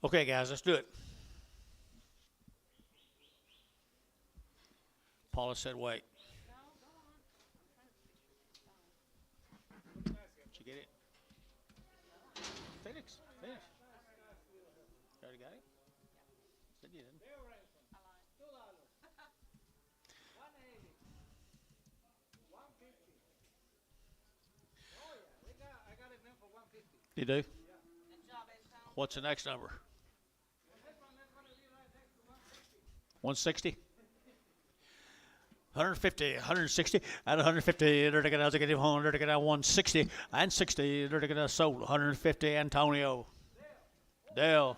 Okay, guys, let's do it. Paula said wait. Did you get it? Finish. You already got it? Said you didn't. You do? What's the next number? 160? 150, 160, and 150, they're going to get 100, they're going to 160, and 60, they're going to sold 150, Antonio. Dale.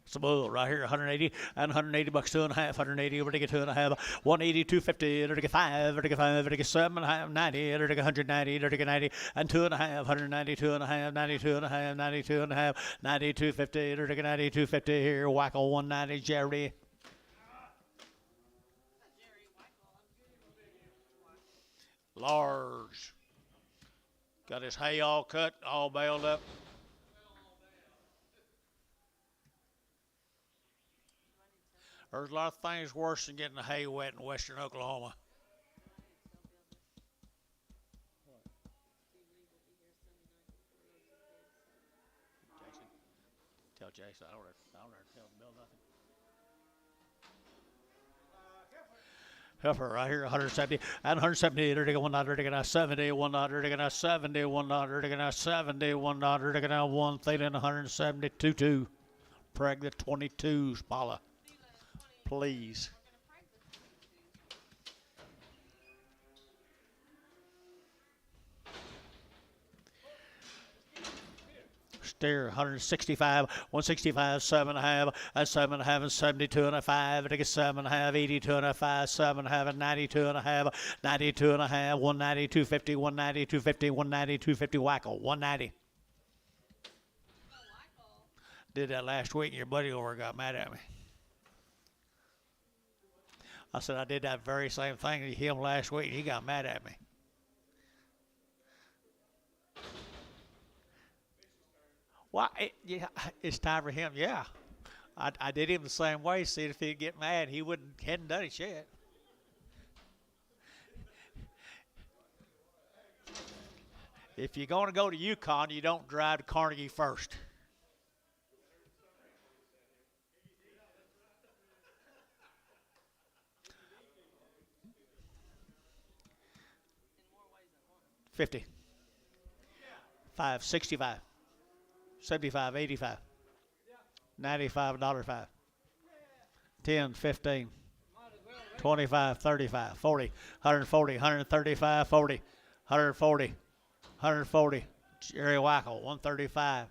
It's a bull right here, 180 and 180 bucks, 2.5, 180, we're to get 2.5, 180, 250, they're to get 5, they're to get 5, they're to get 7.5, 90, they're to get 190, they're to get 90, and 2.5, 190, 2.5, 92.5, 92.5, 90, 250, they're to get 90, 250 here, Wacko 190, Jerry. Large. Got his hay all cut, all baled up. There's a lot of things worse than getting the hay wet in western Oklahoma. Jason, tell Jason, I don't tell Bill nothing. Heifer right here, 170, and 170, they're going 100, they're going 70, 100, they're going 70, 100, they're going 70, 100, they're going 130, 172, 2. Preg the 22s, Paula. Please. Steer 165, 165, 7.5, and 7.5, and 72.5, take a 7.5, 82.5, 7.5, and 92.5, 92.5, 190, 250, 190, 250, 190, 250, Wacko, 190. Did that last week, and your buddy over got mad at me. I said I did that very same thing to him last week, and he got mad at me. Well, it's time for him, yeah. I did him the same way, see if he'd get mad. He hadn't done it yet. If you're going to go to Yukon, you don't drive to Carnegie first. $50, $5, $65, $75, $85, $95, $5, $10, $15, $25, $35, $40, $140, $135, $40, $140, $140, Jerry Wackel, $135.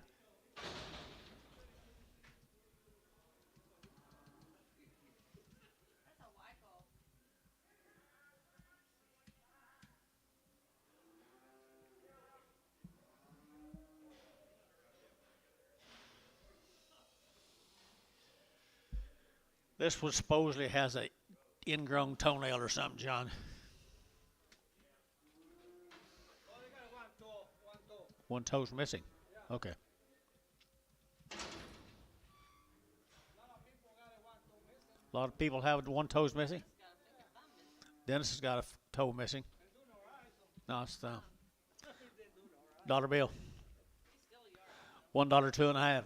This one supposedly has a ingrown toenail or something, John. One toe's missing. Okay. A lot of people have one toe's missing. Dennis has got a toe missing. No, it's the dollar bill. $1, 2.5,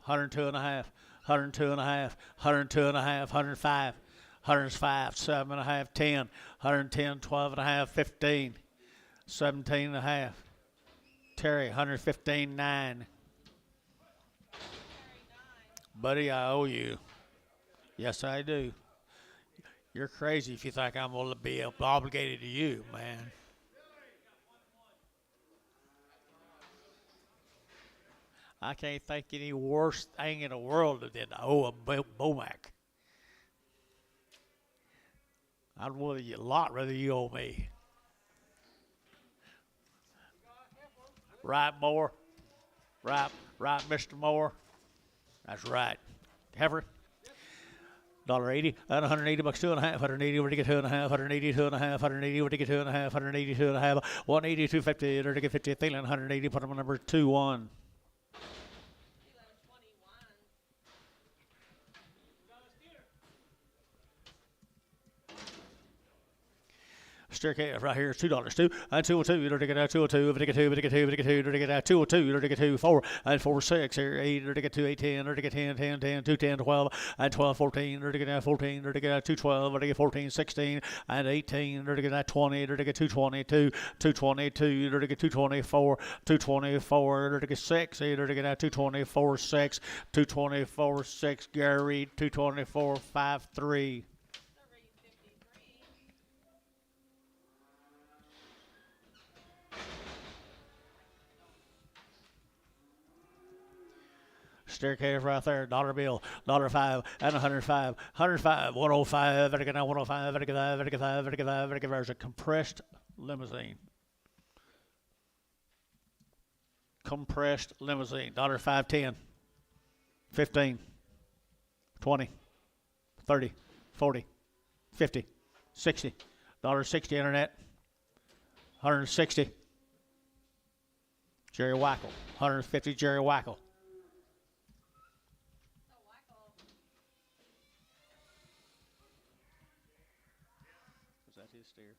102.5. 102.5, 102.5, 105, 105, 7.5, 10, 110, 12.5, 15, 17.5. Terry, 115, 9. Buddy, I owe you. Yes, I do. You're crazy if you think I'm going to be obligated to you, man. I can't think any worse thing in the world than to owe a Bomac. I'd rather you owe me. Right, Moore? Right, Mr. Moore? That's right. Heifer? $1.80 and 180 bucks, 2.5, 180 over to get 2.5, 180, 2.5, 180 over to get 2.5, 180, 2.5, 180, 250, over to get 50, Thielen, 180, put him on number 2-1. Staircase right here is $2. 2 and 202. You're to get out 202. If to get 2, if to get 2, if to get 2, you're to get out 202. You're to get 2, 4 and 4, 6. Here 8. You're to get 2, 8, 10. You're to get 10, 10, 10, 2, 10, 12 and 12, 14. You're to get out 14. You're to get out 212. You're to get 14, 16 and 18. You're to get out 20. You're to get 222, 222. You're to get 224, 224. You're to get 6. You're to get out 224, 6, 224, 6. Gary 224, 5, 3. Staircase right there, dollar bill, $5 and 105, 105, 105, very good now, 105, very good, very good, very good, very good. There's a compressed limousine. Compressed limousine, $5, 10, 15, 20, 30, 40, 50, 60, $60 internet, 160. Jerry Wackel, 150 Jerry Wackel. His steer.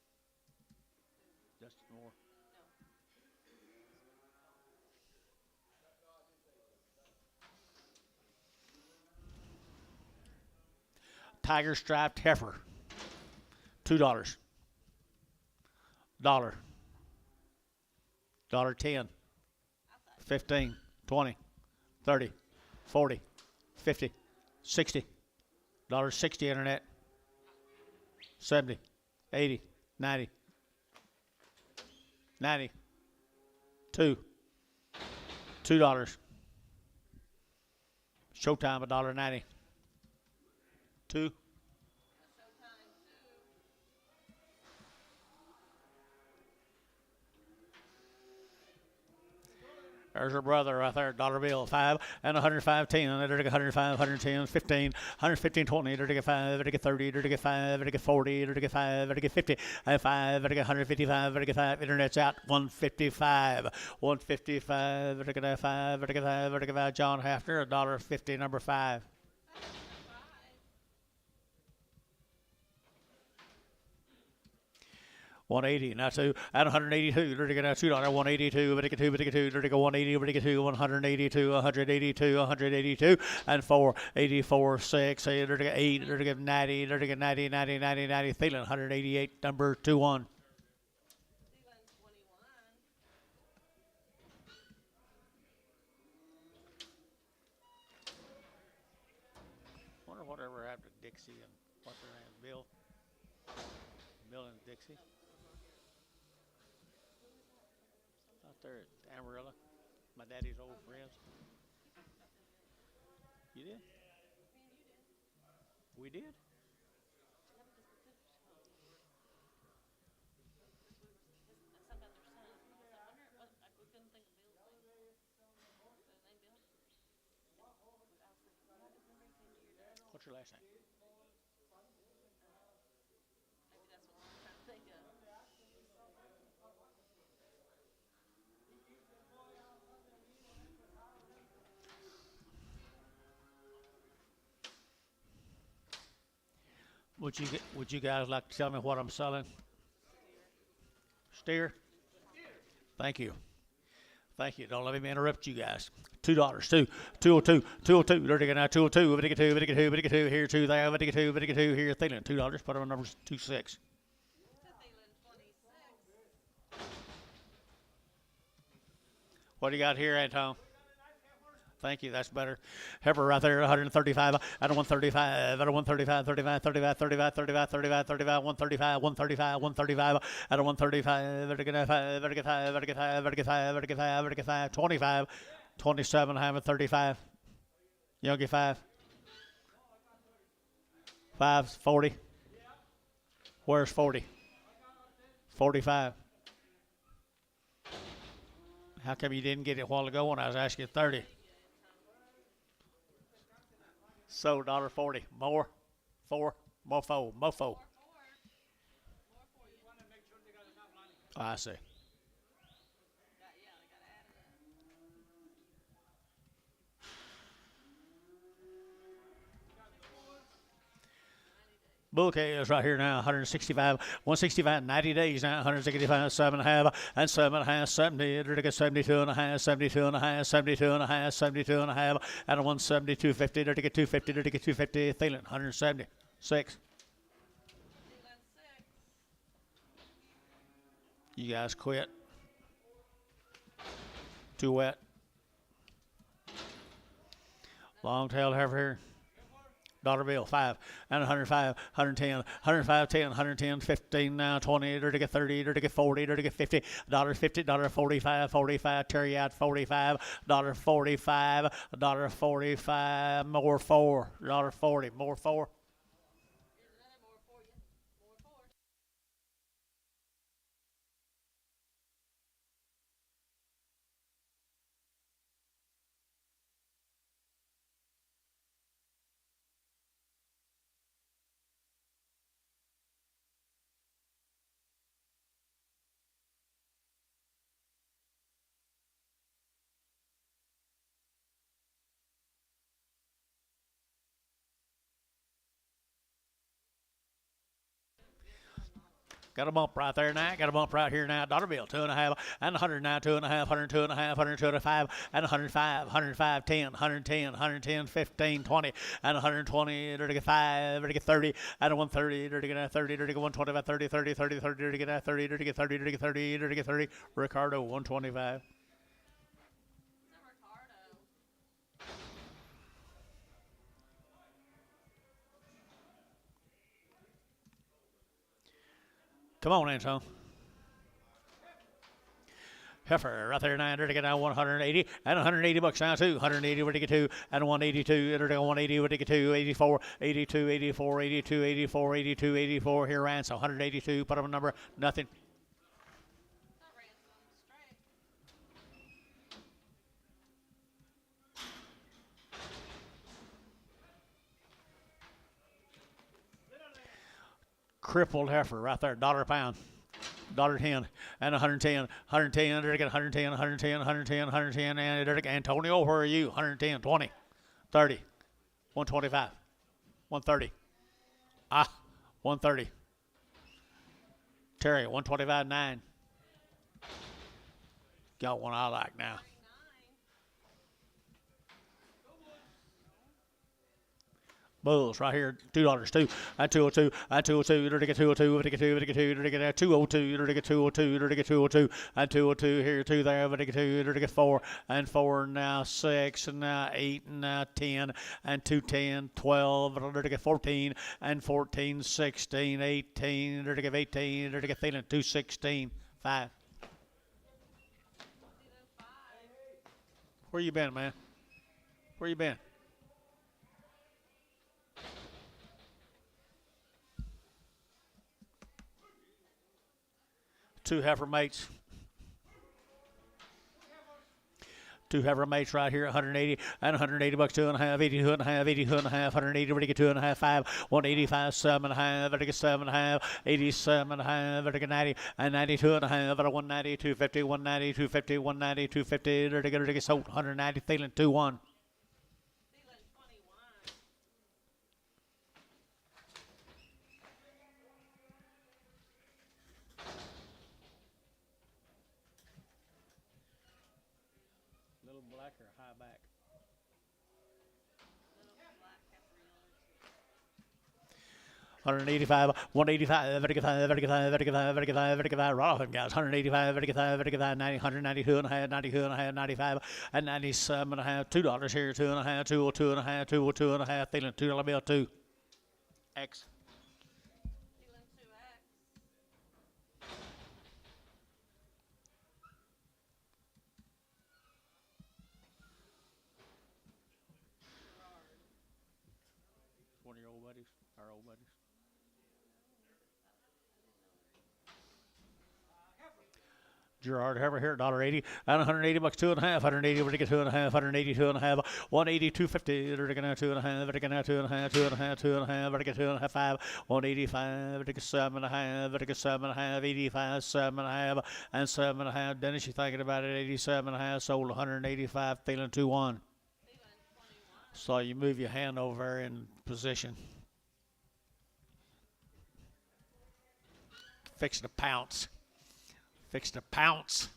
Justin Moore. Tiger striped heifer. $2. $1. $10. 15. 20. 30. 40. 50. 60. $60 internet. 70. 80, 90, 90, $2. Showtime $1.90. 2. There's her brother right there, dollar bill, 5 and 105, 10, and 105, 110, 15, 115, 20, 5, 30, 5, 40, 5, 50, and 5, 155, 5, internet's out, 155, 155, 5, John Hafner, $1.50, number 5. 180, now 2, and 182, dirty get out $2, 182, but get 2, but get 2, dirty go 180, but get 2, 182, 182, 182, and 4, 84, 6, dirty get 8, dirty get 90, dirty get 90, 90, 90, 90, Thielen, 188, number 2-1. Wonder whatever happened to Dixie and what's her name, Bill and Dixie. There at Amarillo, my daddy's old friends. You did? We did? What's your last name? Would you guys like to tell me what I'm selling? Steer? Thank you. Thank you. Don't let me interrupt you guys. $2. 202. 202. Dirty now 202. Vitiga 2. Vitiga 2. Vitiga 2. Here 2 there. Vitiga 2. Vitiga 2 here. Thielen. $2. Put on numbers 26. What do you got here, Anton? Thank you. That's better. Heifer right there, 135. At a 135. At a 135. 35. 35. 35. 35. 35. 35. 135. 135. 135. At a 135. Vertical 5. Vertical 5. Vertical 5. Vertical 5. Vertical 5. Vertical 5. 25. 27. Hammer 35. Yogi 5. 5. 40. Where's 40? 45. How come you didn't get it a while ago when I was asking 30? So $1.40 more. Four. Mofo. Mofo. I see. Bull is right here now, 165, 165, 90 days now, 165, 7.5, and 7.5, 70, 72.5, 72.5, 72.5, 72.5, and a 172, 50, 250, 250, Thielen, 170, 6. You guys quit. Too wet. Long tail heifer here. Dollar bill, 5, and 105, 110, 105, 10, 110, 15, now 20, 30, 40, 50, $50, $45, 45, Terry out 45, $45, $45, more 4, $40, more 4. Got a bump right there now. Got a bump right here now. Dollar bill, 2.5, and 100 now, 2.5, 102.5, 125, and 105, 105, 10, 110, 110, 15, 20, and 120, 5, 30, and 130, 30, 125, 30, 30, 30, 30, 30, 30, 30, 30, 30, Ricardo, 125. Come on, Anton. Heifer right there, 9, to get now 180, and 180 bucks now too. 180 where to get to, and 182, 180 where to get to, 84, 82, 84, 82, 84, 82, 84. Here, Ransom, 182. Put up a number, nothing. Crippled heifer right there, dollar a pound. $10 and 110, 110, 110, 110, 110, 110, and Antonio, where are you? 110, 20, 30, 125, 130. 130. Terry, 125, 9. Got one I like now. Bulls right here, $2, 2, and 202, and 202, to get 202, to get 2, to get 2, to get 202, to get 202, to get 202, and 202 here, 2 there, to get 2, to get 4, and 4 now 6, and now 8, and now 10, and 210, 12, to get 14, and 14, 16, 18, to get 18, to get 216, 5. Where you been, man? Where you been? Two heifer mates. Two heifer mates right here, 180 and 180 bucks, 2.5, 82 and a half, 82 and a half, 180, ready to get 2.5, 5, 185, 7.5, ready to get 7.5, 87.5, ready to get 90, and 92 and a half, 190, 250, 190, 250, 190, 250, ready to get sold, 190, Thielen, 2-1. Little black or high back? 185, 185, 185, right off him, guys. 185, 90, 192 and a half, 92 and a half, 95, and 97 and a half. $2 here, 2.5, 202 and a half, 202 and a half. Thielen, $2 bill, 2. X. One of your old buddies, our old buddies. Gerard Harper here, $1.80 and 180 bucks, 2.5, 180, we're to get 2.5, 180, 2.5, 180, 250, we're to get 2.5, we're to get 2.5, 2.5, 2.5, we're to get 2.5, 5, 185, we're to get 7.5, we're to get 7.5, 85, 7.5, and 7.5. Dennis, you thinking about it? 87.5, sold 185, feeling 2-1. So you move your hand over in position. Fixing to pounce. Fixing to pounce.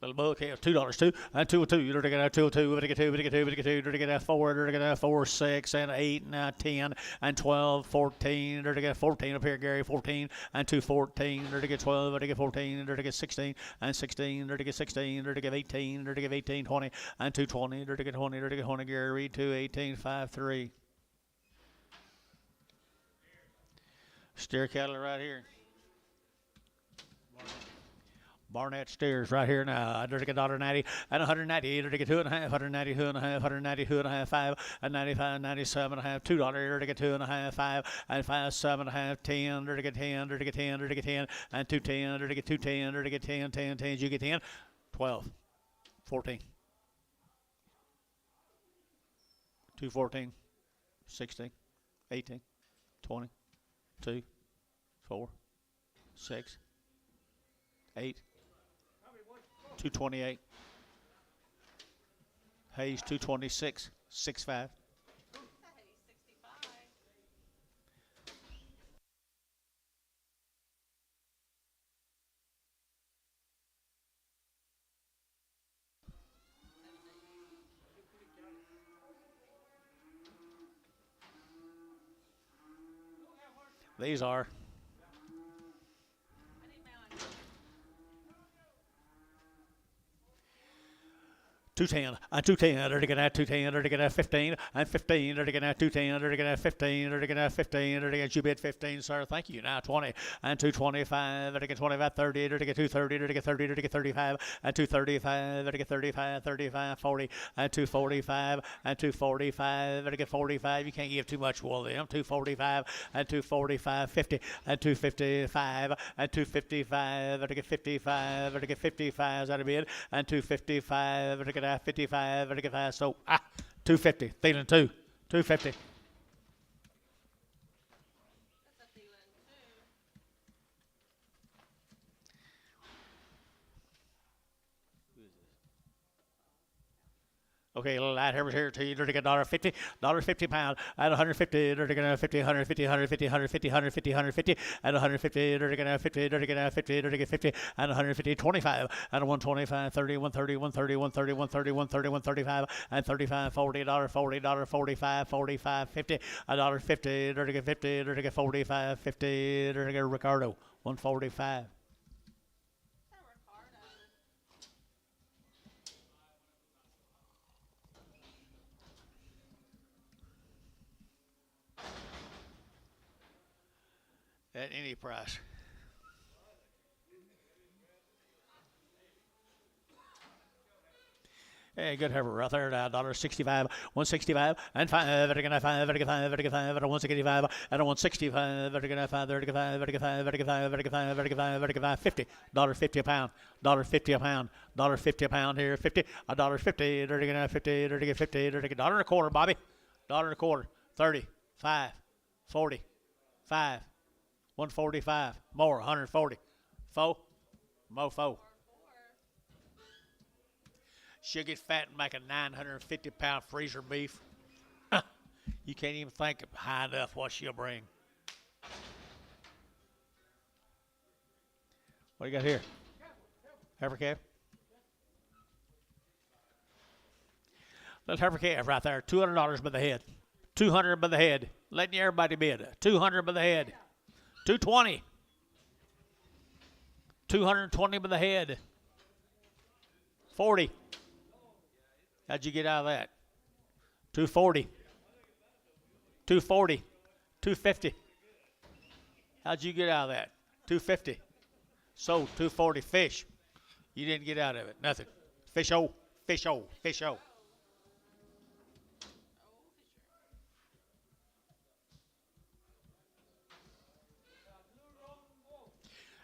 Little book here, $2 too, and 202. You're to get 202, we're to get 2, we're to get 2, we're to get 2, we're to get 4, we're to get 4, 6, and 8, and 10, and 12, 14, we're to get 14 up here, Gary, 14, and 214, we're to get 12, we're to get 14, we're to get 16, and 16, we're to get 16, we're to get 18, we're to get 18, 20, and 220, we're to get 20, we're to get 20, Gary, read 2, 18, 5, 3. Steer cattle right here. Barnett steers right here now. I get $1.90 and 190. I get 2.5, 190, 2.5, 190, 2.5, 5, and 95, 97.5, $2. I get 2.5, 5, and 5, 7.5, 10. I get 10. I get 10. I get 10, and 210. I get 210. I get 10, 10, 10. You get 10, 12, 14, 214, 16, 18, 20, 2, 4, 6, 8. 228. Hayes 226. 65. These are. 210, and 210, or to get at 210, or to get at 15, and 15, or to get at 210, or to get at 15, or to get at 15, or to get you bid 15, sir. Thank you. Now 20, and 225, or to get 25, 30, or to get 230, or to get 30, or to get 35, and 235, or to get 35, 35, 40, and 245, and 245, or to get 45. You can't give too much wool them. 245, and 245, 50, and 255, and 255, or to get 55, or to get 55 is that a bid, and 255, or to get 55, or to get 5, so 250, feeling 2, 250. Okay, a little light here, here to you, to get $1.50, $1.50 pound, and 150, to get 50, 150, 150, 150, 150, 150, and 150, to get 50, to get 50, to get 50, and 150, 25, and 125, 30, 130, 130, 130, 130, 130, 135, and 35, 40, $40, 45, 45, 50, $1.50, to get 50, to get 45, 50, to get Ricardo, 145. At any price. Hey, good Herbert right there. $1.65, 165, and 5, and 5, 5, and 165, and 165, and 5, 35, 50, $1.50 a pound, $1.50 a pound, $1.50 a pound here, 50, $1.50, 50, 50, $1 and a quarter, Bobby, $1 and a quarter, 30, 5, 40, 5. 145, more, 140. Four, mofo. She'll get fat and make a 950-pound freezer beef. You can't even think of high enough what she'll bring. What do you got here? Heifer calf? Little heifer calf right there, $200 by the head. $200 by the head. Letting everybody bid. $200 by the head. 220. 220 by the head. 40. How'd you get out of that? 240. 240. 250. How'd you get out of that? 250. Sold 240. Fish. You didn't get out of it. Nothing. Fish-o. Fish-o. Fish-o.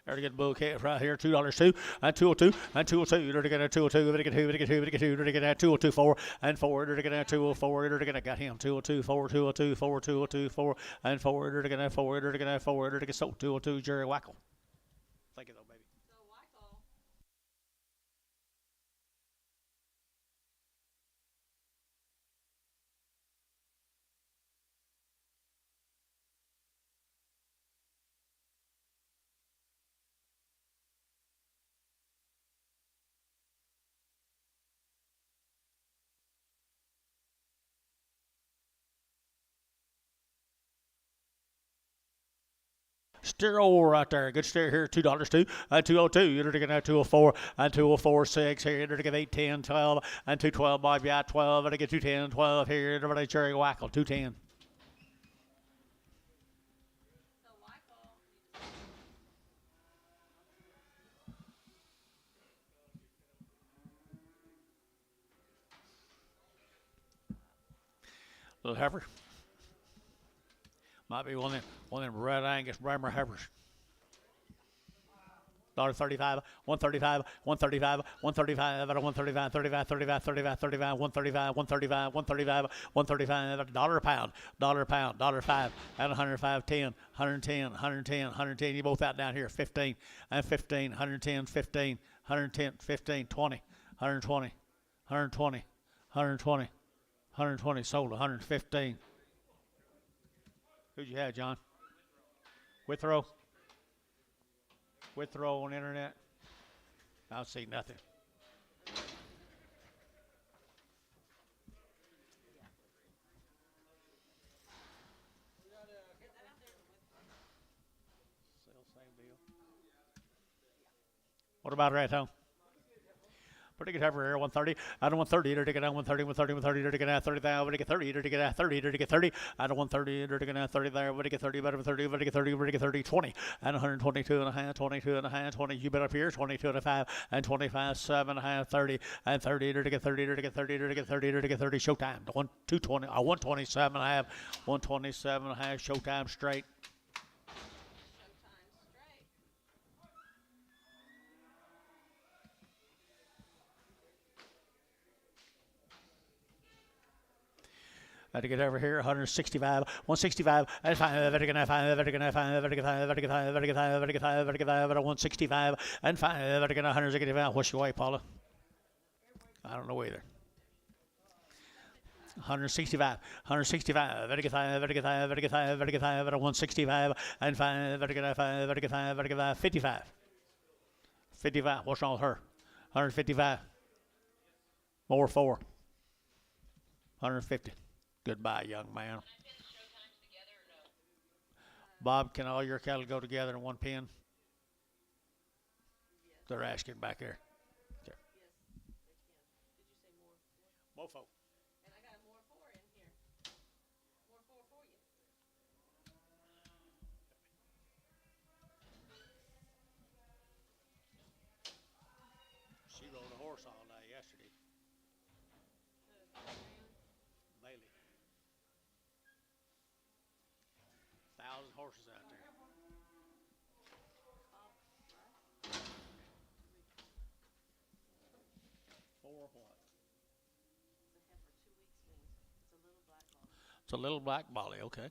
There to get bull calf right here, $2 and 202 and 202. There to get a 202, there to get 2, there to get 2, there to get 2, there to get a 202 4 and 4. There to get a 204, there to get a got him 202 4 202 4 202 4 and 4. There to get a 4, there to get a 4, there to get sold 202 Jerry Wackel. Thank you though, baby. Steer over right there. Good steer here. $2 too. And 202. You're looking at 204 and 204 6 here. You're looking at 8, 10, 12 and 212. Bob, yeah, 12. And I get 210, 12 here. Everybody, Jerry Wackel, 210. Little heifer. Might be one of them red Angus Bremer heifers. $135, 135, 135, 135, at a 135, 35, 35, 35, 35, 135, 135, 135, 135, at $1 a pound, $5, at 105, 10, 110, 110, 110. You both out down here, 15, and 15, 110, 15, 110, 15, 20, 120, 120, 120, 120, sold 115. Who'd you have, John? Withrow. Withrow on the internet. I don't see nothing. What about right home? Pretty good heifer here, 130. Out of 130, there to get out 130, 130, 130, there to get out 30, there to get 30, there to get out 30, there to get 30. Out of 130, there to get out 30, there to get 30, better 30, better get 30, better get 30, 20. And 122 and a half, 22 and a half, 20. You bet up here, 22 and a half, and 25, 7 and a half, 30, and 30, there to get 30, there to get 30, there to get 30, there to get 30. Showtime. 127 and a half, 127 and a half. Showtime straight. To get over here, 165, 165, and 5, better get 5, better get 5, better get 5, better get 5, better get 5, better get 5, better get 5, 165, and 5, better get 165. What's your way, Paula? I don't know either. 165, 165, better get 5, better get 5, better get 5, better get 5, 165, and 5, better get 5, better get 5, better get 5, 55. 55, what's wrong with her? 155. More 4. 150. Goodbye, young man. Bob, can all your cattle go together in one pen? They're asking back there. Okay. Mofo. And I got more 4 in here. More 4 for you. She rode a horse all day yesterday. Bailey. 1,000 horses out there. For what? It's a little black bolly, okay.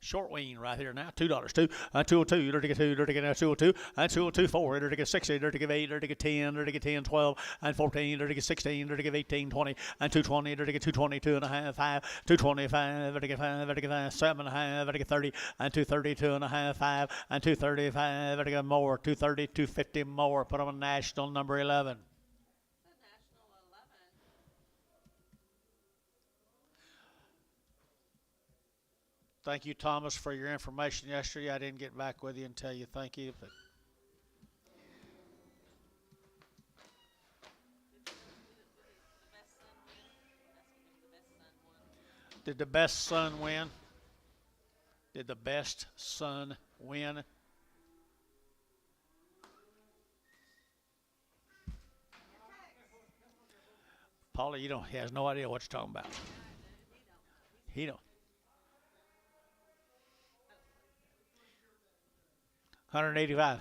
Short wean right here now, $2 too. 202, there to get 2, there to get 202, and 202 4, there to get 60, there to get 8, there to get 10, there to get 10, 12, and 14, there to get 16, there to get 18, 20, and 220, there to get 222 and a half, 5, 225, there to get 5, there to get 7 and a half, there to get 30, and 232 and a half, 5, and 235, there to get more, 230, 250 more. Put them on national number 11. Thank you, Thomas, for your information yesterday. I didn't get back with you and tell you thank you. But did the best son win? Did the best son win? Paula, he has no idea what you're talking about. He don't. 185.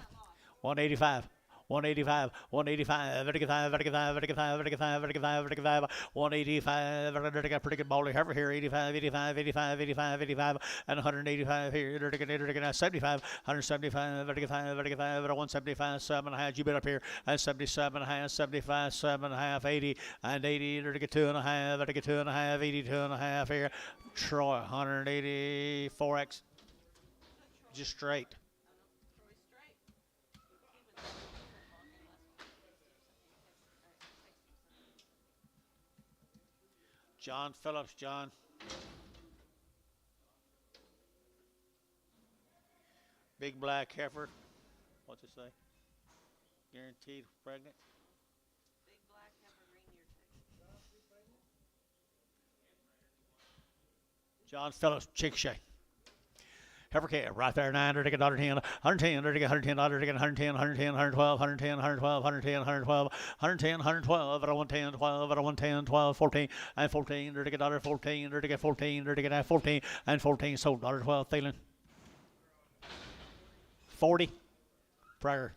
185. 185, 185, vertical 5, vertical 5, vertical 5, vertical 5, vertical 5, vertical 5, 185, vertical pretty good ball over here, 85, 85, 85, 85, 85, and 185 here, vertical 75, 175, vertical 5, vertical 5, 175, 7.5, you been up here, and 77.5, 75, 7.5, 80, and 80, vertical 2.5, vertical 2.5, 82.5 here, Troy, 184X, just straight. John Phillips, John. Big black heifer. What's it say? Guaranteed pregnant. Big black heifer, reindeer chick. John Phillips, Chickasha. Heifer calf right there, 9, $110, 110, $110, $110, 110, 110, 112, 110, 112, 110, 112, 110, 112, at 110, 12, at 110, 12, 14, and 14, $14, 14, $14, and 14, sold, $12, Thielen. 40, Prager.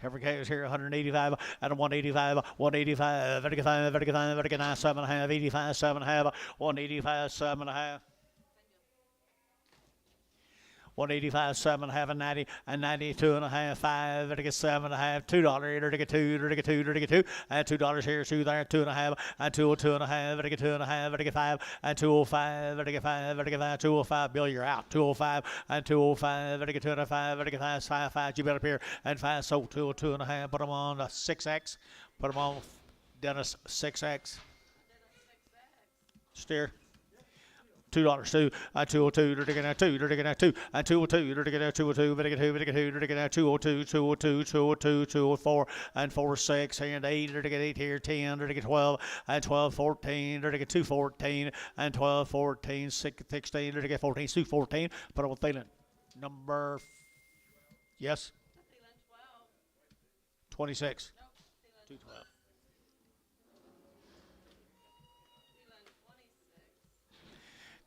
Every case here, 185 and 185, 185, 35, 35, 39, 7.5, 85, 7.5, 185, 7.5. 185, 7.5, and 90, and 92.5, 5, $7.5, $2, $2, and $2 here, 2 there, 2.5, and 202.5, 2.5, 5, and 205, 5, 205, Bill, you're out, 205, and 205, 205, 5, 5, you bet up here, and 5, so 202.5, put them on 6X, put them on Dennis 6X, steer. $2, 2, 202, 2, 2, and 202, 202, 202, 202, 204, and 46, and 8, 8 here, 10, 12, and 12, 14, 2, 14, and 12, 14, 16, 14, 2, 14, put up with Thielen. Number, yes? 26. 212.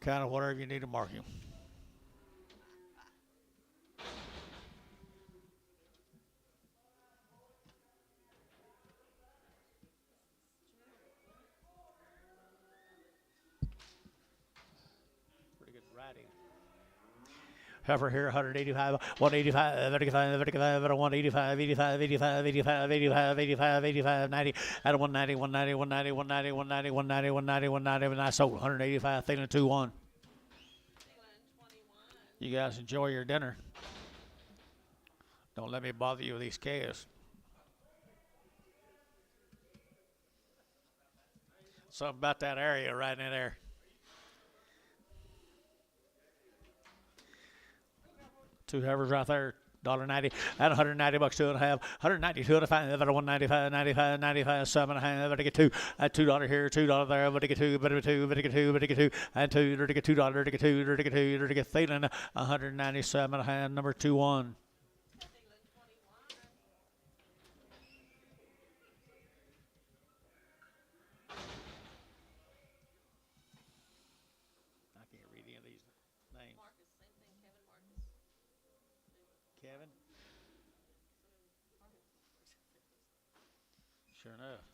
Kind of whatever you need to mark him. Pretty good riding. Heifer here, 185, 185, 185, 185, 85, 85, 85, 85, 85, 85, 90, at 190, 190, 190, 190, 190, 190, 190, 190, and I sold 185, Thielen 2-1. You guys enjoy your dinner. Don't let me bother you with these calves. Something about that area right in there. Two heifers right there, $1.90 and $190, 2.5, 190, 2.5, 195, 95, 95, 7.5, but to get 2 at $2 here, $2 there, but to get 2, but to get 2, but to get 2, but to get 2, and 2, to get $2, to get 2, to get 2, to get Thielen, 197.5, number 2-1. I can't read any of these names. Kevin? Sure enough.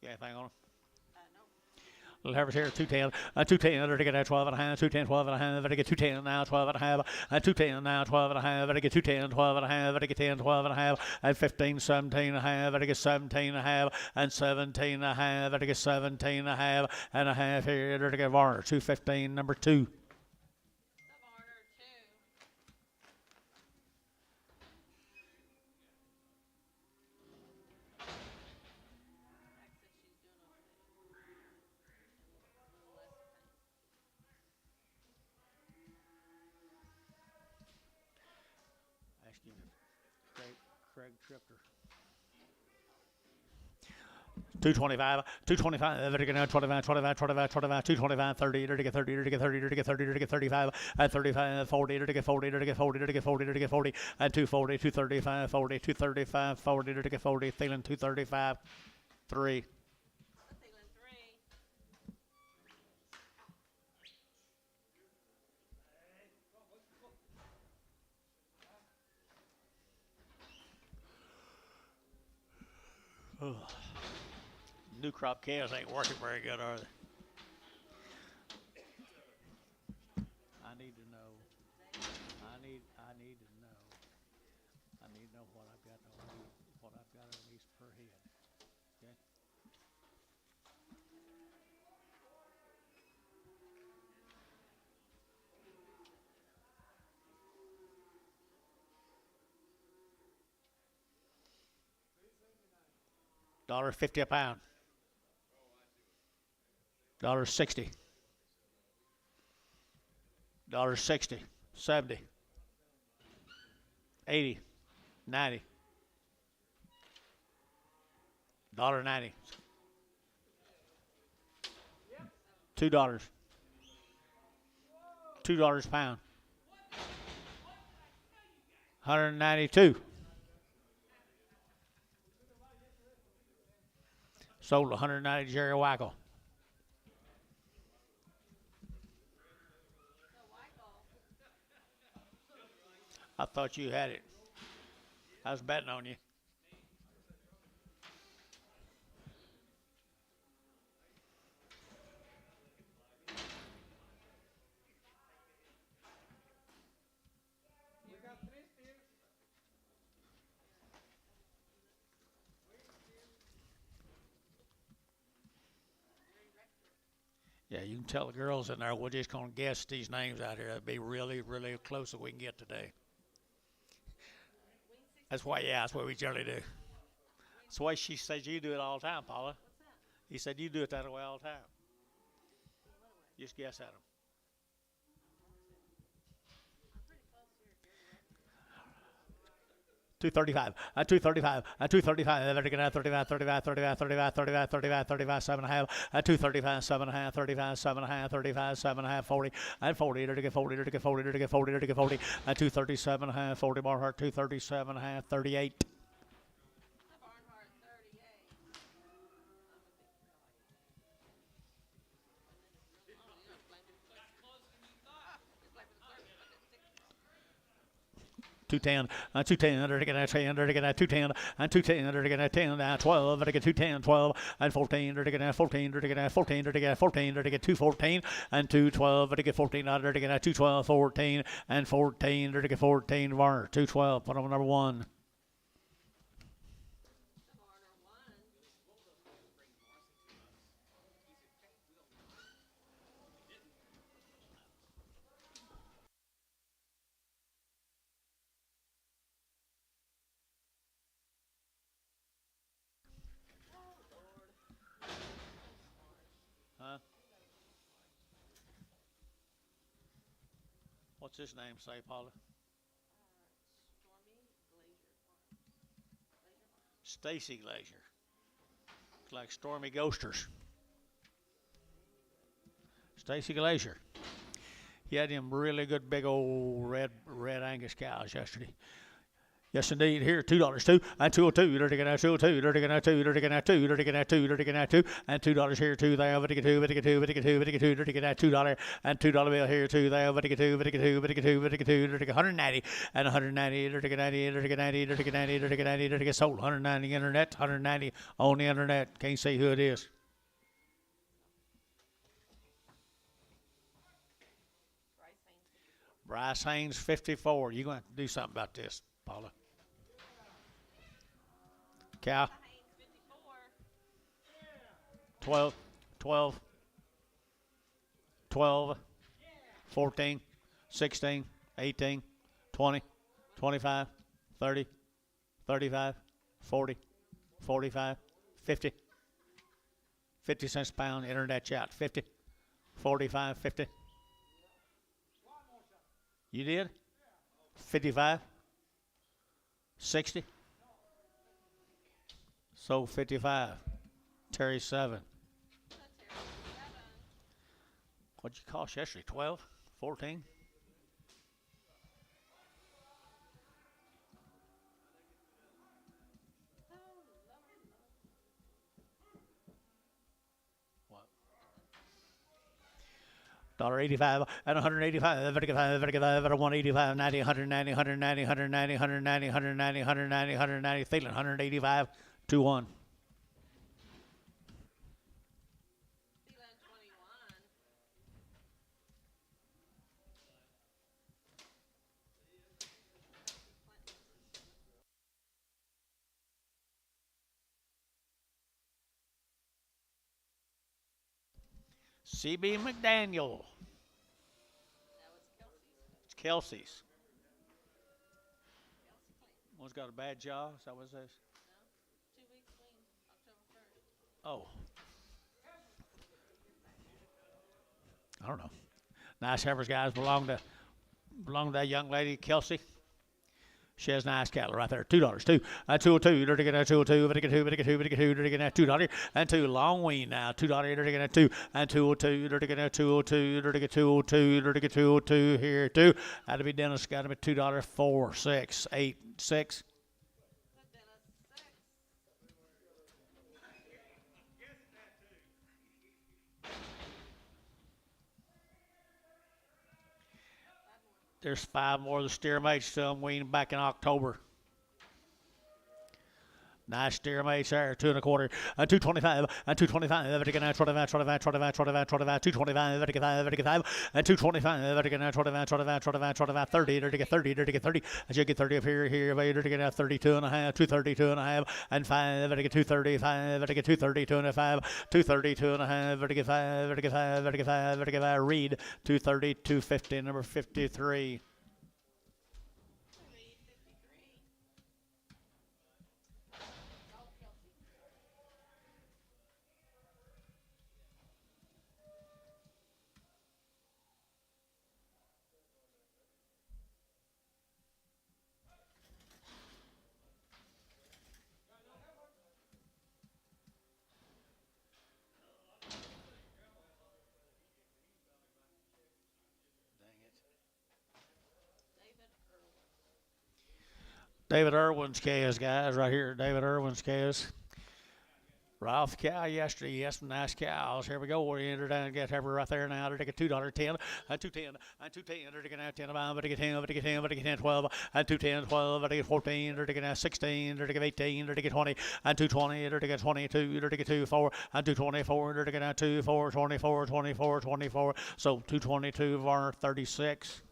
You got anything on them? Little heifers here, 210, 210, to get 12 and a half, 210, 12 and a half, to get 210 now, 12 and a half, and 210 now, 12 and a half, to get 210, 12 and a half, to get 10, 12 and a half, and 15, 17 and a half, to get 17 and a half, and 17 and a half, to get 17 and a half here, to get Varner, 215, number 2. Craig Tripter. 225, 225, 25, 25, 25, 25, 225, 30, 30, 30, 30, 30, 30, 35, 35, 40, 40, 40, 40, 40, 40, and 240, 235, 40, 235, 40, 40, feeling 235, 3. New crop calves ain't working very good, are they? I need to know. I need to know. I need to know what I've got on these per head. Okay. $1.50 a pound. $1.60. $1.60. 70. 80. 90. $1.90. $2. $2 a pound. 192. Sold 190 Jerry Wackel. I thought you had it. I was betting on you. Yeah, you can tell the girls in there, we're just going to guess these names out here. It'd be really, really close as we can get today. That's why we generally do. That's the way she says you do it all the time, Paula. He said you do it that way all the time. Just guess at them. 235, 235, 235, 35, 35, 35, 35, 35, 35, 35, 7.5, 235, 7.5, 35, 7.5, 35, 7.5, 40, and 40, 40, 40, 40, 40, 40, 237.5, 40 Barhart, 237.5, 38. Two ten, 210, under again at 10, under again at 210, and 210, under again at 10, 12, under again 210, 12, and 14, under again at 14, under again at 14, under again at 14, under again 214, and 212, under again 14, under again at 212, 14, and 14, under again 14, Varner, 212, put on number 1. What's his name say, Paula? Stacy Glazier. It's like Stormy Ghosters. Stacy Glazier. He had them really good big old red Angus cows yesterday. Yes, indeed. Here, $2 2 and 202. You're taking out 202. You're taking out 2. You're taking out 2. You're taking out 2. You're taking out 2 and $2 here, 2 there. Vatican 2, Vatican 2, Vatican 2, Vatican 2. You're taking out $2 and $2 bill here, 2 there. Vatican 2, Vatican 2, Vatican 2, Vatican 2. You're taking 190 and 190. You're taking 90. You're taking 90. You're taking 90. You're taking 90. You're taking sold 190 internet. 190 on the internet. Can't say who it is. Bryce Haynes 54. You're going to have to do something about this, Paula. Cow. 12, 12, 12, 14, 16, 18, 20, 25, 30, 35, 40, 45, 50. 50 cents a pound, internet chat. 50, 45, 50. You did? 55, 60. So 55. Terry 7. What'd you cost yesterday? 12? 14? What? $1.85 and 185, 55, 55, 185, 90, 190, 190, 190, 190, 190, 190, 190, feeling 185, 2-1. CB McDaniel. It's Kelsey's. One's got a bad jaw. Is that what it says? Oh, I don't know. Nice heifers, guys. Belong to that young lady, Kelsey. She has nice cattle right there. $2, two. 202. They're taking that 202. They're taking 2. They're taking 2. They're taking 2. They're taking that $2 and 2. Long wean now. $2. They're taking that 2 and 202. They're taking that 202. They're taking 202. They're taking 202 here 2. That'll be Dennis. Got to be $2. 4, 6, 8, 6. There's 5 more of the steer mates still weaned back in October. Nice steer mates there, 2 1/4, and 225, and 225, Vatican 25, 25, 25, 25, 25, 225, Vatican 5, Vatican 5, and 225, Vatican 25, 25, 25, 25, 30, Vatican 30, Vatican 30, and you get 30 up here, Vatican 32 and a half, 232 and a half, and 5, Vatican 235, Vatican 232 and a 5, 232 and a half, Vatican 5, Vatican 5, Vatican 5, Vatican 5, Reed, 230, 250, number 53. David Irwin's cows, guys, right here. David Irwin's cows. Ralph cow yesterday. Yes, some nice cows. Here we go. We enter down and get her right there now. They're taking $2.10 and 210 and 210. They're taking out 10 about. They're taking 10. They're taking 10. They're taking 10, 12 and 210, 12. They're taking 14. They're taking 16. They're taking 18. They're taking 20 and 220. They're taking 22. They're taking 2, 4 and 224. They're taking 2, 4, 24, 24, 24. So 222 var 36.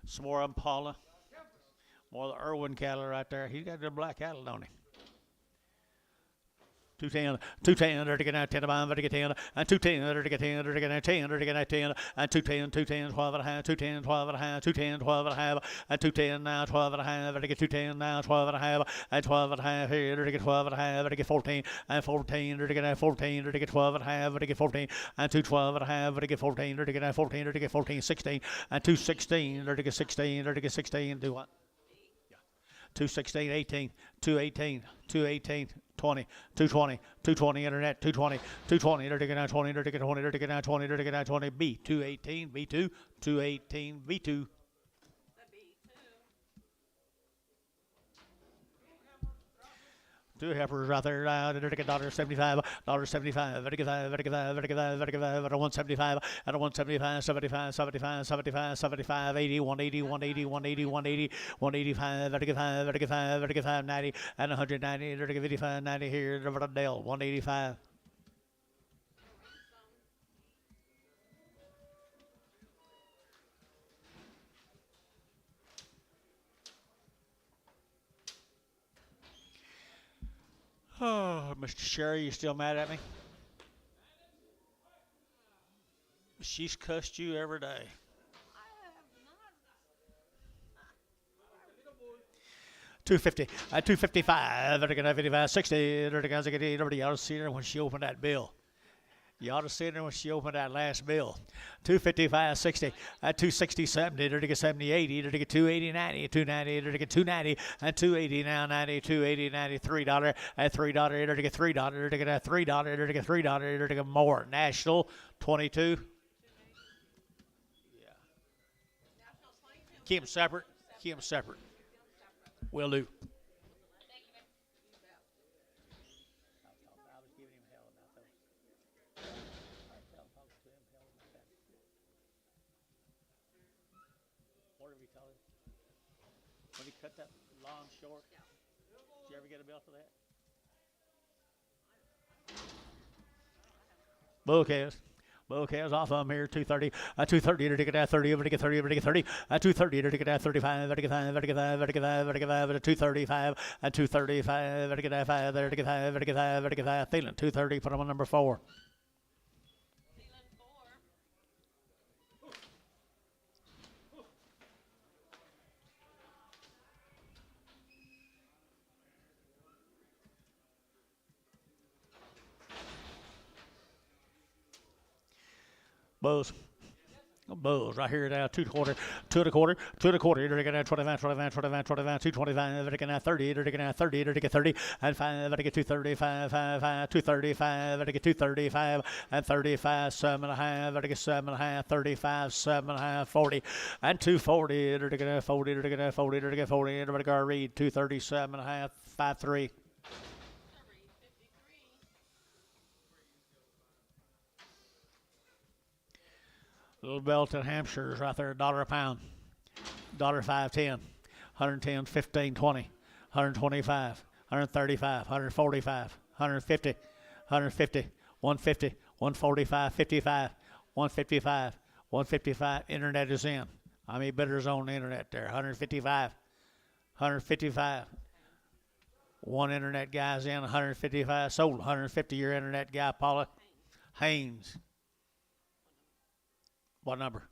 Some more of them, Paula. More of the Irwin cattle right there. He's got the black cattle, don't he? 210, 210, they're taking out 10 about, they're taking 10, and 210, they're taking 10, they're taking 10, they're taking 10, and 210, 210, 12 and a half, 210, 12 and a half, 210, 12 and a half, and 210 now, 12 and a half, they're taking 210 now, 12 and a half, and 12 and a half here, they're taking 12 and a half, they're taking 14, and 14, they're taking 14, they're taking 12 and a half, they're taking 14, and 212 and a half, they're taking 14, they're taking 14, they're taking 14, 16, and 216, they're taking 16, they're taking 16, do what? 216, 18, 218, 218, 20, 220, 220 internet, 220, 220, they're taking out 20, they're taking 20, they're taking out 20, they're taking out 20, B, 218, B2, 218, B2. Two heifers right there. They're taking $1.75, $1.75, $1.75, $1.75, $1.75, $1.75, and $1.75, 75, 75, 75, 75, 80, 180, 180, 180, 180, 185, $1.75, $1.75, $1.75, 90, and 190. They're taking 55, 90 here. They're Dale, 185. Oh, Mr. Sherry, you still mad at me? She's cussed you every day. 250, 255, 55, 60, everybody ought to see her when she opened that bill. You ought to see her when she opened that last bill. 255, 60, 260, 70, 70, 80, 280, 90, 290, 290, and 280 now, 90, 280, 90, $3, $3, $3, $3, more. National, 22. Yeah. Keep them separate. Keep them separate. Will do. When you cut that lawn short, did you ever get a bill for that? Bouquets. Bouquets off of them here, 230, 230, to get 30, over to get 30, over to get 30, 230, to get 35, to get 5, to get 5, to get 5, to get 5, 235, 235, to get 5, there to get 5, to get 5, to get 5, Thielen, 230, put them on number 4. Bulls. Bulls right here now, 2 and a quarter, 2 and a quarter, they're getting 25, 25, 25, 25, 225, they're getting 30, they're getting 30, they're getting 30, and 5, they're getting 235, 5, 5, 235, they're getting 235, and 35, 7.5, they're getting 7.5, 35, 7.5, 40, and 240, they're getting 40, they're getting 40, they're getting 40, and they're going to read 237.5, 5.3. Little Belton Hampshires right there, $1 a pound. $5.10. 110, 15, 20, 125, 135, 145, 150, 150, 150, 145, 55, 155, 155. Internet is in. I mean, bidders on the internet there. 155, 155. One internet guy's in, 155. Sold 150. Your internet guy, Paula Haynes. What number?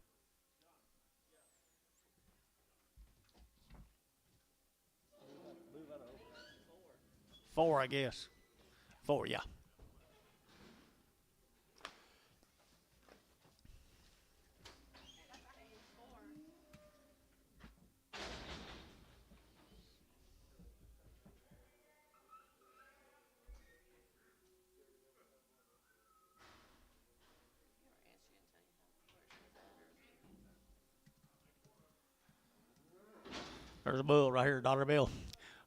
4, I guess. 4, yeah. There's a bull right here, $1 bill.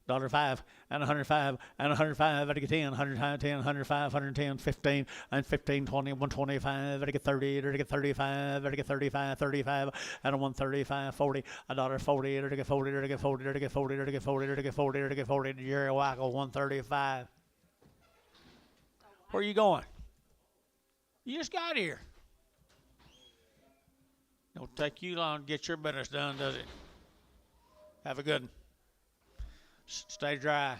$5 and 105 and 105 at 10, 110, 105, 110, 15 and 15, 20, 125 at 30, at 35, at 35, 35 and 135, 40, $1.40, at 40, at 40, at 40, at 40, at 40, at 40, at 40, Jerry Wackel, 135. Where are you going? You just got here. Don't take you long to get your business done, does it? Have a good one. Stay dry.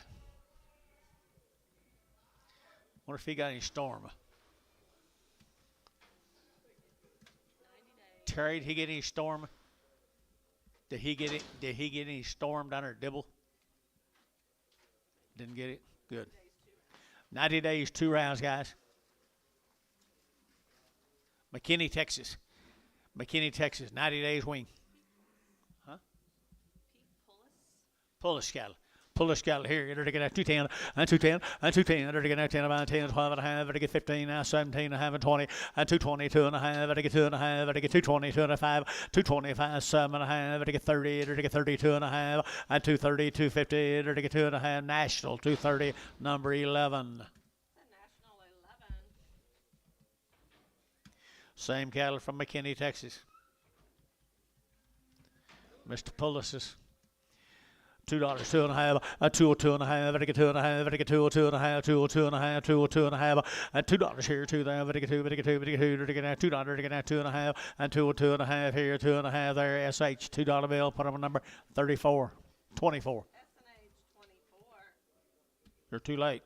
Wonder if he got any storm. Terry, did he get any storm? Did he get it? Did he get any storm down there at Dibble? Didn't get it? Good. 90 days, 2 rounds, guys. McKinney, Texas. McKinney, Texas. 90 days wing. Huh? Pullis cattle. Pullis cattle here. They're going to get 210 and 210 and 210. They're going to get 10 about 10, 12 and a half. They're get 15 now, 17 and a half and 20 and 220, 2 and a half. They're get 2 and a half. They're get 220, 2 and a half, 225, 7 and a half. They're get 30. They're get 32 and a half and 230, 250. They're get 2 and a half. National 230, number 11. Same cattle from McKinney, Texas. Mr. Pullis's. $2, 2 and a half, 202 and a half, I get 2 and a half, I get 202 and a half, 202 and a half, 202 and a half, and $2 here, 2 there, I get 2, I get 2, I get 2, I get $2, I get 2 and a half, and 202 and a half here, 2 and a half there, SH, $2 bill, put on number 34, 24. SNH 24. You're too late.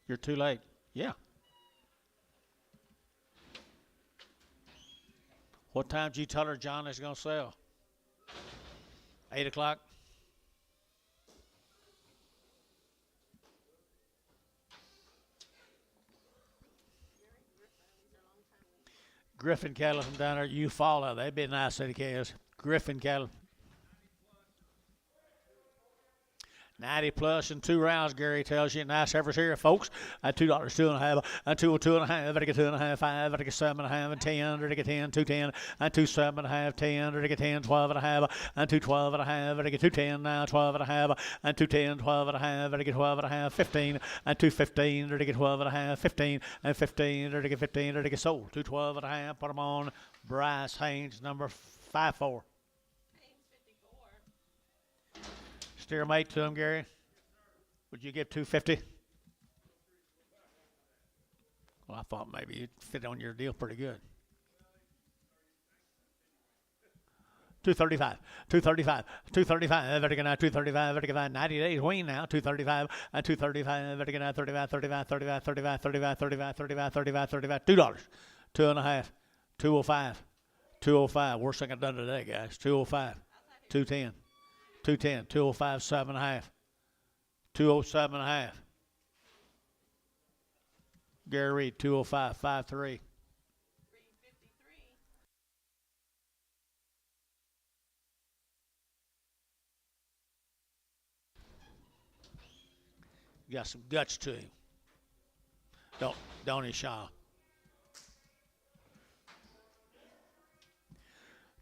You're too late. Yeah. What time did you tell her John is going to sell? 8 o'clock? Griffin cattle from down there, Eufaula. They'd be nice city cows. Griffin cattle. 90 plus in 2 rounds, Gary tells you. Nice heifers here, folks. At $2, 2.5, and 2.5, better get 2.5, 5, better get 7.5, and 10, better get 10, 2.10, and 2.7.5, 10, better get 10, 12.5, and 2.12.5, better get 2.10 now, 12.5, and 2.10, 12.5, better get 12.5, 15, and 2.15, better get 12.5, 15, and 15, better get 15, better get sold. 2.12.5, put them on. Bryce Haynes, number 5-4. Steer mate to him, Gary. Would you give 250? Well, I thought maybe you'd fit on your deal pretty good. 235, 235, 235, better get out 235, better get out 90 days wean now, 235, and 235, better get out 35, 35, 35, 35, 35, 35, 35, 35, 35, $2, 2.5, 205, 205, worst thing I've done today, guys, 205, 210. 210, 205, 7.5, 207.5. Gary Reed, 205, 5.3. 353. Got some guts to him. Don't he, Shaw?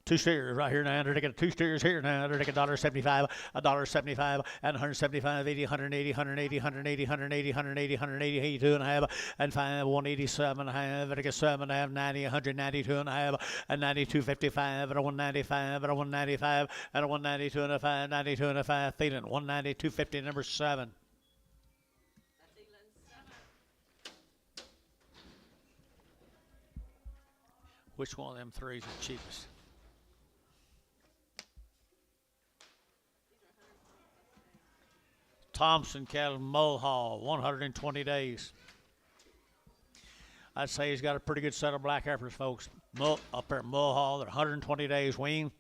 2 steers right here now. They're taking 2 steers here now. They're taking $1.75, $1.75, and 175, 80, 180, 180, 180, 180, 180, 180, 82 and a half, and 5, 187 and a half. They're taking 7 and a half, 90, 192 and a half, and 92.55, and a 195, and a 195, and a 192 and a 5, 92 and a 5. Thielen, 192.50, number 7. That's Elan's 7. Which one of them 3 is the cheapest? Thompson cattle, Mulhall, 120 days. I'd say he's got a pretty good set of black heifers, folks. Up there at Mulhall, they're 120 days wean.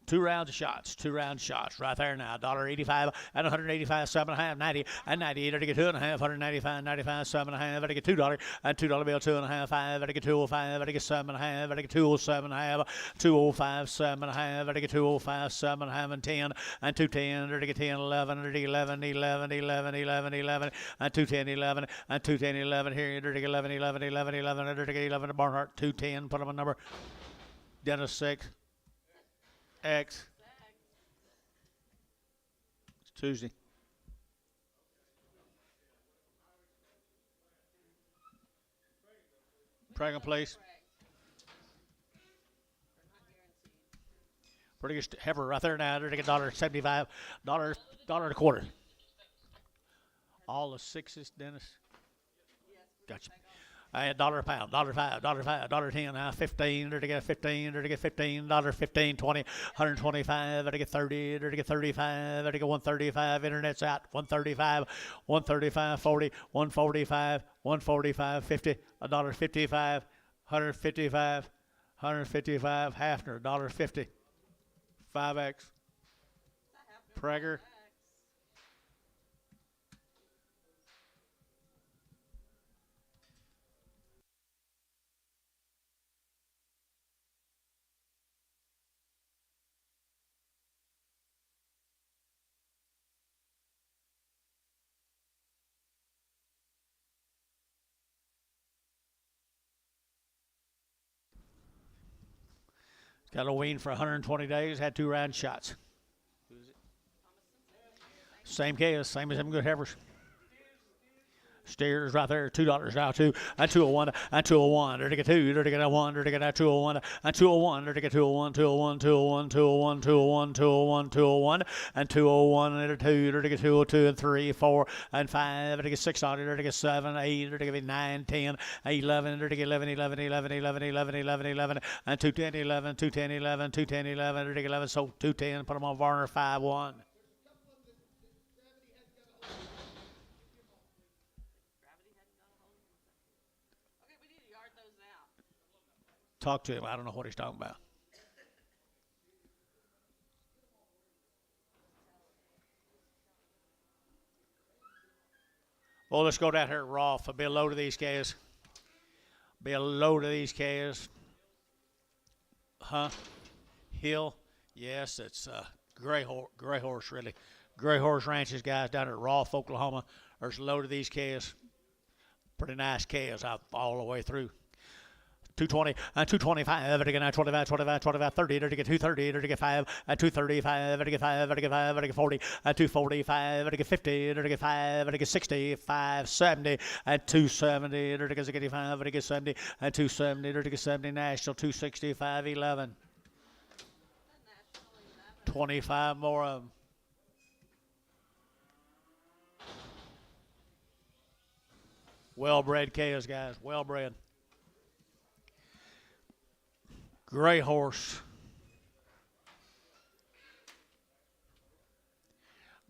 2 rounds of shots, 2 round shots right there now. $1.85 and 185, 7.5, 90 and 98. I get 2.5, 195, 95, 7.5. I get $2 and $2 bill, 2.5, 5. I get 205. I get 7.5. I get 207.5, 205, 7.5. I get 205, 7.5 and 10 and 210. I get 10, 11. I get 11, 11, 11, 11, 11 and 210, 11 and 210, 11 here. I get 11, 11, 11, 11. I get 11 to Barnhart, 210. Put them on number. Dennis 6. X. It's Tuesday. Pregnant place. Pretty good heifer right there now. They're taking $1.75, $1 and a quarter. All the 6s, Dennis. Gotcha. $1 a pound, $5, $5, $10, now 15, to get 15, to get $15, 15, 20, 125, to get 30, to get 35, to get 135, internet's out, 135, 135, 40, 145, 145, 50, $1.55, 155, 155, Hafner, $1.50, 5X, Prager. Got a wean for 120 days, had 2 round shots. Same case, same as them good heifers. Steers right there, $2 now, 2 and 201 and 201. There to get 2, there to get a 1, there to get a 201 and 201, there to get 201, 201, 201, 201, 201, 201, 201 and 201 and there 2, there to get 202 and 3, 4 and 5, there to get 6 on it, there to get 7, 8, there to get 9, 10, 11, there to get 11, 11, 11, 11, 11, 11, 11 and 210, 11, 210, 11, 210, 11, there to get 11, so 210, put them on Varner 5-1. talk to him. I don't know what he's talking about. Well, let's go down here at Rolf. I'll be a load of these guys. Be a load of these cows. Huh? Hill? Yes, it's gray horse, really. Gray Horse Ranches guys down at Rolf, Oklahoma. There's a load of these cows. Pretty nice cows out all the way through. 220 and 225, and again 25, 25, 25, 30, and again 230, and again 5, and 235, and again 5, and again 5, and again 40, and 245, and again 50, and again 5, and again 60, 5, 70, and 270, and again 85, and again 70, and 270, and again 70, National 265, 11. 25 more of them. Well-bred cows, guys, well-bred. Gray horse.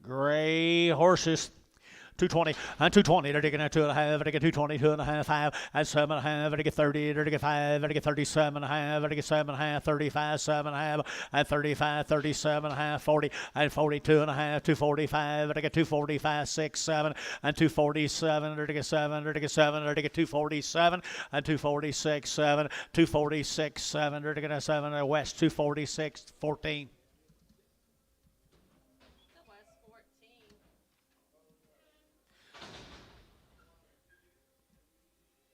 Gray horses. 220 and 220, they're digging at 2.5, and they get 220, 2.5, 5, and 7.5, and they get 30, and they get 5, and they get 37.5, and they get 7.5, 35, 7.5, and 35, 37.5, 40, and 42.5, 245, and they get 245, 6, 7, and 247, and they get 7, and they get 7, and they get 247, and 246, 7, 246, 7, and they get 7, and West 246, 14.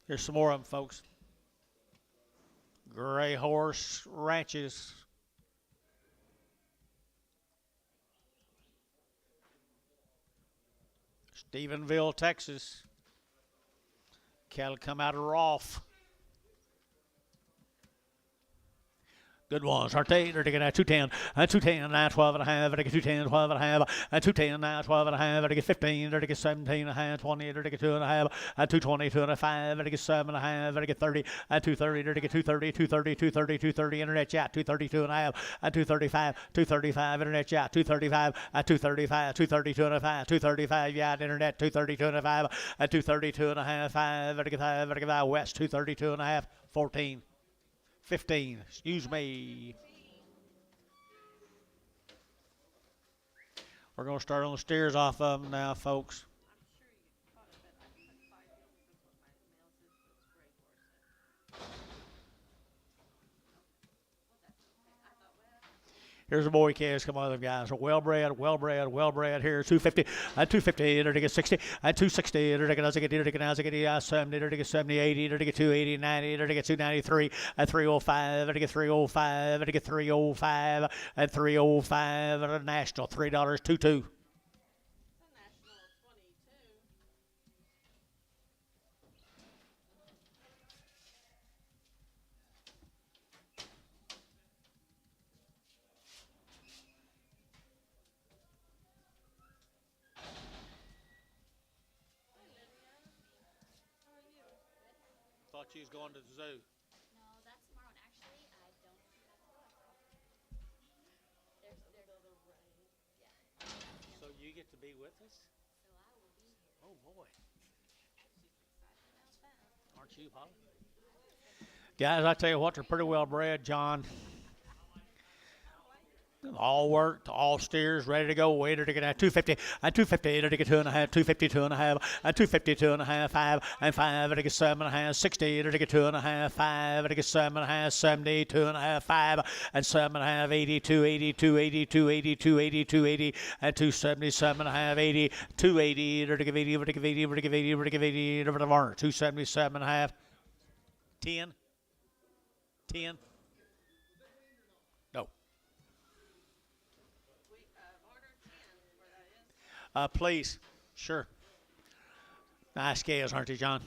Here's some more of them, folks. Gray Horse Ranches. Stephenville, Texas. Cattle come out of Rolf. Good ones, aren't they? They're taking at 210, and 210, 9, 12 and a half, and they get 210, 12 and a half, and 210, 9, 12 and a half, and they get 15, and they get 17 and a half, 20, and they get 2 and a half, and 220, 2 and a 5, and they get 7 and a half, and they get 30, and 230, and they get 230, 230, 230, 230, internet chat, 232 and a half, and 235, 235, internet chat, 235, and 235, 232 and a 5, 235, yeah, internet, 232 and a 5, and 232 and a half, 5, and they get 5, and they get 5, West, 232 and a half, 14. 15, excuse me. We're going to start on the steers off of them now, folks. Here's a boy calves. Come on, them guys. Well-bred. Here, 250, and 250, and they get 60, and 260, and they get 70, and they get 70, 80, and they get 280, 90, and they get 293, and 305, and they get 305, and they get 305, and 305, and a national $3.22. Thought you was going to the zoo. No, that's tomorrow. And actually, I don't think that's what. There's yeah. So you get to be with us? So I will be here. Oh, boy. She's excited about that. Aren't you, Holly? Guys, I tell you what, they're pretty well bred, John. All worked, all steers, ready to go. Waiter to get at 250, and 250, to get 2.5, 252 and a half, and 252 and a half, 5, and 5, to get 7.5, 60, to get 2.5, 5, to get 7.5, 70, 2.5, 5, and 7.5, 80, 280, 280, 280, 280, 280, and 277.5, 80, 280, to give 80, to give 80, to give 80, to give 80, to 277.5, 10, 10. No. Please. Sure. Nice scales, aren't they, John?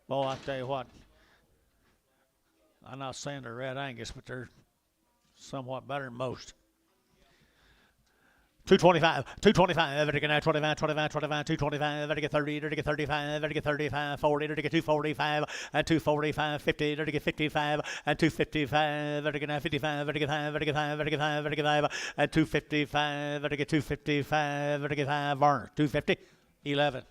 Well, I'll tell you what. I'm not saying they're Red Angus, but they're somewhat better than most. 225, 225, to get 25, 25, 25, 225, to get 30, to get 35, to get 35, 40, to get 245, and 245, 50, to get 55, and 255, to get 55, to get 5, to get 5, to get 5, to get 5, and 255, to get 255, to get 5, Varner, 250, 11.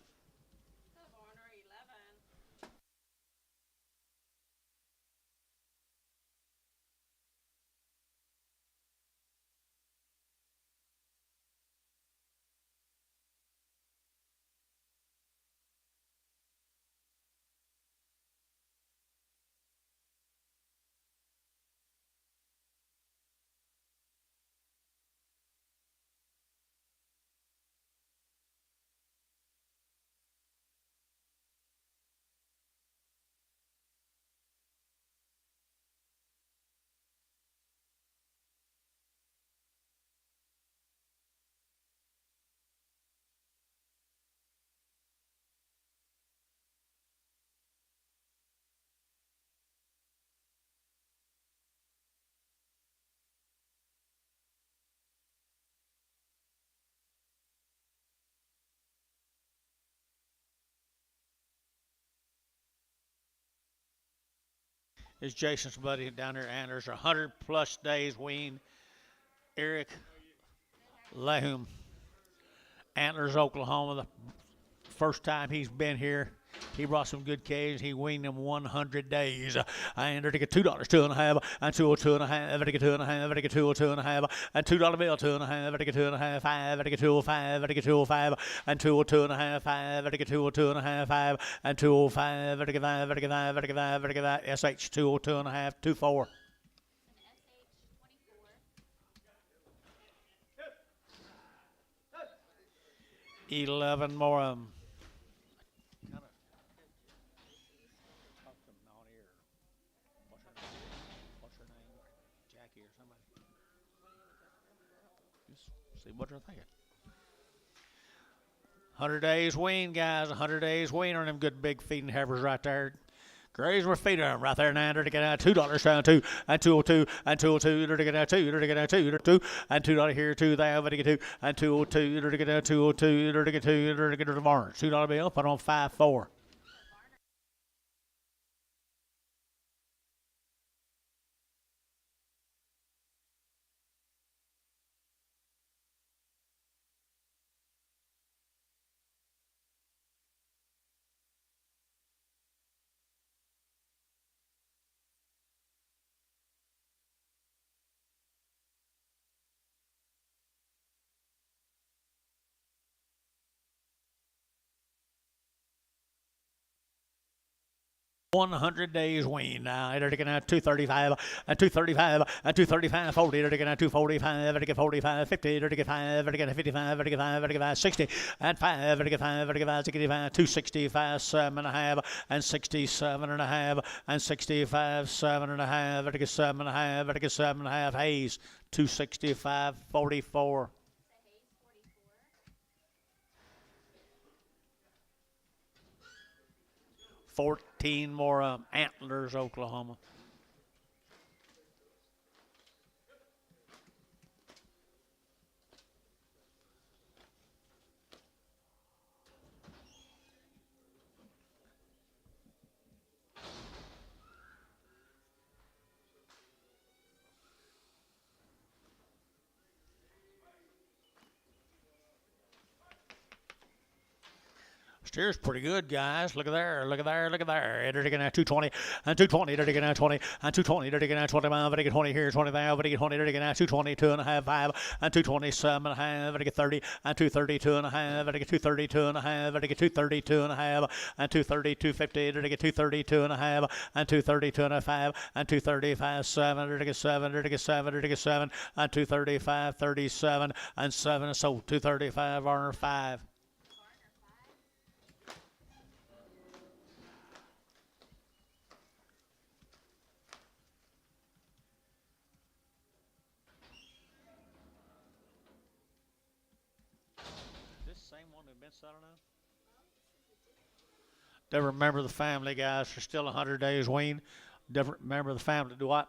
is Jason's buddy down there, Anders. 100+ days wean. Eric Lahum, Antlers, Oklahoma. The first time he's been here, he brought some good calves. He weaned them 100 days. And to get $2, 2.5, and 2.5, to get 2.5, to get 2.5, and $2 bill, 2.5, to get 2.5, 5, to get 2.05, to get 2.05, and 2.5, 5, to get 2.5, 5, and 2.05, to get 5, to get 5, to get 5, to get 5, SH 2.5, 2.4. 11 more of them. What's her name? Jackie or somebody. Just see what they're thinking. 100 days wean, guys. 100 days wean on them good big feeding heifers right there. Graze we're feeding them right there now. To get out $2 down 2 and 202 and 202 to get out 2 to get out 2 and $2 here 2 there to get 2 and 202 to get out 202 to get 2 to get tomorrow. $2 bill. Put on 5-4. $100 days wean now. They're taking out 235 and 235 and 235 40. They're taking out 245. They're taking 45 50. They're taking 5. They're taking 55. They're taking 5. They're taking 5 60 and 5. They're taking 5. They're taking 5 65 265 7.5 and 67.5 and 65 7.5. They're taking 7.5. They're taking 7.5. Hayes 265 44. 14 more Antlers, Oklahoma. Steer's pretty good, guys. Look at there. Look at there. Look at there. They're taking out 220 and 220. They're taking out 20 and 220. They're taking out 25. They're taking 20 here, 20 there. They're taking 20. They're taking out 220, 2.5, 5 and 227.5. They're taking 30 and 230, 2.5. They're taking 230, 2.5. They're taking 230, 2.5 and 230, 250. They're taking 230, 2.5 and 230, 2.5 and 235, 7. They're taking 7. They're taking 7. They're taking 7 and 235, 37 and 7. So 235 Varner 5. Different member of the family, guys. They're still 100 days wean. Different member of the family. Do what?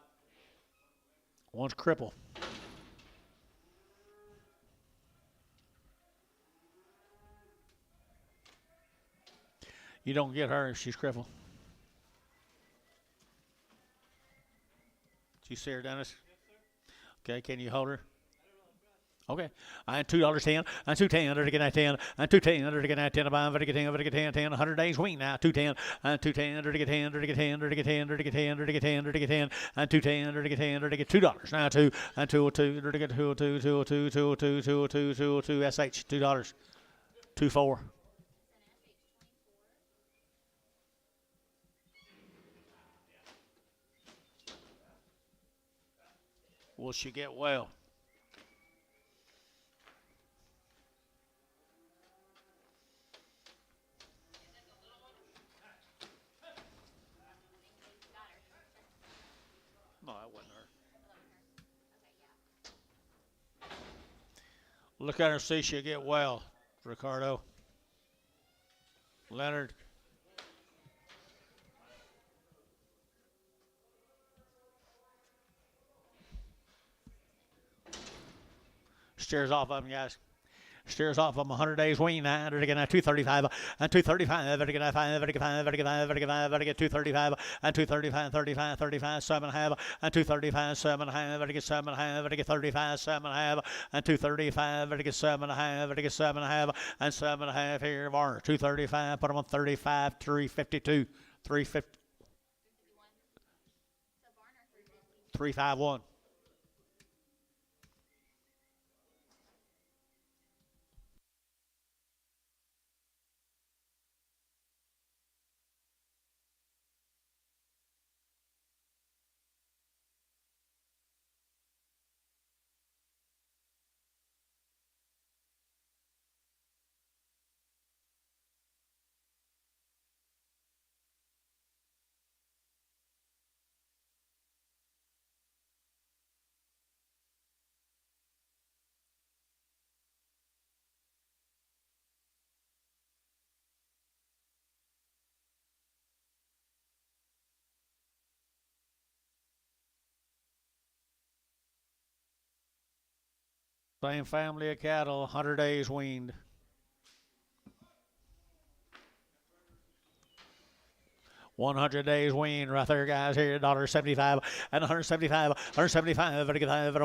One's crippled. You don't get her if she's crippled. Did you see her, Dennis? Okay, can you hold her? Okay, and $2.10, and 210, they're getting at 10, and 210, they're getting at 10, about, they're getting 10, they're getting 10, 100 days wean now, 210, and 210, they're getting 10, they're getting 10, they're getting 10, they're getting 10, they're getting 10, they're getting 10, and 210, they're getting 10, they're getting $2 now, 2, and 202, they're getting 202, 202, 202, 202, 202, SH, $2, 24. Will she get well? No, that wasn't her. Look at her, see she'll get well, Ricardo. Leonard. Steers off of him, guys. Steers off of 100 days wean. Now, 235 and 235. 5, 235 and 235, 35, 35, 7.5 and 235, 7.5. 7.5. 35, 7.5 and 235. 7.5. 7.5 and 7.5 here. Varner 235. Put him on 35. 352. 350. 351. Same family of cattle, 100 days weaned. 100 days wean right there, guys. Here, $1.75 and 175, 175, 175, 175,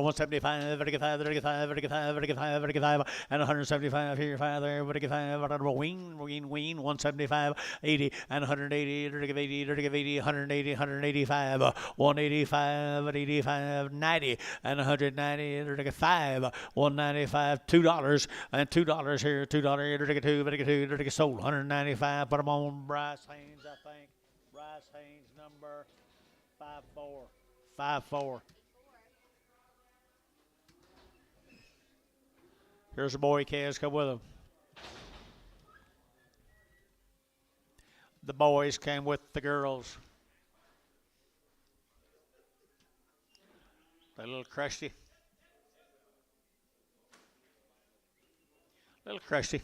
and 175 here, 5 there, 5, wean, 175, 80 and 180, 80, 180, 185, 185, 85, 90 and 190, 5, 195, $2 and $2 here, $2, 2, sold 195. Put them on Bryce Haynes, I think. Bryce Haynes, number 54. 54. Here's the boy calves come with him. The boys came with the girls. They're a little crusty. Little crusty.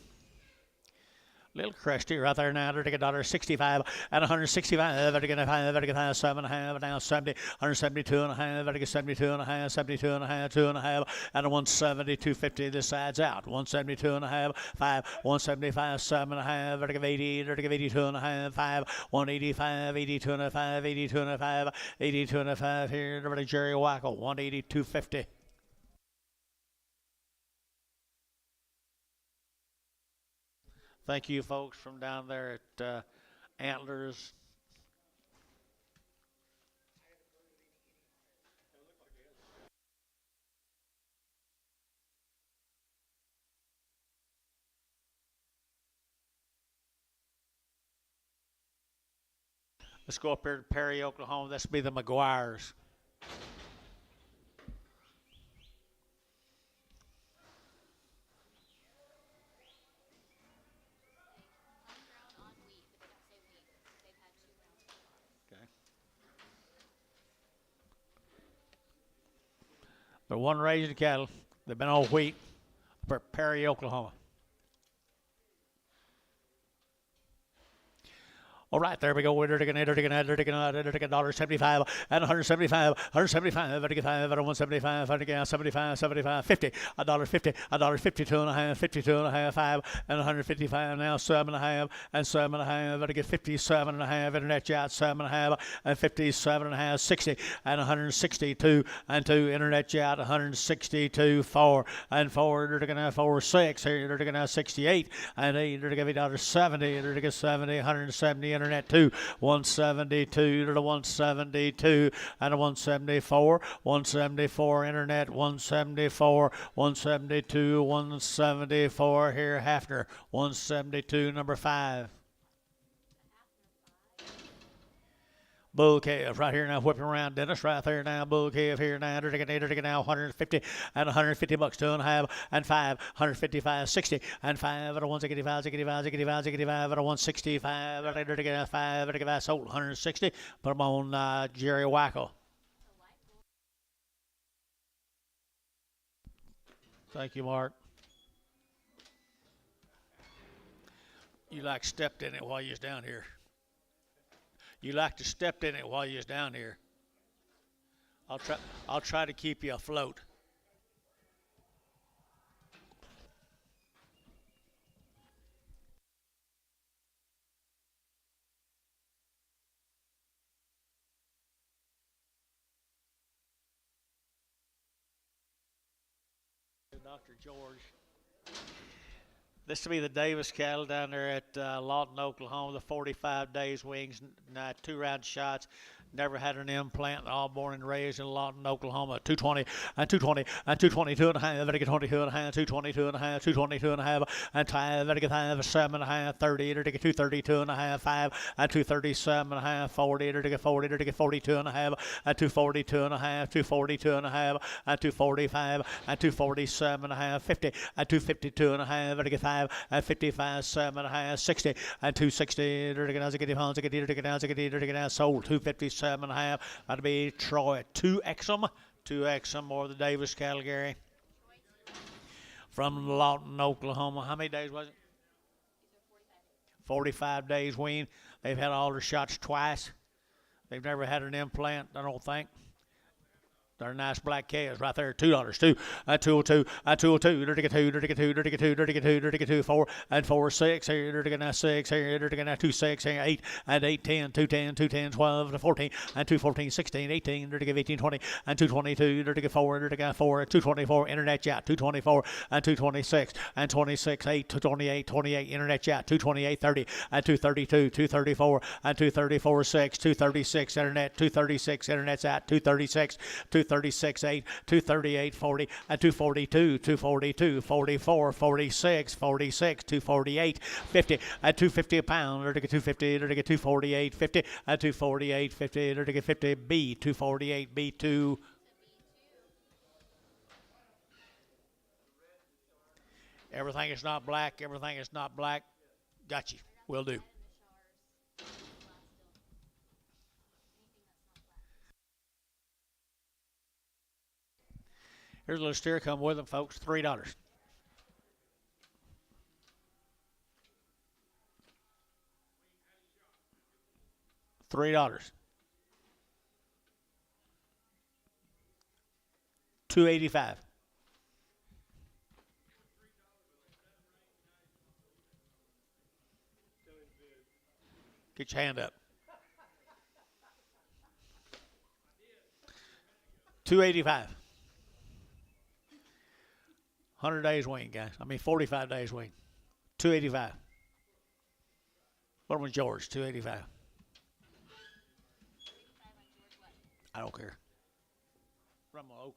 Little crusty right there now. $1.65 and 165. 7.5 now 70. 172 and a half. 72 and a half. 72 and a half. 2.5 and a 170. 250. This side's out. 172 and a half. 5. 175. 7.5. 80. 82 and a half. 5. 185. 82 and a 5. 82 and a 5. 82 and a 5 here. Jerry Wackel. 180. 250. Thank you, folks, from down there at Antlers. Let's go up here to Perry, Oklahoma. This will be the McGuires. They're one raising cattle. They've been on wheat for Perry, Oklahoma. All right, there we go. $1.75 and 175, 175, 175, 75, 75, 50, $1.50, $1.52 and a half, 52 and a half, 5, and 155 now, 7.5 and 7.5. Better get 57 and a half. Internet chat 7.5 and 57 and a half, 60 and 162 and 2. Internet chat 162, 4 and 4. They're going to have 4, 6 here. They're going to have 68 and 8. They're going to give $1.70. They're going to get 70, 170. Internet 2, 172 to the 172 and a 174, 174 internet, 174, 172, 174 here, Hafner, 172, number 5. Bull calf right here now, whipping around Dennis right there now. Bull calf here now, now 150 and 150 bucks, 2.5 and 5, 155, 60 and 5 at a 165, 65, 65, 65 at a 165, at 5, sold 160. Put them on Jerry Wackel. Thank you, Mark. You like stepped in it while you was down here. You like to step in it while you're down here. I'll try to keep you afloat. Dr. George. This will be the Davis cattle down there at Lawton, Oklahoma. The 45 days wings, 2-round shots. Never had an implant. All born and raised in Lawton, Oklahoma. 220 and 220 and 222 and a half. Better get 22 and a half. 222 and a half. 222 and a half. And 5. Better get 5. 7 and a half. 30. Better get 232 and a half. 5 and 237 and a half. 40. Better get 40. Better get 42 and a half. And 242 and a half. 242 and a half. And 245 and 247 and a half. 50 and 252 and a half. Better get 5 and 55. 7 and a half. 60 and 260. Better get pounds. Get down. Sold 257 and a half. That'll be Troy. 2XM more of the Davis cattle, Gary. From Lawton, Oklahoma. How many days was it? 45 days wean. They've had all their shots twice. They've never had an implant, I don't think. They're nice black calves right there. $2. 202. 202. Dirty get 2. Dirty get 2. Dirty get 2. Dirty get 2. Dirty get 2. 4 and 4 6 here. Dirty get 6 here. Dirty get 2 6 here. 8 and 8 10. 210. 210 12 and 14 and 214 16 18. Dirty get 18 20 and 222. Dirty get 4. Dirty get 4 224. Internet chat 224 and 226 and 26 8 228 28. Internet chat 228 30 and 232 234 and 234 6 236 internet 236 internet's at 236 236 8 238 40 and 242 242 44 46 46 248 50 and 250 a pound or to get 250 or to get 248 50 and 248 50 or to get 50 B 248 B2. Everything is not black. Everything is not black. Got you. Will do. Here's a little steer come with them, folks. $3. $3. $285. Get your hand up. $285. 100 days wing, guys. 45 days wing. $285. What was George? $285. I don't care. From Oakland.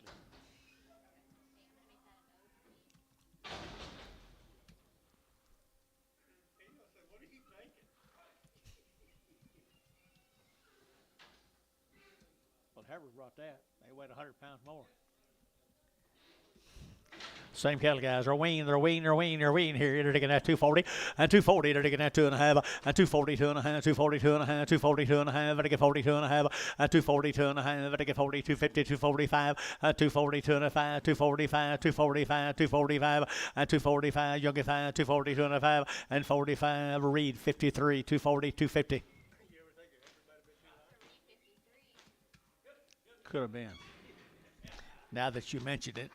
Well, Harvard brought that. They weighed 100 pounds more. Same cattle guys. They're wean here. They're taking that 240 and 240. They're taking that 2.5 and 242 and a half, 242 and a half, 242 and a half. They get 42 and a half and 242 and a half. They get 40, 250, 245 and 242 and a 5, 245, 245, 245 and 245. Young 5, 242 and a 5 and 45. Reed 53, 240, 250. Could have been. Now that you mentioned it.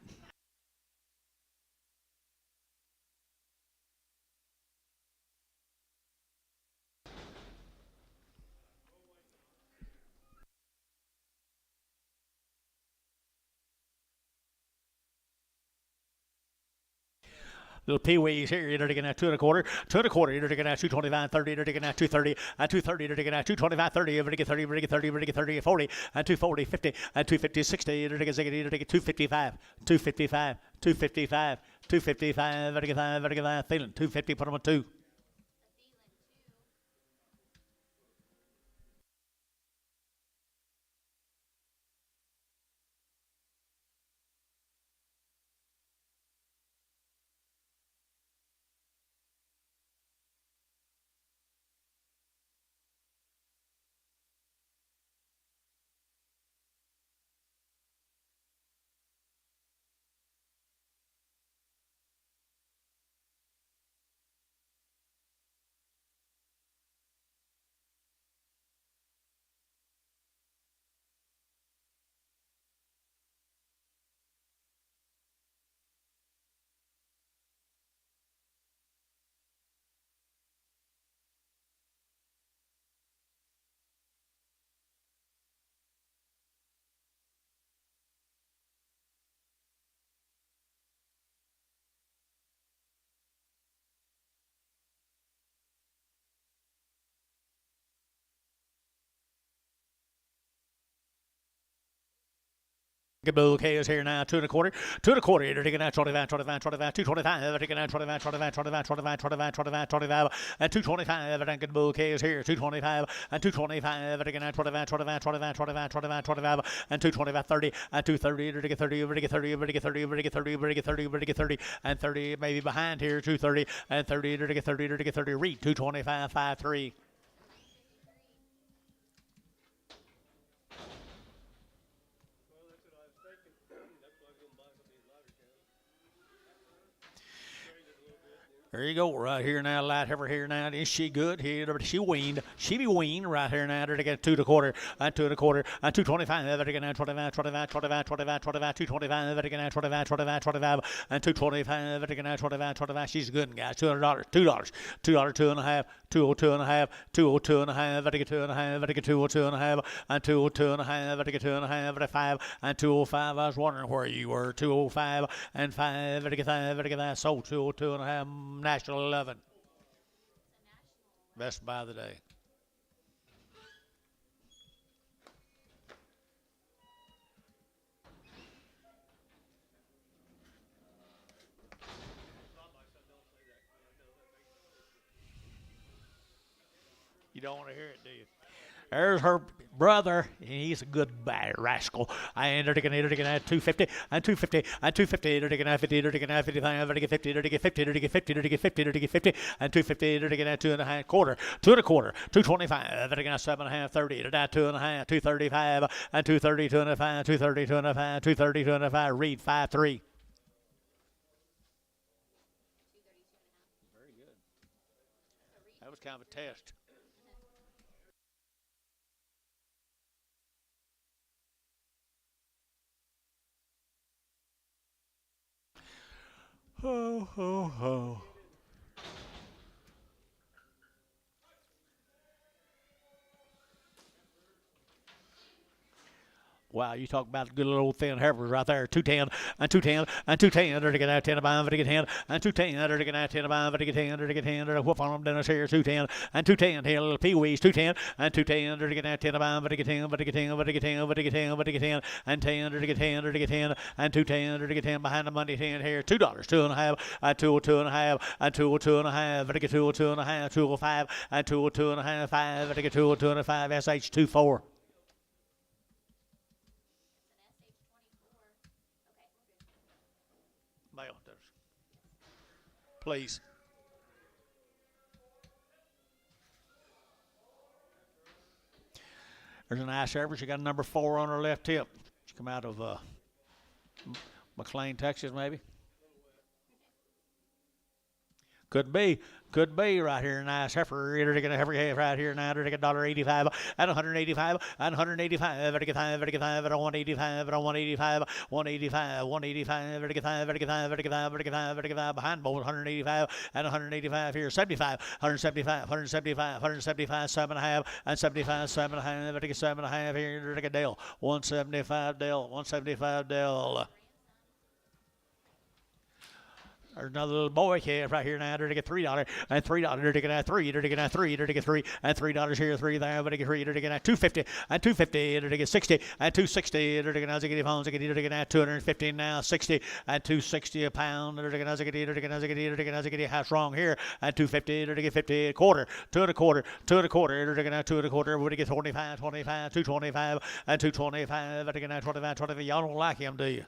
Little peewees here, you're taking that 2 1/4, 2 1/4, you're taking that 225, 30, you're taking that 230, and 230, you're taking that 225, 30, you're taking 30, you're taking 30, you're taking 30, 40, and 240, 50, and 250, 60, you're taking 60, you're taking 255, 255, 255, 255, you're taking 5, you're taking 5, feeling 250, put them on 2. Bull K is here now, 2 1/4, 2 1/4, you're taking out 25, 25, 25, 225, taking out 25, 25, 25, 25, 25, 25, 25, and 225, and Good Bull K is here, 225, and 225, taking out 25, 25, 25, 25, 25, 25, and 225, 30, and 230, you're taking 30, you're taking 30, you're taking 30, you're taking 30, you're taking 30, you're taking 30, and 30 maybe behind here, 230, and 30, you're taking 30, you're taking 30, read 225, 5-3. There you go, right here now, light heifer here now. Is she good? Here, she weaned. She be weaned right here now. They're get 2 1/4, and 2 1/4, and 225. They're getting 25, 25, 25, 25, 25, 225. They're getting 25, 25, 25, and 225. They're getting 25, 25. She's good, guys. $200, $2, $2, 2.5, 202.5, 202.5. They're get 2.5. They're get 202.5, and 202.5. They're get 2.5, 5, and 205. I was wondering where you were. 205 and 5. They're get 5. They're get that. So 202.5. National 11. Best buy of the day. You don't want to hear it, do you? There's her brother. He's a good bad rascal. I ended again at 250 and 250 and 250. They're taking 50. They're taking 55. They're taking 50. They're taking 50. They're taking 50. They're taking 50. They're taking 50 and 250. They're taking 2 1/4, 2 1/4, 225. They're taking 7.5, 30. They're down 2 1/2, 235 and 230, 205, 230, 205, 230, 205. Read 5-3. Very good. That was kind of a test. Ho, ho, ho. Wow, you talk about good little old thin heifers right there. 210 and 210 and 210. They're taking out 10 above, they're taking 10 and 210. They're taking out 10 above, they're taking 10, they're taking 10. They're whoop on them, Dennis here. 210 and 210. Here, little peewees. 210 and 210. They're taking out 10 above, they're taking 10, they're taking 10, they're taking 10, they're taking 10, they're taking 10 and 10. They're taking 10, they're taking 10 and 210. They're taking 10 behind the Monday 10 here. $2, 2.5 and 202.5 and 202.5. They're taking 202.5, 205 and 202.5. 5. They're taking 202.5. SH 24. Please. There's a nice heifer. She got a number 4 on her left hip. She come out of McLean, Texas, maybe. Could be right here. Nice heifer. They're taking a heifer right here now. They're taking $1.85 at 185 and 185. They're taking 5 at 185 at 185, 185, 185. They're taking 5 behind both 185 and 185 here. 75, 175, 175, 175, 7.5 and 75, 7.5. They're taking 7.5 here. They're taking Dale 175 Dale 175 Dale. There's another little boy calf right here now. They're taking $3 and $3. They're taking out 3. They're taking out 3. They're taking 3 and $3 here. 3 there. They're taking 3. They're taking out 250 and 250. They're taking 60 and 260. They're taking out phones. They're taking out 250 now. 60 and 260 a pound. They're taking out. They're taking out. They're taking out. House wrong here and 250. They're taking 50 a quarter. 2 1/4. 2 1/4. They're taking out 2 1/4. We're taking 25, 25, 225 and 225. They're taking out 25, 25. Y'all don't like him, do you?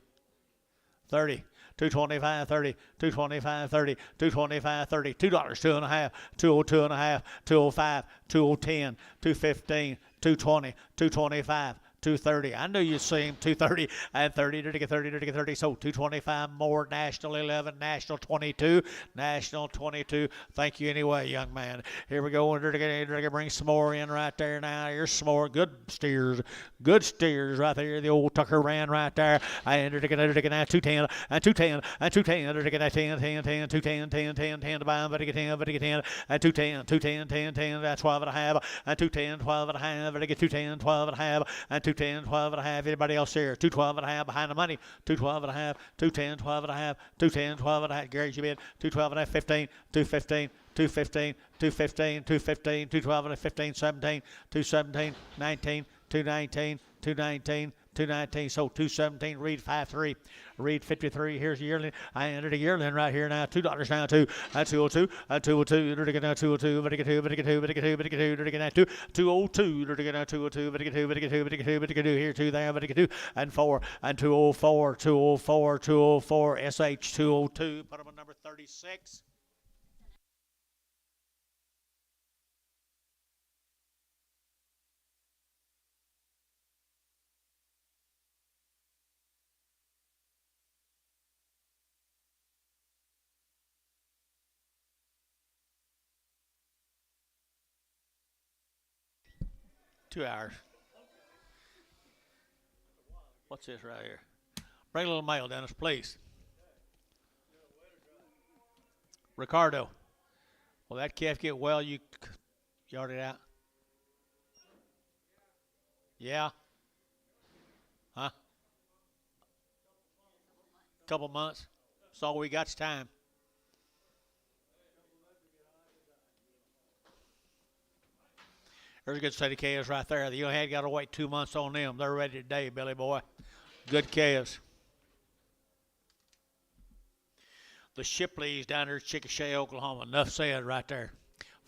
30. 225, 30, 225, 30, 225, 30, $2, 2.5, 202.5, 205, 210, 215, 220, 225. 230. I knew you'd see him. 230 and 30. They're taking 30. They're taking 30. So 225 more. National 11. National 22. National 22. Thank you anyway, young man. Here we go. They're going to bring some more in right there now. Here's some more good steers. Good steers right there. The old Tucker ran right there. And they're taking 210 and 210 and 210. They're taking 10, 10, 10, 210, 10, 10, 10 to buy them. But they get 10, but they get 10 and 210, 210, 10, 10. That's 12 and a half and 210, 12 and a half. They get 210, 12 and a half and 210, 12 and a half. Anybody else here? 212 and a half behind the money. 212 and a half. 210, 12 and a half. 210, 12 and a half. Gary, you bid. 212 and a half. 15. 215. 215. 215. 215. 212 and a 15. 17. 217. 19. 219. 219. 219, so 217, read 53, read 53. Here's a yearling. I entered a yearling right here now. $2 now, 202, 202, to get now 202, but to get 2, but to get 2, but to get 2, but to get 2, but to get now 202, to get now 202, but to get 2, but to get 2, but to get 2, but to get 2, here 2 there, but to get 2, and 4, and 204, 204, 204, SH 202, put them on number 36. Two hours. What's this right here? Bring a little mail, Dennis, please. Ricardo. Will that calf get well? You yard it out? Yeah. Huh? Couple months. That's all we got's time. There's a good set of calves right there. You had got to wait 2 months on them. They're ready today, Billy boy. Good calves. The Shipleys down there in Chickasha, Oklahoma. Enough said right there.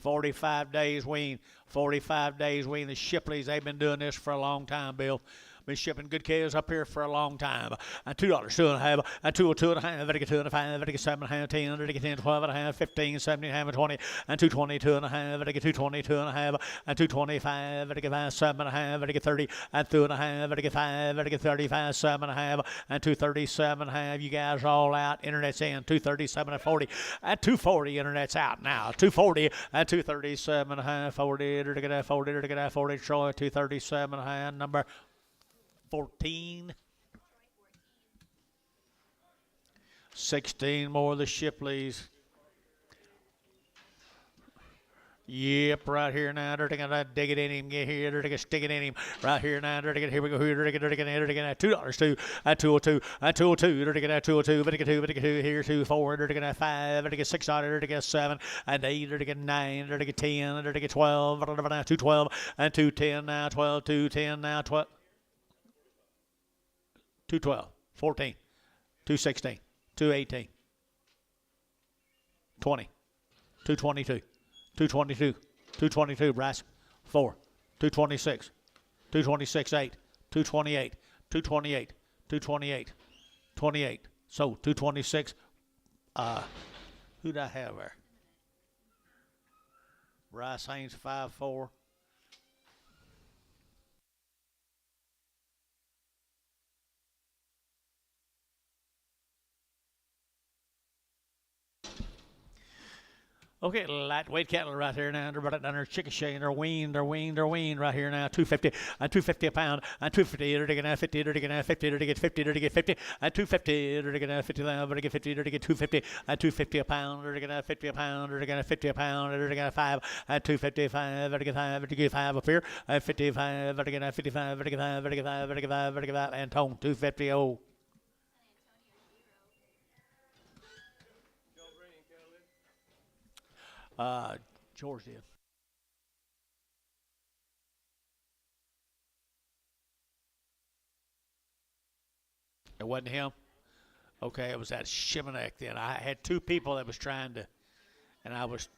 45 days wean. 45 days wean. The Shipleys, they've been doing this for a long time, Bill. Been shipping good calves up here for a long time. And $2, 2.5, and 2.5, very good 2.5, very good 7.5, 10, very good 10, 12.5, 15, 17.5, 20, and 2.22.5, very good 2.22.5, and 2.25, very good 5, 7.5, very good 30, and 2.5, very good 5, very good 35, 7.5, and 237.5. You guys all out. Internet's in. 237 and 40, and 240. Internet's out now. 240 and 237.5, 40, 40, 40, Troy 237.5, number 14. 16 more of the Shipleys. Yep, right here now. They're going to dig it in him. Get here. They're going to stick it in him. Right here now. They're going to, here we go. Here they're going to $2 too. At 202. At 202. They're going to 202. But 2. But 2. Here 2 4. They're going to 5. They're going to $6. They're going to 7 and 8. They're going to 9. They're going to 10. They're going to 12. 212 and 210 now. 12. 210 now. 12. 212. 14. 216. 218. 20. 222. 222, 222, Bryce, 4, 226, 226, 8, 228, 228, 228, 28. So 226. Who'd I have there? Bryce Haynes, 5'4". Okay, lightweight cattle right here now. They're down there, Chickasha, and they're weaned right here now. 250 and 250 a pound, and 250. They're taking 50. They're taking 50. They're taking 50. They're taking 50 and 250. They're taking 50 now. They're taking 50. They're taking 250 and 250 a pound. They're taking 50 a pound. They're taking 50 a pound. They're taking 5 and 255. They're taking 5. They're taking 5 up here. And 55. They're taking 55. They're taking 5. They're taking 5. They're taking 5. They're taking 5. And Tone 250. Oh. George did. It wasn't him? Okay, it was that Shimanek then. I had two people that was trying to, and I was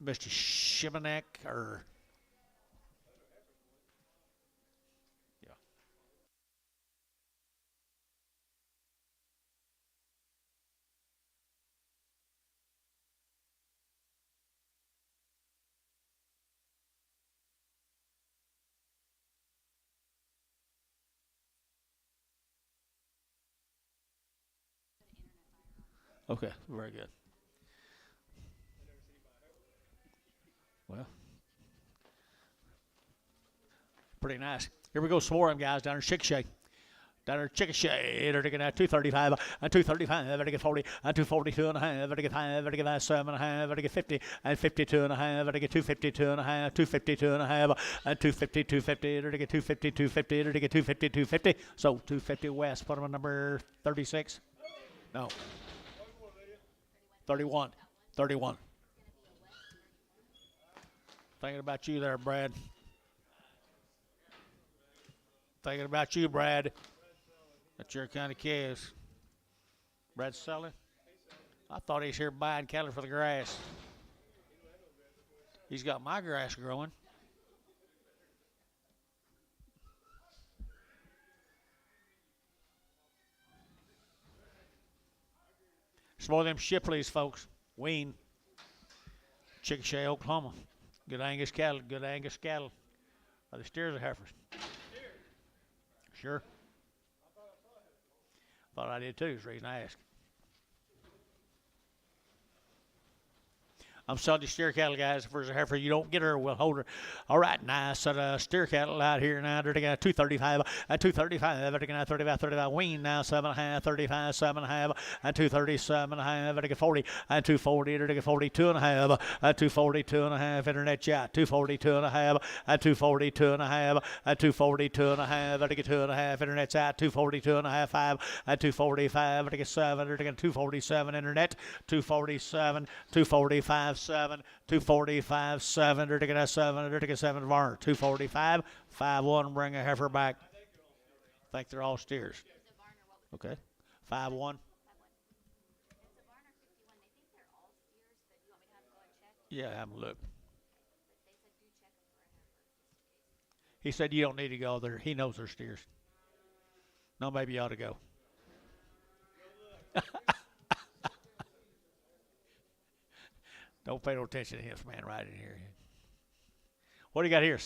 Mr. Shimanek or okay, very good. Well, pretty nice. Here we go, some more of them guys down in Chickasha. Down there, Chickasha, they're taking 235 and 235, they're taking 40 and 242 and a half, they're taking 5, they're taking 7 and a half, they're taking 50 and 52 and a half, they're taking 252 and a half, 252 and a half, and 250, 250, they're taking 250, 250, they're taking 250, 250. So 250 West, put them on number 36. No. 31. 31. Thinking about you there, Brad. Thinking about you, Brad. That's your kind of calves. Brad's selling? I thought he's here buying cattle for the grass. He's got my grass growing. It's more of them Shipleys, folks. Wean. Chickasha, Oklahoma. Good Angus cattle. Good Angus cattle. Are the steers or heifers? Sure. Thought I did too. Is the reason I asked. I'm selling you steer cattle, guys. If there's a heifer you don't get her, we'll hold her. All right, nice steer cattle out here now. They're got 235, 235. They're got 35. Wean now 7.5, 35, 7.5, and 237.5. They're got 40, and 240. They're got 42.5, and 242.5. Internet chat 242.5, and 242.5, and 242.5. They're got 2.5. Internet chat 242.5, 5, and 245. They're got 7. They're got 247. Internet 247, 245. 7, 245, 7, they're taking a 7, they're taking 7 Varner, 245, 5-1, bring a heifer back. I think they're all steers. Okay, 5-1. Yeah, have a look. He said you don't need to go there. He knows they're steers. No, maybe you ought to go. Don't pay no attention to him, man, right in here. What do you got here?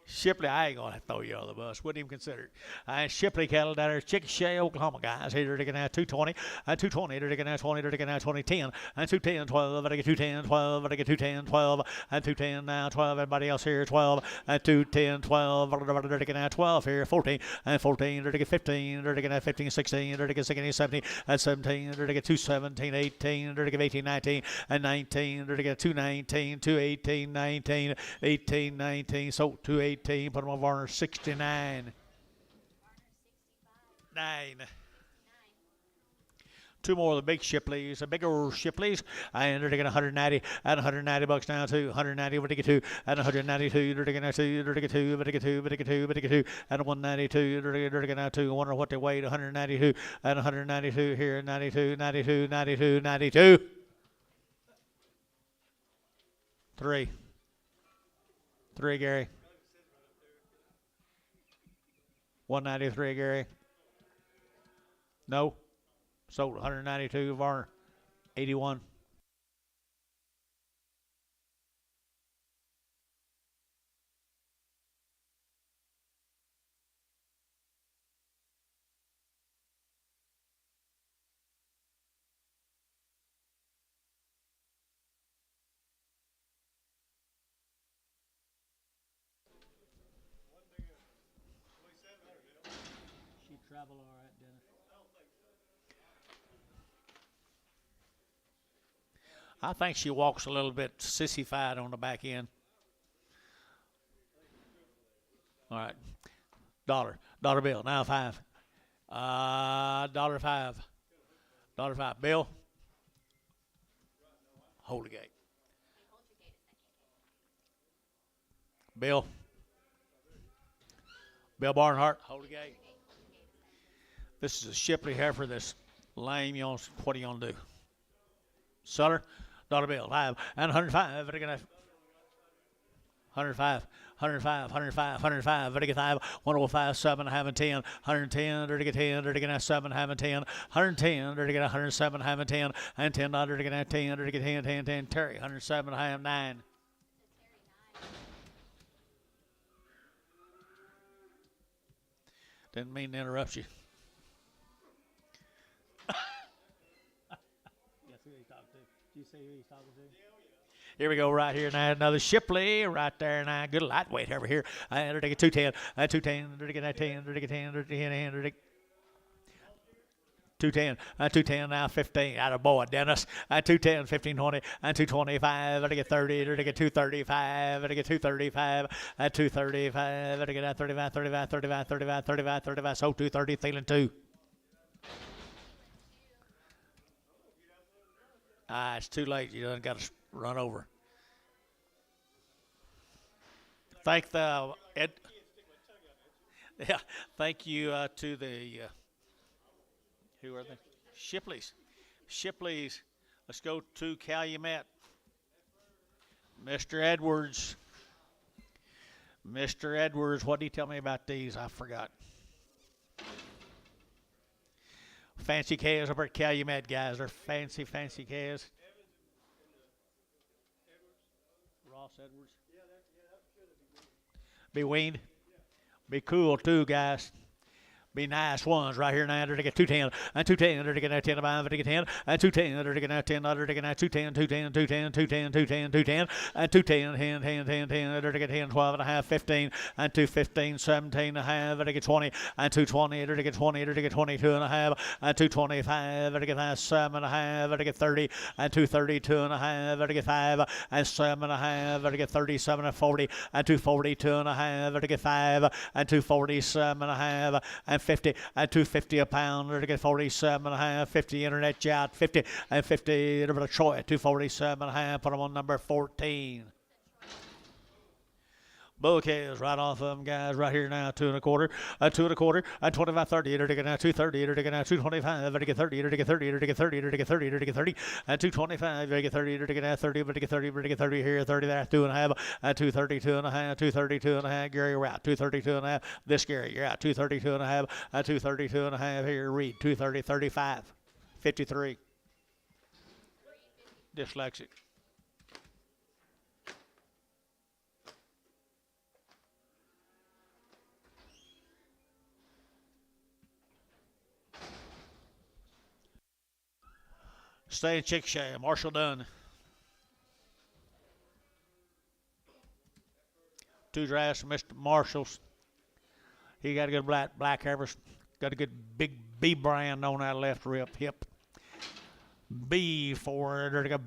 Shipley, I ain't going to throw you on the bus. Wouldn't even consider it. And Shipley cattle down there, Chickasha, Oklahoma, guys. Here they're taking out 220, and 220, they're taking out 20, they're taking out 20, 10, and 210, 12, they get 210, 12, they get 210, 12, and 210 now, 12, everybody else here, 12, and 210, 12, they're taking out 12 here, 14, and 14, they're taking 15, they're taking out 15, 16, they're taking 16, 17, and 17, they're taking 217, 18, they're taking 18, 19, and 19, they're taking 219, 218, 19, 18, 19, so 218. Put them on Varner 69. 9. Two more of the big Shipleys, the bigger Shipleys, and they're taking 190 and 190 bucks now too. 190 over ticket 2 and 192. They're taking 2. They're taking 2. But ticket 2. But ticket 2. But ticket 2 and 192. They're taking out 2. I wonder what they weighed. 192 and 192 here. 92, 92, 92, 92. 3. 3, Gary. 193, Gary. No. Sold 192, Varner. 81. She travel all right, Dennis. I think she walks a little bit sissified on the back end. All right. Dollar bill. Now 5. $5. $5. Bill. Hold the gate. Bill. Bill Barnhart. Hold the gate. This is a Shipley heifer that's lame. What are you gonna do? Seller. Dollar bill, 5 and 105. They're gonna 105, 105, 105, 105. They're gonna 5, 105, 7, having 10, 110. They're gonna 10. They're gonna 7, having 10, 110. They're gonna 107, having 10, and 10. They're gonna 10. They're gonna 10, 10, 10. Terry, 107, having 9. Didn't mean to interrupt you. You see who he's talking to? Here we go, right here now. Another Shipley right there now. Good lightweight over here. They're taking 210. 210. They're taking 10. They're taking 10. They're taking 10. They're taking 210. 210 now. 15. Out of boy, Dennis. 210, 15, 20. 225. They're taking 30. They're taking 235. They're taking 235. 235. They're taking 35, 35, 35, 35, 35, 35. So 230. Thielen 2. It's too late. You done got to run over. Thank the Ed, yeah, thank you to the who are they? Shipley's. Shipley's. Let's go to Calumet. Mr. Edwards. Mr. Edwards, what did he tell me about these? I forgot. Fancy calves over at Calumet, guys. They're fancy, fancy calves. Ross Edwards. Be weaned. Be cool, too, guys. Be nice ones right here now. They're to get 210 and 210. They're to get 10 5 to get 10 and 210. They're to get 10. They're to get 210, 210, 210, 210, 210, 210 and 210, 10, 10, 10, 10. They're to get 10, 12 and a half, 15 and 215, 17 and a half. They're to get 20 and 220. They're to get 20. They're to get 22 and a half and 225. They're to get 7 and a half. They're to get 30 and 232 and a half. They're to get 5 and 7 and a half. They're to get 37 and 40 and 242 and a half. They're to get 5 and 247 and a half and 50 and 250 a pound. They're to get 47 and a half. 50 internet jack 50 and 50 over to Troy at 247 and a half. Put them on number 14. Bouquets right off of them, guys, right here now. 2 1/4, 2 1/4, 25 30. They're to get now 230. They're to get now 225. They're to get 30. They're to get 30. They're to get 30. They're to get 30. They're to get 30. And 225. They're to get 30. They're to get now 30. They're to get 30. They're to get 30 here. 30 there. 2 1/2. 232 and a half. 232 and a half. Gary, you're out. 232 and a half. This Gary, you're out. 232 and a half. 232 and a half here. Reed. 230, 35, 53. Dyslexic. Stay in Chickasha. Marshall Dunn. 2 drafts from Mr. Marshall's. He got a good black harvest. Got a good big B brand on that left hip. B for the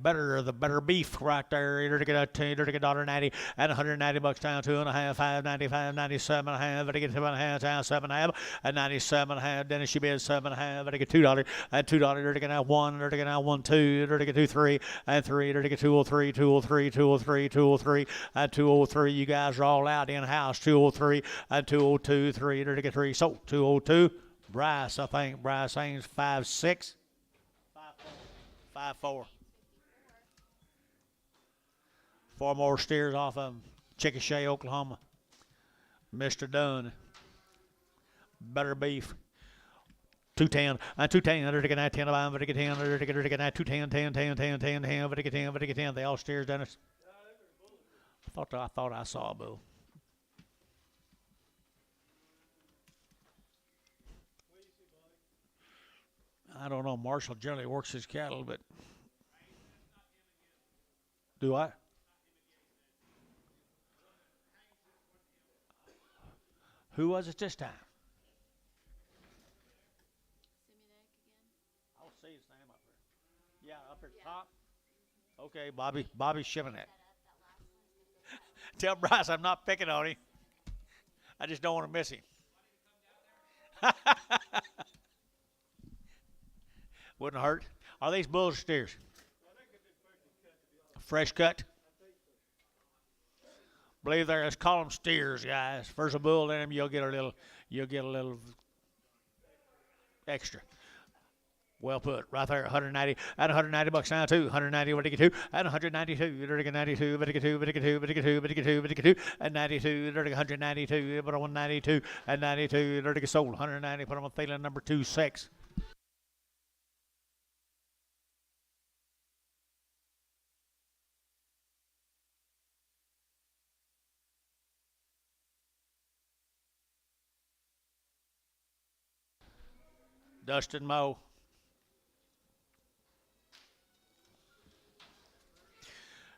better beef right there. They're to get $1.90 and $190 down 2 and a half, 5.95, 97 and a half. They get 7 and a half down 7 and a half and 97 and a half. Dennis should be at 7 and a half. They get $2 and $2. They're to get now 1. They're to get now 1 2. They're to get 2 3 and 3. They're to get 203, 203, 203, 203 and 203. You guys are all out in house. 203 and 202, 3. They're to get 3. So 202. Bryce, I think Bryce Haynes 5'6". 5'4". 4 more steers off of Chickasha, Oklahoma. Mr. Dunn. Better beef. 210 and 210. They're to get 10 5. They're to get 10. They're to get 210, 10, 10, 10, 10, 10. They're to get 10. They're to get 10. They all steers, Dennis. I thought I saw a bull. I don't know. Marshall generally works his cattle, but do I? Who was it this time? I'll see his name up there. Yeah, up at top. Okay, Bobby Shivanek. Tell Bryce I'm not picking on him. I just don't want to miss him. Wouldn't hurt. Are these bulls or steers? Fresh cut. Believe there. Let's call them steers, guys. If there's a bull in them, you'll get a little extra. Well put, right there. 190 and $190 now too. 190. What did you get to? And 192. They're get 92. But get 2. But get 2. But get 2. But get 2. But get 2. And 92. They're get 192. But 192 and 92. They're get sold. 190. Put them on Thielen number 26. Dustin Moe.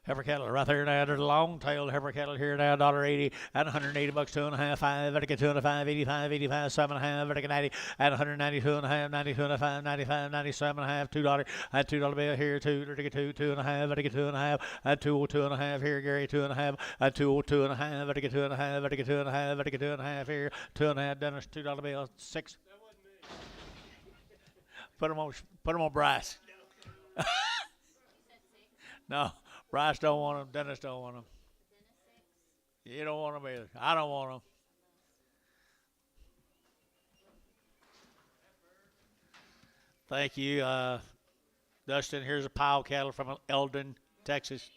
Heifer cattle right there now. They're long-tailed heifer cattle here now. $1.80 and $180. 2 1/2, 5. Better get 2 1/5, 85, 85, 7 1/2. Better get 90 and 192 and 1/2, 92 and 5, 95, 97 and 1/2. $2 and $2 bill here. 2. Better get 2, 2 1/2. Better get 2 1/2 and 202 and 1/2 here. Gary 2 1/2 and 202 and 1/2. Better get 2 1/2. Better get 2 1/2. Better get 2 1/2 here. 2 1/2. Dennis $2 bill 6. Put him on Bryce. No, Bryce don't want him. Dennis don't want him. You don't want them either. I don't want them. Thank you, Dustin. Here's a pile cattle from Eldon, Texas.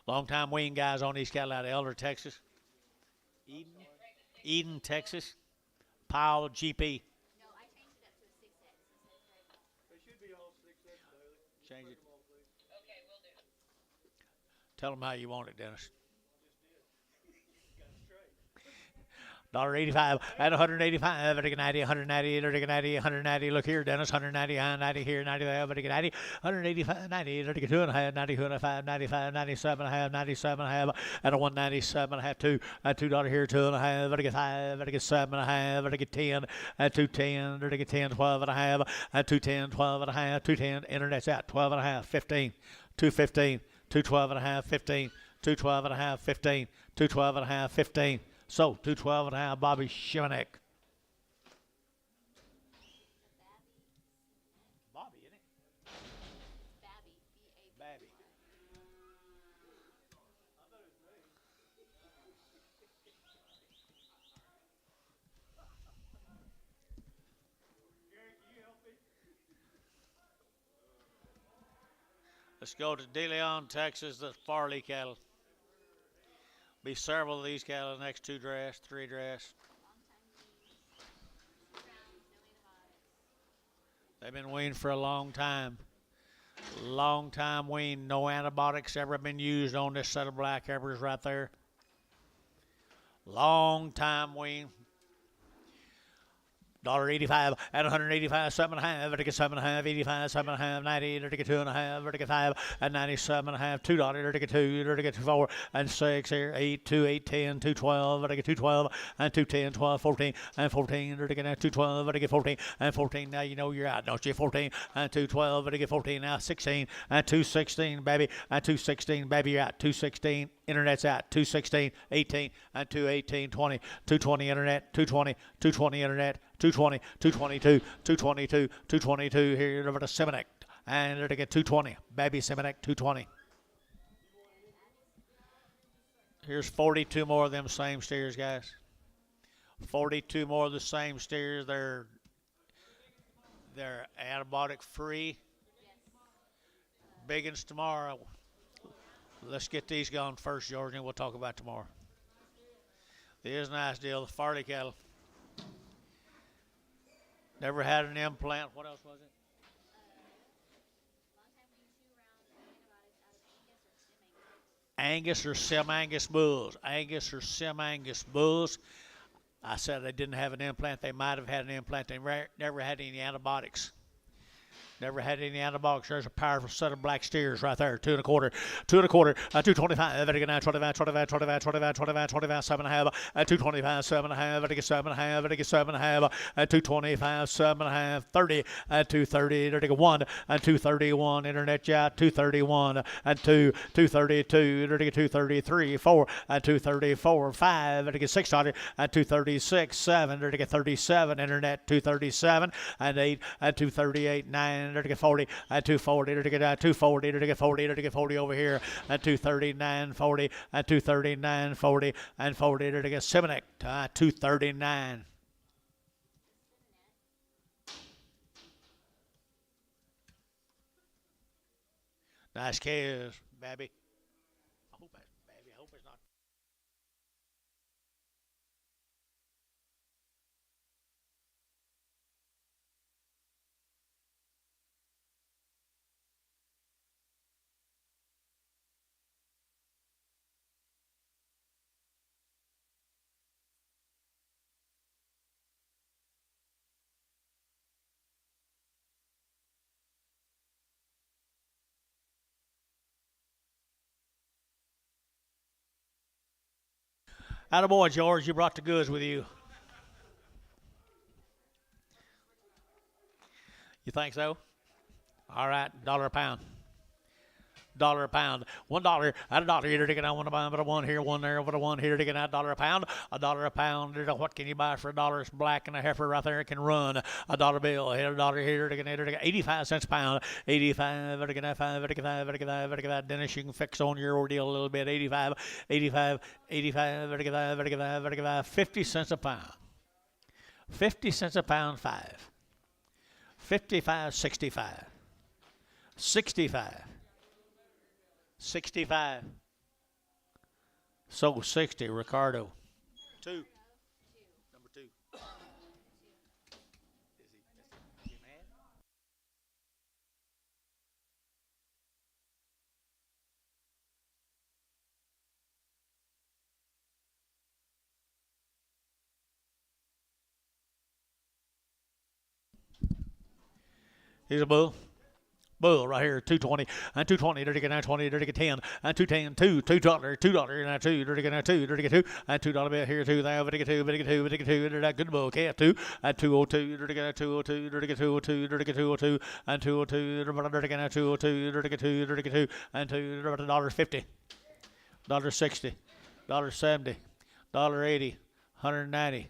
Long time wean guys on these cattle out of Elder, Texas. Eden, Eden, Texas. Pile GP. No, I changed it up to a 6X instead of Change it. Tell them how you want it, Dennis. $1.85 at 185, at 90, 190, at 90, 190. Look here, Dennis, 190, 90 here, 90 there, at 90, 185, 90, at 2.5, 90, 95, 95, 97 and a half, 97 and a half, at a 197 and a half, two, at $2 here, 2.5, at 5, at 7 and a half, at 10, at 210, at 10, 12 and a half, at 210, 12 and a half, 210. Internet's out, 12 and a half, 15, 215, 212 and a half, 15, 212 and a half, 15, 212 and a half, 15. So, 212 and a half, Bobby Shimanek. Bobby, isn't it? Babby, B-A-B-B-Y. Babby. Let's go to De Leon, Texas, the Farley cattle. Be several of these cattle in the next 2 drafts, 3 drafts. They've been weaned for a long time. Long time weaned. No antibiotics ever been used on this set of black heifers right there. Long time weaned. $1.85 at 185, 7.5, at 7.5, 85, 7.5, 90, at 2.5, at 5, at 97.5, $2, at 2, at 4, and 6 here, 8, 2, 8, 10, 212, at 212, and 210, 12, 14, and 14, at 212, at 14, and 14. Now you know you're out, don't you? 14, and 212, at 14, now 16, and 216, baby, and 216, baby, you're out, 216. Internet's out, 216, 18, and 218, 20, 220 internet, 220, 220 internet, 220, 222, 222, 222 here over to Simonek. And they're to get 220. Baby Simonek, 220. Here's 42 more of them same steers, guys. 42 more of the same steers. They're antibiotic free. Big ones tomorrow. Let's get these going first, George, and we'll talk about tomorrow. It is a nice deal. The Farley cattle. Never had an implant. What else was it? Angus or Sim Angus bulls. Angus or Sim Angus bulls. I said they didn't have an implant. They might have had an implant. They never had any antibiotics. Never had any antibiotics. There's a powerful set of black steers right there. 2 1/4, 2 1/4, 225, 25, 25, 25, 25, 25, 25, 7.5, 225, 7.5, 7.5, 7.5, 225, 7.5, 30, 230, 1, 231, internet yeah, 231, 2, 232, 233, 4, 234, 5, 600, 236, 7, 37, internet 237, and 8, 238, 9. To get 40, at 240, to get 240, to get 40, to get 40 over here, at 239, 40, at 239, 40, and 40 to get Simonek, 239. Nice kiss, baby. I hope that's baby. I hope it's not. Attaboy, George, you brought the goods with you. You think so? All right, $1 a pound. $1 a pound. $1 at $1 here to get out 1 a pound, but a 1 here, 1 there, but a 1 here to get out $1 a pound. $1 a pound. What can you buy for $1? It's black and a heifer right there. It can run. $1 bill. Here, $1 here to get 85 cents a pound. 85. To get that 5. To get 5. To get 5. To get that. Dennis, you can fix on your ordeal a little bit. 85. 85. 85. To get 5. To get 5. To get 5. 50 cents a pound. 50 cents a pound. 5. 55. 65. 65. 65. So 60, Ricardo. 2. Number 2. Is he mad? Here's a bull. Bull right here, 220 and 220, dirty get 20, dirty get 10 and 210, $2 and 2, dirty get 2, dirty get 2 and $2 bill here, 2 there, dirty get 2, dirty get 2, dirty get 2, dirty that good bull, okay, 2 and 202, dirty get 202, dirty get 202, dirty get 202 and 202, dirty get 202, dirty get 2, dirty get 2 and $2.50, $1.60, $1.70, $1.80, $190,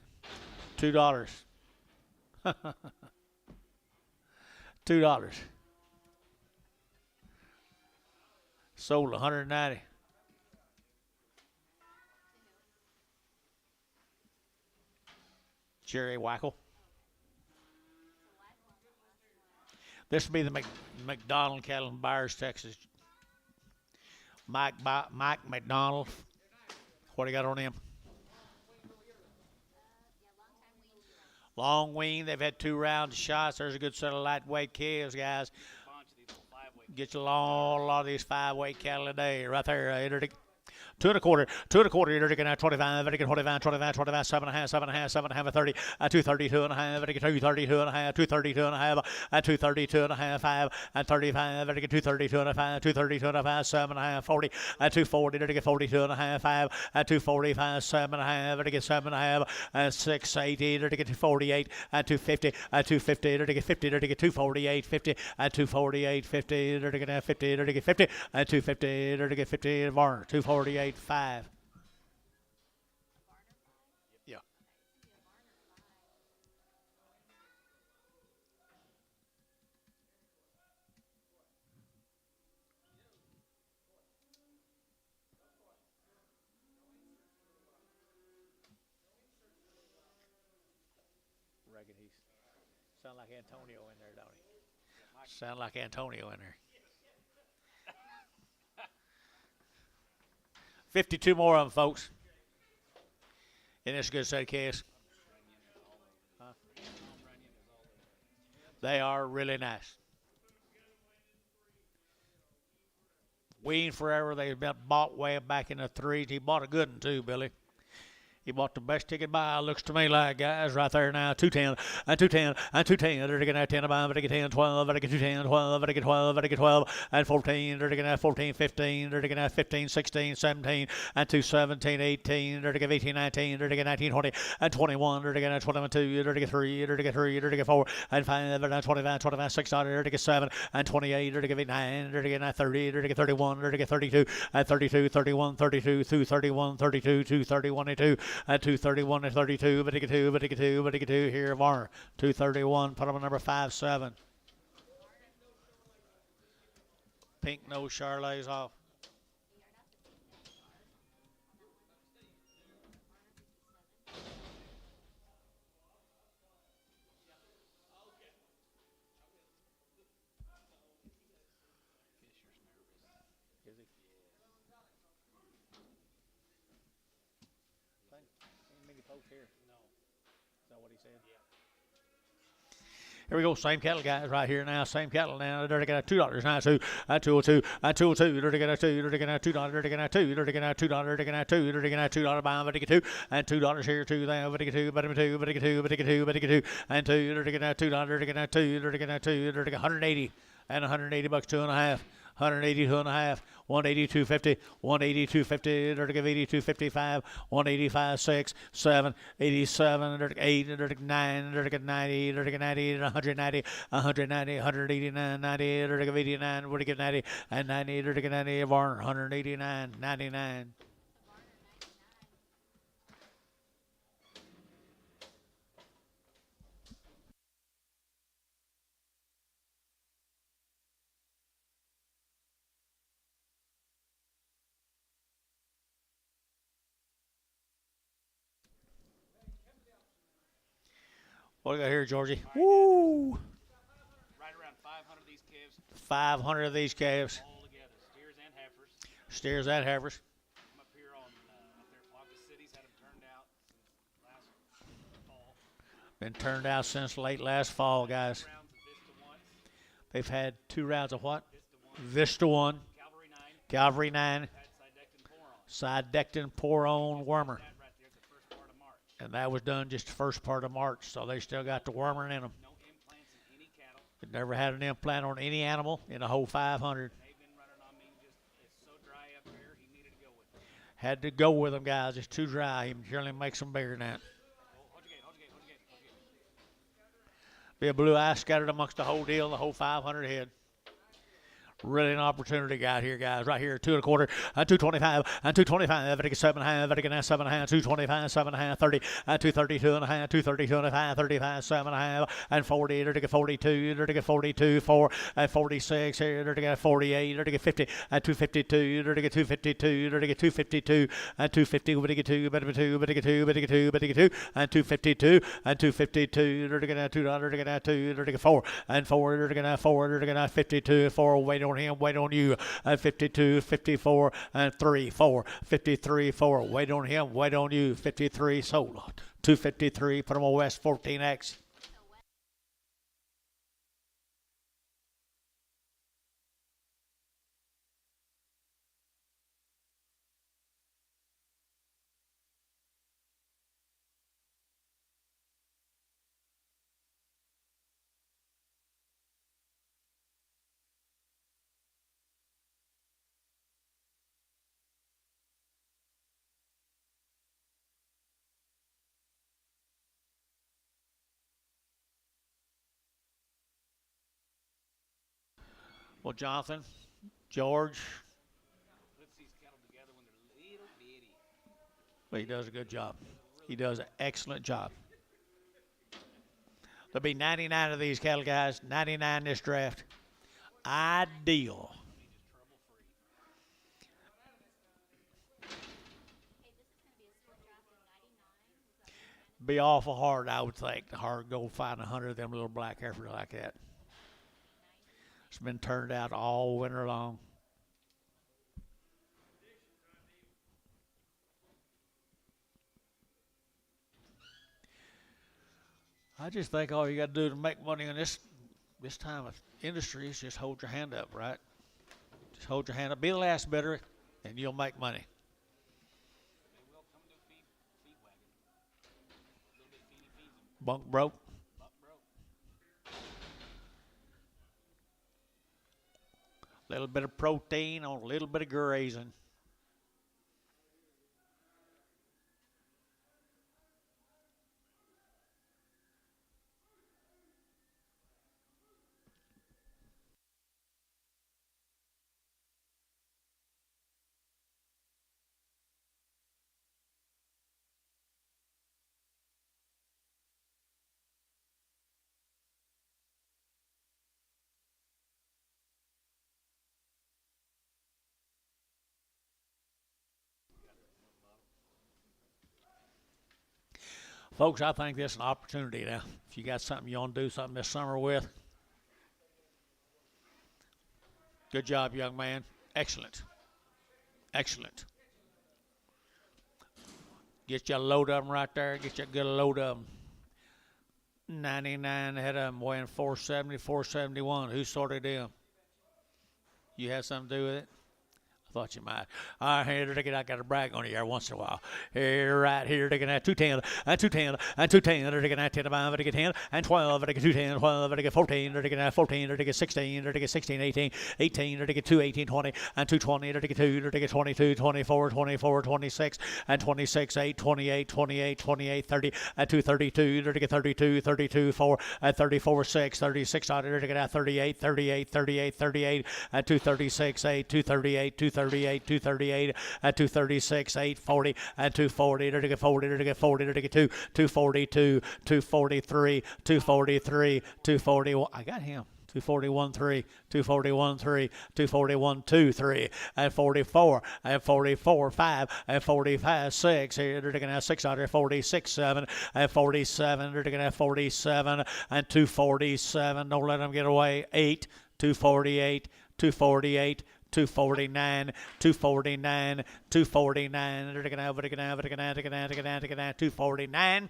$2, $2. Sold 190. Jerry Wackel. This will be the McDonald cattle in Byers, Texas. Mike McDonald. What do you got on him? Long wean. They've had 2 round shots. There's a good set of lightweight calves, guys. Get you a lot of these 5-weight cattle a day right there. 2 1/4, 2 1/4, you're taking 25, 25, 25, 25, 7.5, 7.5, 7.5, 30, 230, 2.5, 230, 2.5, 230, 2.5, 230, 2.5, 5, and 35, 230, 2.5, 230, 2.5, 7.5, 40, 240, 42, 2.5, 5, 245, 7.5, 7.5, 6, 80, 248, 250, 250, 50, 248, 50, 248, 50, 50, 50, 250, 50, Varner, 248. 5. Yeah. Reckon he's sound like Antonio in there, don't he? Sound like Antonio in there. 52 more of them, folks. And it's a good set of calves. Huh? They are really nice. Weaned forever. They've been bought way back in the 3s. He bought a good one, too, Billy. He bought the best ticket buy, looks to me like, guys, right there now. 210 and 210 and 210. They're getting 10 about, they're getting 10, 12, they're getting 210, 12, they're getting 12, they're getting 12 and 14. They're getting 14, 15. They're getting 15, 16, 17 and 2, 17, 18. They're getting 18, 19. They're getting 19, 20 and 21. They're getting 21, 2. They're getting 3. They're getting 3. They're getting 4 and 5. They're getting 25, 25, 6. They're getting 7 and 28. They're getting 9. They're getting 30. They're getting 31. They're getting 32 and 32, 31, 32, 2, 31, 32, 2, 31 and 2 and 231. 32, but 2 here, Varner. 231, put them on number 5-7. Pink nose Charlotte's off. Here. No. Is that what he said? Yeah. Here we go. Same cattle, guys, right here now. Same cattle now. They're going to $2 now. 2 at 202 at 202. They're going to 2. They're going to $2. They're going to 2. They're going to $2. They're going to 2. They're going to $2 bound. But 2 and $2 here. 2 there. But 2. But 2. But 2. But 2. But 2 and 2. They're going to $2. They're going to 2. They're going to 2. They're going to 180 and $180, 2.5. 182 and a half, 182.50, 182.50, there to give 82.55, 185, 6, 7, 87, there to 8, there to 9, there to get 90, there to get 90, 190, 190, 189, 90, there to give 89, where to get 90, and 90, there to get 90, Varner, 189, 99. What do we got here, Georgie? Woo! Right around 500 of these calves 500 of these calves. all together, steers and heifers. Steers and heifers. I'm up here on up there. Flocka City's had them turned out since last fall. Been turned out since late last fall, guys. Rounds of Vista 1, They've had 2 rounds of what? Vista 1, Vista 1, Calvary 9, Calvary 9, had Sidectin Poron. Sidectin Poron Wormer. That right there's the first part of March. And that was done just the first part of March, so they still got the wormer in them. No implants in any cattle. It never had an implant on any animal in the whole 500. They've been running on me. Just it's so dry up here. He needed to go with it. Had to go with them, guys. It's too dry. He surely makes them bigger than that. Hold your gate. Hold your gate. Hold your gate. Be a blue eye scattered amongst the whole deal, the whole 500 head. Really an opportunity got here, guys. Right here, 2 1/4, and 225, and 225. Vertical 7.5, vertical 7.5, 225, 7.5, 30, and 232 and a half, 232 and a half, 35, 7.5, and 40. Vertical 42, vertical 42, 4, and 46. Here, vertical 48, vertical 50, and 252, vertical 252, vertical 252, and 250, vertical 2, vertical 2, vertical 2, vertical 2, vertical 2, and 252, and 252, vertical 2, vertical 2, vertical 4, and 4, vertical 4, vertical 52, 4. Wait on him, wait on you, and 52, 54, and 3, 4, 53, 4. Wait on him, wait on you, 53, sold. 253, put them on West 14X. Well, Jonathan, George, Puts these cattle together when they're little bitty. well, he does a good job. He does an excellent job. There'll be 99 of these cattle, guys. 99 this draft. Ideal. Be awful hard, I would think, to hard go find 100 of them little black heifers like that. It's been turned out all winter long. I just think all you got to do to make money in this time of industry is just hold your hand up, right? Just hold your hand up. Be the last bidder, and you'll make money. They will come to a feed wagon. A little bit of feeding feeds them. Bunk broke. Buck broke. Little bit of protein on a little bit of grazing. Folks, I think this is an opportunity now. If you got something you want to do something this summer with, good job, young man. Excellent. Excellent. Get you a load of them right there. Get you a good load of them. 99 ahead of them, weighing 470, 471. Who sorted them? You had something to do with it? I thought you might. All right, here, I got to brag on you here once in a while. Here, right here, taking that 210 and 210 and 210, taking that 10 to 5, taking 10 and 12, taking 210, 12, taking 14, taking that 14, taking 16, taking 16, 18, 18, taking 2, 18, 20 and 220, taking 2, taking 22, 24, 24, 26 and 26, 8, 28, 28, 28, 30 and 232, taking 32, 32, 4 and 34, 6, 36, taking that 38, 38, 38, 38 and 236, 8, 238, 238, 238 and 236, 840 and 240, 40, 40, 2, 242, 243, 243, 241. I got him. 241 3, 241 3, 241 2 3, and 44, and 44 5, and 45 6. Here they're going to have 646 7, and 47. They're going to have 47 and 247. Don't let them get away. 8, 248, 248. 249, 249, 249. They're going to have 249.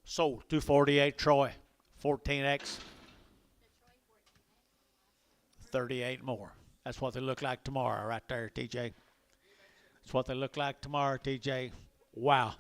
Sold 248 Troy, 14X, 38 more. That's what they look like tomorrow right there, TJ. That's what they look like tomorrow, TJ. Wow.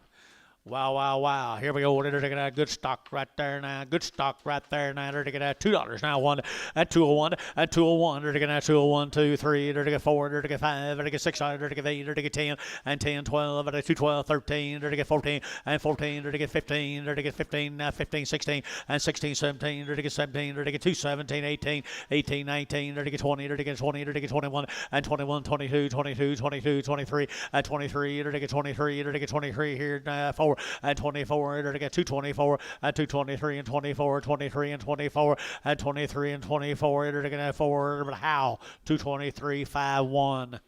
Wow, wow, wow. Here we go. They're taking a good stock right there now. Good stock right there now. They're taking $2 now. 1 and 201 and 201. They're taking 201, 2, 3. They're taking 4. They're taking 5. They're taking 6. They're taking 8. They're taking 10 and 10, 12. They're taking 12, 13. They're taking 14 and 14. They're taking 15. They're taking 15, 15, 16 and 16, 17. They're taking 17. They're taking 2, 17, 18, 18, 19. They're taking 20. They're taking 20. They're taking 21 and 21, 22, 22, 22, 23 and 23. They're taking 23. They're taking 23 here now. 4 and 24, they're going to get 224 and 223 and 24, 23 and 24 and 23 and 24, they're going to have 4, but how? 223, 5, 1.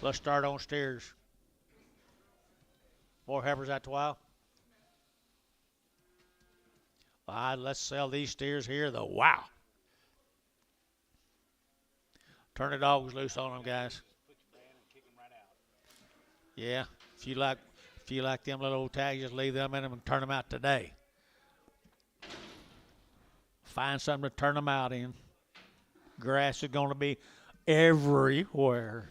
Let's start on steers. More heifers at the while. All right, let's sell these steers here, though. Wow. Turn the dogs loose on them, guys. Yeah, if you like them little old tags, just leave them in them and turn them out today. Find something to turn them out in. Grass is going to be everywhere.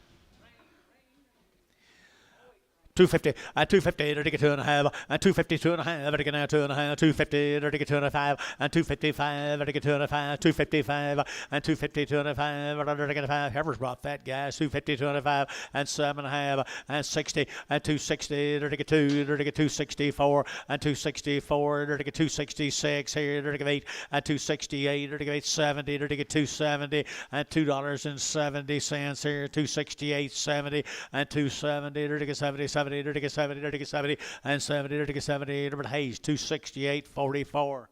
250, and 250, they're taking 2.5, and 252 and a half, they're taking 2.5, 250, they're taking 2.5, and 255, they're taking 2.5, 255, and 252 and a half, they're taking 5. Heifers brought that, guys. 252 and a half, and 7.5, and 60, and 260, they're taking 2, they're taking 264, and 264, they're taking 266 here, they're taking 8, and 268, they're taking 870, they're taking 270, and $2.70 here, 268.70, and 270, they're taking 77. They're taking 70, they're taking 70, and 70, they're taking 70. Robert Hayes, 268.44.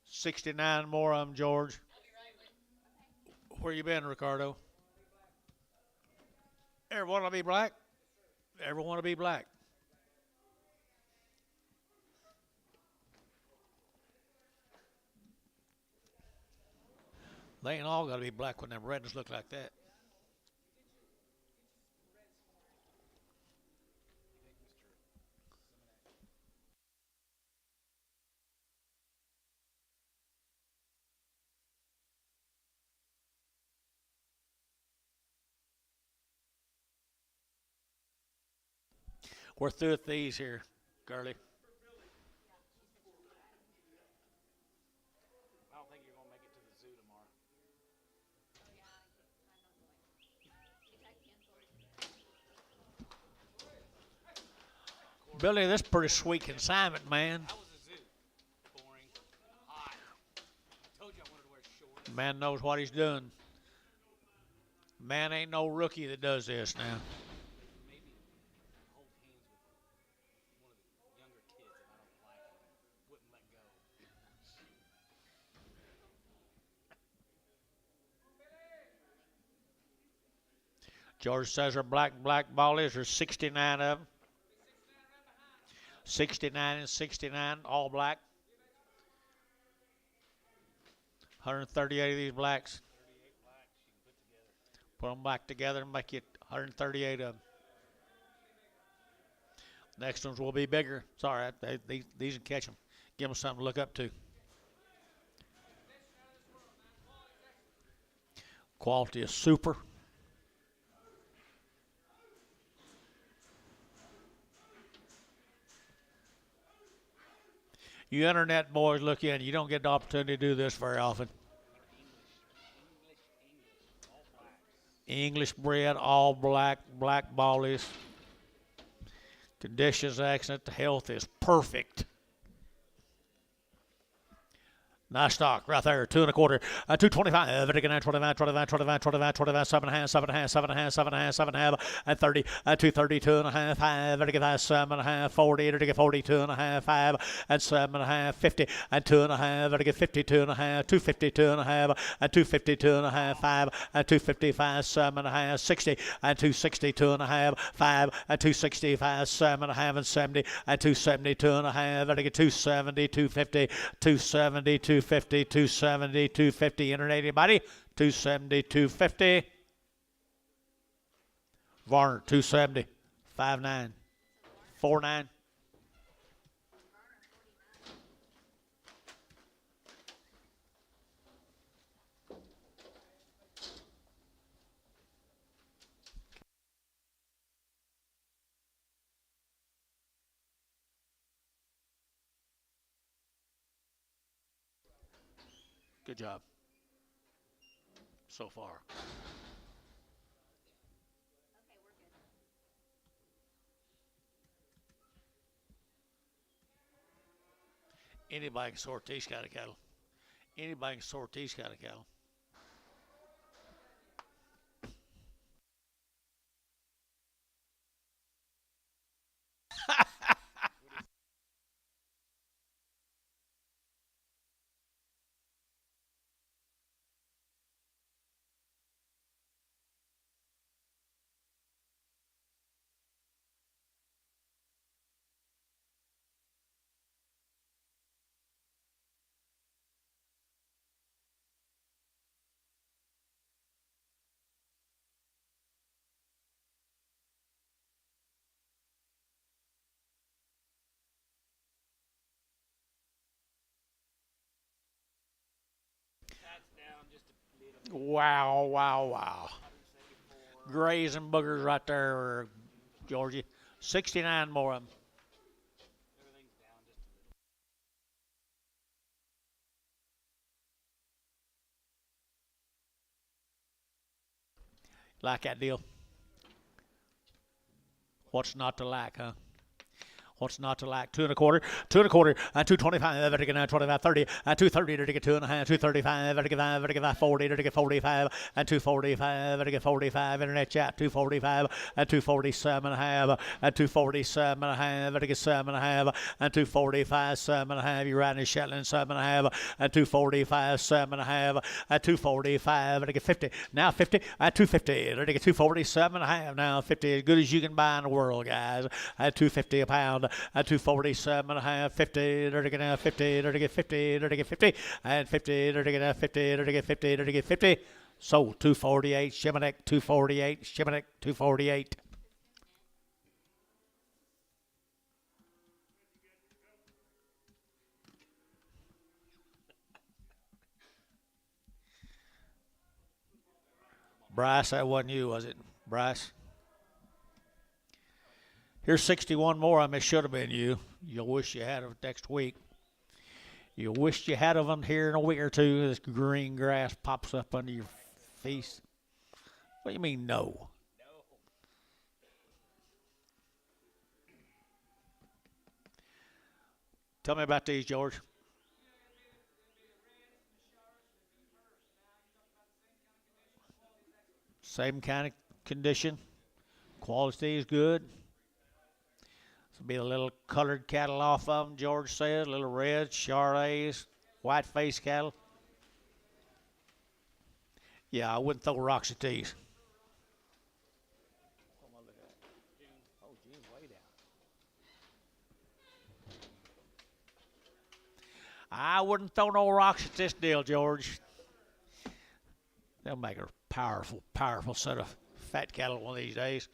69 more of them, George. Where you been, Ricardo? Everyone want to be black? Everyone want to be black. They ain't all got to be black when them rednecks look like that. We're through with these here, Gurley. I don't think you're going to make it to the zoo tomorrow. Billy, this is pretty sweet consignment, man. How was the zoo? Boring. Hot. I told you I wanted to wear shorts. Man knows what he's doing. Man ain't no rookie that does this now. Maybe hold hands with one of the younger kids and I don't like him. Wouldn't let go. George says her black ballies. There's 69 of them. 69 and 69, all black. 138 of these blacks. 38 blacks you can put together. Put them back together and make you 138 of them. Next ones will be bigger. It's all right. These can catch them. Give them something to look up to. Quality is super. You internet boys look in. You don't get the opportunity to do this very often. English bred, all black, black ballies. Conditions excellent. The health is perfect. Nice stock right there, 2 1/4, 225, 25, 25, 25, 25, 25, 25, 7 1/2, 7 1/2, 7 1/2, 7 1/2, 7 1/2, and 30, 230, 2 1/2, 5, 5, 7 1/2, 40, 40, 2 1/2, 5, and 7 1/2, 50, and 2 1/2, 52 1/2, 250, 2 1/2, and 250, 2 1/2, 5, and 255, 7 1/2, 60, and 260, 2 1/2, 5, and 265, 7 1/2, and 70, and 270, 2 1/2, 270, 250, 270, 250, 270, 250. Internet anybody? 270, 250. Varner, 270, 5.9, 4.9. Good job so far. Anybody can sort these kind of cattle. Anybody can sort these kind of cattle. Wow, wow, wow. Grazing boogers right there, Georgie. 69 more of them. Like that deal? What's not to like, huh? What's not to like? 2 1/4, 2 1/4, 225, 25, 30, 230, 2 1/2, 235, 5, 40, 45, and 245, 45, internet chat, 245, 247 1/2, 247 1/2, 7 1/2, and 245, 7 1/2. You're riding a Shetland, 7 1/2, 245, 7 1/2, 245, 50. Now 50, 250, 247 1/2. Now 50, as good as you can buy in the world, guys. 250 a pound. 247 1/2, 50, 50, 50, 50, and 50, 50, 50, 50. So 248, Shimonek, 248, Shimonek, 248. Bryce, that wasn't you, was it? Bryce? Here's 61 more. I mean, it should have been you. You'll wish you had them next week. You wish you had them here in a week or two. This green grass pops up under your feet. What do you mean, no? Tell me about these, George. Same kind of condition. Quality is good. Be a little colored cattle off of them, George says. Little red, Charolais, white face cattle. Yeah, I wouldn't throw rocks at these. Oh, June's way down. I wouldn't throw no rocks at this deal, George. They'll make a powerful, powerful set of fat cattle one of these days.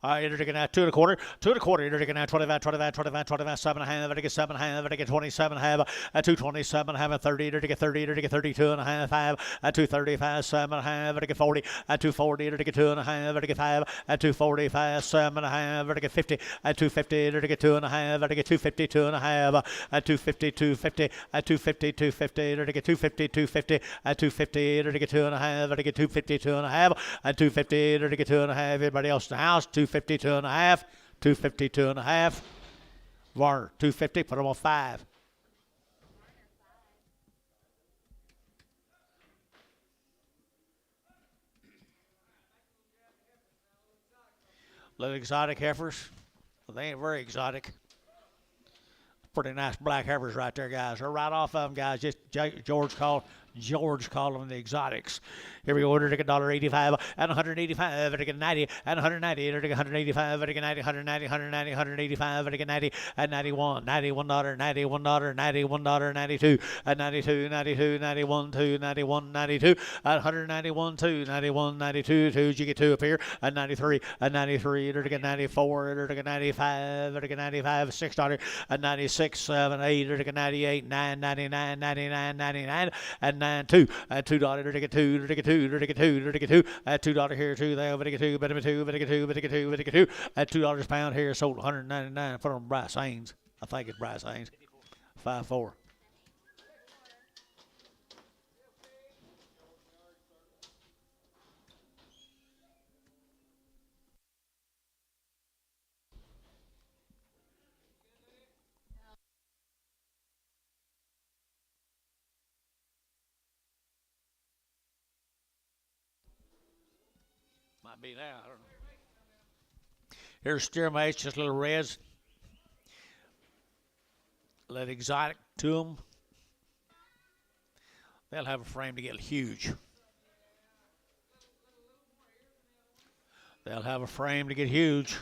Interdigging at 2 1/4, 2 1/4, interdigging at 25, 25, 25, 25, 7 1/2, interdigging 7 1/2, interdigging 27 1/2, at 227 1/2, 30, interdigging 30, interdigging 32 1/2, 5, at 235, 7 1/2, interdigging 40, at 240, interdigging 2 1/2, interdigging 5, at 245, 7 1/2, interdigging 50, at 250, interdigging 2 1/2, interdigging 250, 2 1/2, at 250, 250, at 250, 250, interdigging 250, 250, at 250, interdigging 2 1/2, interdigging 250, 2 1/2, at 250, interdigging 2 1/2. Everybody else in the house, 250, 2 1/2, 250, 2 1/2. Varner, 250, put them on 5. Little exotic heifers. Well, they ain't very exotic. Pretty nice black heifers right there, guys. They're right off of them, guys. Just George called them the exotics. Here we go. Order ticket $1.85 and 185. Ticket 90 and 190. Ticket 185. Ticket 90, 190, 190, 185. Ticket 90 and 91. $91, $91, $91, 92 and 92, 92, 91, 2, 91, 92 and 191, 2, 91, 92. 2. You get 2 up here and 93 and 93. Ticket 94. Ticket 95. Ticket 95. $6 and 96, 7, 8. Ticket 98, 9, 99, 99, 99 and 9, 2 and $2. Ticket 2. Ticket 2. Ticket 2, ticket 2, at $2 here, 2 there, ticket 2, ticket 2, ticket 2, ticket 2, ticket 2, at $2 a pound here, sold $199. Put on Bryce Haynes. I think it's Bryce Haynes. 5-4. Might be now. I don't know. Here's steer mates, just little reds. Let exotic to them. They'll have a frame to get huge. They'll have a frame to get huge.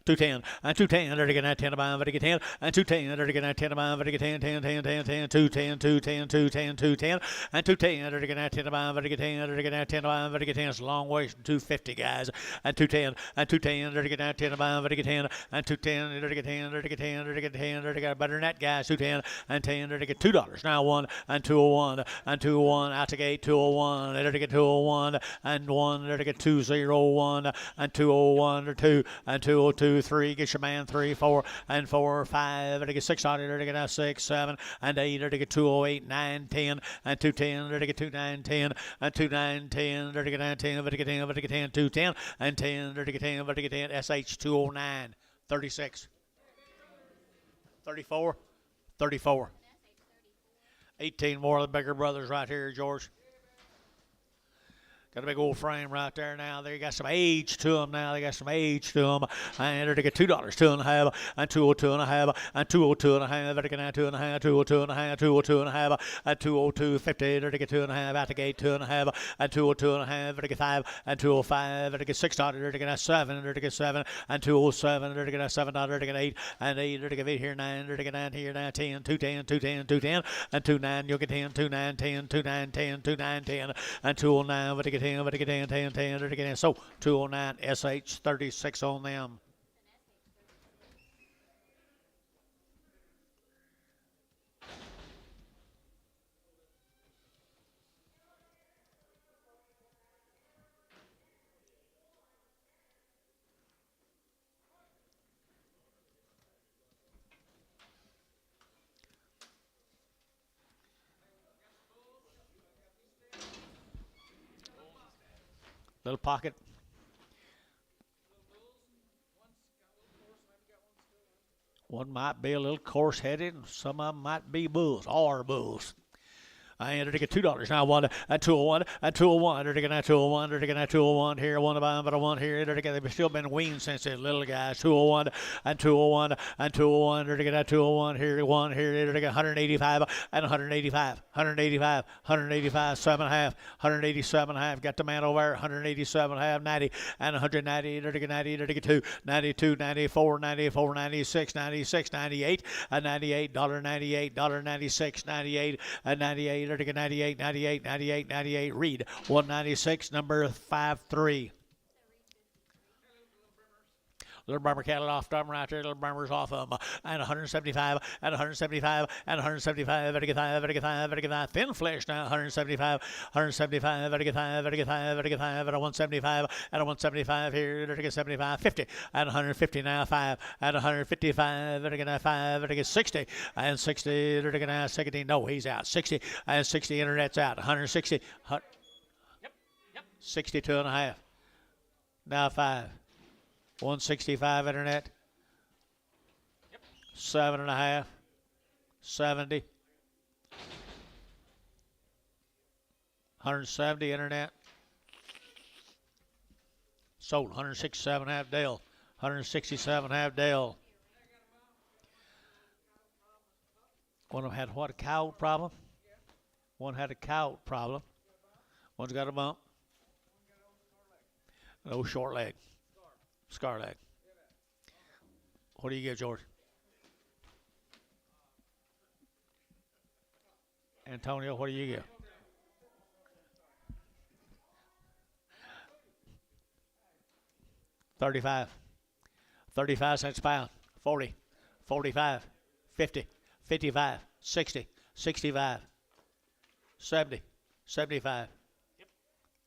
210 and 210, they're getting at 10 about, but get 10 and 210, they're getting at 10 about, but get 10, 10, 10, 10, 10, 210, 210, 210, 210, and 210, they're getting at 10 about, but get 10, they're getting at 10 about, but get 10. It's a long way from 250, guys. And 210 and 210, they're getting at 10 about, but get 10 and 210, they're getting 10, they're getting 10, they're getting 10, they're getting better than that, guys. 210 and 10, they're getting $2. Now 1 and 201 and 201 out to gate 201, they're getting 201 and 1, they're getting 201 and 201 or 2 and 202. 3, get your man 3, 4, and 4, 5, and to get 600, or to get 6, 7, and 8, or to get 208, 9, 10, and 210, or to get 2, 9, 10, and 2, 9, 10, or to get 9, 10, but to get 10, but to get 10, 2, 10, and 10, or to get 10, but to get 10, SH 209, 36, 34, 34. 18 more of the bigger brothers right here, George. Got a big old frame right there now. They got some age to them now. They got some age to them. And they're to get $2, 2.5, and 202.5, and 202.5. They're to get 2.5, 202.5, 202.5, and 202.50. They're to get 2.5 out the gate, 2.5, and 202.5. They're to get 5, and 205. They're to get $6. They're to get 7. They're to get 7, and 207. They're to get $7. They're to get 8, and 8. They're to get 8 here, 9. They're to get 9 here, 9, 10, 210, 210, 210, and 29. You'll get 10, 29, 10, 29, 10, 29, 10, and 209. But to get 10, but to get 10, 10, 10, to get 10. So 209 SH 36 on them. Little pocket. One might be a little coarse-headed, and some of them might be bulls, or bulls. I entered to get $2 now. 1 and 201 and 201. They're taking that 201. They're taking that 201 here. 1 about, but a 1 here. They're taking. They've still been weaned since they're little guys. 201 and 201 and 201. They're taking that 201 here. 1 here. They're taking 185 and 185. 185. 185. 7.5. 187.5. Got the man over there. 187.5. 90 and 190. They're taking 90. They're taking 2. 92. 94. 94. 96. 96. 98 and $98. $98. $96. 98 and 98. They're taking 98, 98, 98, 98. Reed, 196, number 53. Little Burmer cattle off them right there. Little Burmer's off them. And 175, and 175, and 175. Better get 5, better get 5, better get 5. Thin flesh now. 175, 175. Better get 5, better get 5, better get 5. And a 175, and a 175 here. Better get 75, 50, and 150 now. 5, and 155. Better get 5, better get 60, and 60. Better get 16. No, he's out. 60, and 60. Internet's out. 160. 62 and a half. Now 5. 165 internet. 7 and a half. 70. 170 internet. Sold. 167 half Dale. 167 half Dale. One of them had what? A cow problem? One had a cow problem. One's got a bump. An old short leg. Scar leg. What do you give, George? Antonio, what do you give? $35. 35 cents a pound. 40. 45. 50. 55. 60. 65. 70. 75.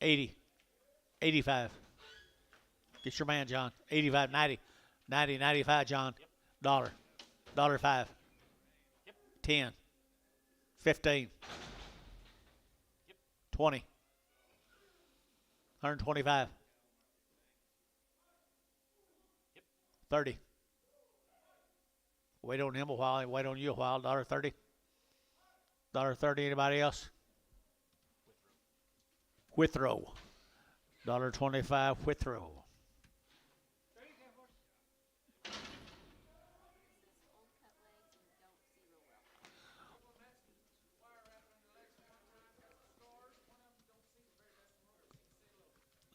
80. 85. Get your man, John. 85, 90. 90, 95, John. Dollar. $1.05. 10. 15. 20. 125. 30. Wait on him a while. Wait on you a while. $1.30. $1.30. Anybody else? Withrow. $1.25 Withrow.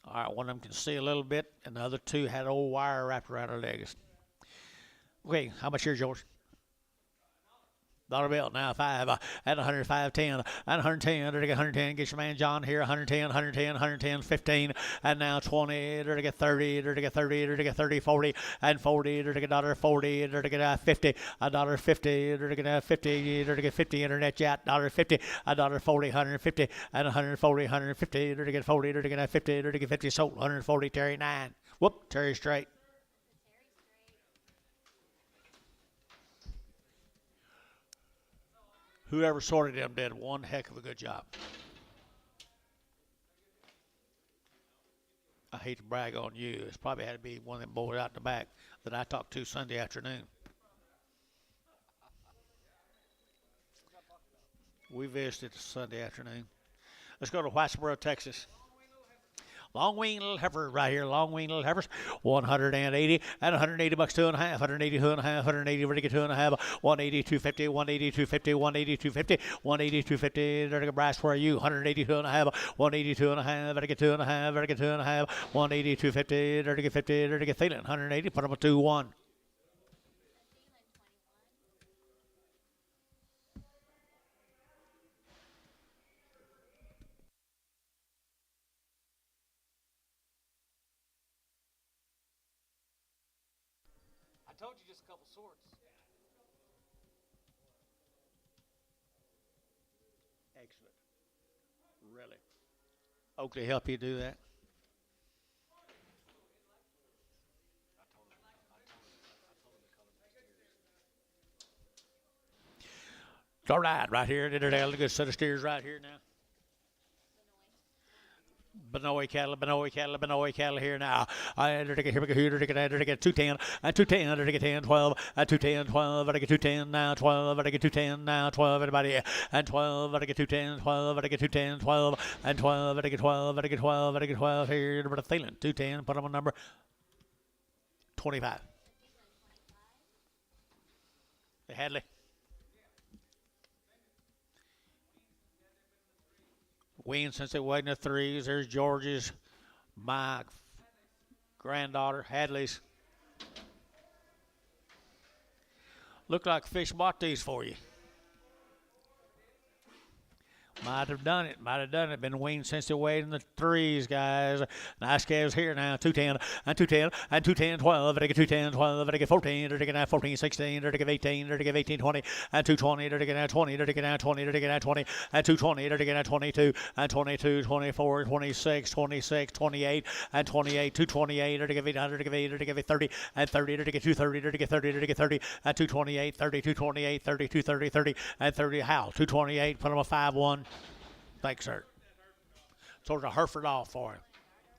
All right, one of them can see a little bit, and the other two had old wire wrapped around their legs. Okay, how much here, George? Dollar bill now 5 at 105, 10 and 110. There to get 110. Get your man John here. 110, 110, 110, 15 and now 20. There to get 30. There to get 30. There to get 30, 40 and 40. There to get $1.40. There to get 50. $1.50. There to get 50. There to get 50. Internet chat. $1.50. $1.40. 150 and 140. 150. There to get 40. There to get 50. There to get 50. Sold. 140. Terry 9. Whoop. Terry straight. Whoever sorted them did one heck of a good job. I hate to brag on you. It's probably had to be one of them boys out in the back that I talked to Sunday afternoon. We visited Sunday afternoon. Let's go to Whitesboro, Texas. Long wing little heifer right here. Long wing little heifers. 180 and 180 bucks, 2.5. 180, 2.5. 180, ready to get 2.5. 180, 250. 180, 250. 180, 250. 180, 250. There to get brass for you. 180, 2.5. 180, 2.5. Better get 2.5. Better get 2.5. 180, 250. There to get 50. There to get Thielen. 180. Put them a 2-1. I told you just a couple swords. Excellent. Really. Oakley help you do that? I told him the color of the steers. All right here. A good set of steers right here now. Benoy cattle here now. Here we get 210, and 210, there to get 10, 12, and 210, 12, I get 210 now, 12, I get 210 now, 12, anybody, and 12, I get 210, 12, I get 210, 12, and 12, I get 12, I get 12, I get 12 here, but a Thielen, 210, put them on number 25. Hey, Hadley. Ween since it wasn't a 3s. There's George's, my granddaughter, Hadley's. Look like Fish bought these for you. Might have done it. Might have done it. Been weaned since they weighed in the threes, guys. Nice calves here now. 210 and 210 and 210, 12. They get 210, 12. They get 14. They get 14, 16. They get 18. They get 18, 20 and 220. They get 20. They get 20. They get 20 and 220. They get 22 and 22, 24, 26, 26, 28 and 28, 228. They get 800. They get 8. They get 30 and 30. They get 230. They get 30. They get 30 and 228, 30, 228, 30, 230, 30 and 30. How? 228. Put them a 5-1. Thanks, sir. Sort of Hereford off for him.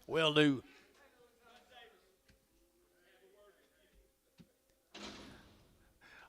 Will do.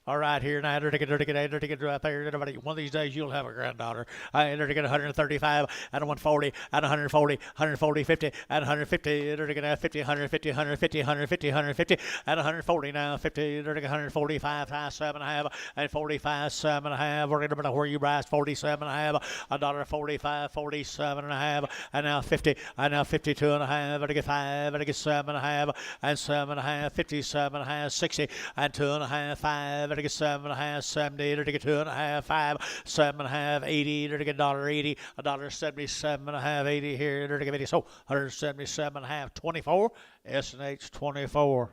All right, here now, ticket right there. Everybody, one of these days you'll have a granddaughter. I get 135 and 140 and 140, 140, 50 and 150. They're going to 50, 150, 150, 150, 150 and 140 now. 50. They're going to 145, 7.5 and 45, 7.5. We're going to where you rise 47.5, $1.45, 47.5 and now 50 and now 52.5. I get 5 and I get 7.5 and 7.5, 57.5, 60 and 2.5, 5. To get 7.5, 70, to get 2.5, 5, 7.5, 80, to get $1.80, $1.77.5, 80 here, to get 80, so 177.5, 24, S&H 24.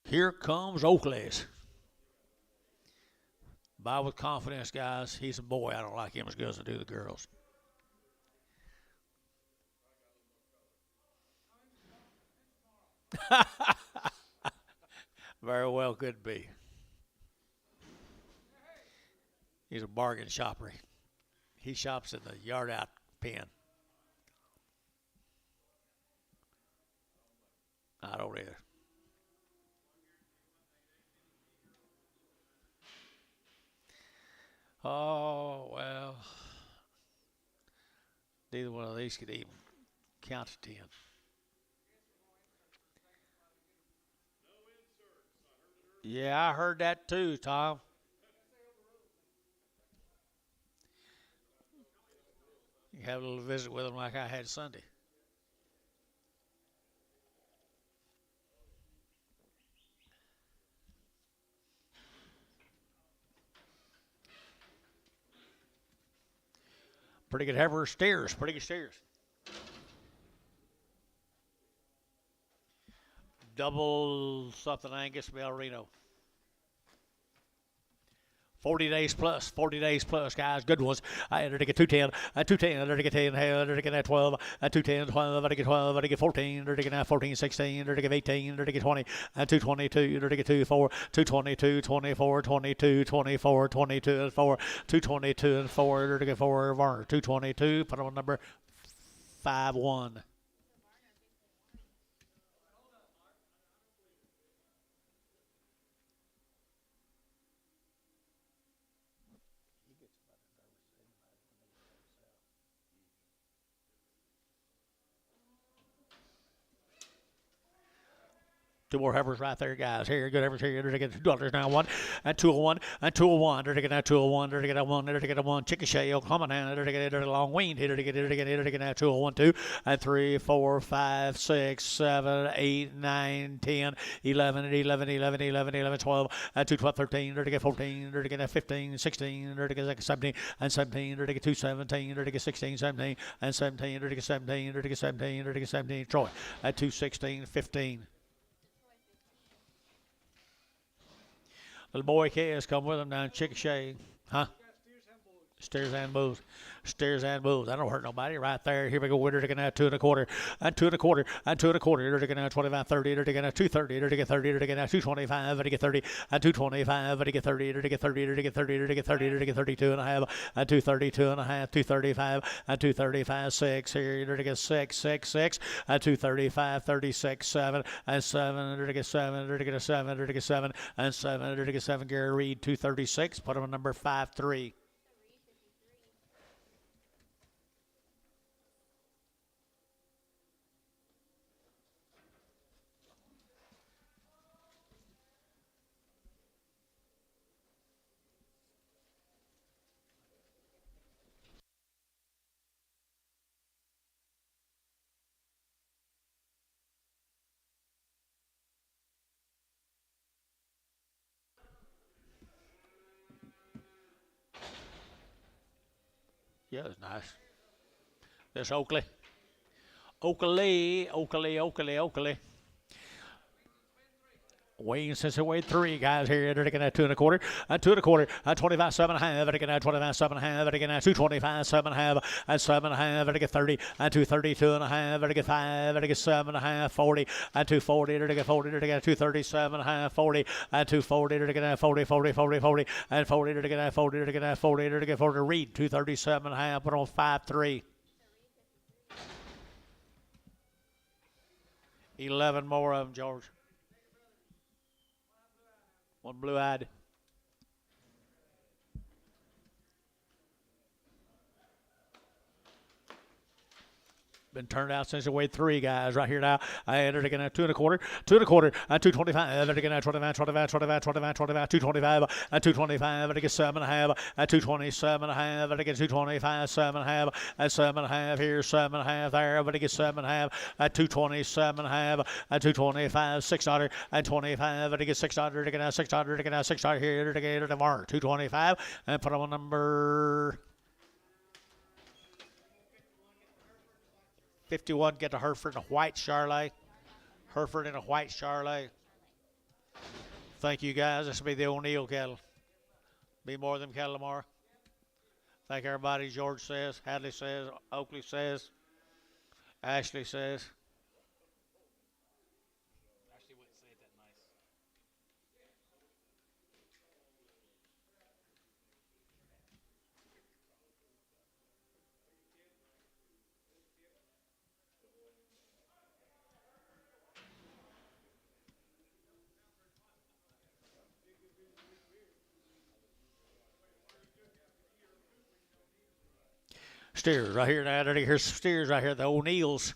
Here comes Oakley's. Buy with confidence, guys. He's a boy. I don't like him as good as I do the girls. Very well could be. He's a bargain shopper. He shops in the yard out pen. I don't either. Oh, well. Neither one of these could even count to 10. Yeah, I heard that too, Tom. You have a little visit with them like I had Sunday. Pretty good heifer steers. Pretty good steers. Double something Angus Belrino. 40 days plus, guys. Good ones. I enter to get 210, 210, enter to get 10, enter to get 12, 210, 12, enter to get 12, enter to get 14, enter to get 14, 16, enter to get 18, enter to get 20, 222, enter to get 24, 222, 24, 22, 24, 22, and 4, 222 and 4, enter to get 4, 222, put on number 5-1. Two more heifers right there, guys. Here, good heifers here. They're going to get $2 now. 1 and 201 and 201. They're going to get 201. They're going to get 1. They're going to get 1. Chickasha, Oklahoma now. They're going to get a long weaned. They're going to get 201, 2 and 3, 4, 5, 6, 7, 8, 9, 10, 11, 12, and 2, 12, 13. They're going to get 14. They're going to get 15, 16. They're going to get 17 and 17. They're going to get 217. They're going to get 16, 17 and 17. They're going to get 17. They're going to get 17. They're going to get 17. Troy at 216, 15. Little boy Kez come with him down Chickasha. Huh? Steers and bulls. Steers and bulls. That don't hurt nobody. Right there. Here we go. Winner taking out 2 1/4 and 2 1/4 and 2 1/4. They're taking out 25, 30. They're taking out 230. They're taking 30. They're taking out 225. They're taking 30 and 225. They're taking 30. They're taking 30. They're taking 30. They're taking 30. They're taking 32 and a half and 232 and a half. 235 and 235. 6 here. They're taking 6, 6, 6 and 235. 36, 7 and 7. They're taking 7. They're taking 7. They're taking 7 and 7. They're taking 7. Gary Reed 236. Put him on number 5-3. Yeah, it's nice. This Oakley. Oakley. Wayne since it weighed 3 guys here. They're taking that 2 1/4, 2 1/4, 25 7.5. They're taking that 25 7.5. They're taking that 225 7.5, and 7.5. They're taking 30, and 232 1/2. They're taking 5. They're taking 7.5, 40, and 240. They're taking 40. They're taking 237.5, 40, and 240. They're taking that 40, 40, 40, 40, and 40. They're taking that 40. They're taking that 40. They're taking 40. Reed 237.5. Put on 5-3. 11 more of them, George. One blue-eyed. Been turned out since it weighed 3 guys right here now. And they're taking a 2 1/4, 2 1/4, and 225. They're taking a 25, 25, 25, 25, 25, 225, and 225. They're taking 7.5, and 227.5. They're taking 225, 7.5, and 7.5 here, 7.5 there. But they get 7.5, and 227.5, and 225, 600, and 25. They get 600. They're taking 600. They're taking 600 here. They're taking 225, and put on number 51, get to Hereford in a white Charlet. Hereford in a white Charlet. Thank you, guys. This will be the O'Neill cattle. Be more of them cattle tomorrow. Thank everybody. George says, Hadley says, Oakley says, Ashley says. Actually, wouldn't say it that nice. Steers right here now. Here's steers right here. The O'Neills.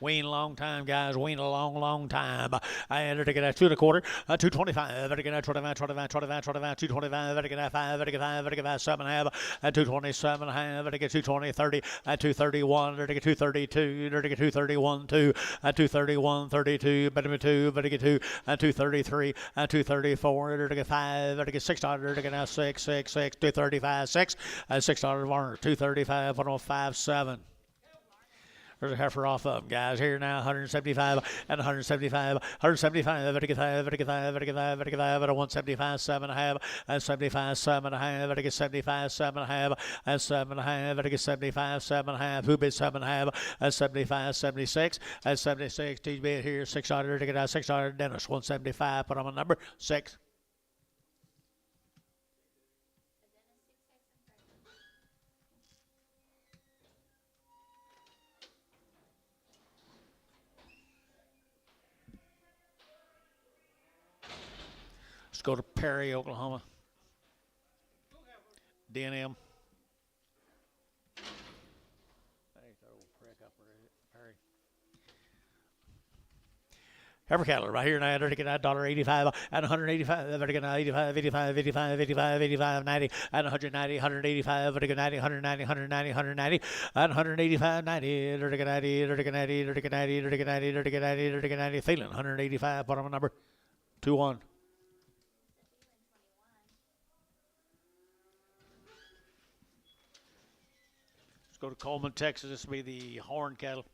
Wean a long time, guys. Wean a long, long time. And they're taking that 2 1/4, 225. They're taking that 25, 25, 25, 25, 225. They're taking that 5. They're taking 5. They're taking 5, 7.5, and 227.5. They're taking 220, 30, and 231. They're taking 232. They're taking 231, 2, and 231, 32. Better 2, better get 2, and 233, and 234. They're taking 5. They're taking 600. They're taking 6, 6, 6, 235, 6, and 600 Warner. 235, 105, 7. There's a heifer off of them, guys. Here now, 175 and 175, 175, 55, 55, 55, 55, and 175, 7.5, and 75, 7.5, and 75, 7.5, and 7.5, and 75, 7.5. Who bid 7.5, and 75, 76, and 76. He's bid here 600. Take it out 600. Dennis 175. Put on a number 6. Let's go to Perry, Oklahoma. D&M. Heifer cattle right here now. They're taking that $1.85 and 185. They're taking 85, 85, 85, 85, 85, 90, and 190, 185. They're taking 90, 190, 190, 190, and 185, 90. They're taking 90. They're taking 90. They're taking 90. They're taking 90. They're taking 90. They're taking 90. Thielen 185. Put on a number 2-1. Go to Coleman, Texas. This will be the horn cattle.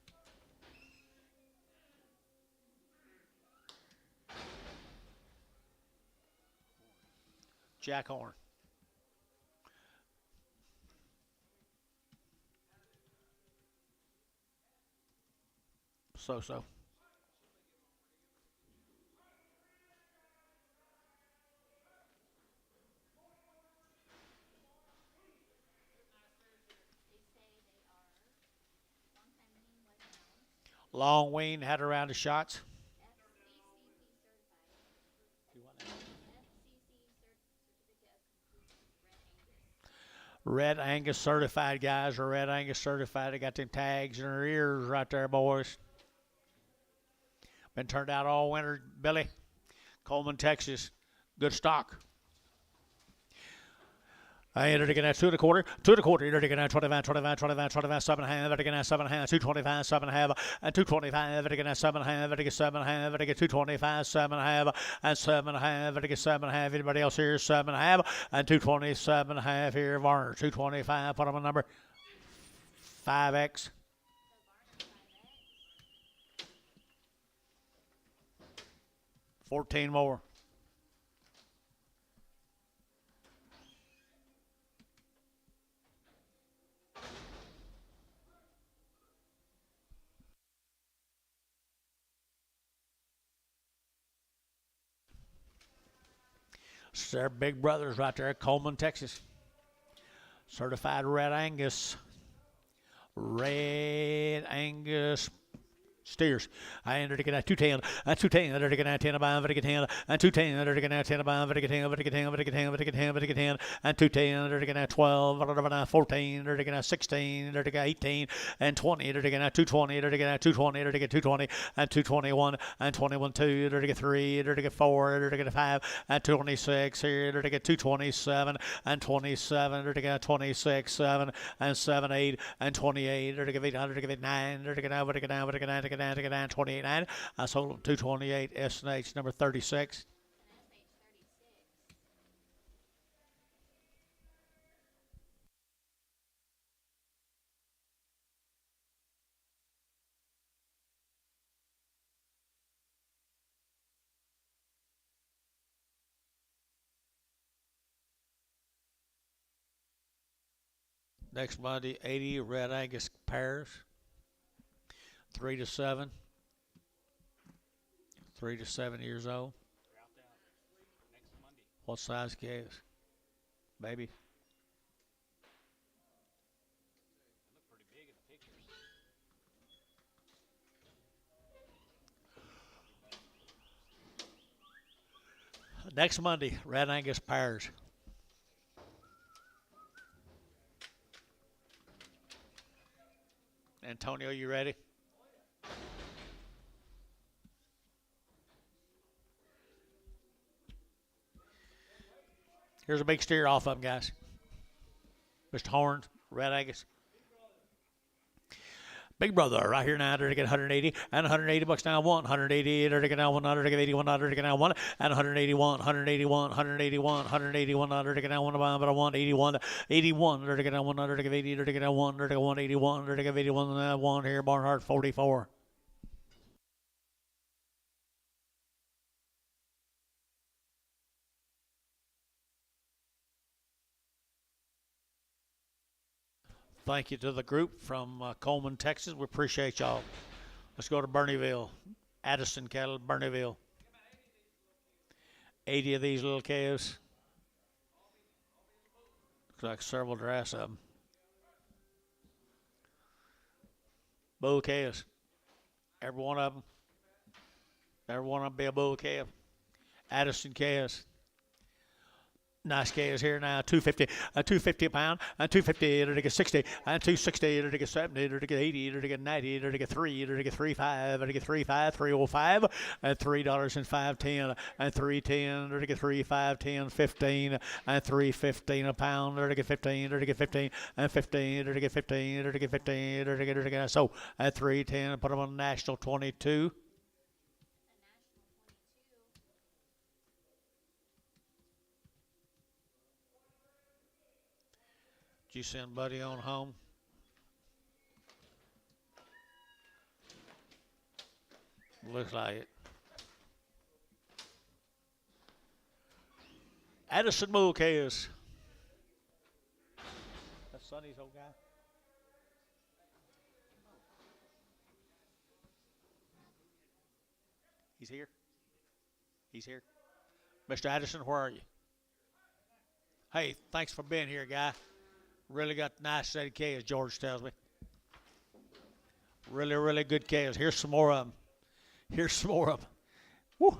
Jack Horn. So. Long Wayne had around the shots. Red Angus certified, guys. Are Red Angus certified. They got them tags in their ears right there, boys. Been turned out all winter, Billy. Coleman, Texas. Good stock. I entered again at 2 1/4, 2 1/4, entered again at 25, 25, 25, 25, 7.5, entered again at 7.5, 225, 7.5, and 225, entered again at 7.5, entered again 7.5, entered again 225, 7.5, and 7.5, entered again 7.5. Anybody else here? 7.5, and 227.5 here. Varner, 225, put on a number 5X. 14 more. It's their big brothers right there at Coleman, Texas. Certified Red Angus. Red Angus steers. I entered again at 210, at 210, entered again at 10, about 10, and 210, entered again at 10, about 10, 10, 10, 10, 10, and 210, entered again at 12, 14, entered again at 16, entered again at 18, and 20, entered again at 220, entered again at 220, entered again at 220, and 221, and 21, 2, entered again 3, entered again 4, entered again 5, and 26, here, entered again 227, and 27, entered again at 26, 7, and 7, 8, and 28, entered again 800, entered again 9, entered again 9, 28, 9. I sold them 228 S&H number 36. Next Monday, 80 Red Angus pairs. 3 to 7. 3 to 7 years old. Next Monday. What size calves? Baby. They look pretty big in the pictures. Next Monday, Red Angus pairs. Antonio, you ready? Here's a big steer off of them, guys. Mr. Horns, Red Angus. Big brother right here now, to get 180 and 180 bucks now. 180, to get now 100, to get 81, to get now 1 and 181, 181, 181, 181, to get now 1 but I want 81, 81, to get now 100, to get 80, to get now 1, to get 181, to get 81, 1 here, Barnhart 44. Thank you to the group from Coleman, Texas. We appreciate y'all. Let's go to Bernieville. Addison Cattle, Bernieville. 80 of these little calves. Looks like several drafts of them. Bull calves. Every one of them. Every one of them be a bull calf. Addison calves. Nice calves here now, 250, 250 a pound, and 250, to get 60, and 260, to get 70, to get 80, to get 90, to get 3, to get 35, to get 35, 305, and $3.05, and 310, to get 3510, 15, and 315 a pound, to get 15, to get 15, and 15, to get 15, to get 15, to get so at 310, put them on national 22. You send Buddy on home? Looks like it. Addison Bull calves. That's Sonny's old guy. He's here. He's here. Mr. Addison, where are you? Hey, thanks for being here, guy. Really got nice set of calves, George tells me. Really, really good calves. Here's some more of them. Here's some more of them. Woo.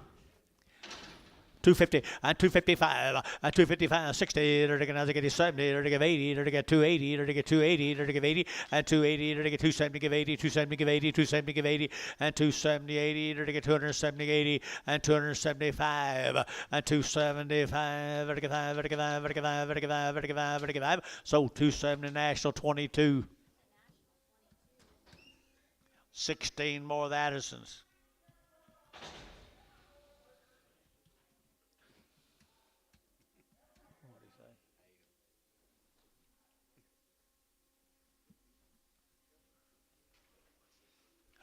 250 and 255 and 255 60 to get 70 to get 80 to get 280 to get 280 to get 80 and 280 to get 270 give 80 270 give 80 270 give 80 and 270 80 to get 270 80 and 275 and 275 to get 5 to get 5 to get 5 to get 5 to get 5 to get 5 so 270 national 22 16 more of the Addisons.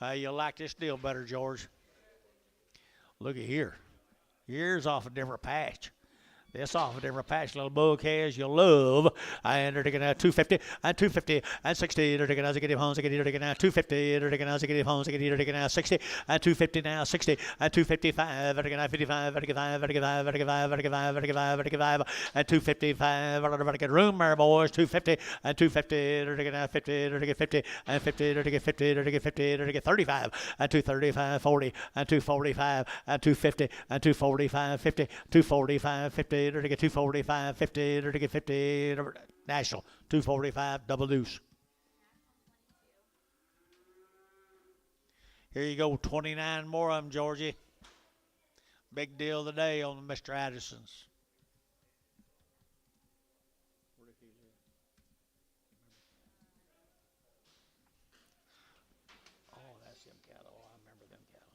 How you like this deal better, George? Look at here. Here's off a different patch. This off a different patch, little bouquets you love. And they're taking 250 and 250 and 60. They're taking get him home. They're taking 250. They're taking get him home. They're taking 60 and 250 now 60 and 255. They're taking 55. They're taking 5. They're taking 5. They're taking 5. They're taking 5. They're taking 5. They're taking 5 and 255. They're taking room there, boys. 250 and 250. They're taking 50. They're taking 50 and 50. They're taking 50. They're taking 50. They're taking 35 and 235 40 and 245 and 250 and 245 50 245 50. They're to get 245 50. They're to get 50 national 245 double deuce. Here you go, 29 more of them, Georgie. Big deal today on the Mr. Addisons. Oh, that's them cattle. Oh, I remember them cattle.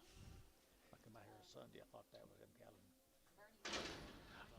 I come out here on Sunday. I thought that was them cattle.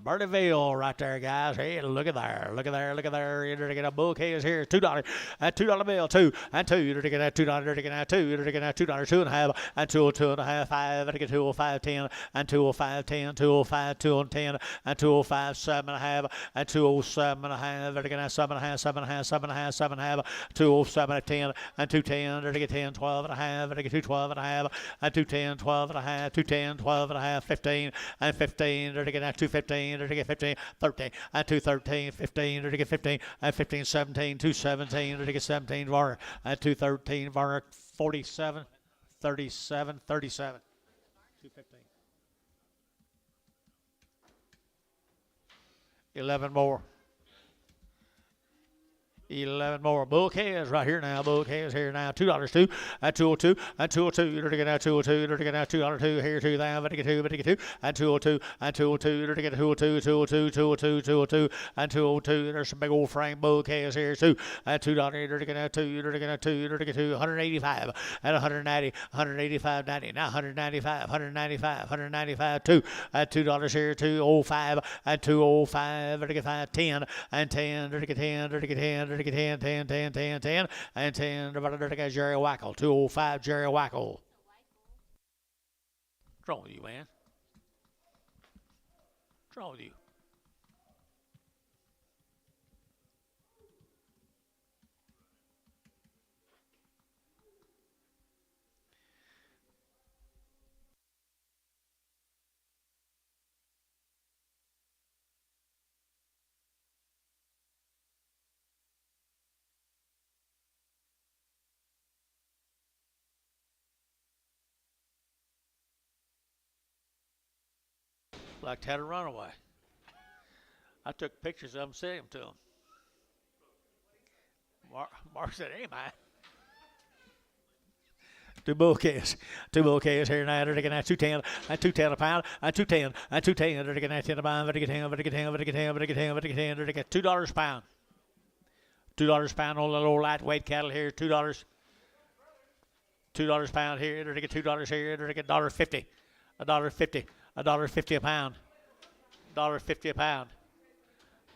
Bertieville right there, guys. Hey, look at there. Look at there. Look at there. You're to get a bouquet is here. $2 and $2 bill. 2 and 2. You're to get a $2. You're to get a 2. You're to get a $2. 2.5 and 2.5 5. You're to get 205 10 and 205 10 205 210 and 205 7.5 and 207.5. You're to get a 7.5 7.5 7.5 7.5 207 10 and 210. You're to get 10 12.5. You're to get 212.5 and 210 12.5 210 12.5 15 and 15. You're to get a 215. To get 15, 13, and 213, 15, to get 15, and 15, 17, 217, to get 17, Varner, and 213, Varner, 47, 37, 37, 215. 11 more. 11 more. Bouquets right here now. Bouquets here now. $2 2 and 202 and 202. You're to get now 202. You're to get now $2 here 2 there. But to get 2 and 202 and 202. You're to get 202 202 202 202 and 202. There's some big old frame bouquets here too. And $2. You're to get now 2. You're to get now 2. You're to get 2 185 and 190 185 90. Now 195 195 195 2 and $2 here 205 and 205. You're to get 5 10 and 10. You're to get 10. You're to get 10. To get 10, 10, 10, 10, 10, and 10 to get Jerry Wackel. 205 Jerry Wackel. What's wrong with you, man? What's wrong with you? Like to had a runaway. I took pictures of them, sent them to him. Mark said, hey, man. Two bouquets here now. They're taking 210 and 210 a pound and 210 and 210. They're taking 10 a pound. They're taking 10. They're taking 10. They're taking 10. They're taking 10. They're taking 10. They're taking $2 a pound. $2 a pound on the little lightweight cattle here. $2. $2 a pound here. They're taking $2 here. They're taking $1.50. $1.50. $1.50 a pound. $1.50 a pound.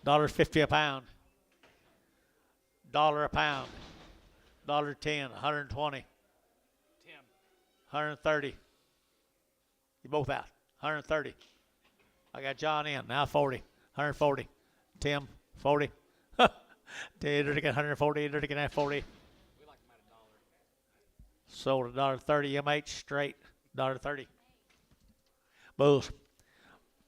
$1.50 a pound. $1 a pound. $1.10. 120. 130. You both out. 130. I got John in. Now 40. 140. Tim, 40. They're getting 140. They're getting 40. We like them at $1. Sold $1.30 MH straight. $1.30. Bulls.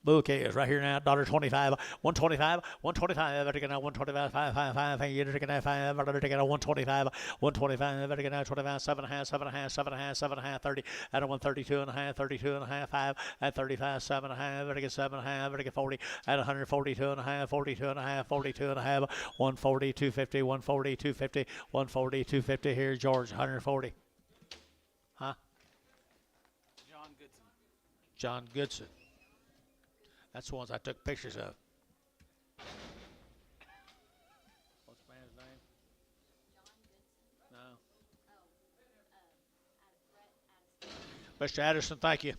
bouquets right here now. $1.25, 125, 125. Better get now 125, 5. You're taking that 5. Better take it 125, 125. Better get now 25, 7.5, 7.5, 7.5, 7.5, 30. At a 132.5, 32.5, 5. At 35, 7.5. Better get 7.5. Better get 40. At 142.5, 42.5, 42.5. 140, 250, 140, 250, 140, 250. Here, George, 140. Huh? John Goodson. John Goodson. That's the ones I took pictures of. What's the man's name? No. Mr. Addison, thank you.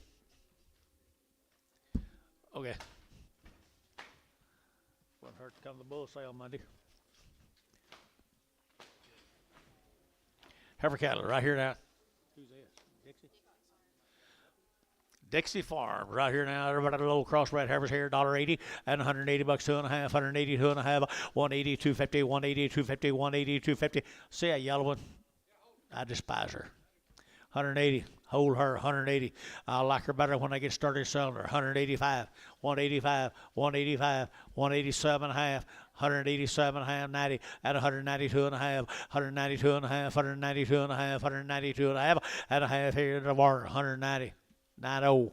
Okay. Wouldn't hurt to come to the bull sale Monday. Heifer cattle right here now. Who's this? Dixie? Dixie Farm right here now. Everybody, little crossbred heifers here, $1.80 and $180, 2.5, 180, 2.5, 180, 250, 180, 250, 180, 250. See that yellow one? I despise her. 180. Hold her, 180. I like her better when I get started selling her. 185, 185, 185, 187.5, 187.5, 90, at 192.5, 192.5, 192.5, 192.5, and a half here at the bar, 190, 90.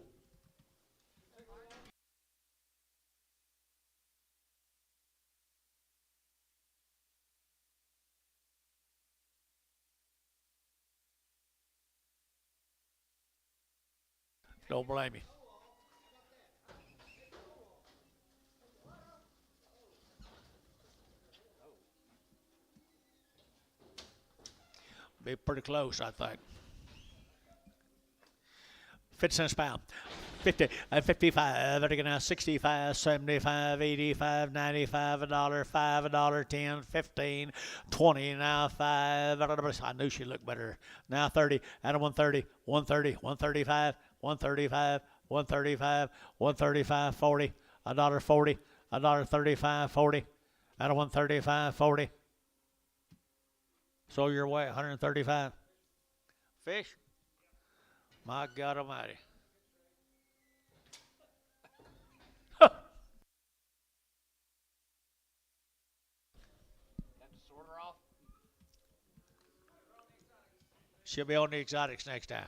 Don't blame me. Be pretty close, I think. 50 cents a pound. 50 and 55, better get now 65, 75, 85, 95, $1, $5, $1, 10, 15, 20, now 5. I knew she looked better. Now 30, and 130, 130, 135, 135, 135, 135, 40, $1.40, $1.35, 40, and 135, 40. So your way, 135. Fish? My God Almighty. She'll be on the exotics next time.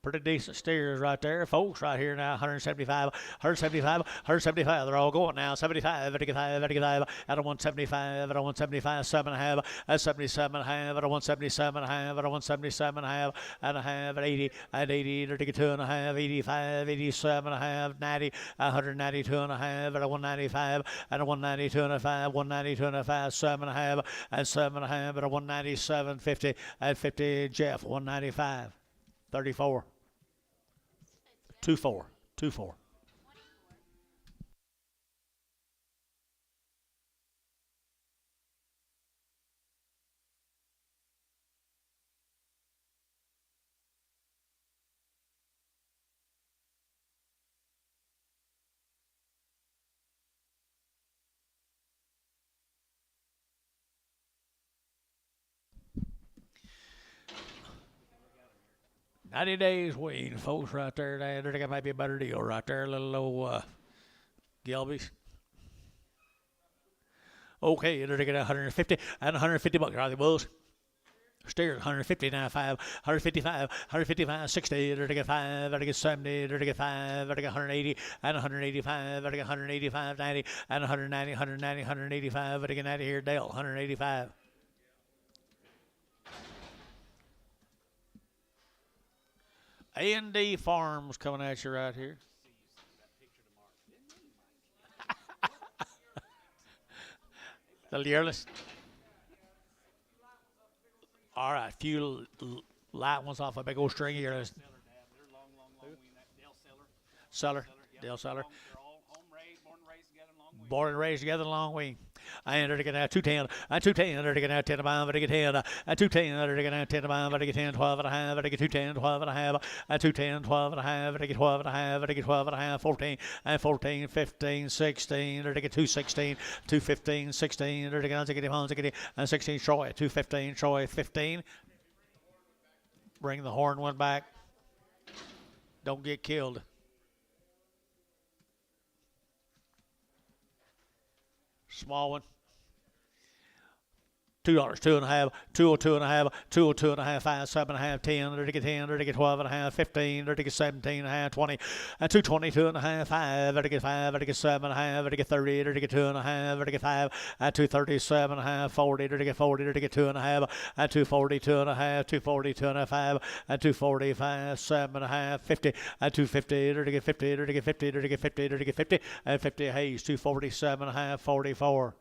Pretty decent steers right there, folks. Right here now, 175, 175, 175. They're all going now. 75, 85, 85, at a 175, at a 175, 7.5, at 77.5, at a 177.5, at a 177.5, and a half, at 80, at 80, to get 2.5, 85, 87.5, 90, 192.5, at a 195, at a 192.5, 192.5, 7.5, at 7.5, at a 197.50, at 50, Jeff, 195, 34. 2-4, 2-4. $90 days wean, folks, right there. I think that might be a better deal right there. Little old Gilby's. Okay, they're taking 150 and $150 are the bulls. Steers 150 now, 5, 155, 155, 60, they're taking 5, they're taking 70, they're taking 5, they're taking 180 and 185, they're taking 185, 90 and 190, 190, 185, they're taking 90 here, Dale, 185. A&D Farms coming at you right here. The yearless. All right, few light ones off a big old string yearless. Seller. Dale Seller. They're all home raised, born and raised together in Long Wing. Born and raised together in Long Wing. And they're taking out 210, and 210, they're taking out 10 to pound, but they get 10, and 210, they're taking out 10 to pound, but they get 10, 12 and a half, but they get 210, 12 and a half, and 210, 12 and a half, but they get 12 and a half, but they get 12 and a half, 14, and 14, 15, 16, they're taking 216, 215, 16, they're taking on 60 pounds, and 16, Troy, 215, Troy, 15, bring the horn one back. Don't get killed. Small one. $2, 2.5, 202.5, 202.5, 5, 7.5, 10, 10, 12.5, 15, 17.5, 20, and 222.5, 5, 5, 7.5, 30, 2.5, 5, and 237.5, 40, 40, 2.5, and 242.5, 242.5, and 245, 7.5, 50, and 250, 50, 50, 50, 50, and 50 Hayes, 247.5, 44.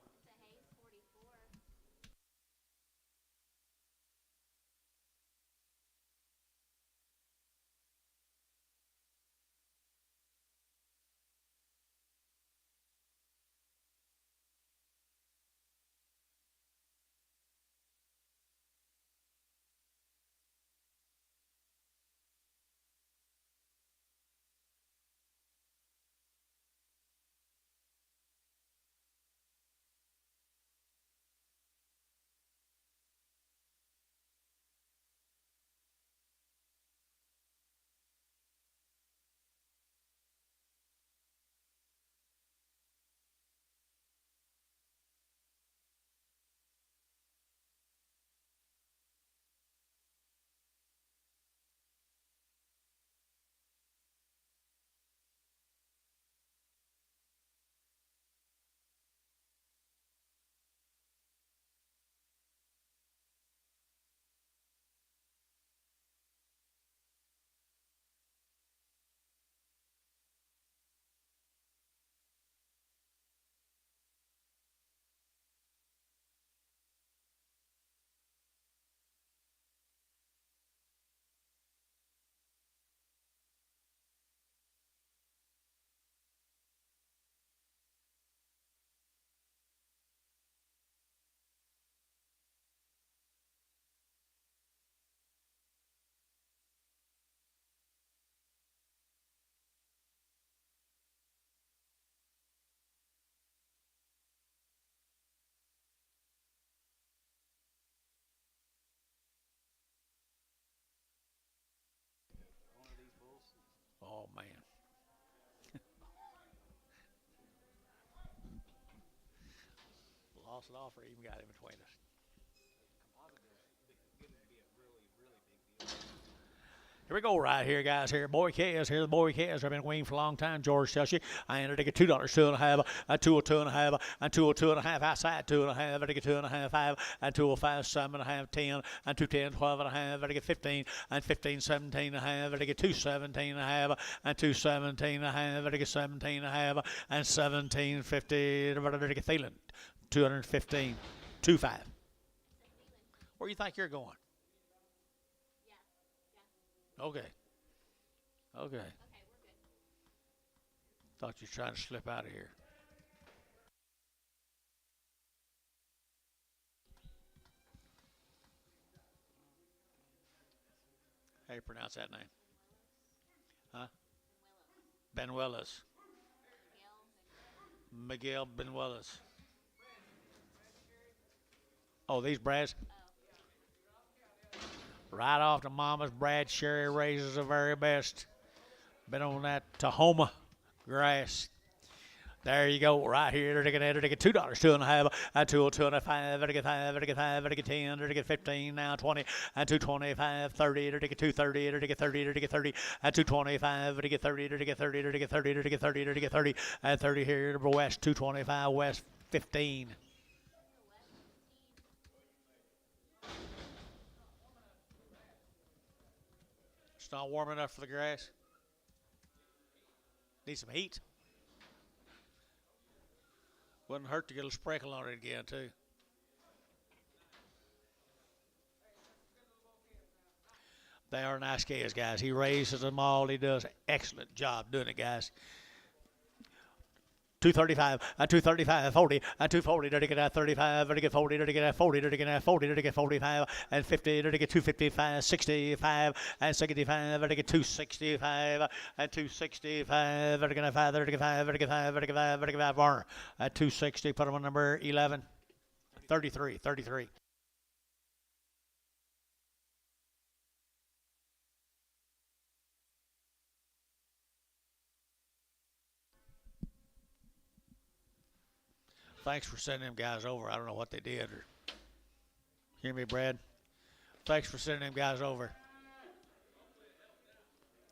Oh, man. Lost it off or even got in between us. Here we go right here, guys. Here, Boy Kez. Here, the Boy Kez. I've been waiting for a long time. George tells you. I entered to get $2, 2.5, and 202.5, and 202.5 outside, 2.5, I get 2.5, 5, and 205, 7.5, 10, and 210, 12.5, I get 15, and 15, 17.5, I get 217.5, and 217.5, I get 17.5, and 17.50, I get Thielen, 215, 2.5. Where do you think you're going? Okay. Okay. Okay, we're good. Thought you were trying to slip out of here. How do you pronounce that name? Huh? Benuelas. Miguel Benuelas. Oh, these Brads? Right off the mama's Brad Sherry raises the very best. Been on that Tahoma grass. There you go, right here. They're going to get $2, 2.5, and 202.5, they're get 5, they're get 5, they're get 10, they're get 15, now 20, and 225, 30, they're get 230, they're get 30, they're get 30, and 225, they're get 30, they're get 30, they're get 30, they're get 30, they're get 30, and 30 here, West 225, West 15. It's not warm enough for the grass. Need some heat. Wouldn't hurt to get a sprinkle on it again, too. They are nice kids, guys. He raises them all. He does an excellent job doing it, guys. 235, and 235, 40, and 240, to get at 35, to get 40, to get at 40, to get at 40, to get 45, and 50, to get 255, 65, and 65, to get 265, and 265, to get 5, to get 5, to get 5, to get 5, to get 5, Varner. At 260, put him on number 11, 33. Thanks for sending them guys over. I don't know what they did. Or hear me, Brad? Thanks for sending them guys over.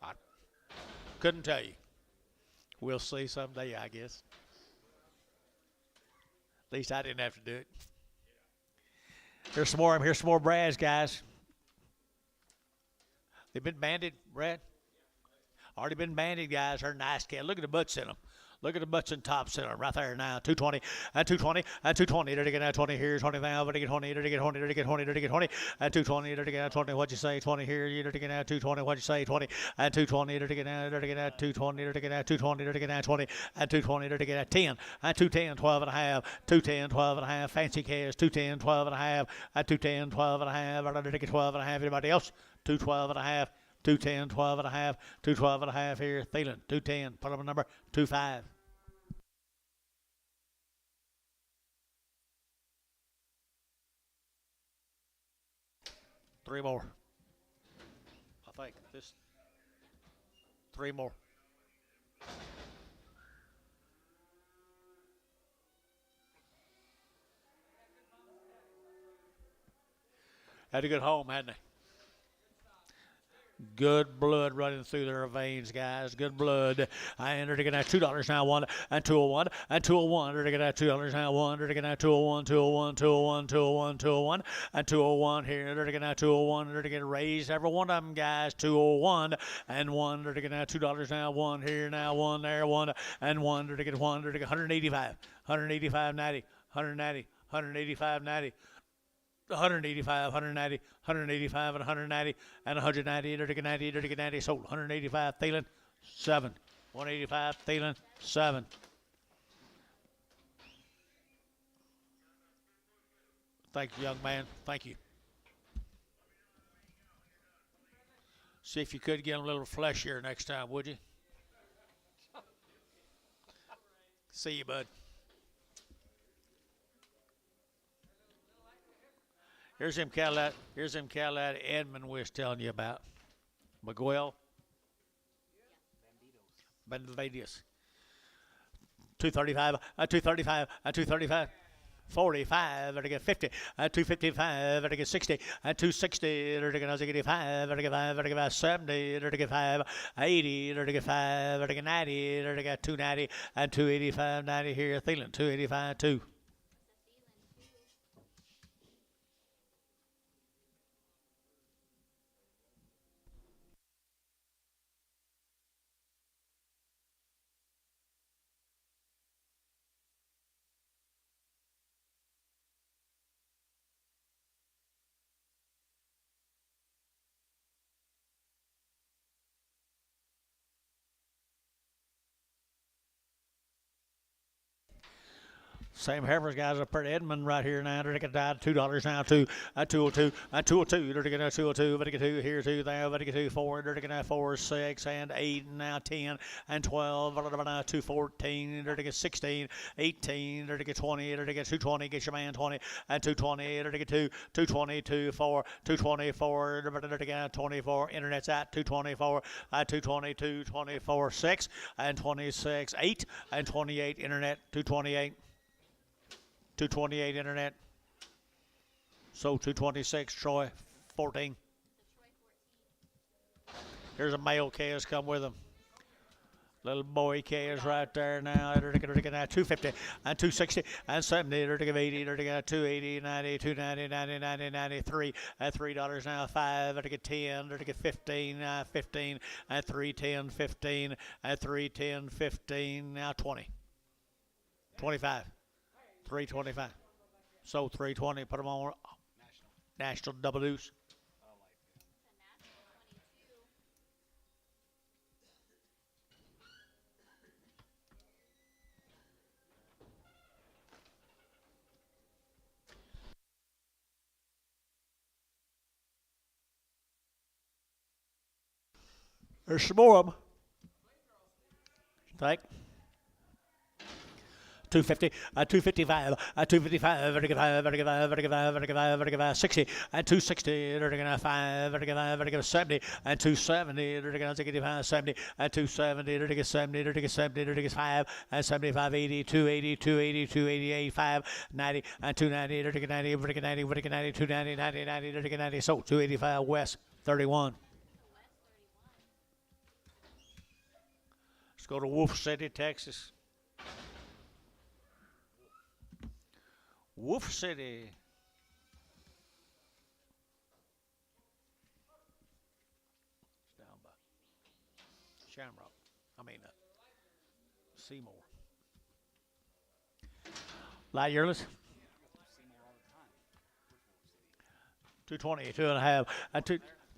I couldn't tell you. We'll see someday, I guess. At least I didn't have to do it. Here's some more. Here's some more Brads, guys. They've been banded, Brad. Already been banded, guys. They're nice cats. Look at the butts in them. Look at the butts and tops in them right there now. 220 and 220 and 220. There to get 20 here. 20 now. There to get 20. There to get 20. There to get 20. There to get 20 and 220. There to get 20. What you say? 20 here. There to get 220. What you say? 20 and 220. There to get 220. There to get 220. There to get 20 and 220. There to get 10 and 210. 12 and a half. 210. 12 and a half. Fancy cash. 210. 12 and a half. And 210. 12 and a half. There to get 12 and a half. Anybody else? 212 and a half. 210, 12 and a half, 212 and a half here. Thielen, 210. Put up a number, 25. Three more. I think this. Three more. Had a good home, hadn't they? Good blood running through their veins, guys. Good blood. I entered to get that $2 now, 1 and 201 and 201. Entered to get that $2 now, 1. Entered to get that 201, 201, 201, 201, 201, and 201 here. Entered to get that 201. Entered to get raised. Every one of them, guys. 201 and 1. Entered to get that $2 now, 1 here now, 1 there, 1 and 1. Entered to get 1. Entered to get 185, 185, 90, 190, 185, 90. 185, 190, 185, and 190, and 190, to get 90, to get 90, sold. 185, Thielen, 7. 185, Thielen, 7. Thank you, young man. Thank you. See if you could get him a little fleshier next time, would you? See you, bud. Here's them cattle that Edmund was telling you about. Miguel. Bandidos. 235, 235, 235. 45, to get 50, 255, to get 60, 260, to get 85, to get 5, to get 70, to get 5, 80, to get 5, to get 90, to get 290, and 285, 90 here. Thielen, 285, 2. Same Heifers guys up at Edmond right here now. They're going to die $2 now, 2, 202, 202. They're going to 202, but 2 here, 2 there, but 2 4. They're going to 4, 6, and 8, and now 10, and 12. They're going to 214. They're going to 16, 18. They're going to 20. They're going to 220. Get your man 20, and 220. They're going to 2, 220, 24, 224. They're going to 24. Internet's at 224, 222, 24, 6, and 26, 8, and 28. Internet 228. 228 internet. So 226 Troy 14. Here's a male calves come with him. Little boy calves right there now. They're going to get 250 and 260 and 70. They're going to get 80. They're going to get 280, 90, 290, 90, 90, 93 at $3 now. 5. They're going to get 10. They're going to get 15, 15 at 310, 15 at 310, 15 now 20, 25. 325. So 320. Put them on national double deuce. There's some more of them. Thank. 250, 255, 255, vertical 5, vertical 5, vertical 5, vertical 5, vertical 5, 60, 260, vertical 5, vertical 5, vertical 70, 270, vertical 65, 70, 270, vertical 70, vertical 70, vertical 5, 75, 80, 280, 280, 280, 85, 90, 290, vertical 90, vertical 90, vertical 90, 290, 90, 90, vertical 90, so 285 West 31. Let's go to Wolf City, Texas. Wolf City. It's down by Shamrock. Seymour. Light yearless. 220, 2.5, and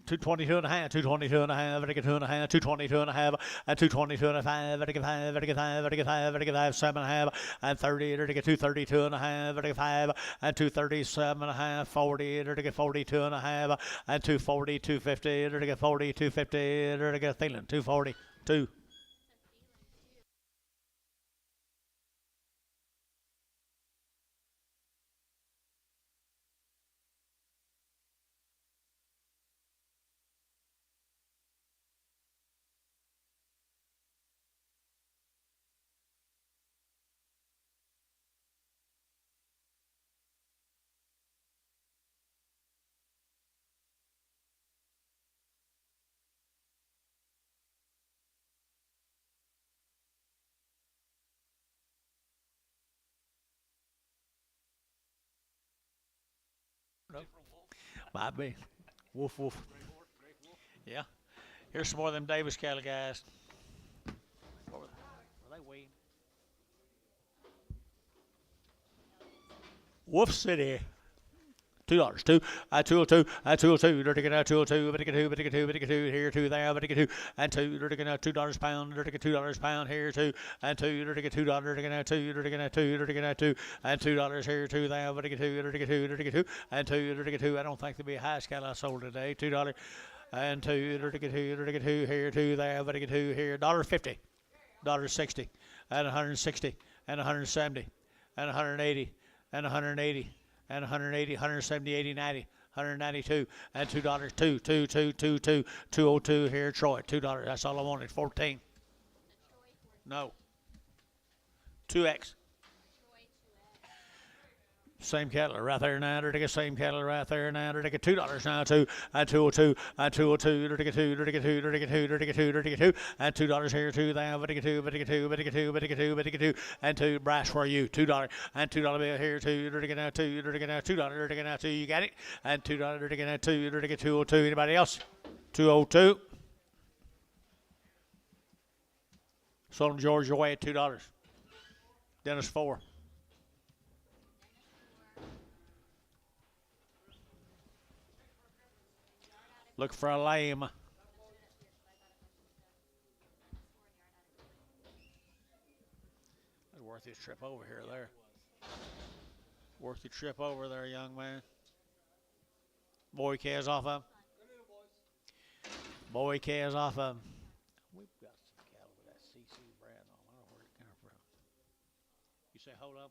222 and a half, 222 and a half, vertical 2 and a half, 222 and a half, and 222 and a half, vertical 5, vertical 5, vertical 5, vertical 5, 7 and a half, and 30, vertical 232 and a half, vertical 5, and 237 and a half, 40, vertical 42 and a half, and 240, 250, vertical 40, 250, vertical Thielen, 240, 2. No. Might be. Woof, woof. Yeah. Here's some more of them Davis cattle guys. What were they weighed? Wolf City. $2, 202, 202, vertical 202, vertical 2, vertical 2, vertical 2, here 2 there, vertical 2, and 2, vertical $2 pound, vertical $2 pound, here 2, and 2, vertical $2, vertical 2, vertical 2, vertical 2, and $2 here 2 there, vertical 2, vertical 2, vertical 2, and 2, vertical 2. I don't think there'll be a high scale I sold today. $2, and 2, vertical 2, vertical 2, here 2 there, vertical 2, here $1.50, $1.60, and 160, and 170, and 180, and 180. And 180, 170, 80, 90, 192, and $2, 202 here, Troy, $2. That's all I wanted. 14. No. 2X. Same cattle right there now. They're same cattle right there now. They're $2 now. 2 and 202 and 202. They're 2, they're 2, they're 2, they're 2, they're 2, and $2 here 2 there. They're 2, they're 2, they're 2, they're 2, they're 2, and 2 brass for you. $2 and $2 bill here 2. They're now 2. They're now $2. They're now 2. You got it. And $2. They're now 2. They're 202. Anybody else? 202. Sold them Georgia away at $2. Dennis 4. Look for a lame. That's worth your trip over here, there. Worth your trip over there, young man. Boy cares off of him. Boy cares off of him. We've got some cattle with that CC brand on. I don't know where it came from. You say hold up?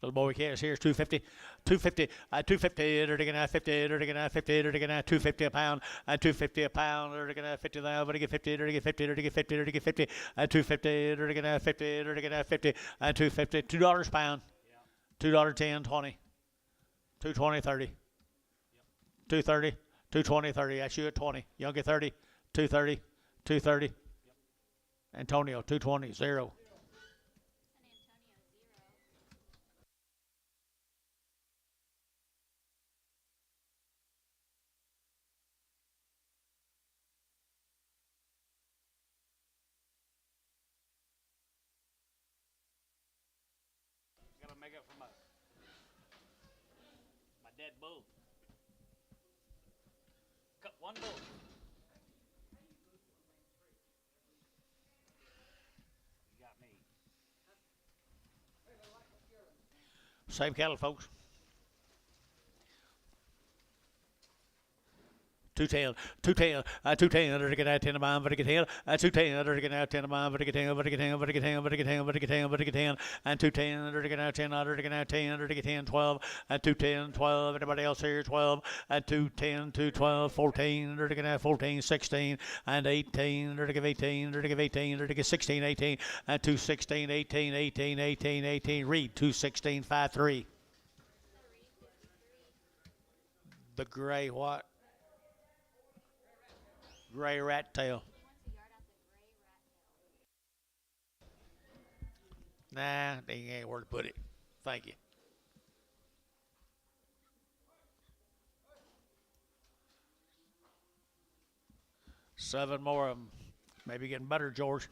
Little boy cares here's 250, 250, 250, they're gonna 50, they're gonna 50, they're gonna 250 a pound, and 250 a pound, they're gonna 50 now, but get 50, they're get 50, they're get 50, they're get 50, and 250, they're gonna 50, they're gonna 50, and 250, $2 pound, $2 10, 20, 220, 30, 230, 220, 30. That's you at 20. Young at 30, 230, 230. Antonio 220, 0. Gotta make up for my dead bull. Cut one bull. You got me. Same cattle, folks. 210, 210, 210, to get out 10 bomb, but get 10, 210, to get out 10 bomb, but get 10, but get 10, but get 10, but get 10, but get 10, but get 10, and 210, to get out 10, to get out 10, to get 10, 12, and 210, 12, anybody else here, 12, and 210, 212, 14, to get out 14, 16, and 18, to give 18, to give 18, to give 16, 18, and 216, 18, 18, 18, 18, read 216, 5, 3. The gray what? Gray rat tail. Nah, they ain't where to put it. Thank you. Seven more of them. Maybe getting better, George.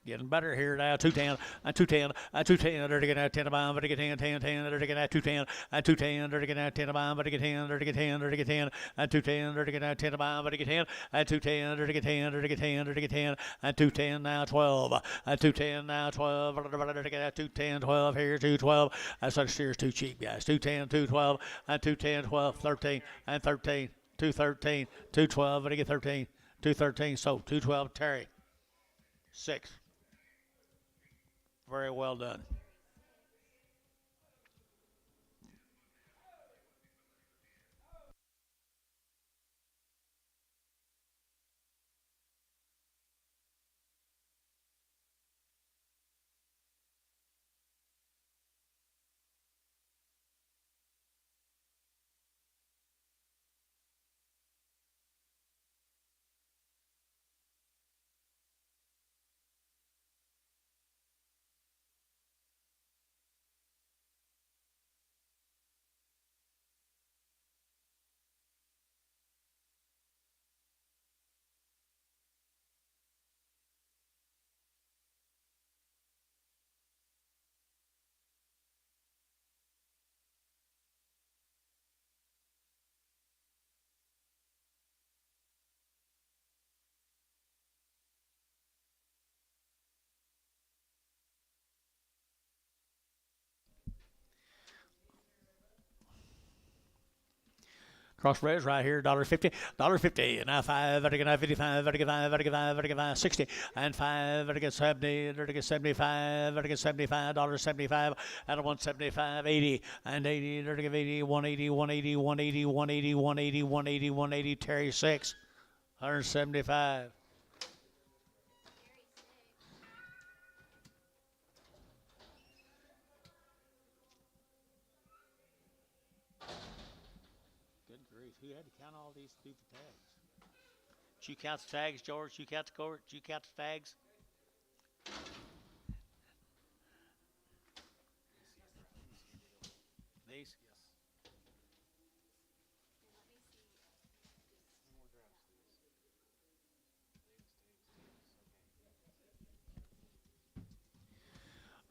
Getting better here now. 210, 210, 210, to get out 10 bomb, but to get 10, 10, 10, to get out 210, 210, to get out 10 bomb, but to get 10, to get 10, to get 10, 210, to get out 10 bomb, but to get 10, 210, to get 10, to get 10, to get 10, 210 now 12, 210 now 12, to get out 210, 12 here, 212. That's like steer's too cheap, guys. 210, 212, 210, 12, 13, and 13, 213, 212, but to get 13, 213, so 212, Terry. 6. Very well done. Crossroads right here, $1.50, $1.50, now 5, now 55, 55, 55, 55, 60, and 5, 70, 75, 75, $1.75, and 175, 80, and 80, 80, 180, 180, 180, 180, 180, 180, 180, Terry 6, 175. Good grief, who had to count all these stupid tags? Did you count the tags, George? Did you count the court? Did you count the tags? These?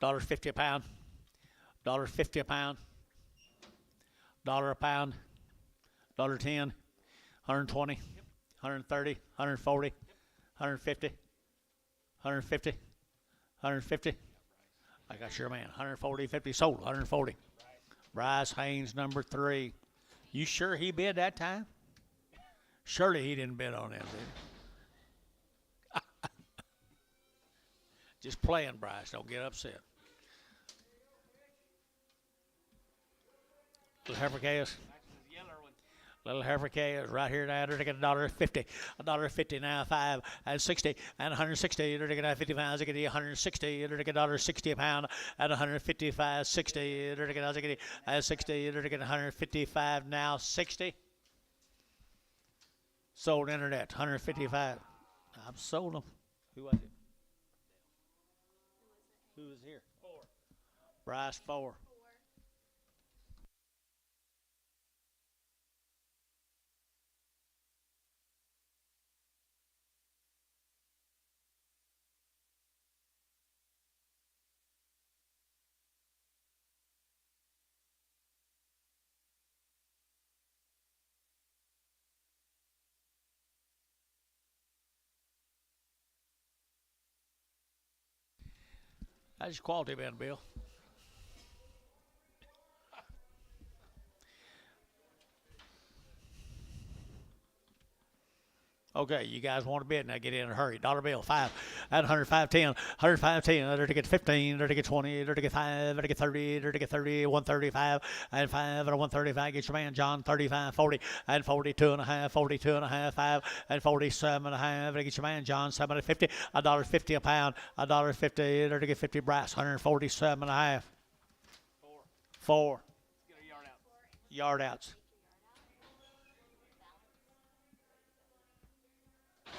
$1.50 a pound. $1.50 a pound. $1 a pound. $1.10. 120. 130. 140. 150. 150. 150. I got your man. 140, 50 sold. 140. Bryce Haynes, number 3. You sure he bid that time? Surely he didn't bid on him, did he? Just playing, Bryce. Don't get upset. Little heifer calves. Little heifer calves right here now. They're taking $1.50. $1.50 now, 5 and 60 and 160. They're taking $55. They're getting 160. They're taking $1.60 a pound at 155. 60. They're taking 60. They're taking 155 now, 60. Sold internet, 155. I've sold them. Who was it? Who was here? 4. Bryce 4. How's your quality been, Bill? Okay, you guys want to bid now? Get in a hurry. Dollar bill 5 at 105.10, 105.10. There to get 15. There to get 20. There to get 5. There to get 30. There to get 30. 135 and 5 at 135. Get your man John 35, 40 and 42 and a half, 42 and a half, 5 and 47 and a half. There to get your man John 7 at 50. $1.50 a pound. $1.50. There to get 50 brass. 147 and a half. Four. Let's get a yard out. Yard outs. Okay.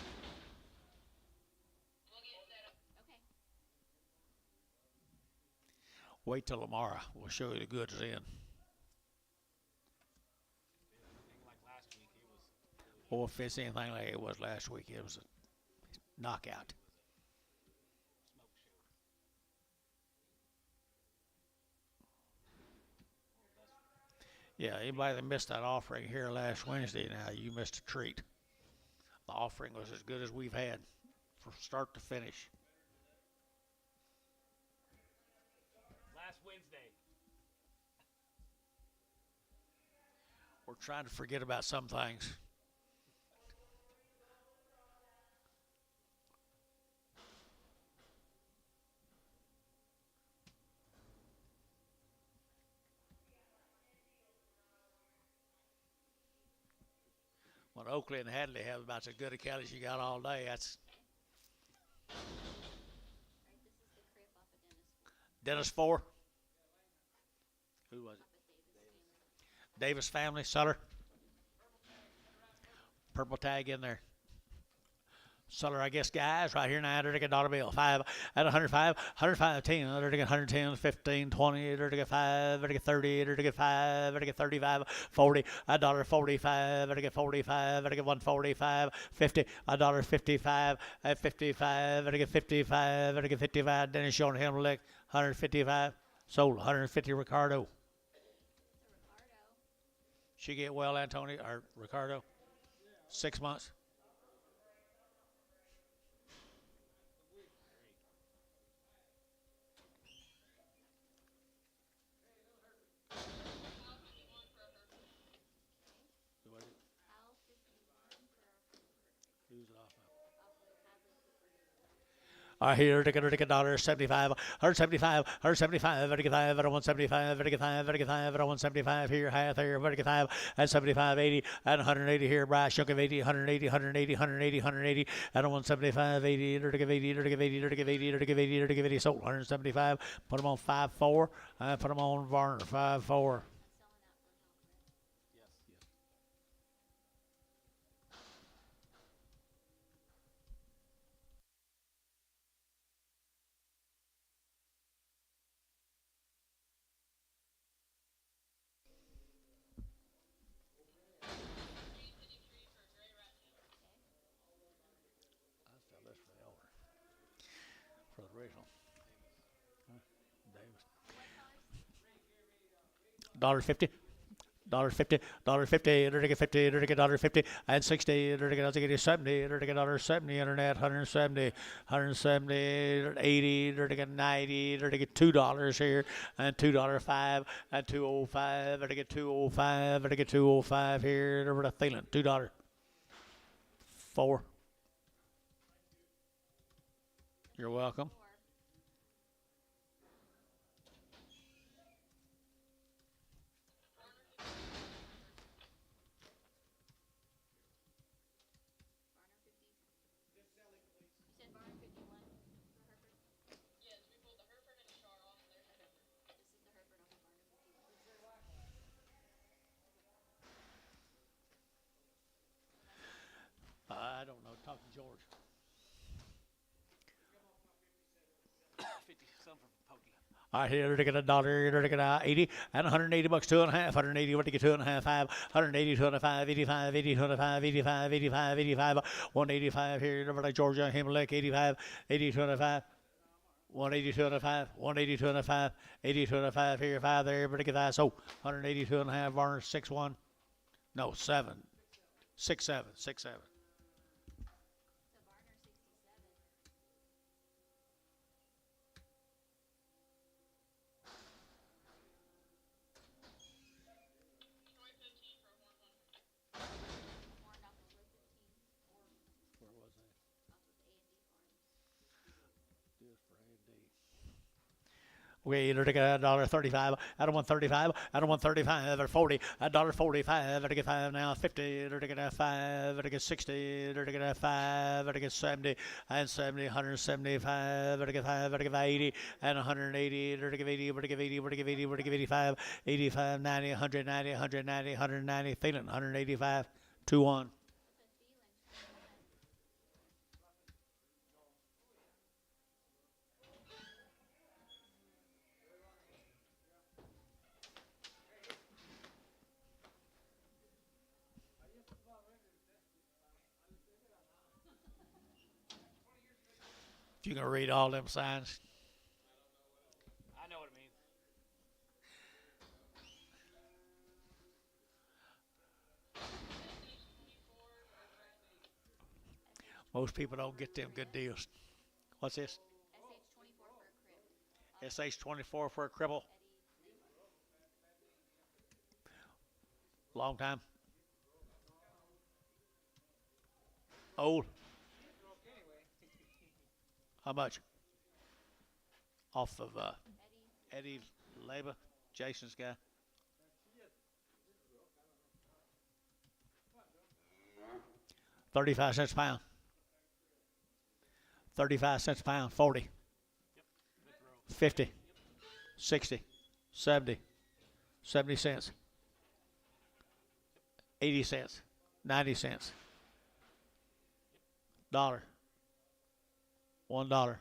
Wait till tomorrow. We'll show you the goods then. Anything like last week, it was Or if it's anything like it was last week, it was a knockout. smoke show. Yeah, anybody that missed that offering here last Wednesday, now you missed a treat. The offering was as good as we've had from start to finish. Last Wednesday. We're trying to forget about some things. When Oakley and Hadley have about as good a cattle as you got all day, that's All right, this is the crib off of Dennis. Dennis 4. Who was it? Off of Davis family. Davis family, Sutter. Purple tag in there. Sutter, I guess, guys, right here now, they're to get dollar bill. 5 at 105, 105, 10, they're to get 110, 15, 20, they're to get 5, they're to get 30, they're to get 5, they're to get 35, 40, $1.45, they're to get 45, they're to get 145, 50, $1.55, at 55, they're to get 55, they're to get 55, Dennis showing him a lick, 155, sold 150, Ricardo. Ricardo. She get well, Antonio, or Ricardo? 6 months. Who was it? Al 51 for Who's it off of? off of Hadley Cooper. All right, here, $1.75, 175, 175, vertical 5, 175, vertical 5, vertical 5, 175 here, half there, vertical 5, and 75, 80, and 180 here, Bryce Shook of 80, 180, 180, 180, 180, and 175, 80, vertical 80, vertical 80, vertical 80, vertical 80, vertical 80, sold 175, put them on 5-4, and put them on Varner, 5-4. Selling out for help, right? Yes. Yes. I sell this for the owner, for the original. Davis. $1.50. $1.50, $1.50, $1.50, $1.50, and 60, $1.70, $70, internet, 170, 170, 80, $90, $2 here, and $2.05, and 205, $205, $205 here, over to Thielen, $2. 4. You're welcome. 4. Varner 50. You said Varner 51 for Hereford? Yes, we pulled the Hereford and the Char off, and there's the Hereford. This is the Hereford off of Varner 51. I don't know. Talk to George. 50 some for Pokey. All right, here, $1, $80, and 180 bucks, 2.5, 180, what to get 2.5, 5, 180, 2.5, 85, 80, 2.5, 85, 85, 85, 185 here, over to Georgia, Himalek, 85, 80, 2.5. 182 and a 5, 182 and a 5, 82 and a 5 here, 5 there, everybody get that. So 182 and a half, Varner 6-1. No, 7. 6-7, 6-7. So Varner 67. Troy 15 for 1-1. Warren off of Road 15. Okay, you take a $1.35, at a 135, at a 135, at 40, at $1.45, at a 5 now, 50, at a 5, at a 60, at a 5, at a 70, and 70, 175, at a 5, at a 80, and 180, at a 80, at a 80, at a 80, at a 85, 85, 90, 190, 190, 190, feeling 185, 2-1. You can read all them signs. I know what it means. Most people don't get them good deals. What's this? SH24 for a crib. SH24 for a cripple. Long time. Old. How much? Off of Eddie Laba, Jason's guy. 35 cents a pound. 35 cents a pound. 40. 50. 60. 70. 70 cents. 80 cents. 90 cents. $1. $1.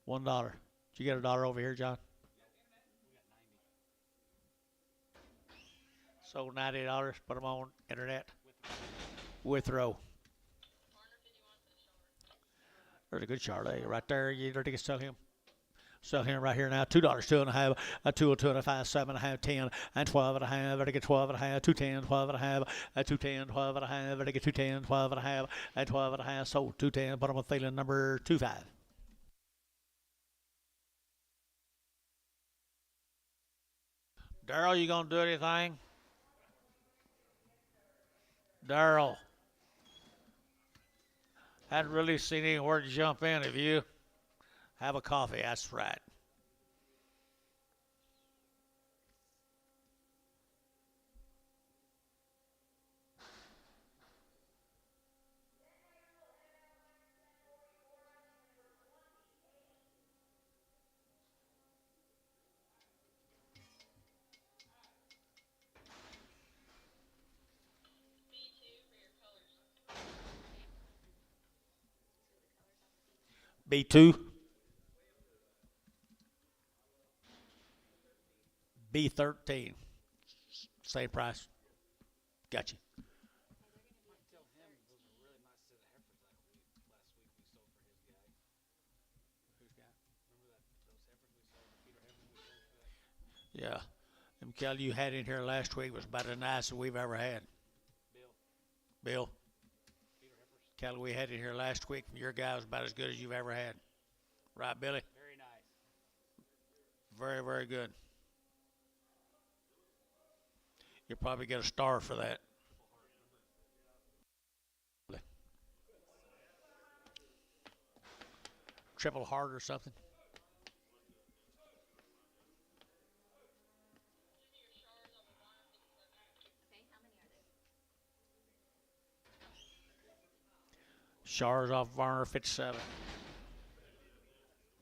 $1. Did you get $1 over here, John? Sold $90. Put them on internet. With row. There's a good Charlie right there. You don't think it's sell him? Sell him right here now. $2, 2.5, a 2, 2.5, 7.5, 10, and 12.5. I get 12.5, 210, 12.5, a 210, 12.5. I get 210, 12.5, and 12.5. Sold 210. Put them on feeling number 25. Daryl, you gonna do anything? Daryl. Hadn't really seen anywhere to jump in, have you? Have a coffee, that's right. B2. B13. Same price. Got you. Tell him those are really nice set of heifers last week we sold for his guy. Who's got? Remember those heifers we sold, Peter heifers we sold for that? Yeah. Them cattle you had in here last week was about the nicest we've ever had. Bill. Peter heifers. Cattle we had in here last week from your guy was about as good as you've ever had. Right, Billy? Very nice. Very, very good. You'll probably get a star for that. Triple heart or something. Okay, how many are there? Shars off Varner 57.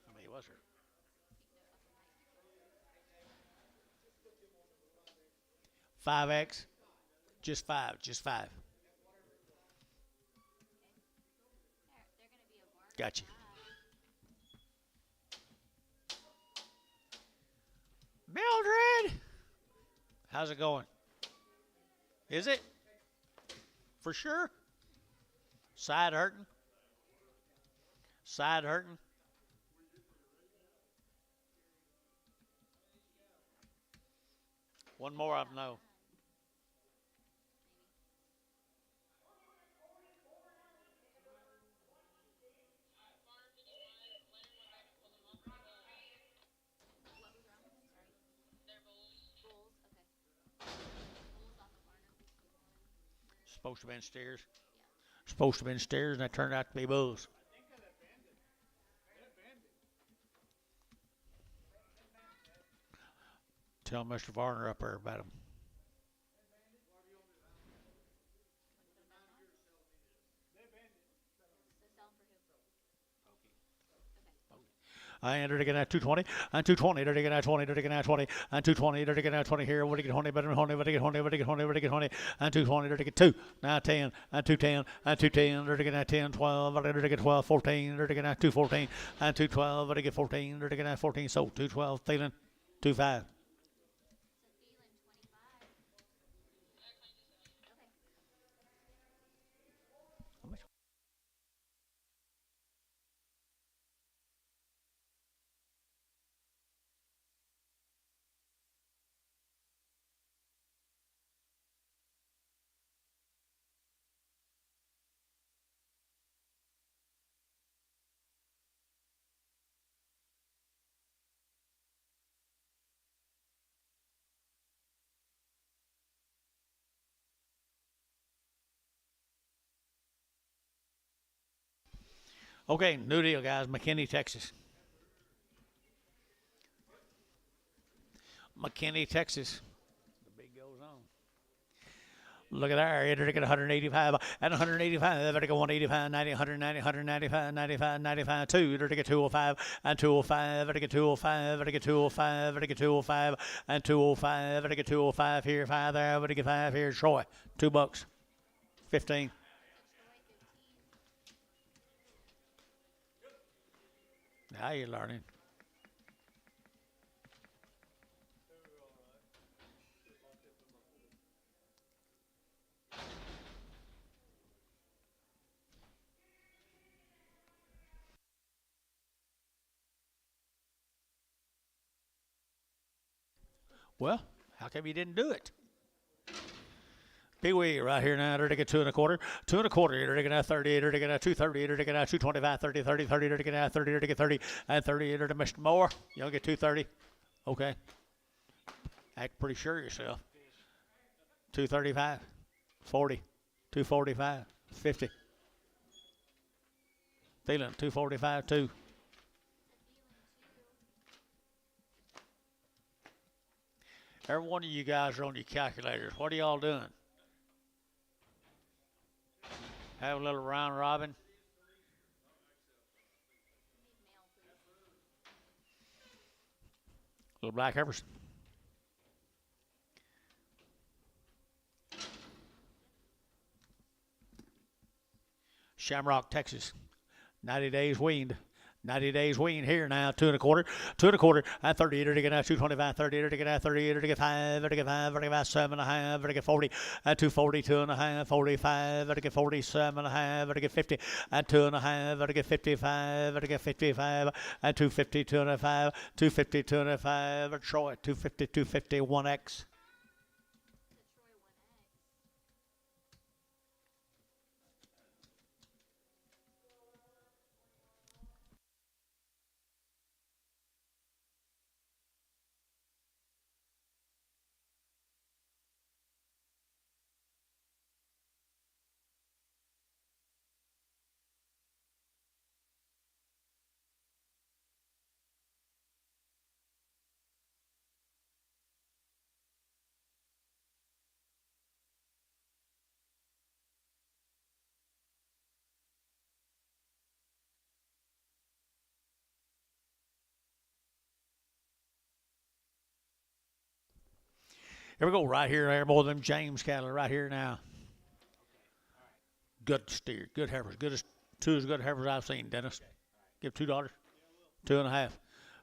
How many was there? 5X? Just five. They're gonna be a barn. Got you. Mildred! How's it going? Is it? For sure? Side hurting? Side hurting? One more of them, no. What was wrong with them? Sorry. They're bulls. Bulls, okay. Bulls off of Varner 51. Supposed to have been steers. Supposed to have been steers, and that turned out to be bulls. Tell Mr. Varner up there about him. So sell 'em for who? Pokey. I entered again at 220 and 220. Dirty again at 20. Dirty again at 20 and 220. Dirty again at 20 here. What do you get 20? Better 20. What do you get 20? What do you get 20? What do you get 20? And 220. Dirty get 2. Now 10 and 210 and 210. Dirty again at 10. 12. Dirty get 12. 14. Dirty again at 214 and 212. Dirty get 14. Dirty again at 14. So 212. Thielen 25. So Thielen 25. Okay. Okay, new deal, guys. McKinney, Texas. McKinney, Texas. The big goes on. Look at there. Enter to get 185 and 185. Enter to get 185, 90, 190, 195, 95, 95, 2. Enter to get 205 and 205. Enter to get 205. Enter to get 205. Enter to get 205 and 205. Enter to get 205 here, 5 there. Enter to get 5 here. Troy, $2. 15. Now you're learning. Well, how come you didn't do it? Big wee right here now. They're to get 2 1/4. 2 1/4. They're to get out 30. They're to get out 230. They're to get out 225, 30, 30, 30. They're to get out 30. They're to get 30 and 30. They're to Mr. Moore. You'll get 230. Okay. Act pretty sure of yourself. 235, 40, 245, 50. Thielen, 245, 2. Every one of you guys are on your calculators. What are y'all doing? Have a little round robin. Little black heifers. Shamrock, Texas. 90 days weaned. 90 days wean here now, 2 1/4, 2 1/4, and 30, to get out 225, 30, to get out 30, to get 5, to get 5, to get 7.5, to get 40, and 240, 2.5, 45, to get 47.5, to get 50, and 2.5, to get 55, to get 55, and 250, 205, 250, 205, Troy, 250, 250, 1X. Here we go, right here. There, more than James cattle right here now. Good steer, good heifers, good as two as good heifers I've seen. Dennis, give $2, 2.5,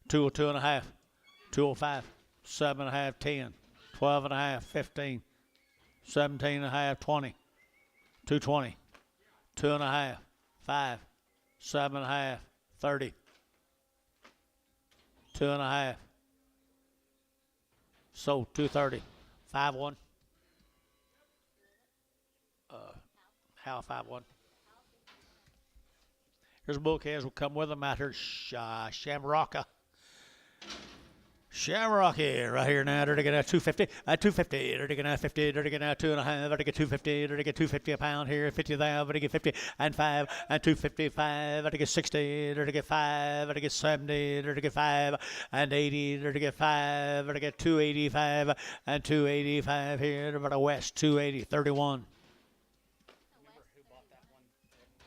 2 or 2.5, 205, 7.5, 10, 12.5, 15, 17.5, 20, 220, 2.5, 5, 7.5, 30, 2.5. So 230. 5-1. How 5-1. Here's a book has will come with them out here. Shamrocka. Shamrock here, right here now. They're taking out 250, at 250. They're taking out 50. They're taking out 2.5. They're taking 250. They're taking 250 a pound here. 50 there. They're taking 50 and 5 and 255. They're taking 60. They're taking 5. They're taking 70. They're taking 5 and 80. They're taking 5. They're taking 285 and 285 here. They're about a West 280, 31. Remember who bought that one? Ricardo?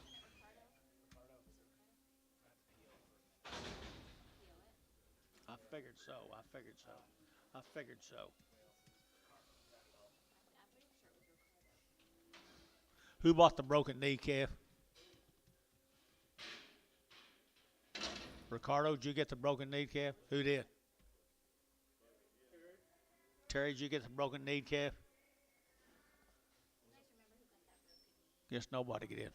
I figured so. I figured so. I figured so. Who bought the broken knee, Kev? Ricardo, did you get the broken knee, Kev? Who did? Terry, did you get the broken knee, Kev? Guess nobody get in.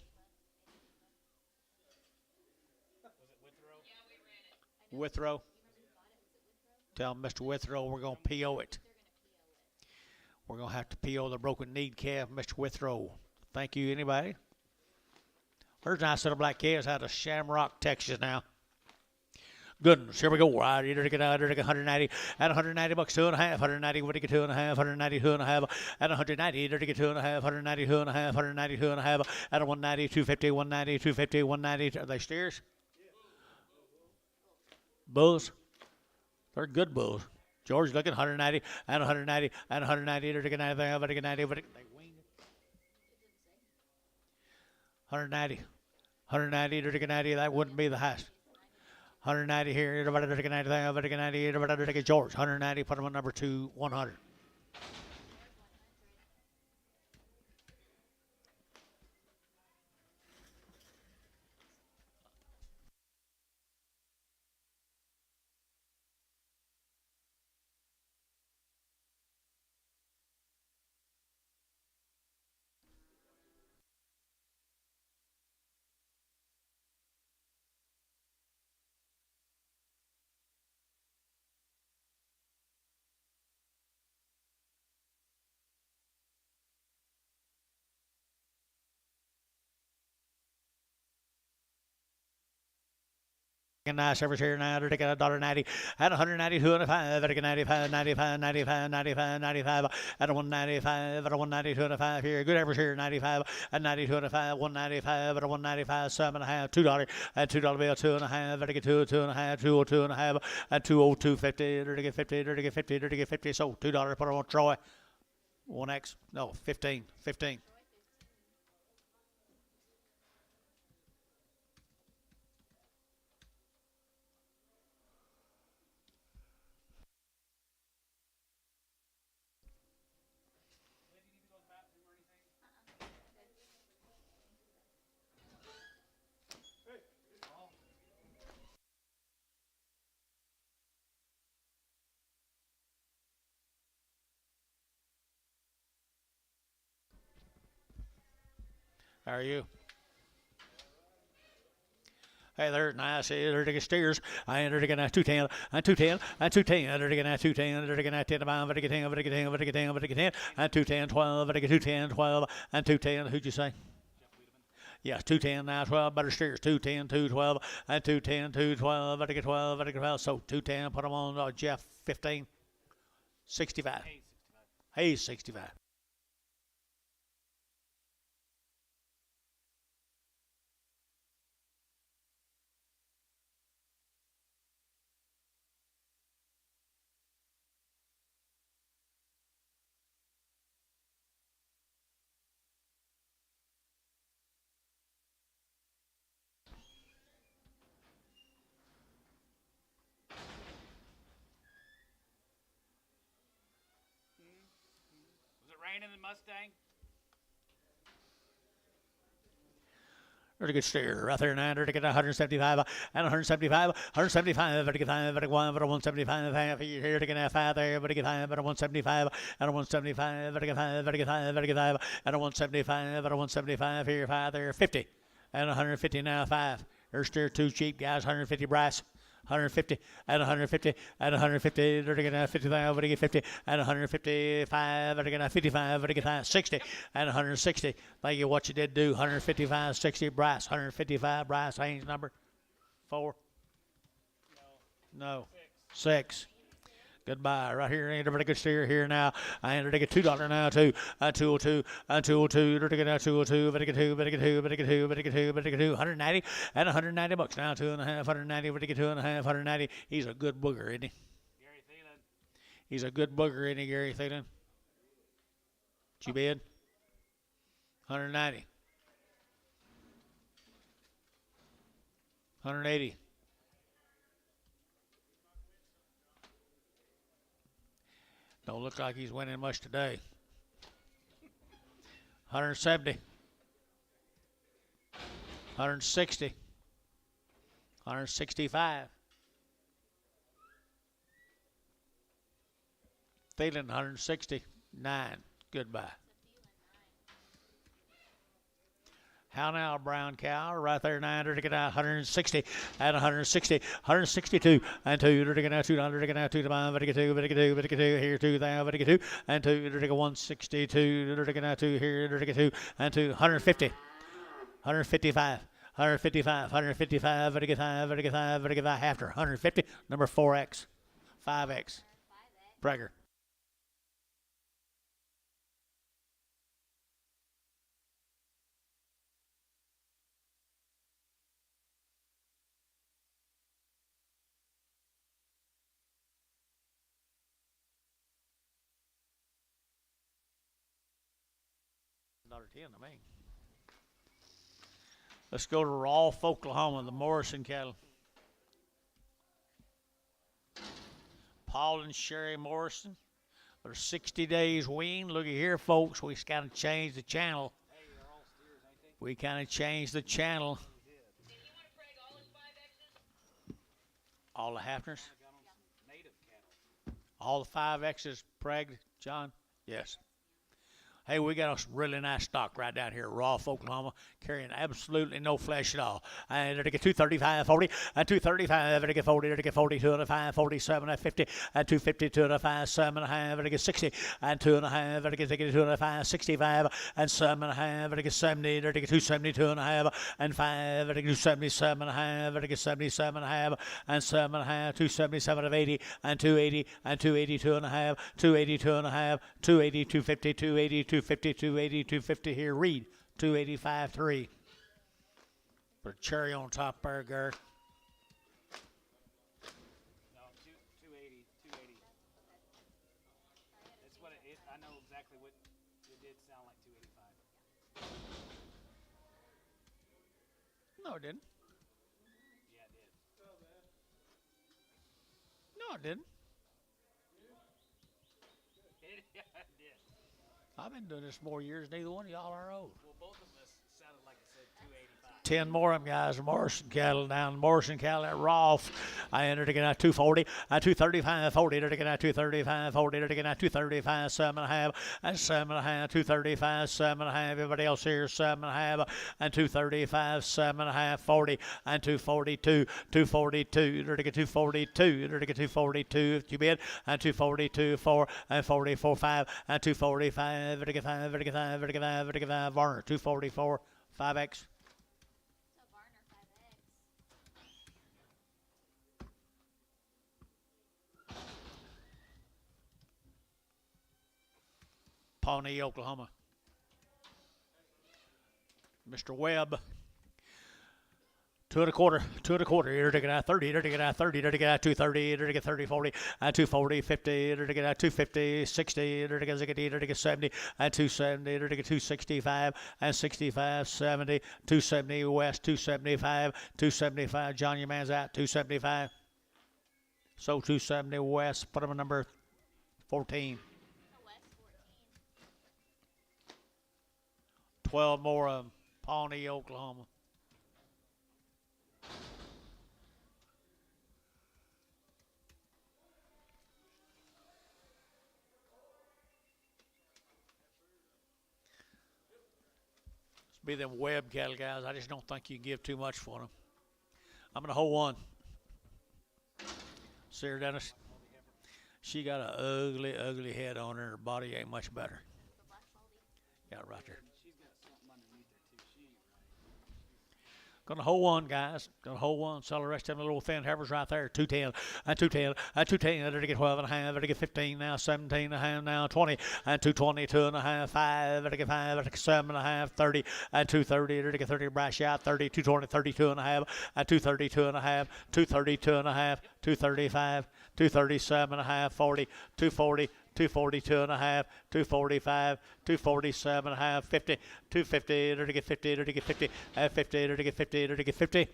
Was it Withrow? Yeah, we ran it. Withrow. Tell Mr. Withrow we're going to PO it. We're going to have to PO the broken knee calf, Mr. Withrow. Thank you, anybody? There's a nice little black calves out of Shamrock, Texas now. Goodness, here we go. Right, here to get out, here to get 190 at 190 bucks, 2.5, 190, what to get 2.5, 190, 2.5 at 190, here to get 2.5, 190, 2.5, 190, 2.5 at a 190, 250, 190, 250, 190. Are they steers? Bulls? They're good bulls. George looking 190 and 190 and 190. They're taking 90, they're taking 90, but they winged it. 190, 190. They're taking 90. That wouldn't be the highest. 190 here. Everybody taking 90. They're taking 90. Everybody taking George 190. Put him on number 2, 100. Nice service here now. They're taking $1.90 at 190, 205, at 95, 95, 95, 95, 95, at 195, at 190, 205 here. Good average here, 95, at 90, 205, 195, at 195, $7.5, $2, at $2 bill, 2.5, at 2, 2.5, 202.5, at 202.50, they're to get 50, they're to get 50, they're to get 50. So $2, put it on Troy. 1X, no, 15, 15. How are you? Hey, they're nice. They're taking steers. And they're taking 210, and 210, and 210. They're taking 210. They're taking 10 to 5. They're taking 10. They're taking 10. They're taking 10. They're taking 10. And 210, 12. They're taking 210, 12. And 210. Who'd you say? Yeah, 210 now, 12. Better steers. 210, 212, and 210, 212. They're taking 12. They're taking 12. So 210. Put them on Jeff 15. 65. Hey, 65. Was it raining in Mustang? There's a good steer right there now. They're taking 175 and 175, 175, but 5, but 1, but 175, half here, taking 5 there, but 5, but 175, and 175, but 5, but 5, but 5, and 175, but 175 here, 5 there, 50, and 150 now, 5. There's steer 2 cheap guys, 150 brass. 150 and 150 and 150. They're taking 55, but they get 50 and 155. They're taking 55, but they get 60 and 160. Thank you. What you did do 155, 60 brass, 155 brass. Haynes number 4. No. 6. Goodbye. Right here, ain't a very good steer here now. I enter to get $2 now, too. 202, 202, to get now 202, better get 2, better get 2, better get 2, better get 2, better get 2, 190, and 190 bucks now, 2.5, 190, better get 2.5, 190. He's a good booger, isn't he? Gary Thielen. He's a good booger, isn't he, Gary Thielen? What you bid? 190. 180. Don't look like he's winning much today. 170. 160. 165. Thielen 169. Goodbye. How now, brown cow? Right there, 900 to get out, 160 and 160, 162 and 2 to get out, 200 to get out, 2 to 5, to get 2, to get 2, to get 2, here 2, there, to get 2 and 2 to get 162 to get out 2 here to get 2 and 2, 150, 155. 155, 155, to get 5, to get 5, to get 5, after 150, number 4X, 5X, Prager. $10 to me. Let's go to Rolfe, Oklahoma, the Morrison cattle. Paul and Sherry Morrison. They're 60 days weaned. Looky here, folks. We kind of changed the channel. Hey, they're all steers, ain't they? We kind of changed the channel. Did you want to preg all his 5Xs? All the Hafners. I got on some native cattle. All the 5Xs pregged, John? Yes. Hey, we got some really nice stock right down here at Rolfe, Oklahoma, carrying absolutely no flesh at all. And to get 235, 40, and 235, to get 40, to get 40, 205, 47, and 50, and 250, 205, 7.5, to get 60, and 2.5, to get 205, 65, and 7.5, to get 70, to get 270, 2.5, and 5, to get 277.5, to get 77.5, and 7.5, 277 of 80, and 280, and 280, 2.5, 280, 2.5, 280, 250, 280, 250, 280, 250 here. Reed, 285, 3. Put a cherry on top there, Garrett. No, 280, 280. That's what it. I know exactly what it did sound like. 285. No, it didn't. Yeah, it did. No, it didn't. Yeah, it did. I've been doing this more years than either one of y'all are old. Well, both of us sounded like it said 285. 10 more of them guys, Morrison cattle down, Morrison cattle at Rolfe. I entered again at 240, at 235, 40, to get at 235, 40, to get at 235, 7.5, and 7.5, 235, 7.5. Everybody else here, 7.5, and 235, 7.5, 40, and 242, 242, to get 242, to get 242, if you bid, and 242, 4, and 44, 5, and 245, to get 5, to get 5, to get 5, to get 5, Varner, 244, 5X. So Varner 5X. Pawnee, Oklahoma. Mr. Webb. 2 1/4, 2 1/4, here to get out 30, here to get out 30, here to get out 230, here to get 30, 40, and 240, 50, here to get out 250, 60, here to get 60, here to get 70, and 270, here to get 265, and 65, 70, 270 West, 275, 275, John, your man's out, 275. So 270 West, put him at number 14. So West 14. 12 more of them, Pawnee, Oklahoma. Be them Webb cattle guys. I just don't think you can give too much for them. I'm going to hold one. See her, Dennis? She got an ugly, ugly head on her. Her body ain't much better. The black baldy. Yeah, right there. She's got something underneath her too. She ain't Gonna hold one, guys. Gonna hold one. Sell the rest of them little thin heifers right there. 210, 210, 210. Better get 12 and a half. Better get 15 now. 17 and a half now. 20 and 220, 2 and a half. 5. Better get 5. Better get 7 and a half. 30 and 230. Better get 30. Brash out. 30, 220, 32 and a half. And 232 and a half. 232 and a half. 235. 237 and a half. 40. 240. 242 and a half, 245, 247 and a half, 50, 250, to get 50, to get 50, at 50, to get 50, to get 50.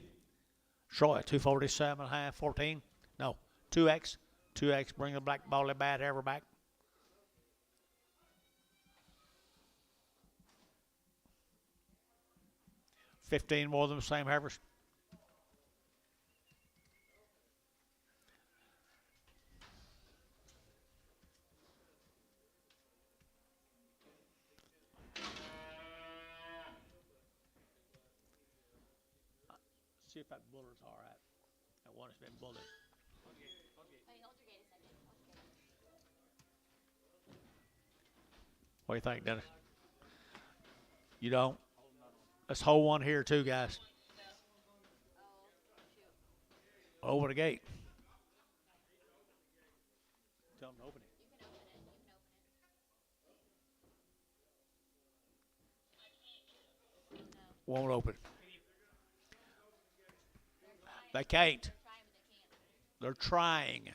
Troy, 247 and a half, 14. No, 2X, 2X, bring the black bally bat ever back. $15 more than the same heifers. See if that bullet's all right. That one has been bullied. Hey, hold your gate a second. Hold your gate. What do you think, Dennis? You don't? Let's hold one here too, guys. Oh, shoot. Over the gate. Tell them to open it. You can open it. You can open it. No. Won't open. They're They can't. trying, but they can't. They're trying.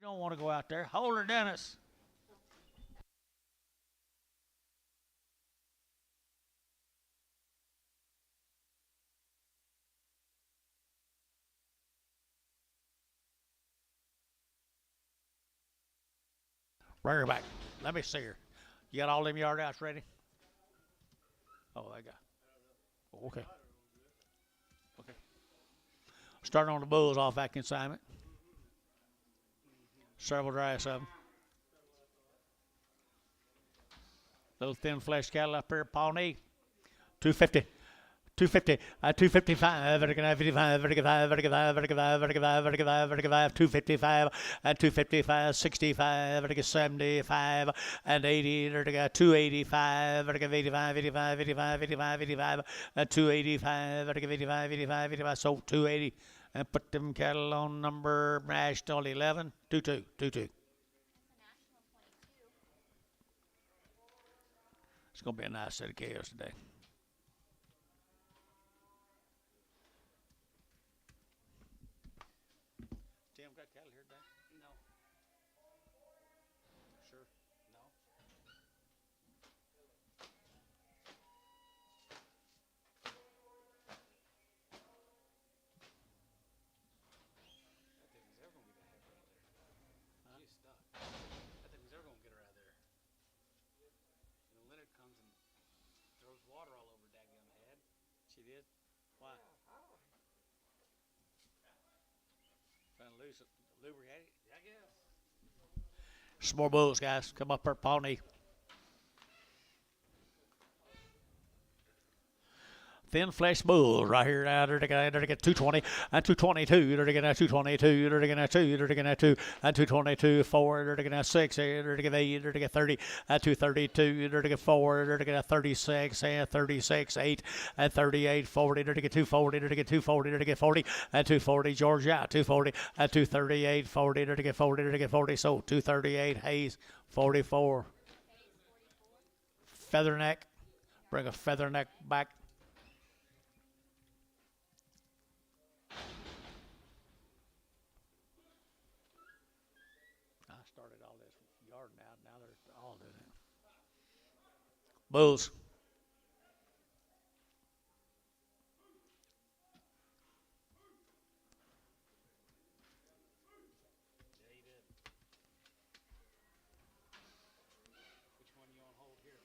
You don't want to go out there. Hold her, Dennis. Bring her back. Let me see her. You got all them yard outs ready? Oh, I got. Okay. Okay. Starting on the bulls off that consignment. Several drives of them. Little thin flesh cattle up here, Pawnee. 250. 250, 255, 55, 55, 55, 55, 55, 55, 255, 255, 65, 75, and 80, 285, 85, 85, 85, 85, 85, 285, 85, 85, 85, so 280, and put them cattle on number national 11, 22, 22. It's going to be a nice set of cows today. Tim, got cattle here today? No. Sure. No. That thing was ever gonna get that heifer out there. She's stuck. That thing was ever gonna get her out of there. And then Leonard comes and throws water all over dadgum head. She did? Why? Trying to lose it, lubricate it? Yeah, I guess. Some more bulls, guys. Come up here, Pawnee. Thin flesh bull right here now. They're going to get 220 and 222. They're going to 222. They're going to 2. They're going to 2 and 222. 4. They're going to 6. They're going to 8. They're going to 30 and 232. They're going to 4. They're going to 36 and 36. 8 and 38. 40. They're going to 240. They're going to 240. They're going to 40 and 240. Georgia 240 and 238. 40. They're going to 40. They're going to 40. So 238. Hayes 44. Feather neck. Bring a feather neck back. Started all this yarding out. Now they're all doing it. Bulls. Yeah, you did. Which one you on hold here?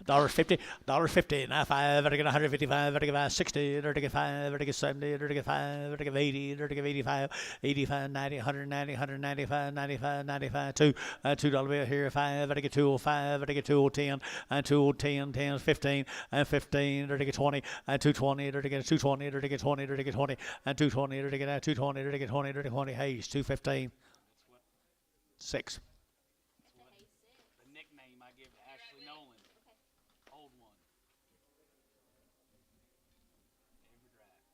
$1.50, $1.50, now 5, they're going 155, they're going 60, they're going 5, they're going 70, they're going 5, they're going 80, they're going 85, 85, 90, 190, 195, 95, 95, 2, $2 bill here, 5, they're going 205, they're going 210, and 210, 10, 15, and 15, they're going 20, and 220, they're going 220, they're going 20, they're going 20, and 220, they're going 220, they're going 20, they're going 20, Hayes, 215, That's what 6. the nickname I give to Ashley Nolan. Old one. Ever drive.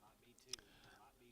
Might be two. Might be.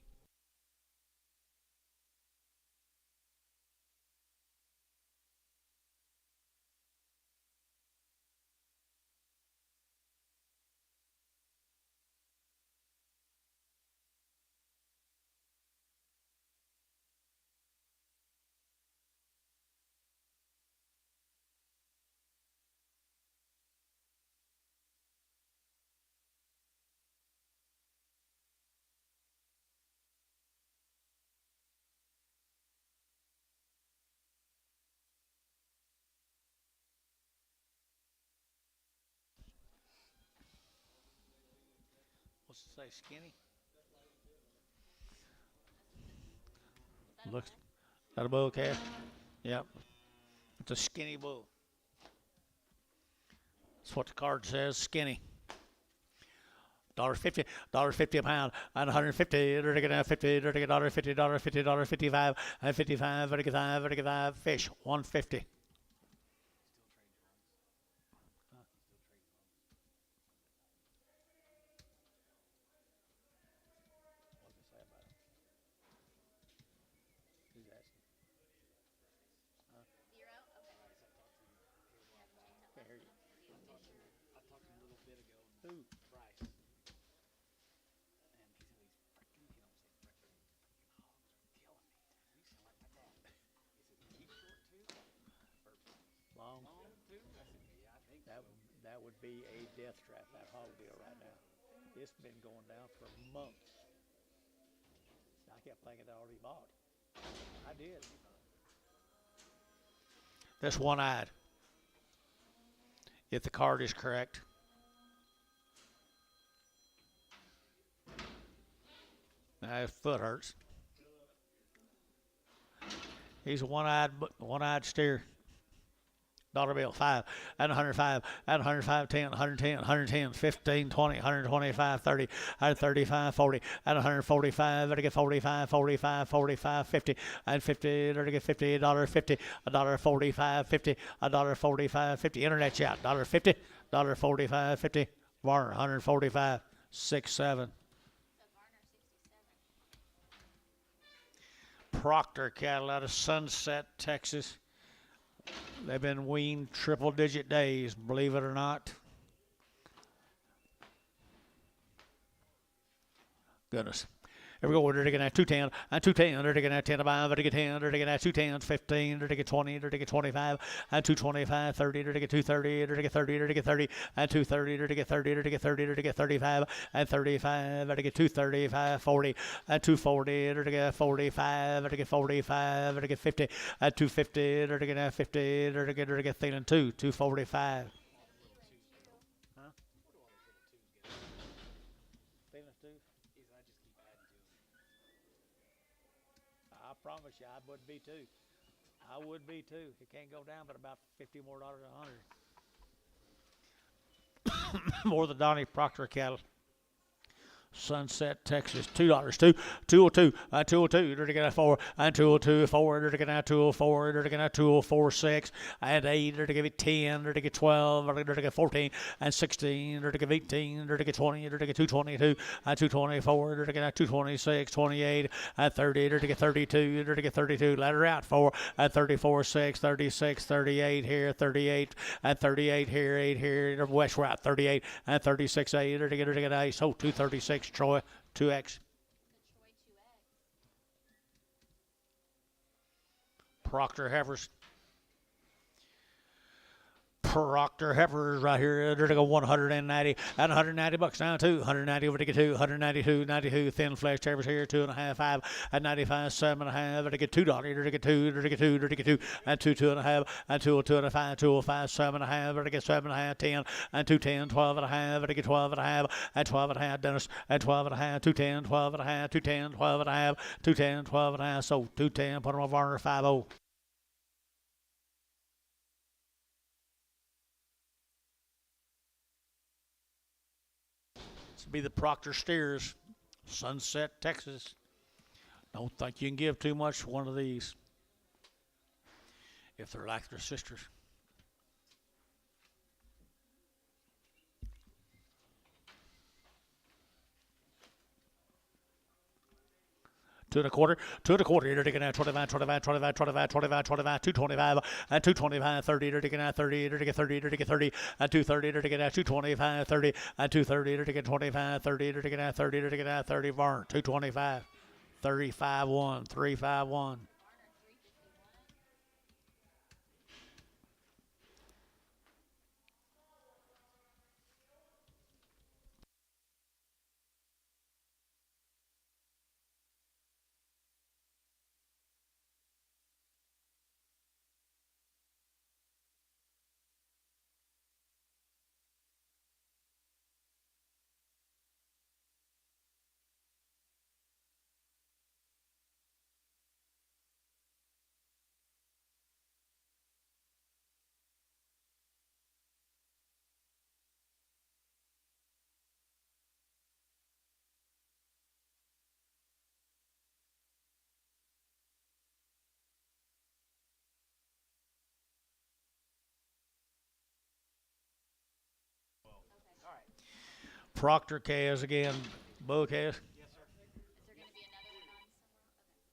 What's it say, skinny? Looks, that a bull calf? Yep. It's a skinny bull. That's what the card says, skinny. $1.50, $1.50 a pound, and 150, they're going to 50, they're going to $1.50, $1.50, $1.55, and 55, 55, 55, fish, 150. I talked to him a little bit ago. Who? Bryce. And he said he's would be a death trap, that hog deal right now. It's been going down for months. I kept thinking I already bought. I did. That's one-eyed. If the card is correct. Now his foot hurts. He's a one-eyed steer. Dollar bill, 5, and 105, and 105, 10, 110, 110, 15, 20, 125, 30, 135, 40, and 145, and get 45, 45, 45, 50, and 50, and get 50, $1.50, $1.45, 50, $1.45, 50. Internet chat, $1.50, $1.45, 50. Varner, 145, 6, 7. Proctor cattle out of Sunset, Texas. They've been weaned triple-digit days, believe it or not. Goodness. Here we go. They're taking that 210, and 210. They're taking that 10 to 5. They're taking 10. They're taking that 210, 15. They're taking 20. They're taking 25, and 225, 30. They're taking 230. They're taking 30. They're taking 30, and 230. They're taking 30. They're taking 30. They're taking 35, and 35. They're taking 235, 40, and 240. They're taking 45. They're taking 45. They're taking 50, and 250. They're taking that 50. They're taking thinning 245. Huh? Thinning 2. I promise you, I would be too. I would be too. It can't go down but about $50 more a 100. More than Donnie Proctor cattle. Sunset, Texas, $2. 202, 202. They're taking that 4, and 202, 4. They're taking that 204. They're taking that 204, 6, and 8. They're taking it 10. They're taking 12. They're taking 14, and 16. They're taking 18. They're taking 20. They're taking 222, and 224. They're taking that 226, 28, and 30. They're taking 32. They're taking 32. Let her out 4, and 34, 6, 36, 38 here, 38, and 38 here, 8 here. West route 38, and 36, 8. They're taking 8. So 236. Troy 2X. Proctor heifers. Proctor heifers right here. They're going 190 and 190 bucks down to 190 over to get 2, 192, 92 thin flesh heifers here, 2.5, 5, and 95, 7.5. They're to get $2. They're to get 2. They're to get 2. They're to get 2, and 2, 2.5, and 202 and 5, 205, 7.5. They're to get 7.5, 10, and 210, 12.5. They're to get 12.5, and 12.5. Dennis, and 12.5, 210, 12.5, 210, 12.5, 210, 12.5. So 210. Put them on Varner 50. Be the Proctor steers, Sunset, Texas. Don't think you can give too much for one of these if they're like their sisters. Two and a quarter. They're taking out 25, 25, 25, 25, 25, 25, 225, and 225, 30. They're taking out 30. They're taking 30. They're taking 30, and 230. They're taking out 225, 30, and 230. They're taking 25, 30. They're taking out 30. They're taking out 30. Varn 225, 35, 1, 351. Proctor Cas again. Bull Cas. Yes, sir. Is there going to be another one on somewhere?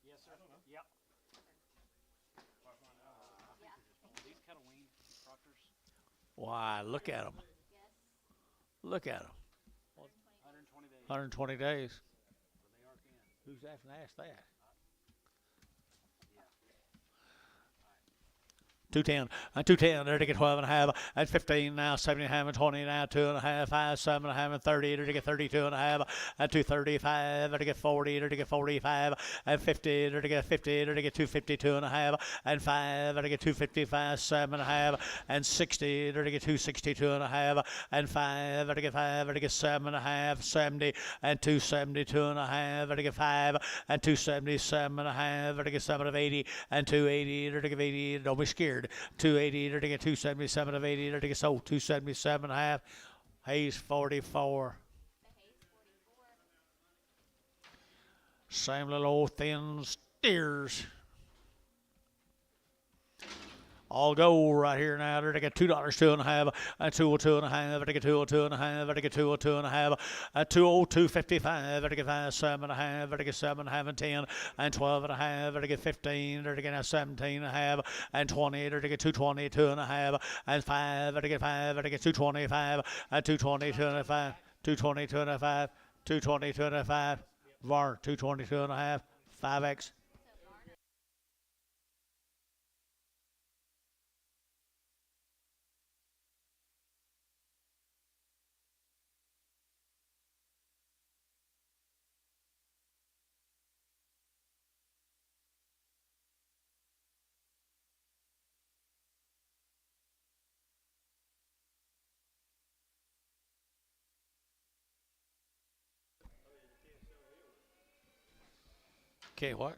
Yes, sir. Yep. Yeah. These kind of weaned proctors. Why, look at them. Yes. Look at them. 120 days. 120 days. So they are in. Who's asked that? 210, and 210, there to get 12 and a half, and 15 now, 17 and a half, and 20 now, 2 and a half, 5, 7 and a half, and 30, there to get 32 and a half, and 235, there to get 40, there to get 45, and 50, there to get 50, there to get 252 and a half, and 5, there to get 255, 7 and a half, and 60, there to get 262 and a half, and 5, there to get 5, there to get 7 and a half, 70, and 272 and a half, there to get 5, and 277 and a half, there to get 7 of 80, and 280, there to get 80, don't be scared. 280 there to get 277 of 80 there to get 277 and a half. Hayes 44. Same little old thin steers. All go right here now. There to get $2, 2 and a half, and 202 and a half. There to get 202 and a half. There to get 202 and a half, and 202.55. There to get 5, 7 and a half. There to get 7 and a half, and 10, and 12 and a half. There to get 15. There to get 17 and a half, and 20. There to get 222 and a half, and 5. There to get 5. There to get 225, and 222 and a 5. 222 and a 5. 222 and a 5. VAR 222 and a half. 5X. Okay, what?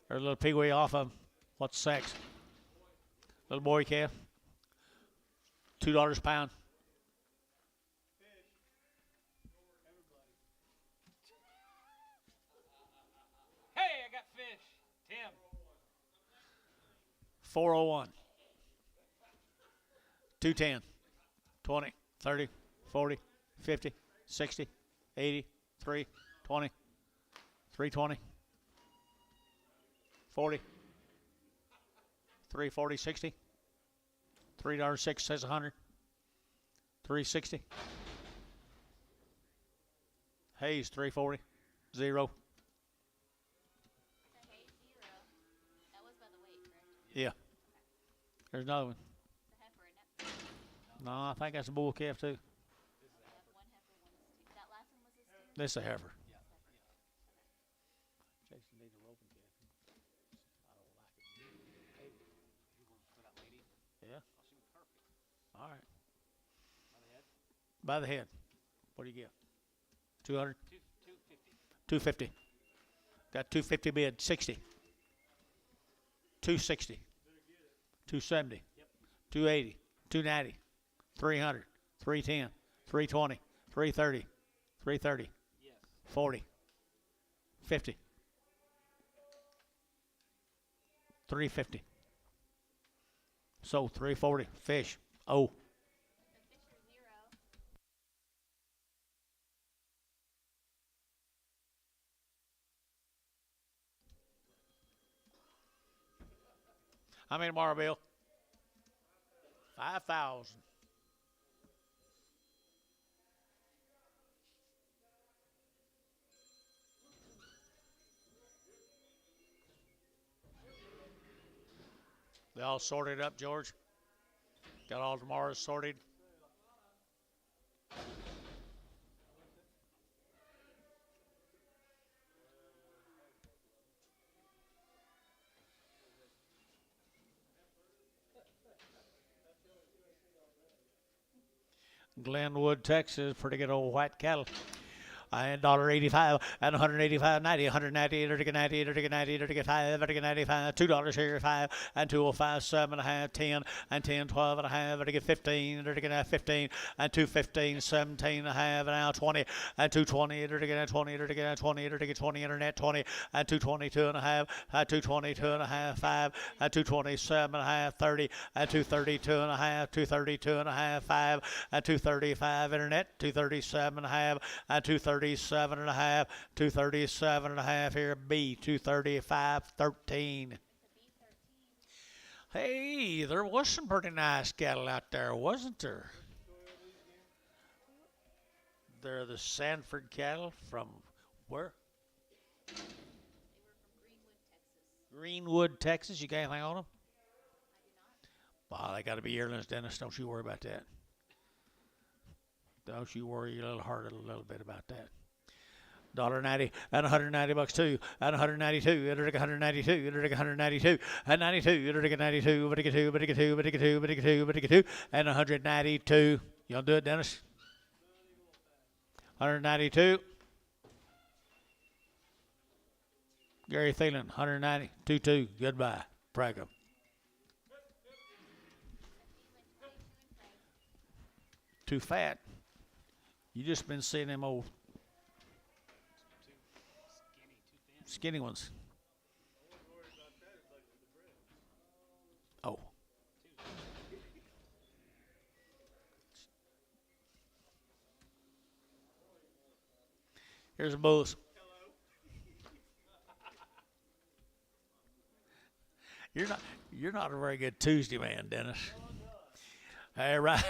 Or a little pigwee off of what's sex? Little boy calf. $2 a pound. Hey, I got fish. Tim. 401. 210. 20. 30. 40. 50. 60. 80. 3. 20. 320. 40. 340. 60. $3.06 says 100. 360. Hayes 340. 0. The hay 0. That was by the weight, correct? Yeah. There's another one. The heifer, isn't it? No, I think that's a bull calf too. One heifer, one steer. That last one was a steer? This is a heifer. Jason needs a roping calf. I don't like it. Hey, you want for that lady? Yeah. Oh, she was perfect. All right. By the head? By the head. What do you get? 200? 250. 250. Got 250 bid. 60. 260. 270. Yep. 280. 290. 300. 310. 320. 330. 330. Yes. 40. 50. 350. So 340. Fish. Oh. The fish are 0. How many more, Bill? 5,000. They all sorted up, George? Got all tomorrow's sorted? Glenwood, Texas, pretty good old white cattle. And $1.85 and 185, 90, 190, 90, 90, 90, 5, 95, $2 here, 5, and 205, 7 and a half, 10, and 10, 12 and a half, 15, 15, and 215, 17 and a half, and now 20, and 220, 20, 20, internet 20, and 222 and a half, 222 and a half, 5, and 227 and a half, 30, and 232 and a half, 232 and a half, 5, and 235 internet, 237 and a half, and 237 and a half, 237 and a half here, B, 235, 13. Hey, there was some pretty nice cattle out there, wasn't there? They're the Sanford cattle from where? They were from Greenwood, Texas. Greenwood, Texas. You got anything on them? I do not. Well, they got to be yearlings, Dennis. Don't you worry about that. Don't you worry your little heart a little bit about that. $1.90 and $190 too, and $192, it'll take $192, it'll take $192, and $92, it'll take $92, but $2, but $2, but $2, but $2, but $2, and $192. You want to do it, Dennis? $192. Gary Thielen, 190, 2-2. Goodbye. Praga. Too fat. You just been seeing them old Too skinny, too thin. skinny ones. Oh. Here's a Bulls. You're not a very good Tuesday man, Dennis. All right.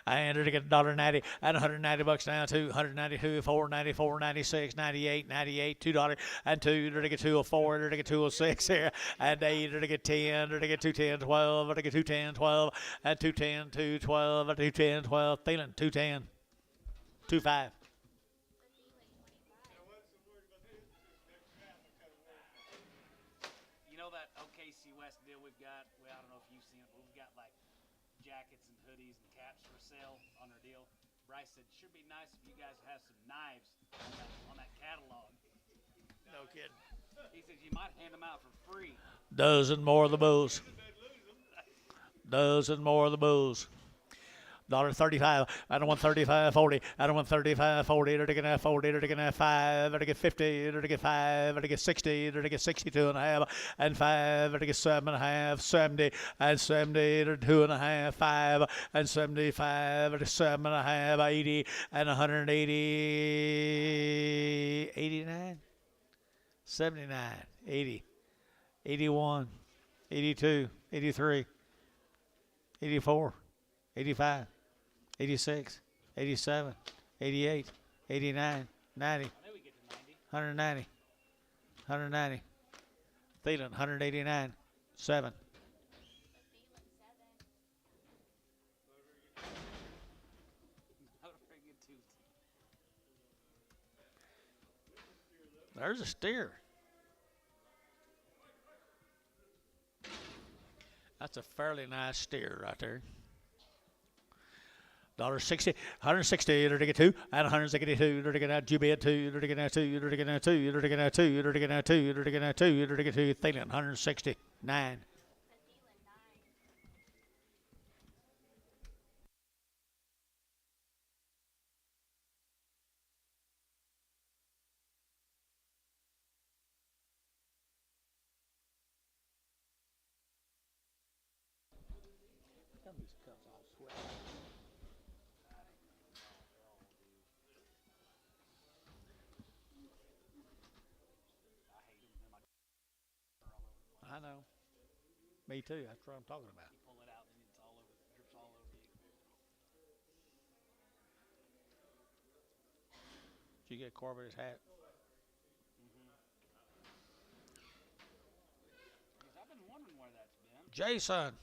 I entered to get $1.90 and $190 now too. $192, $4.90, $4.96, $98, $98, $2 and $2. To get $2.04, to get $2.06 here, and $8. To get $10, to get $2.10, $12. To get $2.10, $12 and $2.10, $2.12, $2.10, $12. Thielen, $2.10, $2.05. You know that OKC West deal we've got? Well, I don't know if you've seen it, but we've got like jackets and hoodies and caps for sale on our deal. Bryce said, "Should be nice if you guys have some knives on that catalog." No kidding. He says you might hand them out for free. Dozen more of the Bulls. Dozen more of the Bulls. $1.35. I don't want 35.40. I don't want 35.40. To get that 40. To get that 5. To get 50. To get 5. To get 60. To get 62.5. And 5. To get 7.5. 70 and 70 to 2.5. 5 and 75 to 7.5. 80 and 180. 89. 79. 80. 81. 82. 83. 84. 85. 86, 87, 88, 89, 90, I knew we get to 90. 190, 190. Thielen, 189, 7. Not a very good Tuesday. There's a steer. That's a fairly nice steer right there. $1.60, 160, to get 2, and 162, to get out, Jubid 2, to get out 2, to get out 2, to get out 2, to get out 2, to get out 2, to get 2, Thielen, 169. I know. Me too. That's what I'm talking about. You pull it out and it's all over, drips all over you. Did you get Corbett's hat? Because I've been wondering where that's been. Jason.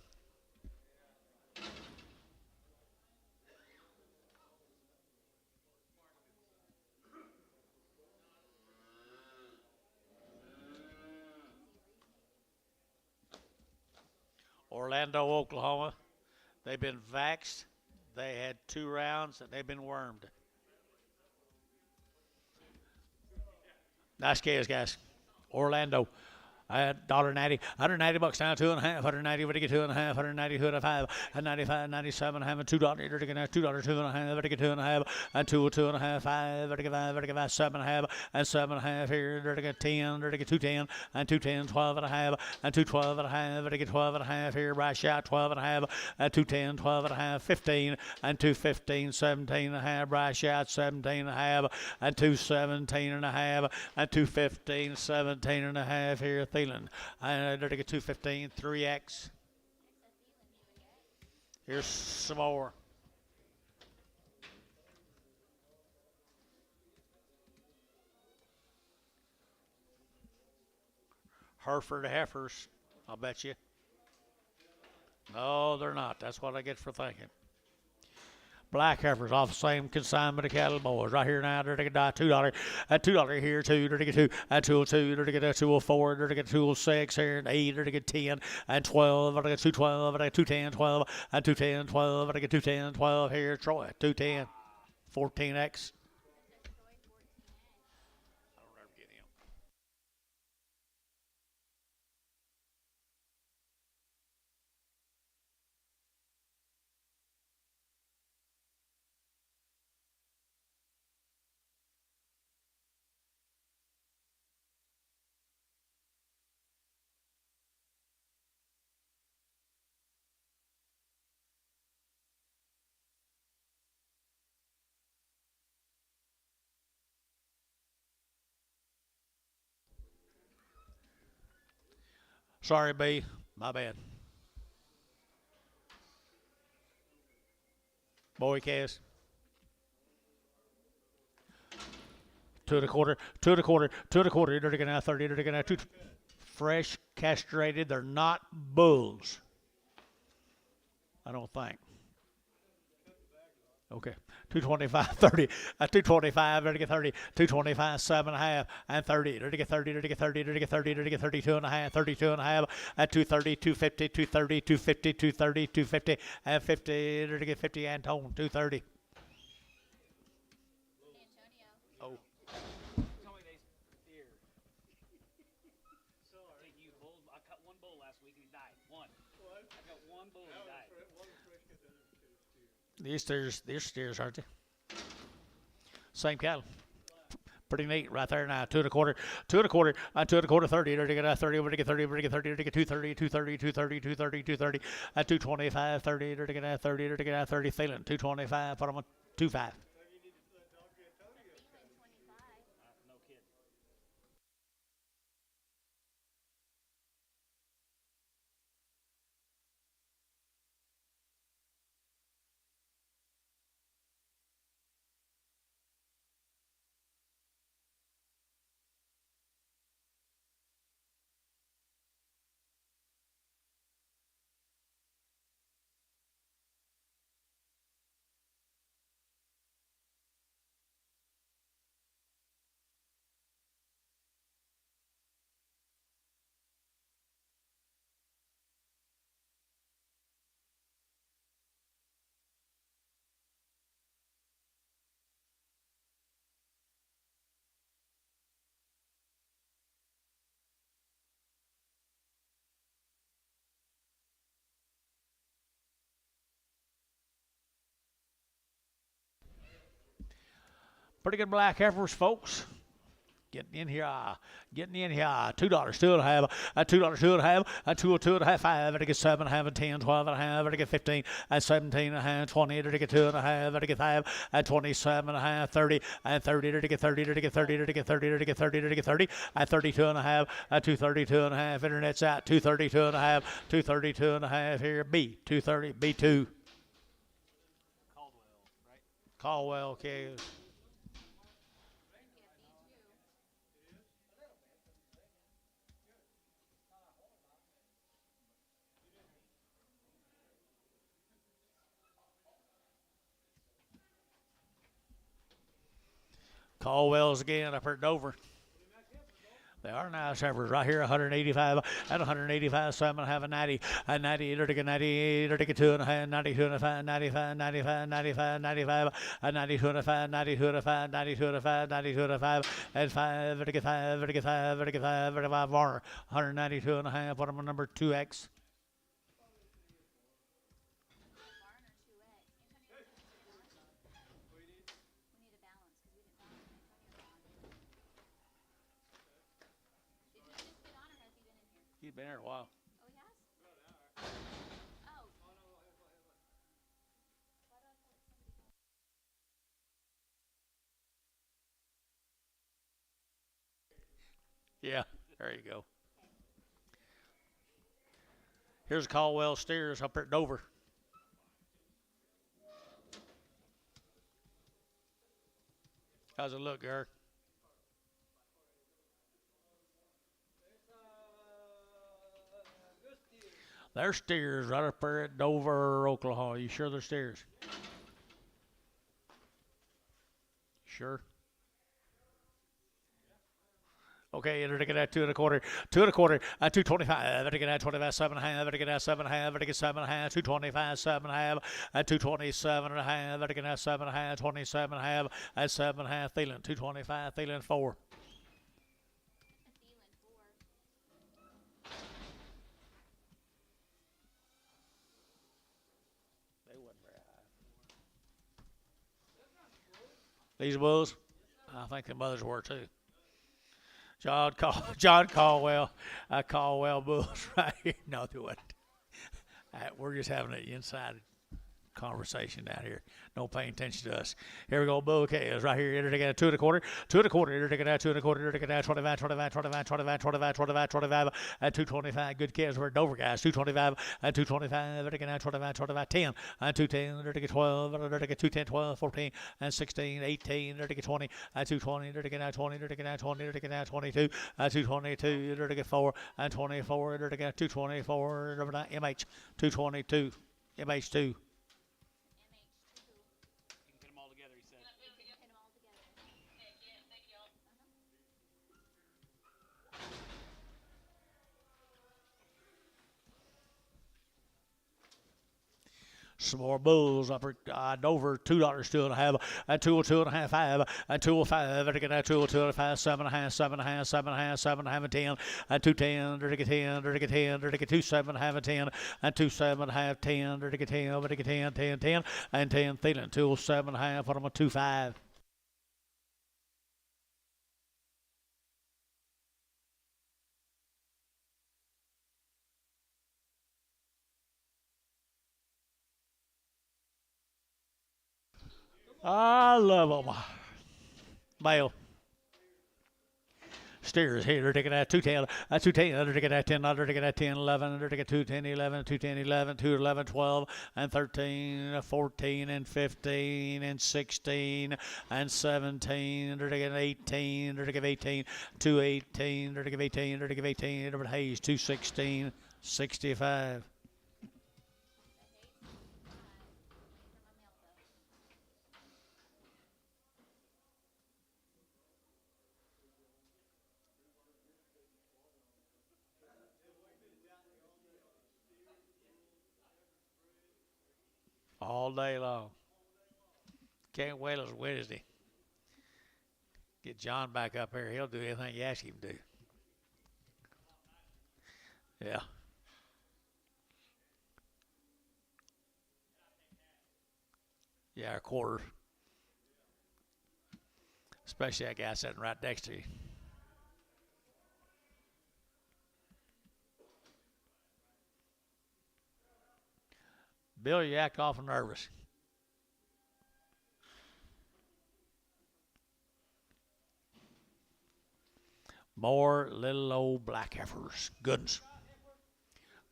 Orlando, Oklahoma. They've been vaxxed. They had 2 rounds and they've been wormed. Nice case, guys. Orlando. I had $1.90, $190 now, 2.5, 190, but to get 2.5, 190, 2.5, and 95, 97, having $2, to get $2, 2.5, to get 2.5, and 2.5, 5, to get 5, to get 5, 7.5, and 7.5 here, to get 10, to get 2.10, and 2.10, 12.5, and 2.12.5, to get 12.5 here, right shot, 12.5, and 2.10, 12.5, 15, and 2.15, 17.5, right shot, 17.5, and 2.17.5, and 2.15, 17.5 here. Thielen. I to get 215, 3X. Here's some more. Hereford heifers, I'll bet you. No, they're not. That's what I get for thinking. Black heifers off the same consignment of cattle boys. Right here now, they're going to die $2. $2 here, two, they're going to get 2, and 202, they're going to get 204, they're going to get 206 here, and 8, they're going to get 10, and 12, they're going to get 212, they're going to get 210, 12, and 210, 12, they're going to get 210, 12 here, Troy, 210, 14X. I don't ever get him. Sorry, B. My bad. Boy, Cass. 2 1/4, 2 1/4, 2 1/4. They're going to 30. They're going to 2. Fresh castrated. They're not bulls. I don't think. Okay. 225, 30, 225, they're to get 30, 225, 7.5, and 30, they're to get 30, they're to get 30, they're to get 30, they're to get 32.5, 32.5, at 230, 250, 230, 250, 230, 250, and 50, they're to get 50, Antone, 230. Oh. Tell me they here. Sorry. You bulls. I cut one bull last week and he died. One. What? I got one bull and he died. These steers, aren't they? Same cattle. Pretty neat right there now. 2 1/4, 2 1/4, 2 1/4, 30. They're to get 30, we're to get 30, we're to get 30, they're to get 230, 230, 230, 230, 230, at 225, 30, they're to get 30, they're to get 30, Thielen, 225, put them on 25. No kid. Pretty good black heifers, folks. Getting in here, $2, 2.5, $2, 2.5, $2, 2.5, 5, to get 7.5, and 10, 12.5, to get 15, and 17.5, 20, to get 2.5, to get 5, and 27.5, 30, and 30, to get 30, to get 30, to get 30, to get 30, to get 30, and 32.5, 232.5, internet's out, 232.5, 232.5 here, B, 230, B2. Caldwell, right? Caldwell, okay. Caldwell's again up here at Dover. They are nice heifers right here, 185 and 185, 7.5 and 90, and 90, they're to get 90, they're to get 2.5, 92 and 5, 95, 95, 95, 95, and 92 and 5, 92 and 5, 92 and 5, 92 and 5, and 5, they're to get 5, they're to get 5, they're to get 5, they're to get 5, Varner, 192 and a half, put them on number 2X. He's been here a while. Oh, he has? Oh. Yeah, there you go. Here's Caldwell steers up at Dover. How's it look, Garrick? There's steers right up there at Dover, Oklahoma. You sure they're steers? Sure. Okay, enter to get at 2 1/4, 2 1/4, 225, enter to get at 25, 7 1/2, enter to get at 7 1/2, enter to get 7 1/2, 225, 7 1/2, 227 1/2, enter to get at 7 1/2, 27 1/2, at 7 1/2, Thielen, 225, Thielen 4. Thielen 4. They wasn't very high. These bulls, I think the mothers were too. John Caldwell, Caldwell Bulls right here. No, they wasn't. We're just having an inside conversation down here. No paying attention to us. Here we go. Bull Cavs right here. Enter to get 2 1/4, 2 1/4, enter to get at 2 1/4, enter to get at 25, 25, 25, 25, 25, 25, 25, at 225. Good Cavs. We're Dover guys. 225, at 225, enter to get at 25, 25, 10, at 210, enter to get 12, enter to get 210, 12, 14, and 16, 18, enter to get 20, at 220, enter to get at 20, enter to get at 20, enter to get at 22, at 222, enter to get 4, and 24, enter to get 224, MH, 222, MH2. MH2. You can put them all together, he said. You can pin them all together. Heck yeah, thank y'all. Some more bulls up at Dover, $2 2 1/2, at 202 1/2, 5, at 205, enter to get at 202 1/5, 7 1/2, 7 1/2, 7 1/2, 7 1/2, and 10, at 210, enter to get 10, enter to get 10, enter to get 27 1/2, and 10, at 27 1/2, 10, enter to get 10, enter to get 10, 10, 10, and 10, Thielen, 207 1/2, put them on 25. I love them. Male. Steers here, taking at 210, at 210, under taking at 10, under taking at 10, 11, under taking 210, 11, 210, 11, 211, 12, and 13, 14, and 15, and 16, and 17, under taking 18, under taking 18, 218, under taking 18, under taking 18, Edward Hayes, 216, 65. All day long. Can't wait till Wednesday. Get John back up here. He'll do anything you ask him to do. Yeah. Yeah, a quarter. Especially that guy sitting right next to you. Bill, you act awful nervous. More little old black heifers. Good ones.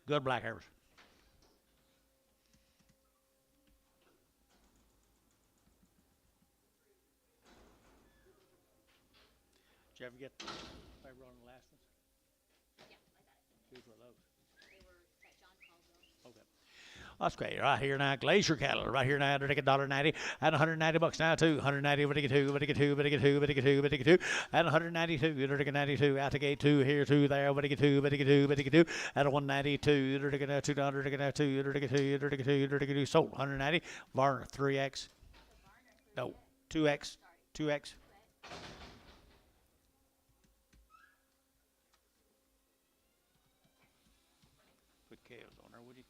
Good black heifers. Did you ever get favor on the last ones? Yeah, I got it. Whose were those? They were at John Caldwell. Okay. That's great. Right here now, Glacier cattle. Right here now, they're $1.90 and $190 now too. 190, but they get two, but they get two, but they get two, but they get two, but they get two, and 192. They're 92 out the gate, two here, two there, but they get two, but they get two, but they get two, and 192. They're $2, they're $2, they're $2, they're $2, they're $2. Sold 190. Varner 3x. No, 2x, 2x. Put calves on there, would you?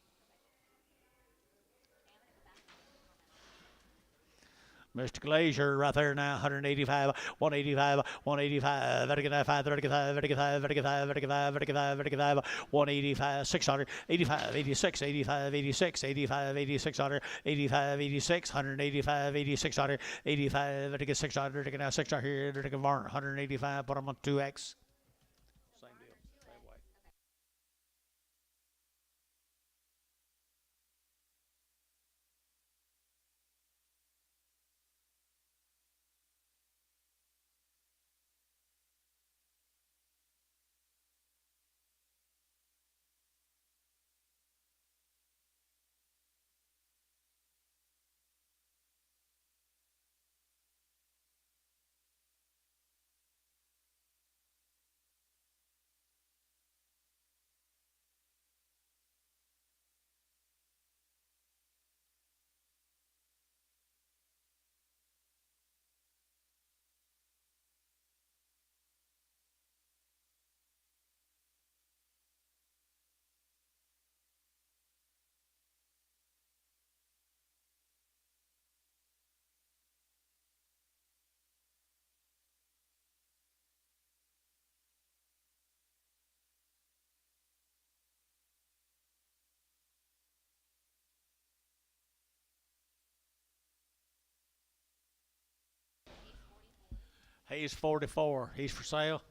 Mr. Glacier right there now, 185, 185, 185, 35, 35, 35, 35, 35, 35, 35, 185, 600, 85, 86, 85, 86, 85, 8600, 85, 86, 185, 8600, 85, 600, now 600 here, 185, put them on 2x. He's 44. He's for sale.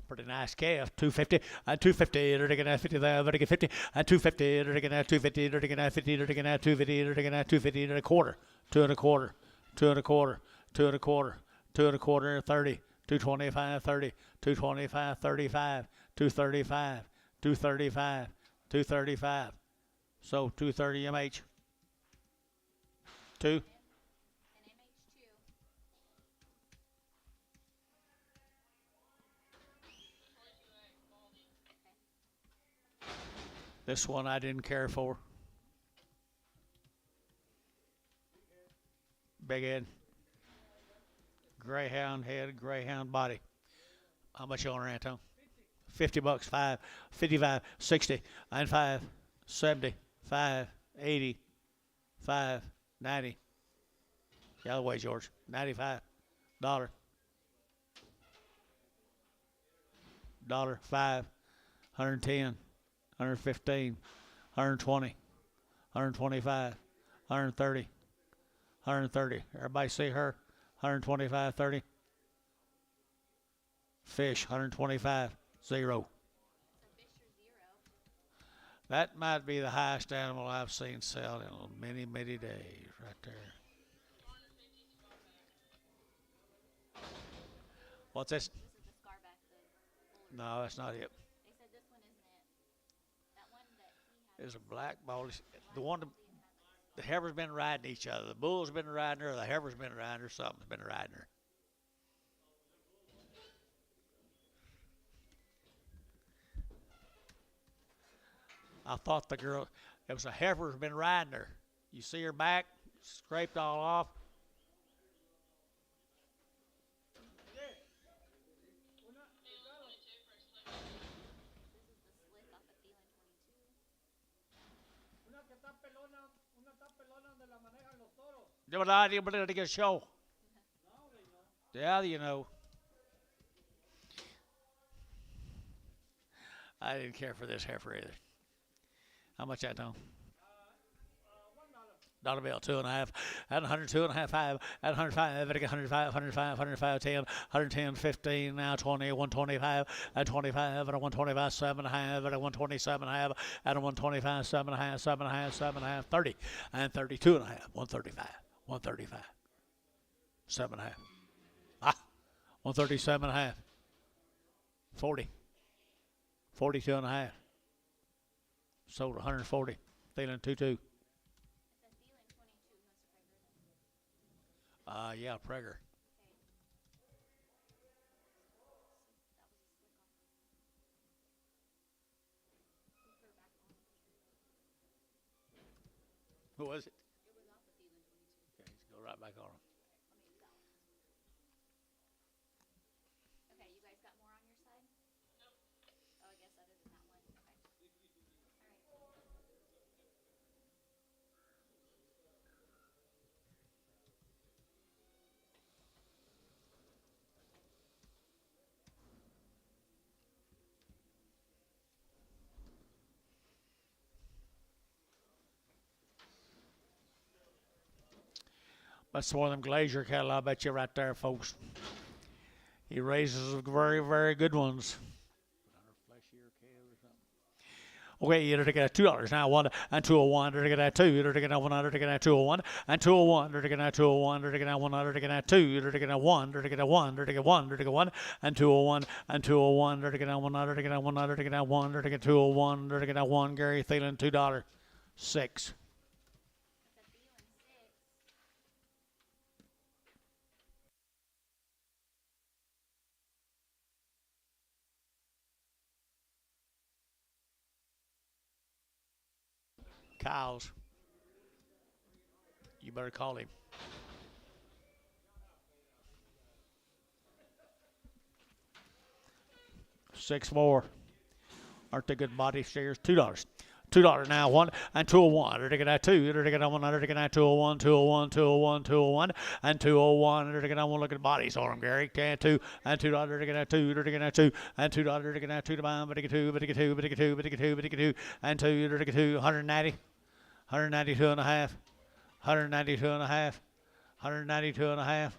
Pretty nice calf. 250 and 250. They're taking out 50 there. They're taking 50 and 250. They're taking out 250. They're taking out 50. They're taking out 250. They're taking out 250 and a quarter. 2 and a quarter. 2 and a quarter. 2 and a quarter. 2 and a quarter. 30. 225. 30. 225. 35. 235. 235. 235. So 230 MH. 2. An MH2. This one I didn't care for. Big head. Greyhound head, greyhound body. How much on her, Anton? $50, 5, 55, 60, and 5, 70, 5, 80, 5, 90. The other way, George. $95. $5, 110, 115, 120, 125, 130, 130. Everybody see her? 125, 30. Fish, 125, 0. That might be the highest animal I've seen sell in many, many days right there. What's this? This is the scarback, the bull. No, that's not it. They said this one isn't it. That one that he had. There's a black ball. The one the heifer's been riding each other. The bull's been riding her, the heifer's been riding her, something's been riding her. I thought the girl, it was a heifer's been riding her. You see her back, scraped all off. De verdad, you better get a show. Yeah, you know. I didn't care for this heifer either. How much that now? $1 bill, 2.5, at 102 and a half, 5, at 105, at 105, 105, 105, 10, 110, 15, now 20, 125, at 25, at 125, 7.5, at 127.5, at 125, 7.5, 7.5, 7.5, 30, and 32 and a half, 135, 135, 7.5, 137 and a half, 40, 42 and a half, sold 140, feeling 2.2. Yeah, Prager. Who was it? It was off the feeling 22. Okay, let's go right back on him. Okay, you guys got more on your side? No. Oh, I guess other than that one. Okay. All right. That's one of them Glacier cattle, I bet you right there, folks. He raises very, very good ones. Okay, you're to get $2 now, 1 and 201, you're to get 2, you're to get 100, to get 201, and 201, you're to get 201, you're to get 100, to get 2, you're to get 1, you're to get 1, you're to get 1, you're to get 1, and 201, and 201, you're to get 100, to get 100, to get 1, you're to get 201, you're to get 1, Gary Thielen, $2, 6. Cows. You better call him. Six more. Aren't they good body shares? $2. $2 now, 1 and 201. They're taking that 2. They're taking that 100. They're taking that 201, 201, 201, 201, and 201. They're taking that 1. Look at the bodies on them, Gary. And 2 and $2. They're taking that 2. They're taking that 2 and $2. They're taking that 2 to buy them. But they get 2. But they get 2. But they get 2. But they get 2. But they get 2 and 2. They're taking 2. 190. 192 and a half. 192 and a half. 192 and a half.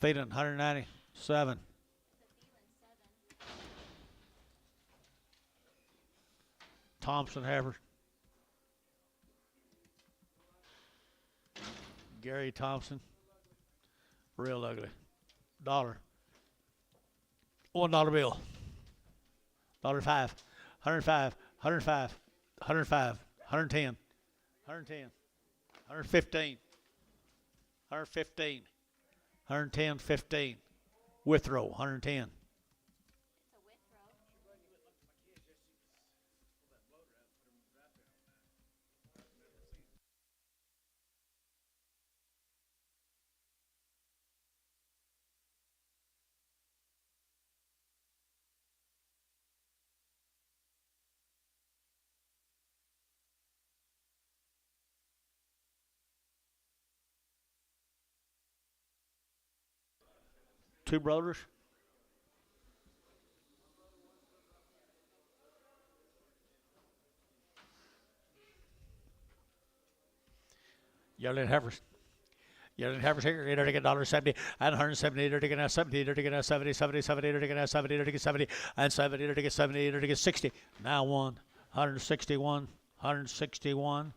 Thielen, 197. Thompson, Havers. Gary Thompson. Real ugly. Dollar. $1 bill. $5. 105. 105. 105. 110. 110. 115. 115. 110. 15. Withrow. 110. It's a Withrow. Two brothers. Yelling Heifers. Yelling Heifers here. $70 and 170. $70. 70. 70. 70. 70. 70 and 70. 70. 60. Now 161. 161.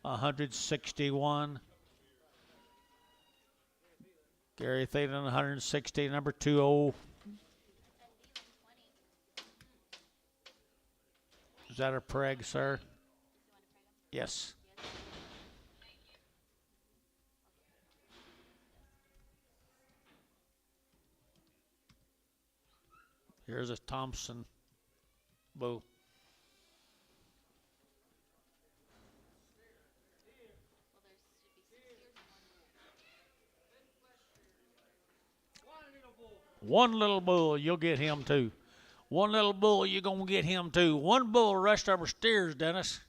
161. Gary Thielen, 160. Number 20. Is that a preg, sir? Yes. Here's a Thompson. Boo. One little bull, you'll get him too. One little bull, you're going to get him too. One bull, the rest of them are steers, Dennis.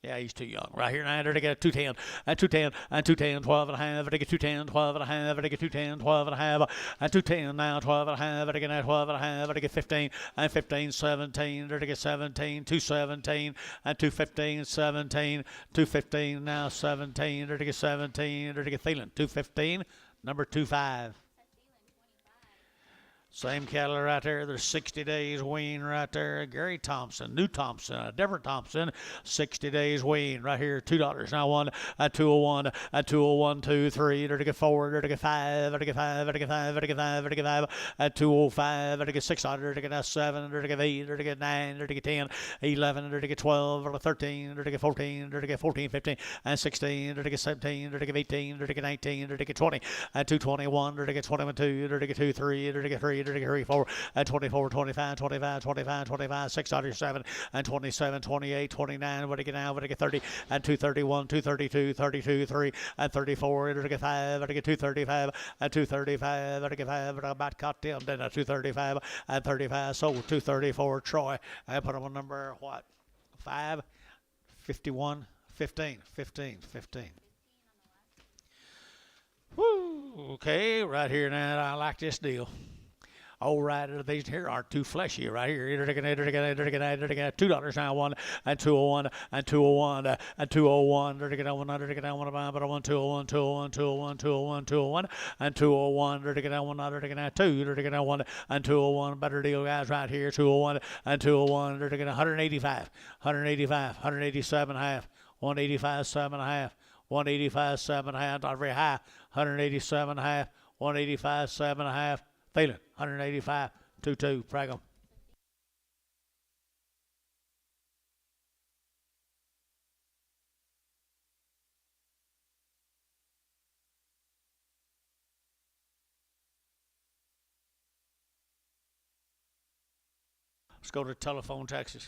Yeah, he's too young. Right here now, they get 210 and 210 and 210, 12 and a half. They get 210, 12 and a half. They get 210, 12 and a half. And 210 now, 12 and a half. They get now 12 and a half. They get 15 and 15, 17. They get 17, 217 and 215, 17, 215 now 17. They get 17. They get Thielen, 215, number 25. Same cattle right there. There's 60 days wean right there. Gary Thompson, new Thompson, a different Thompson. 60 days wean right here. $2 now. 1 at 201 at 201 2 3. There to get 4. There to get 5. There to get 5. There to get 5. There to get 5. There to get 5 at 205. There to get 600. There to get 7. There to get 8. There to get 9. There to get 10. 11. There to get 12. There to get 13. There to get 14. There to get 14, 15 and 16. There to get 17. There to get 18. There to get 19. There to get 20 at 221. There to get 21 2. There to get 2 3. There to get 3. There to get 3 4 at 24 25 25 25 25 607 and 27 28 29. What do you get now? What do you get 30 and 231 232 32 3 and 34. There to get 5. There to get 235 and 235. There to get 5. But I about caught them then at 235 and 35. So 234 Troy. I put them on number what? 5 51 15 15 15. Woo! Okay, right here now. I like this deal. All right, these here aren't too fleshy right here. $2 now. 1 and 201 and 201 and 201. They're to get 1 under to get 1 but 1 201 201 201 201 201 and 201. They're to get 1 under to get 2. They're to get 1 and 201. Better deal, guys, right here. 201 and 201. They're to get 185, 185, 187 half, 185 7 half, 185 7 half. Not very high. 187 half, 185 7 half. Thielen, 185, 2-2, Pragum. Let's go to telephone, Texas.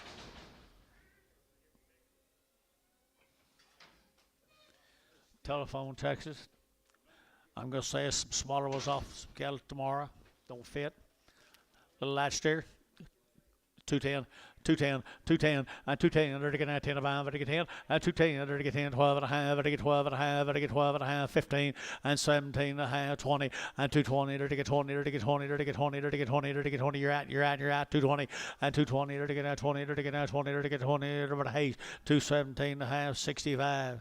Telephone, Texas. I'm going to say some smaller ones off some cattle tomorrow. Don't fit. Little latch there. 210, 210, 210, and 210. There to get 10 of 5, there to get 10, and 210, there to get 10, 12 and a half, there to get 12 and a half, there to get 12 and a half, 15, and 17 and a half, 20, and 220, there to get 20, there to get 20, there to get 20, there to get 20, there to get 20, you're out, 220, and 220, there to get 20, there to get 20, there to get 20, there to get Hayes, 217 and a half, 65.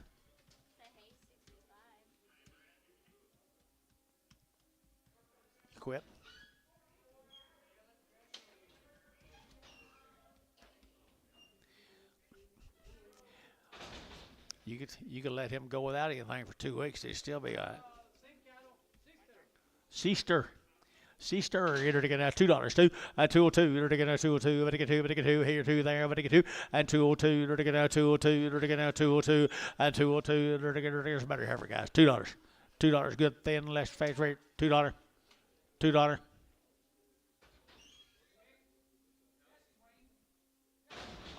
quit. You could let him go without anything for 2 weeks. He'd still be all right. Seaster. Seaster, you're to get $2. 202, you're to get $202, but get two, here, two, there, but get two, and 202, you're to get 202, you're to get 202, and 202, you're to get, here's better heifer, guys. $2. $2, good, thin, less face rate, $2. $2.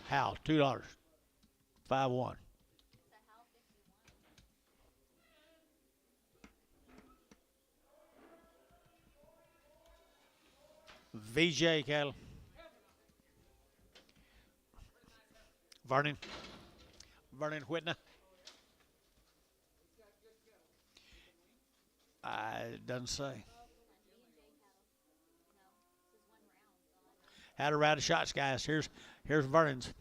Hal, $2. 5-1. The Hal 51. VJ cattle. Vernon. Vernon Whitney. It doesn't say. And B&J cattle. No, this is 1 round. So I know. Had a round of shots, guys. Here's Vernon's.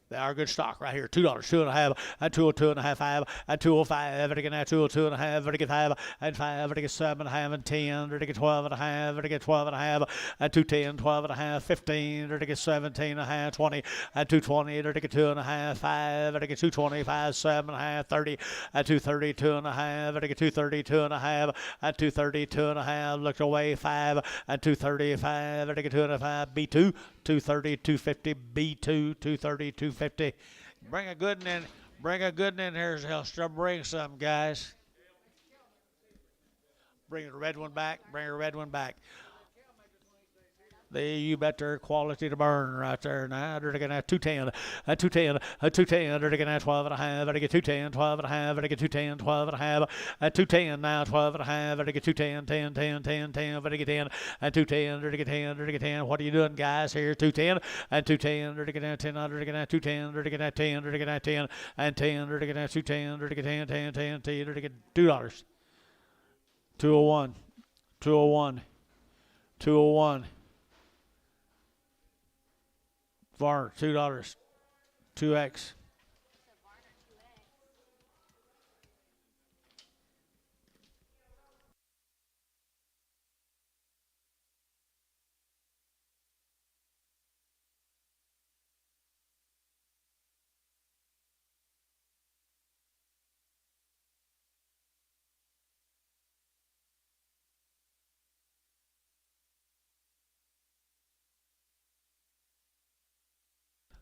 They are good stock right here. $2, 2.5, and 202 and a half, 5, and 205, and again 202 and a half, and again 5, and 5, and again 7.5, and 10, and again 12 and a half, and again 12 and a half, and 210, 12 and a half, 15, and again 17 and a half, 20, and 220, and again 2 and a half, 5, and again 225, 7 and a half, 30, and 232 and a half, and again 232 and a half, and 232 and a half. Looked away 5, and 235, and again 2 and a half. B2. 230, 250, B2, 230, 250. Bring a good one in. Bring a good one in here, Hellstrom. Bring some, guys. Bring a red one back. Bring a red one back. There, you bet their quality to burn right there. Now they're going to have 210, 210, 210. They're going to have 12 and a half. They get 210, 12 and a half. They get 210, 12 and a half. 210 now, 12 and a half. They get 210, 10, 10, 10, 10. They get 10, and 210. They get 10, they get 10. What are you doing, guys? Here, 210, and 210. They're going to 10. They're going to 210. They're going to 10. They're going to 10, and 10. They're going to 210. They're going to 10, 10, 10, 10. They're going to get $2. 201, 201, 201. Varner, $2. 2X. The Varner 2X.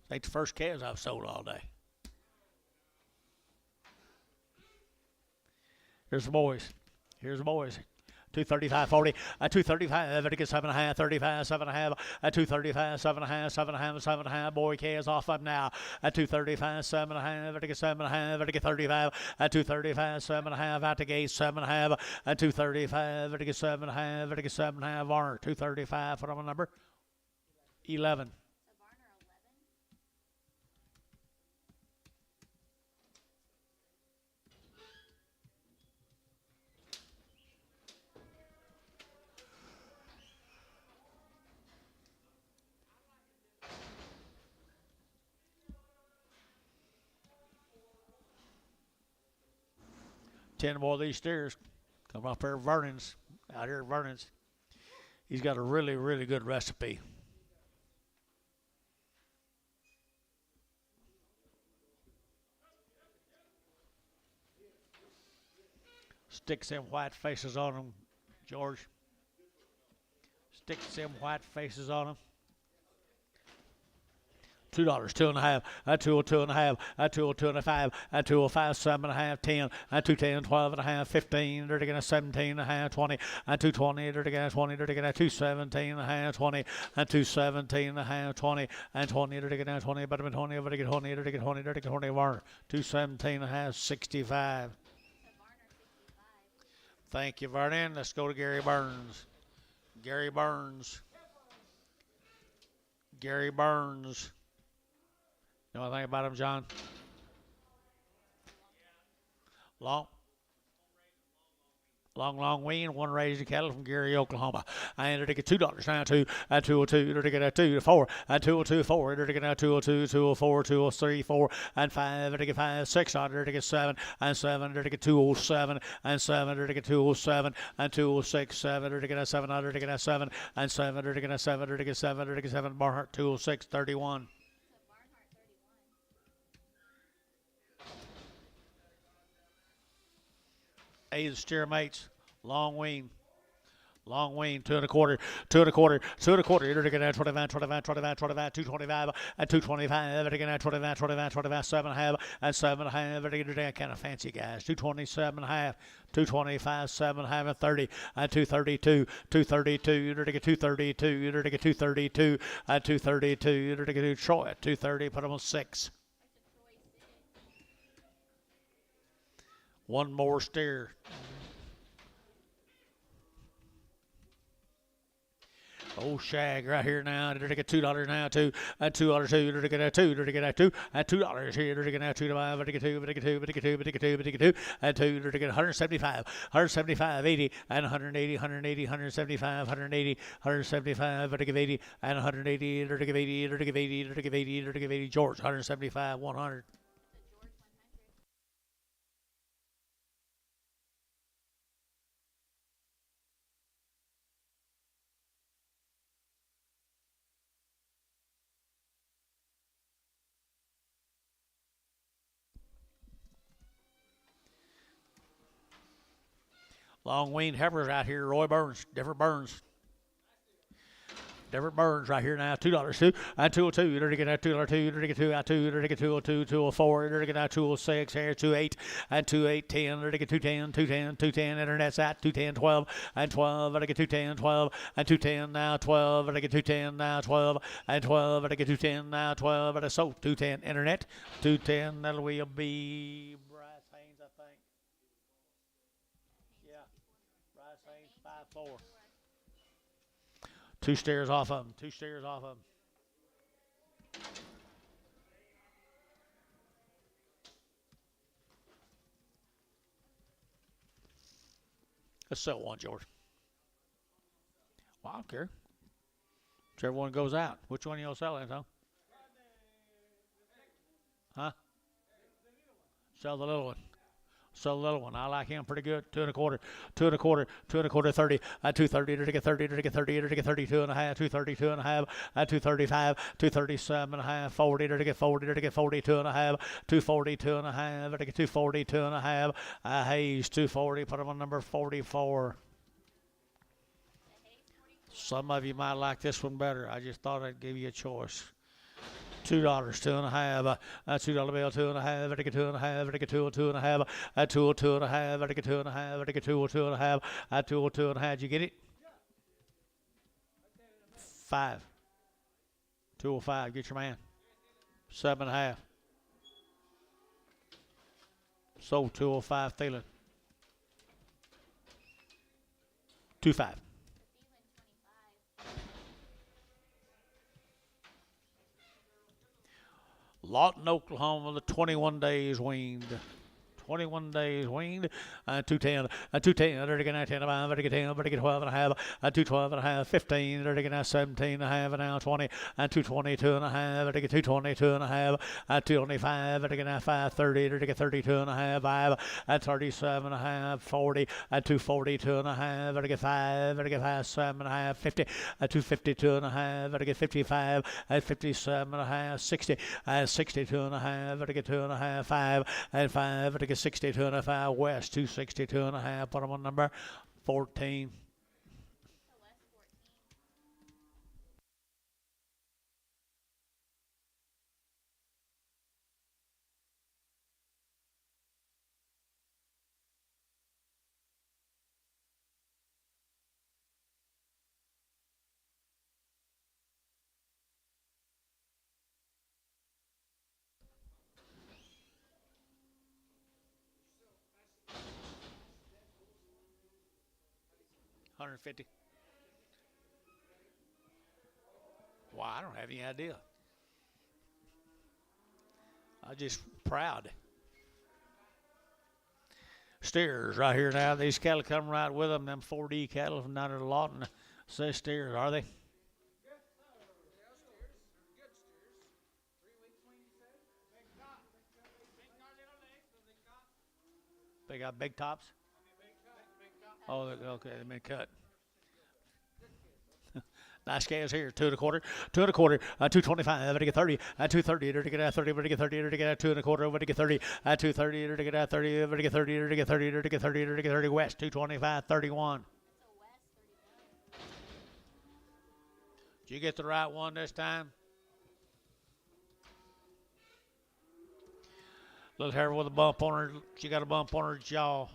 Like the first calves I've sold all day. Here's the boys. Here's the boys. 235, 40, 235, it gets 7.5, 35, 7.5, 235, 7.5, 7.5, 7.5. Boy calves off up now. 235, 7.5, it gets 7.5, it gets 35, 235, 7.5, out the gate, 7.5, 235, it gets 7.5, it gets 7.5. Varner, 235, what am I number? 11. The Varner 11. 10 more of these steers come up here, Vernon's, out here at Vernon's. He's got a really, really good recipe. Sticks them white faces on them, George. Sticks them white faces on them. $2, 2.5, 202 and a half, 202 and a 5, 205, 7.5, 10, 210, 12 and a half, 15, they're going to 17 and a half, 20, 220, they're going to 20, they're going to 217 and a half, 20, 217 and a half, 20, 20, they're going to 20, but 20, they're going to 20, they're going to 20, they're going to 20, Varner, 217 and a half, 65. The Varner 65. Thank you, Vernon. Let's go to Gary Burns. Gary Burns. Gary Burns. Know anything about him, John? Long. Long wean, one raised cattle from Gary, Oklahoma. And to get $2 now, 202, to get a 2 to 4, 202, 4, to get a 202, 204, 203, 4, and 5, to get 5, 6, to get 7, and 7, to get 207, and 7, to get 207, and 206, 7, to get a 7, to get a 7, and 7, to get a 7, to get 7, to get 7, Barnhart 206, 31. A the steer mates, long wean, 2 1/4, 2 1/4, 2 1/4. You're going to 25, 25, 25, 25, 225, and 225. You're going to 25, 25, 25, 7.5, and 7.5. You're going to kind of fancy guys. 227.5, 225, 7.5, and 30, and 232, 232. You're going to get 232. You're going to get 232, and 232. You're going to get Troy at 230. Put them on 6. One more steer. Oh, shag right here now. They're to get $2 now, $2, and $2, $2, they're to get a 2, they're to get a 2, and $2 here, they're to get a 2 to 5, they're to get 2, they're to get 2, they're to get 2, they're to get 2, they're to get 2, and 2, they're to get 175, 175, 80, and 180, 180, 175, 180, 175, they're to give 80, and 180, they're to give 80, they're to give 80, they're to give 80, they're to give 80, George, 175, 100. Long wean heifers out here, Roy Burns, Different Burns right here now, $2, 2, and 202. You're to get a $2, 2, you're to get 2 out 2, you're to get 202, 204, you're to get out 206, here 28, and 28, 10, you're to get 210, 210, 210, internet's at 210, 12, and 12, you're to get 210, 12, and 210 now, 12, you're to get 210 now, 12, and 12, you're to get 210 now, 12, and so 210, internet, 210, that will be Bryce Haynes, I think. Yeah, Bryce Haynes, 5-4. 2 stairs off of them. 2 stairs off of them. Let's sell one, George. Well, I don't care. Whichever one goes out. Which one you'll sell, Anton? Huh? Sell the little one. So the little one, I like him pretty good. 2 1/4, 2 1/4, 2 1/4, 30, 230, to get 30, to get 30, to get 32 and a half, 232 and a half, 235, 237 and a half, 40, to get 40, to get 42 and a half, 242 and a half, to get 242 and a half. Hayes 240, put him on number 44. Some of you might like this one better. I just thought I'd give you a choice. $2, 2.5, $2 bill, 2.5, to get 2.5, to get 2.5, 2.5, to get 2.5, to get 2.5, 2.5. Did you get it? 5. 205. Get your man. 7.5. Sold 205. Thielen. 2.5. Lawton, Oklahoma, the 21 days weaned. 21 days weaned. 210, 210, they're getting 10 5, they're getting 10, they're getting 12 and a half, 212 and a half, 15, they're getting 17 and a half, and now 20, 222 and a half, they're getting 222 and a half, 225, they're getting 530, they're getting 32 and a half, 5, 37 and a half, 40, 242 and a half, they're getting 5, they're getting 57 and a half, 50, 252 and a half, they're getting 55, 57 and a half, 60, 62 and a half, they're getting 2 and a half, 5, and 5, they're getting 62 and a half, West 262 and a half, put them on number 14. $150. Wow, I don't have any idea. I'm just proud. steers right here now. These cattle come right with them. Them 4D cattle from down at the Lawton. Say steers, are they? They got big tops? Oh, okay, they've been cut. Nice calves here. 2 1/4, 2 1/4, 225, to get 30, 230, to get 30, to get 30, to get 2 1/4, to get 30, 230, to get 30, to get 30, to get 30, to get 30, to get 30 west, 225, 31. Did you get the right one this time? Little hair with a bump on her. She got a bump on her jaw.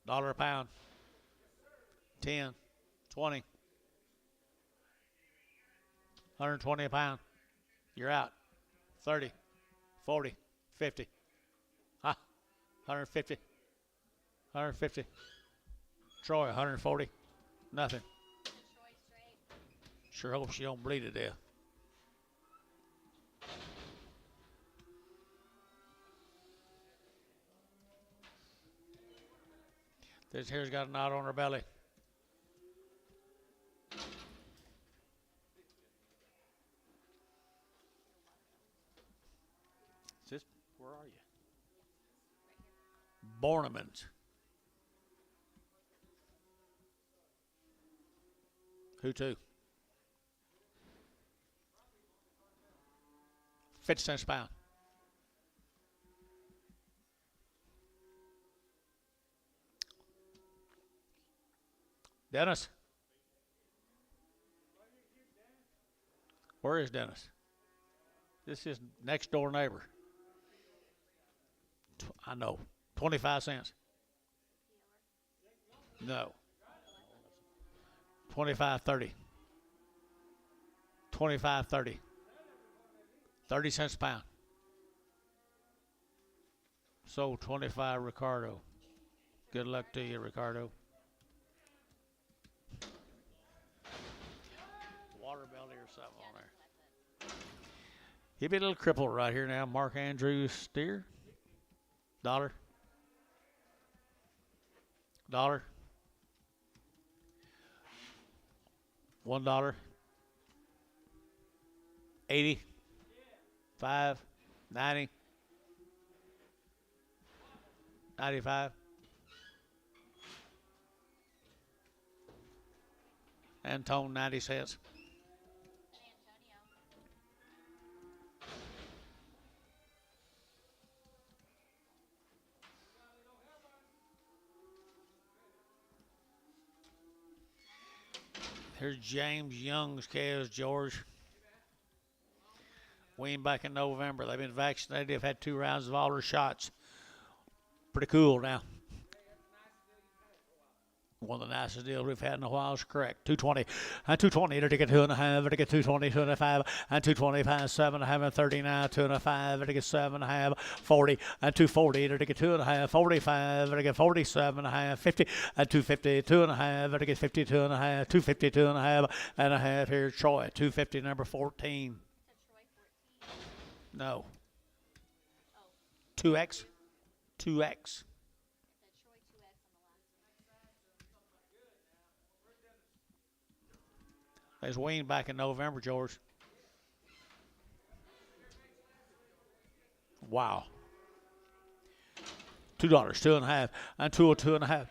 $1 a pound. 10, 20. 120 a pound. You're out. 30, 40, 50. 150. 150. Troy, 140. Nothing. Sure hope she don't bleed to death. This here's got a knot on her belly. Where are you? Bornemans. Who to? 50 cents a pound. Dennis? Where is Dennis? This is next door neighbor. I know. 25 cents. No. 25, 30. 25, 30. 30 cents a pound. Sold 25, Ricardo. Good luck to you, Ricardo. Water belly or something on there. He'll be a little crippled right here now. Mark Andrews steer. $1. $1. $1. 80. 5. 90. 95. Antone 90 cents. Here's James Young's calves, George. Weaned back in November. They've been vaccinated. They've had 2 rounds of all their shots. Pretty cool now. One of the nicest deals we've had in a while is correct. 220. And 220 to get 2.5. To get 220, 2.5. And 225, 7.5. And 39, 2.5. To get 7.5. 40. And 240 to get 2.5. 45. To get 47.5. 50. And 250, 2.5. To get 52.5. 250, 2.5. And a half here, Troy. 250, number 14. No. 2X. 2X. They was weaned back in November, George. Wow. $2, 2.5, and 2.5.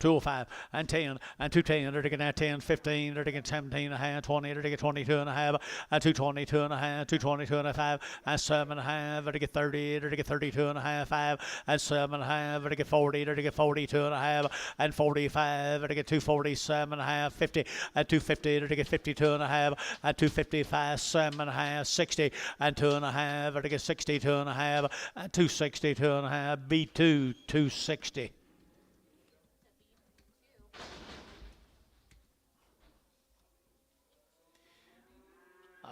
205 and 10 and 210. They're taking that 10, 15. They're taking 17 and a half, 20. They're taking 22 and a half, and 222 and a half, 222 and a half, and 7 and a half. They're taking 30. They're taking 32 and a half, 5 and 7 and a half. They're taking 40. They're taking 42 and a half, and 45. They're taking 247 and a half, 50 and 250. They're taking 52 and a half, and 255, 7 and a half, 60 and 2 and a half. They're taking 62 and a half, and 262 and a half. B2 260.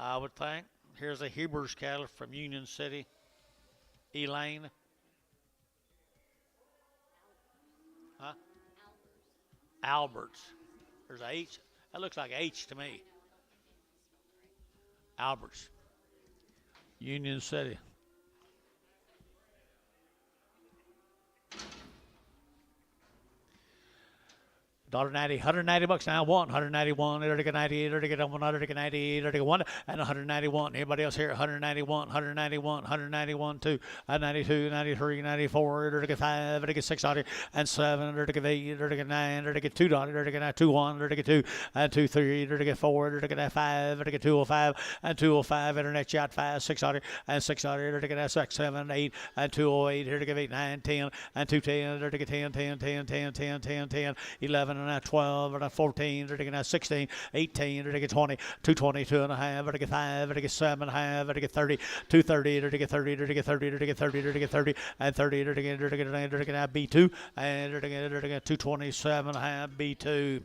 I would think. Here's a Heber's cattle from Union City. Elaine. Huh? Alberts. There's a H. That looks like H to me. Alberts. Union City. $1.90, $190 now. 191, 98, 190, 1, and 191. Anybody else here? 191, 191, 191, 2, 92, 93, 94, 5, 6, and 7, 8, 9, 2, 2, 1, 2, and 2, 3, 4, 5, 205, and 205. Internet chat 5, 6, and 6, 6, 7, 8, and 208, 8, 9, 10, and 210, 10, 10, 10, 10, 10, 10, 10, 11. 12, 14, 16, 18, 20, 220, 2.5, 5, 7, 30, 230, 30, 30, 30, 30, and 30, B2, and 227, B2.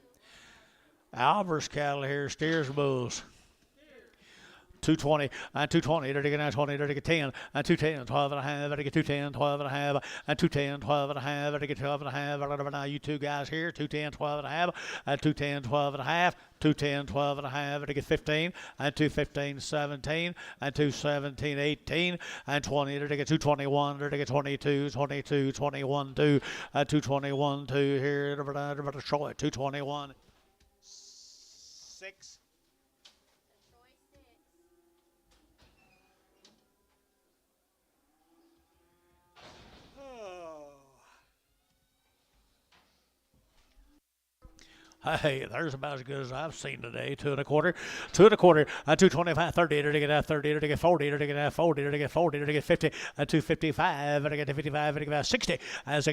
Alvarez cattle here, steers bulls. 220 and 220, 20, 10 and 210, 12 and a half, 210, 12 and a half, and 210, 12 and a half, 12 and a half. Now you two guys here, 210, 12 and a half, and 210, 12 and a half, 210, 12 and a half, 15, and 215, 17, and 217, 18, and 20, 221, 22, 22, 21, 2, and 221, 2 here, Troy, 221, 6. Hey, there's about as good as I've seen today. 2 1/4, 2 1/4, 225, 30, 30, 40, 40, 40, 50, 255, 55, 60, and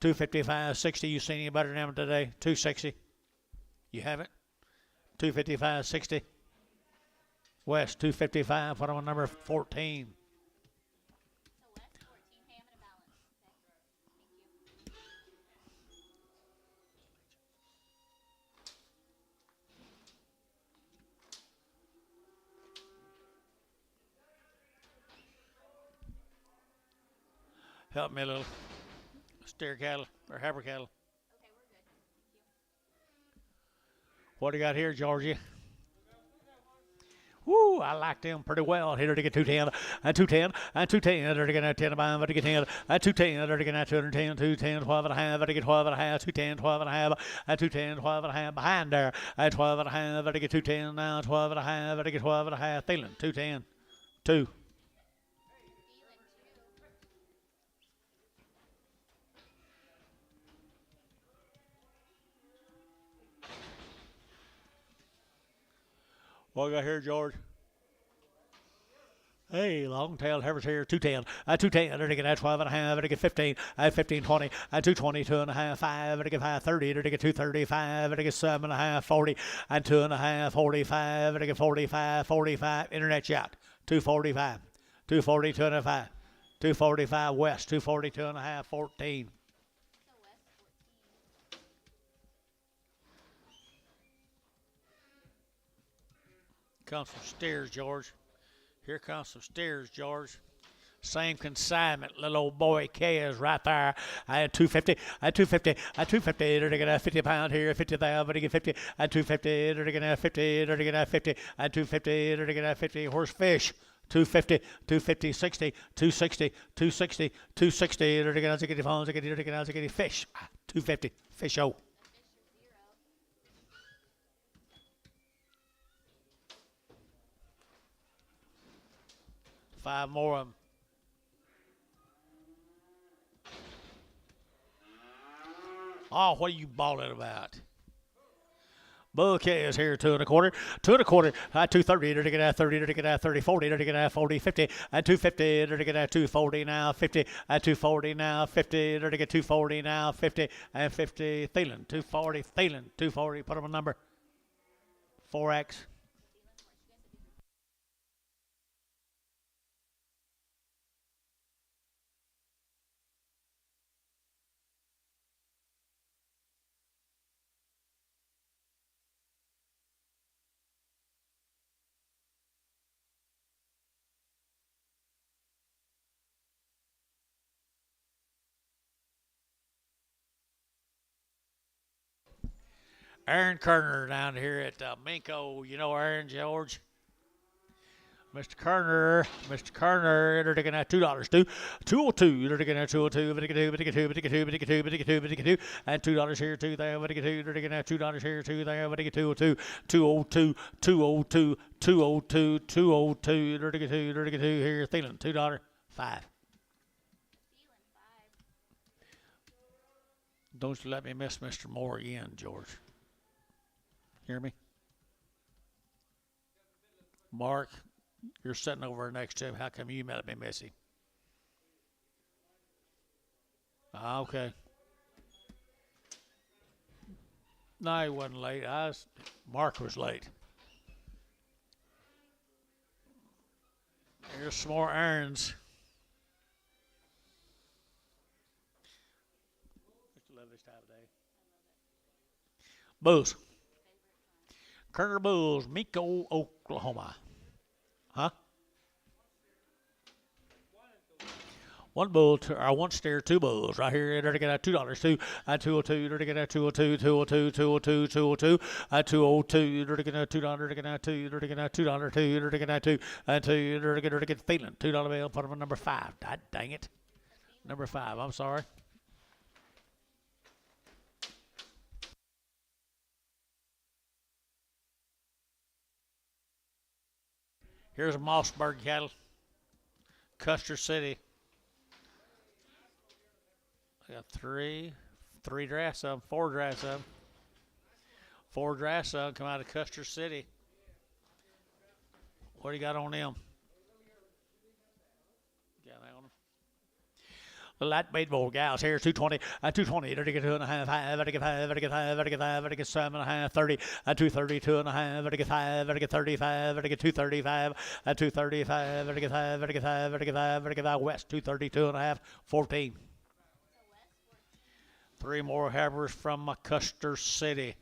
255, 60. You seen any better than them today? 260. You haven't? 255, 60. West, 255. What on number 14? Help me a little. Steer cattle or heifer cattle. Okay, we're good. Thank you. What do you got here, Georgia? Woo, I like them pretty well. Here to get 210, and 210, and 210, to get 10 by, to get 10, and 210, to get 210, 210, 12 and a half, to get 12 and a half, 210, 12 and a half, and 210, 12 and a half behind there, and 12 and a half, to get 210 now, 12 and a half, to get 12 and a half, Thielen, 210, 2. What we got here, George? Hey, long-tailed heifers here, 210, 210, to get 12 and a half, to get 15, 15, 20, 220, 2 and a half, 5, to get 530, to get 235, to get 7 and a half, 40, and 2 and a half, 45, to get 45, 45, internet chat, 245, 240, 2 and a half, 245 west, 240, 2 and a half, 14. Comes some steers, George. Here comes some steers, George. Same consignment, little old boy K is right there. I had 250, I had 250, I had 250, they're going to 50 pound here, 50,000, but he get 50, and 250, they're going to 50, they're going to 50, and 250, they're going to 50, horse fish. 250, 250, 60, 260, 260, 260, they're going to get the phones, they're going to get fish. 250, fish oh. 5 more of them. Oh, what are you bawling about? Bull K is here, 2 1/4, 2 1/4, 230, to get 30, to get 30, 40, to get 40, 50, and 250, to get 240 now, 50, and 240 now, 50, to get 240 now, 50, and 50, Thielen, 240, Thielen, 240, put him a number, 4X. Aaron Kerner down here at Minko. You know Aaron, George? Mr. Kerner, they're taking out $2 too. 202, they're taking out 202, and $2 here too. They're taking out $2 here too. They're 202, 202, 202, 202, 202, they're taking two here. Thielen, $2, 5. Thielen 5. Don't you let me miss Mr. Moore again, George. Hear me? Mark, you're sitting over next to him. How come you let me miss him? Okay. No, he wasn't late. Mark was late. Here's some more errands. Just love this time of day. Bulls. Kerner Bulls, Miko, Oklahoma. Huh? One bull, one steer, two bulls. Right here, they're to get out $2 too. 202, they're to get out 202, 202, 202, 202, 202, they're to get out $2, they're to get out $2, they're to get out $2, $2, they're to get out $2, and $2, they're to get Thielen. $2 bill, put them on number 5. Dang it. Number 5, I'm sorry. Here's a Mossberg cattle. Custer City. I got three drafts of them, 4 drafts of them. 4 drafts of them come out of Custer City. What do you got on them? Got that on them. The light bait bowl gals here, 220, 220, they're to get 2.5, they're to get 5, they're to get 5, they're to get 5, they're to get 7.5, 30, 230, 2.5, they're to get 5, they're to get 35, they're to get 235, 235, they're to get 5, they're to get 5, they're to get 5, they're to get 5, West, 232.5, 14. 3 more havers from Custer City.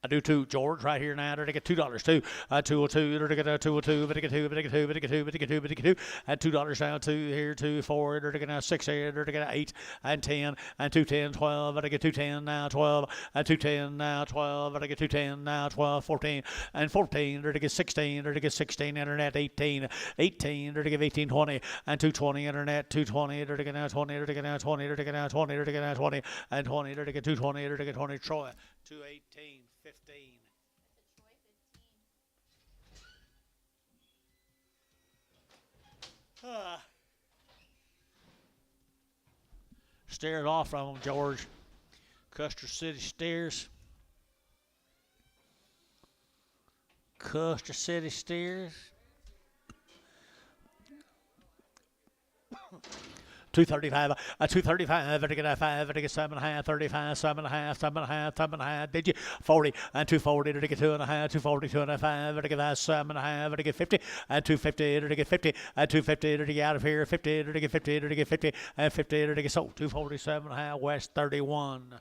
I do too, George, right here now. They're to get $2 too. 202, they're to get 202, but to get 2, but to get 2, but to get 2, but to get 2, but to get 2, and $2 now, 2 here, 2, 4, they're to get 6 here, they're to get 8, and 10, and 210, 12, but to get 210 now, 12, and 210 now, 12, but to get 210 now, 12, 14, and 14, they're to get 16, they're to get 16, internet, 18, 18, they're to get 18, 20, and 220, internet, 220, they're to get now 20, they're to get now 20, they're to get now 20, they're to get now 20, and 20, they're to get 220, they're to get 20, Troy, 218. 15. Stairs off from them, George. Custer City Steers. Custer City Steers. 235, 235, to get a 5, to get 7.5, 35, 7.5, 7.5, 7.5, did you? 40, and 240, to get 2.5, 240, 2.5, to get 7.5, to get 50, and 250, to get 50, and 250, to get out of here, 50, to get 50, to get 50, and 50, to get sold, 247.5, West 31.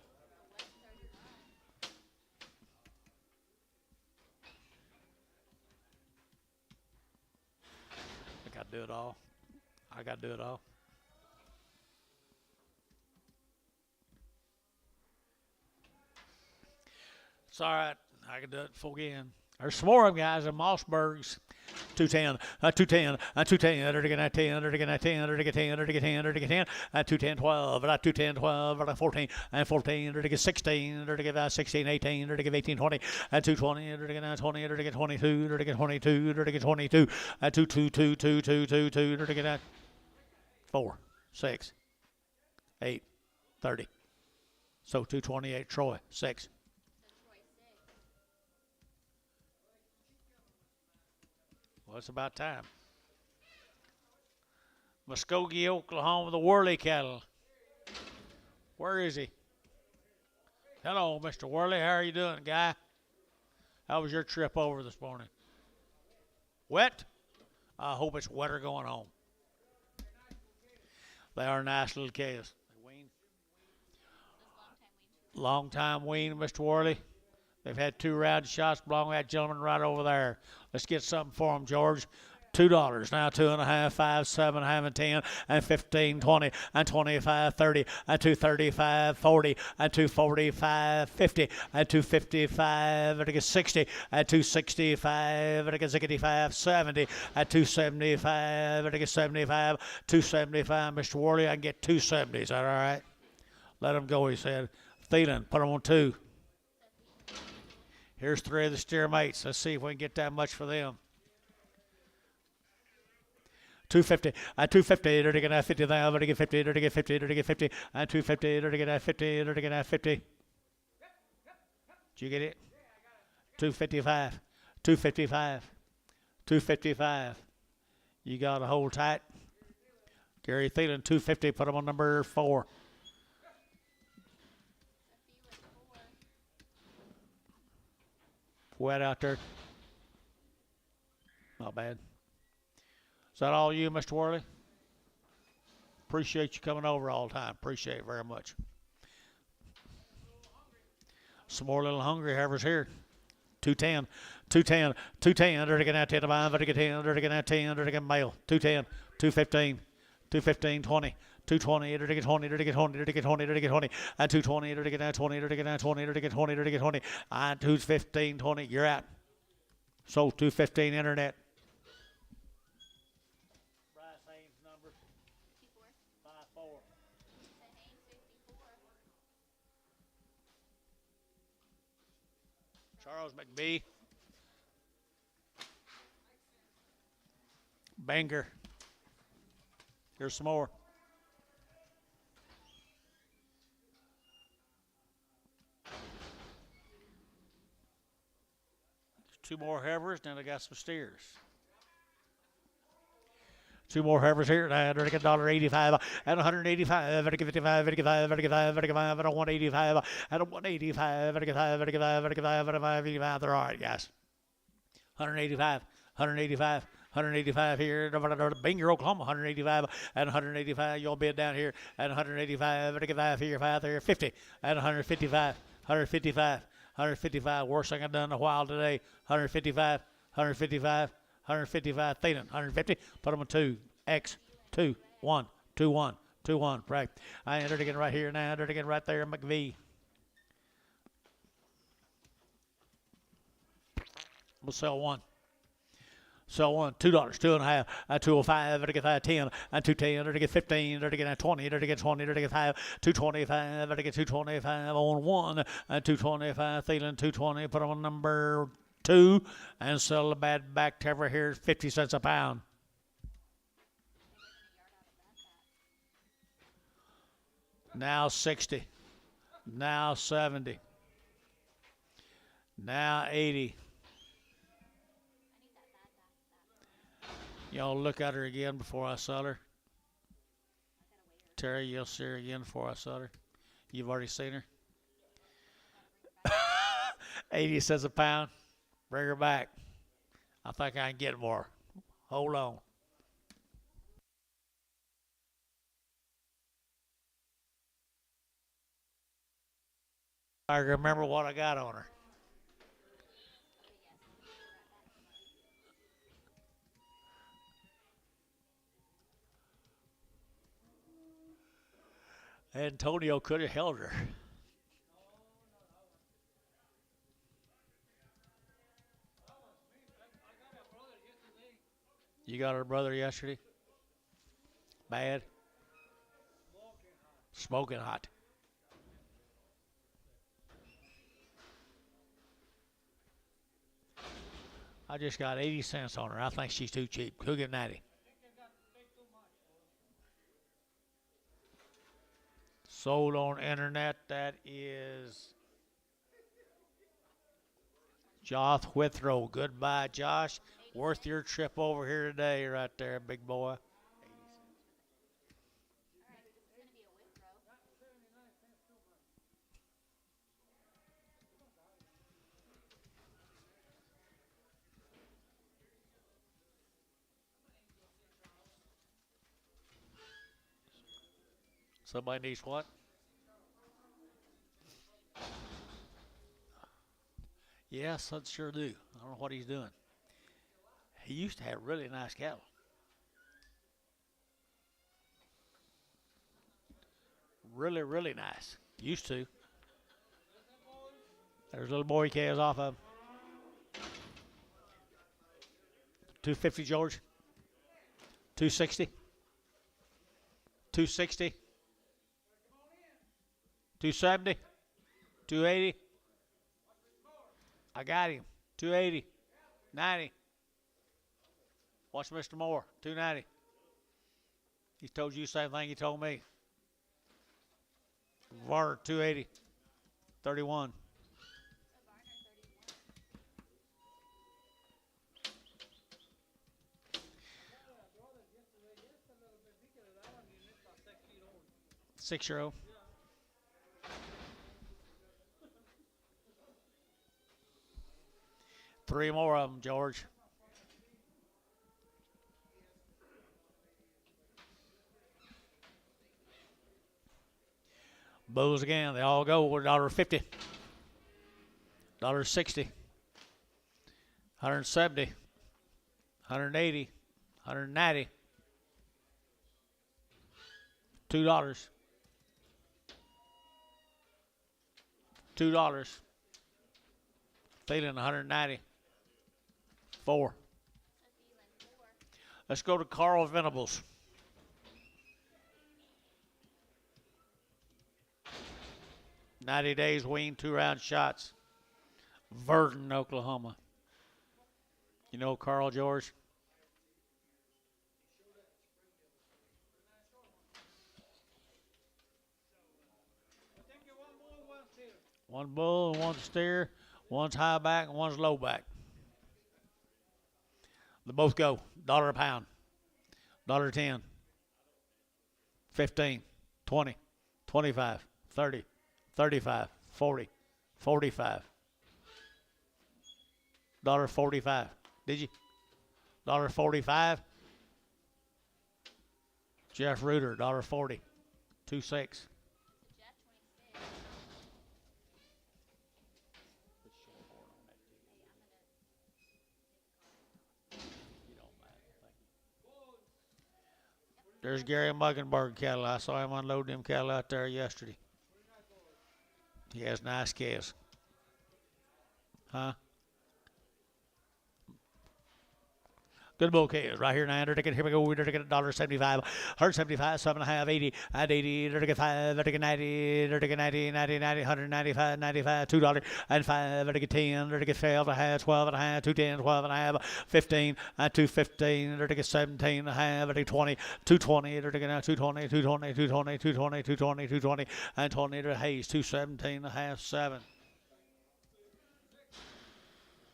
I got to do it all. I got to do it all. It's all right. I can do it full again. There's some more of them guys in Mossbergs. 210, 210, 210, they're to get 10, they're to get 10, they're to get 10, they're to get 10, they're to get 10, 210, 12, 210, 12, 14, and 14, they're to get 16, they're to get 16, 18, they're to get 18, 20, and 220, they're to get 20, they're to get 22, they're to get 22, they're to get 22, and 222, 222, they're to get 4, 6, 8, 30. So 228, Troy, 6. Well, it's about time. Muskogee, Oklahoma, the Worley cattle. Where is he? Hello, Mr. Worley. How are you doing, guy? How was your trip over this morning? Wet? I hope it's wetter going home. They are nice little calves. Long time wean, Mr. Worley. They've had 2 round shots belonging to that gentleman right over there. Let's get something for them, George. $2 now, 2.5, 5, 7, and 10, and 15, 20, and 25, 30, and 235, 40, and 245, 50, and 255, and 60, and 265, and 65, 70, and 275, and 75, 275. Mr. Worley, I can get 270. Is that all right? Let him go, he said. Thielen, put him on 2. Here's 3 of the steer mates. Let's see if we can get that much for them. 250, 250, they're going to 50, they're going to get 50, they're going to get 50, they're going to get 50, and 250, they're going to 50, they're going to 50. Did you get it? 255, 255, 255. You got to hold tight. Gary Thielen, 250, put him on number 4. Wet out there. Not bad. Is that all you, Mr. Worley? Appreciate you coming over all the time. Appreciate it very much. Some more little hungry havers here. 210, 210, 210. They're going to 10 to 5. They're going to 10. They're going to 10. They're going to male. 210, 215, 215, 20. 220, they're to get 20, they're to get 20, they're to get 20, they're to get 20, and 220, they're to get 20, they're to get 20, they're to get 20, they're to get 20, and 215, 20. You're out. So 215 internet. Bryce Haynes number 54. Charles McBee. Banger. Here's some more. Two more havers, then I got some steers. Two more havers here. They're going to get $1.85 and $185. They're get $55, $55, $55, $55, and $185 and $185, $55, $55, $55, $85. They're all right, guys. $185, $185. 185 here, Binger, Oklahoma, 185 and 185. You'll bid down here at 185, 185 here, 5 there, 50 and 155, 155, 155. Worst thing I've done in a while today. 155, 155, 155. Thielen, 150. Put them on 2 X 2 1 2 1 2 1. Right. I entered again right here now. Entered again right there. McVee. We'll sell one. So $2, 2.5, 205, to get 10, and 210, to get 15, to get 20, to get 20, to get 5, 225, to get 225 on 1, and 225, Thielen 220, put them on number 2, and sell the bad back to over here 50 cents a pound. Now 60, now 70, now 80. Y'all look at her again before I sell her. Terry, you'll see her again before I sell her. You've already seen her. 80 cents a pound. Bring her back. I think I can get more. Hold on. I remember what I got on her. Antonio could have held her. You got her brother yesterday? Bad? Smoking hot. I just got 80 cents on her. I think she's too cheap. Who'll get 90? Sold on internet, that is Josh Withrow. Goodbye, Josh. Worth your trip over here today, right there, big boy. Somebody needs what? Yes, I sure do. I don't know what he's doing. He used to have really nice cattle. Really, really nice. Used to. There's little boy calves off of 250, George. 260. 260. 270. 280. I got him. 280. 90. Watch Mr. Moore. 290. He told you the same thing he told me. Varner, 280. 31. Six-year-old. Three more of them, George. Bulls again. They all go with $1.50. $1.60. 170. 180. 190. $2. $2. Feeling 190. 4. Let's go to Carl Venables. "90 days wean, 2-round shots." Verdon, Oklahoma. You know Carl, George? One bull, one steer, one's high back, and one's low back. They both go $1 a pound. $1.10. 15, 20, 25, 30, 35, 40, 45. $1.45. Did you? $1.45. Jeff Reuter, $1.40. 2.6. There's Gary Muggenberg cattle. I saw him unload them cattle out there yesterday. He has nice calves. Huh? Good bull calves right here now. Here we go. We're going to get $1.75. 175, 7.5, 80, at 80, 5, 90, 90, 90, 195, 95, $2, and 5, 10, 12 and a half, 12 and a half, 210, 12 and a half, 15, and 215, 17 and a half, 20, 220, 220, 220, 220, 220, 220, 220, and 20 to Hayes, 217 and a half, 7.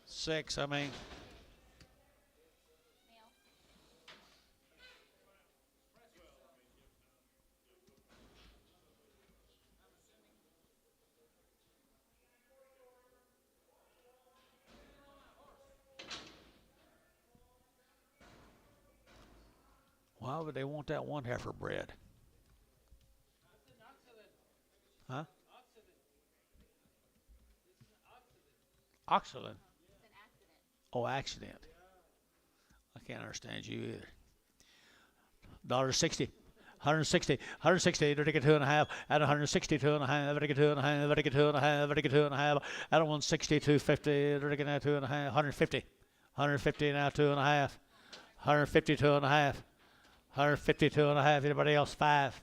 6, I mean. Why would they want that one heifer bred? Huh? Oxalin. Oh, accident. I can't understand you either. $1.60. 160, 160, to get 2.5, at 162 and a half, to get 2.5, to get 2.5, to get 2.5, at 160, 250, to get 2.5, 150, 150 now 2.5, 152 and a half, 152 and a half. Anybody else? 5,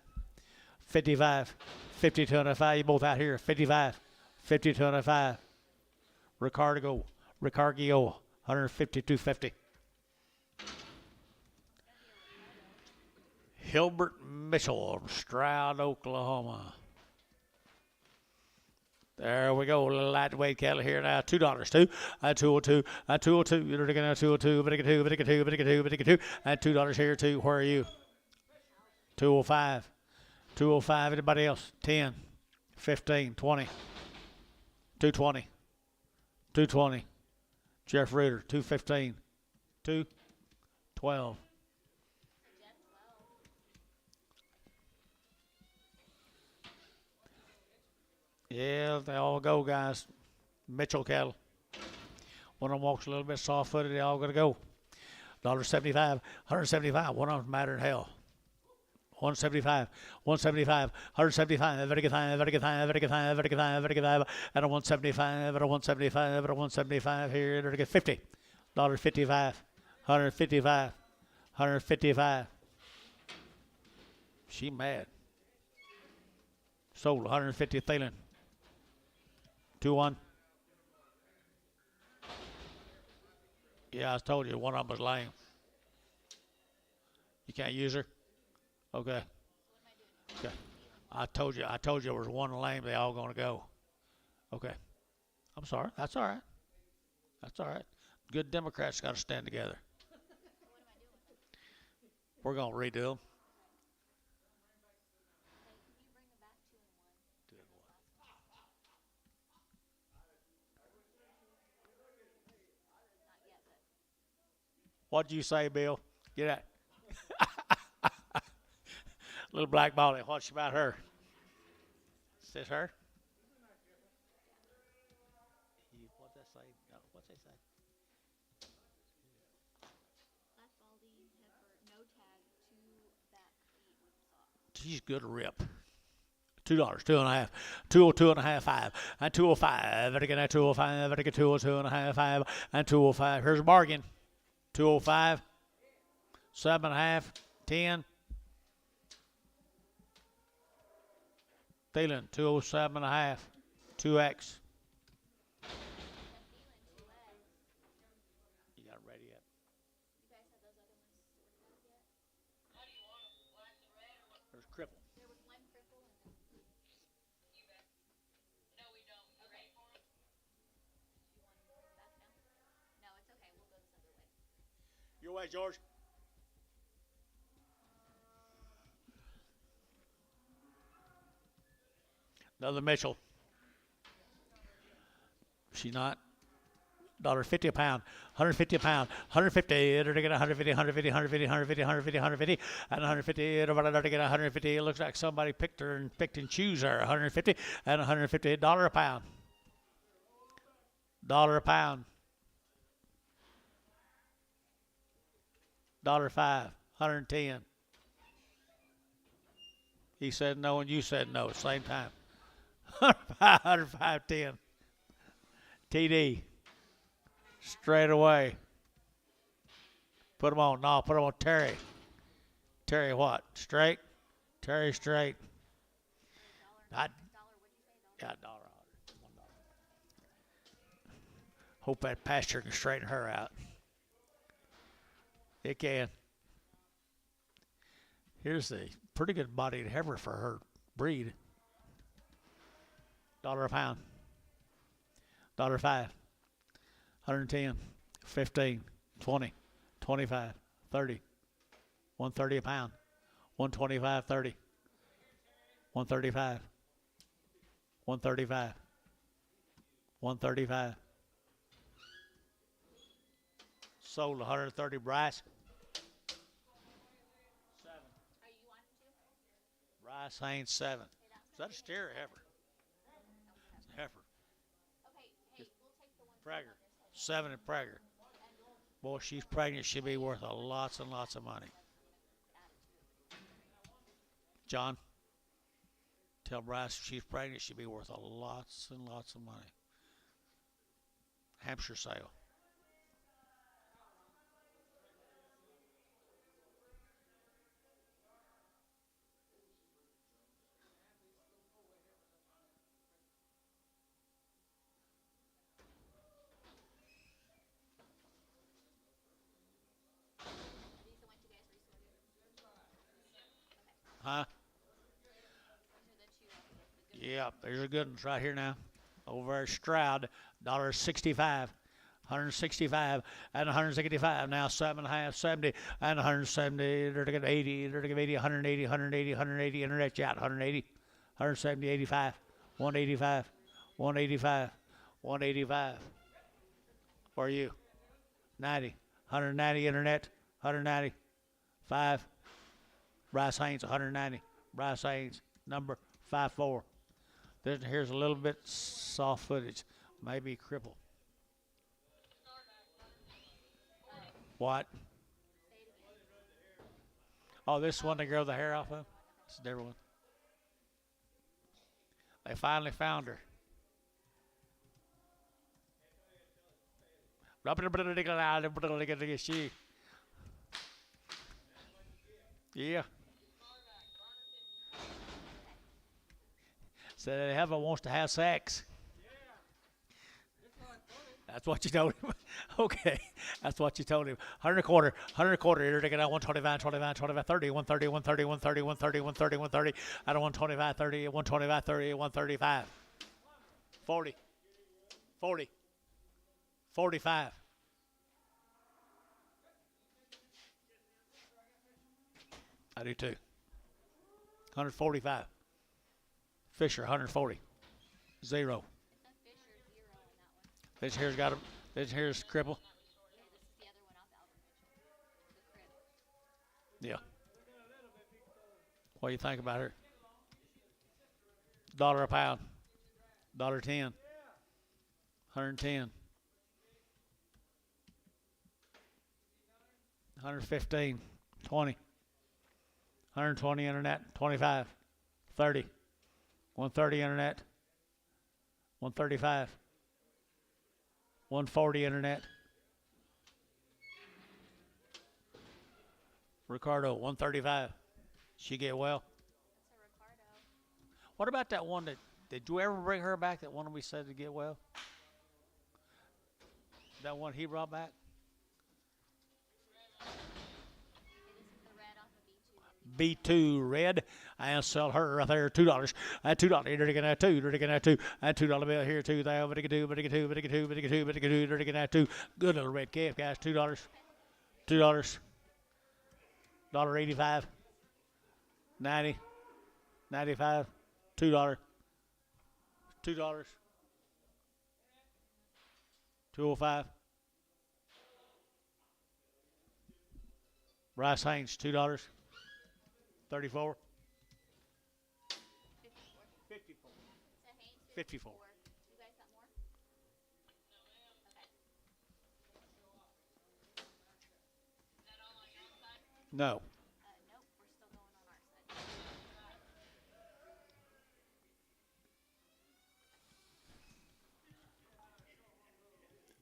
55, 52 and a 5. You both out here. 55, 52 and a 5. Ricardo, 152.50. Hilbert Mitchell from Stroud, Oklahoma. There we go. A little lightweight cattle here now. $2. 2. At 202. At 202. You're looking at 202. But 2. But 2. But 2. But 2. At $2 here too. Where are you? 205. 205. Anybody else? 10. 15. 20. 220. 220. Jeff Reuter. 215. 212. Yeah, they all go, guys. Mitchell cattle. One of them walks a little bit soft-footed. They all got to go. $1.75, 175. One of them's madder than hell. 175, 175, 175, very good time, very good time, very good time, very good time, very good time, and a 175, and a 175, and a 175 here, very good, $50, $55, 155, 155. She mad. Sold 150 Thielen. 2-1. Yeah, I told you one of them was lame. You can't use her? Okay. Okay. I told you there was one lame, they all gonna go. Okay. I'm sorry. That's all right. That's all right. Good Democrats gotta stand together. We're gonna redo them. What'd you say, Bill? Get that. Little black ball. What's about her? Is this her? What's that say? What's that say? Black balding heifer, no tag, 2 back feet with socks. She's good rip. $2, 2.5, 202.5, 5, and 205. Better get that 205. Better get 202.5, 5, and 205. Here's a bargain. 205, 7.5, 10. Thielen, 207.5, 2X. You got it ready yet? You guys have those other ones sorted out yet? How do you want them? Black and red or what? There's cripple. There was one cripple and then You bet. No, we don't. You ready for them? you want them back now? No, it's okay. We'll go this other way. Your way, George. Another Mitchell. She not. $1.50 a pound, 150 a pound, 150, it'll get 150, 150, 150, 150, 150, 150, and 150, it'll get 150. It looks like somebody picked her and picked and choose her. 150 and 150, $1 a pound. $1 a pound. $5, 110. He said no and you said no at the same time. 105.10. TD. Straight away. Put them on. No, put them on Terry. Terry what? Straight? Terry straight. I, yeah, $1. $1. Hope that pasture can straighten her out. It can. Here's the pretty good bodied heifer for her breed. $1 a pound. $5. 110, 15, 20, 25, 30, 130 a pound, 125, 30, 135, 135, 135. Sold 130 Bryce. 7. Are you wanting to? Bryce Haynes 7. Is that a steer or heifer? It's a heifer. Okay, hey, we'll take the one. Prager. 7 at Prager. Boy, she's pregnant. She'll be worth lots and lots of money. John, tell Bryce if she's pregnant, she'll be worth lots and lots of money. Hampshire sale. Are these the ones you guys resorted? Huh? These are the 2. Yeah, there's a good ones right here now. Over at Stroud, $1.65. 165 and 165 now 7.5 70 and 170 they're to get 80 they're to get 80 180 180 180 internet out 180 170 85 185 185 185 for you 90 190 internet 190 5 Bryce Haynes 190 Bryce Haynes number 54 here's a little bit soft footage maybe cripple. What? Oh, this one to grow the hair off of? It's a different one. They finally found her. She. Yeah. Said Heaven wants to have sex. That's what you told him. Okay, that's what you told him. 100 a quarter, 100 a quarter. You're taking out 125, 25, 25, 30, 130, 130, 130, 130, 130, 130. Out of 125, 30, 125, 30, 135. 40, 40, 45. I do too. 145. Fisher, 140. Zero. This here's got a. This here's cripple. Yeah, this is the other one off Albert Mitchell. The crib. Yeah. What do you think about her? $1 a pound. $1.10. 110. 115. 20. 120 internet. 25. 30. 130 internet. 135. 140 internet. Ricardo, 135. She get well. That's a Ricardo. What about that one that, did you ever bring her back, that one we said to get well? That one he brought back? Okay, this is the red off of B2. B2 red. I sell her right there $2. At $2, you're taking that two. You're taking that two. At $2 bill here, 2. There, but two, but two, but two, but two, but two. You're taking that two. Good little red calf, guys. $2. $2. $1.85. 90. 95. $2. $2. 205. Bryce Haynes, $2. 34. 54. So Haynes, 54. You guys got more? Okay. No. Nope, we're still going on our side.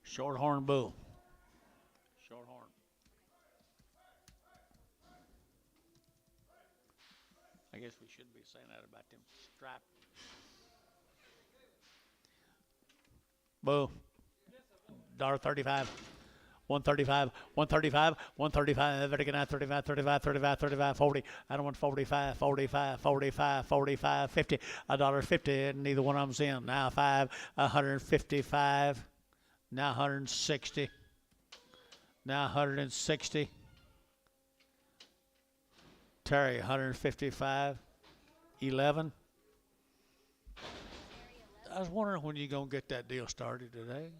Shorthorn bull. Shorthorn. I guess we shouldn't be saying that about them striped. Bull. $1.35. 135, 135, 135, again at 35, 35, 35, 35, 40. I don't want 45, 45, 45, 45, 50. $1.50. Neither one of them's in. Now 5, 155. Now 160. Now 160. Terry, 155. 11. I was wondering when you're going to get that deal started today.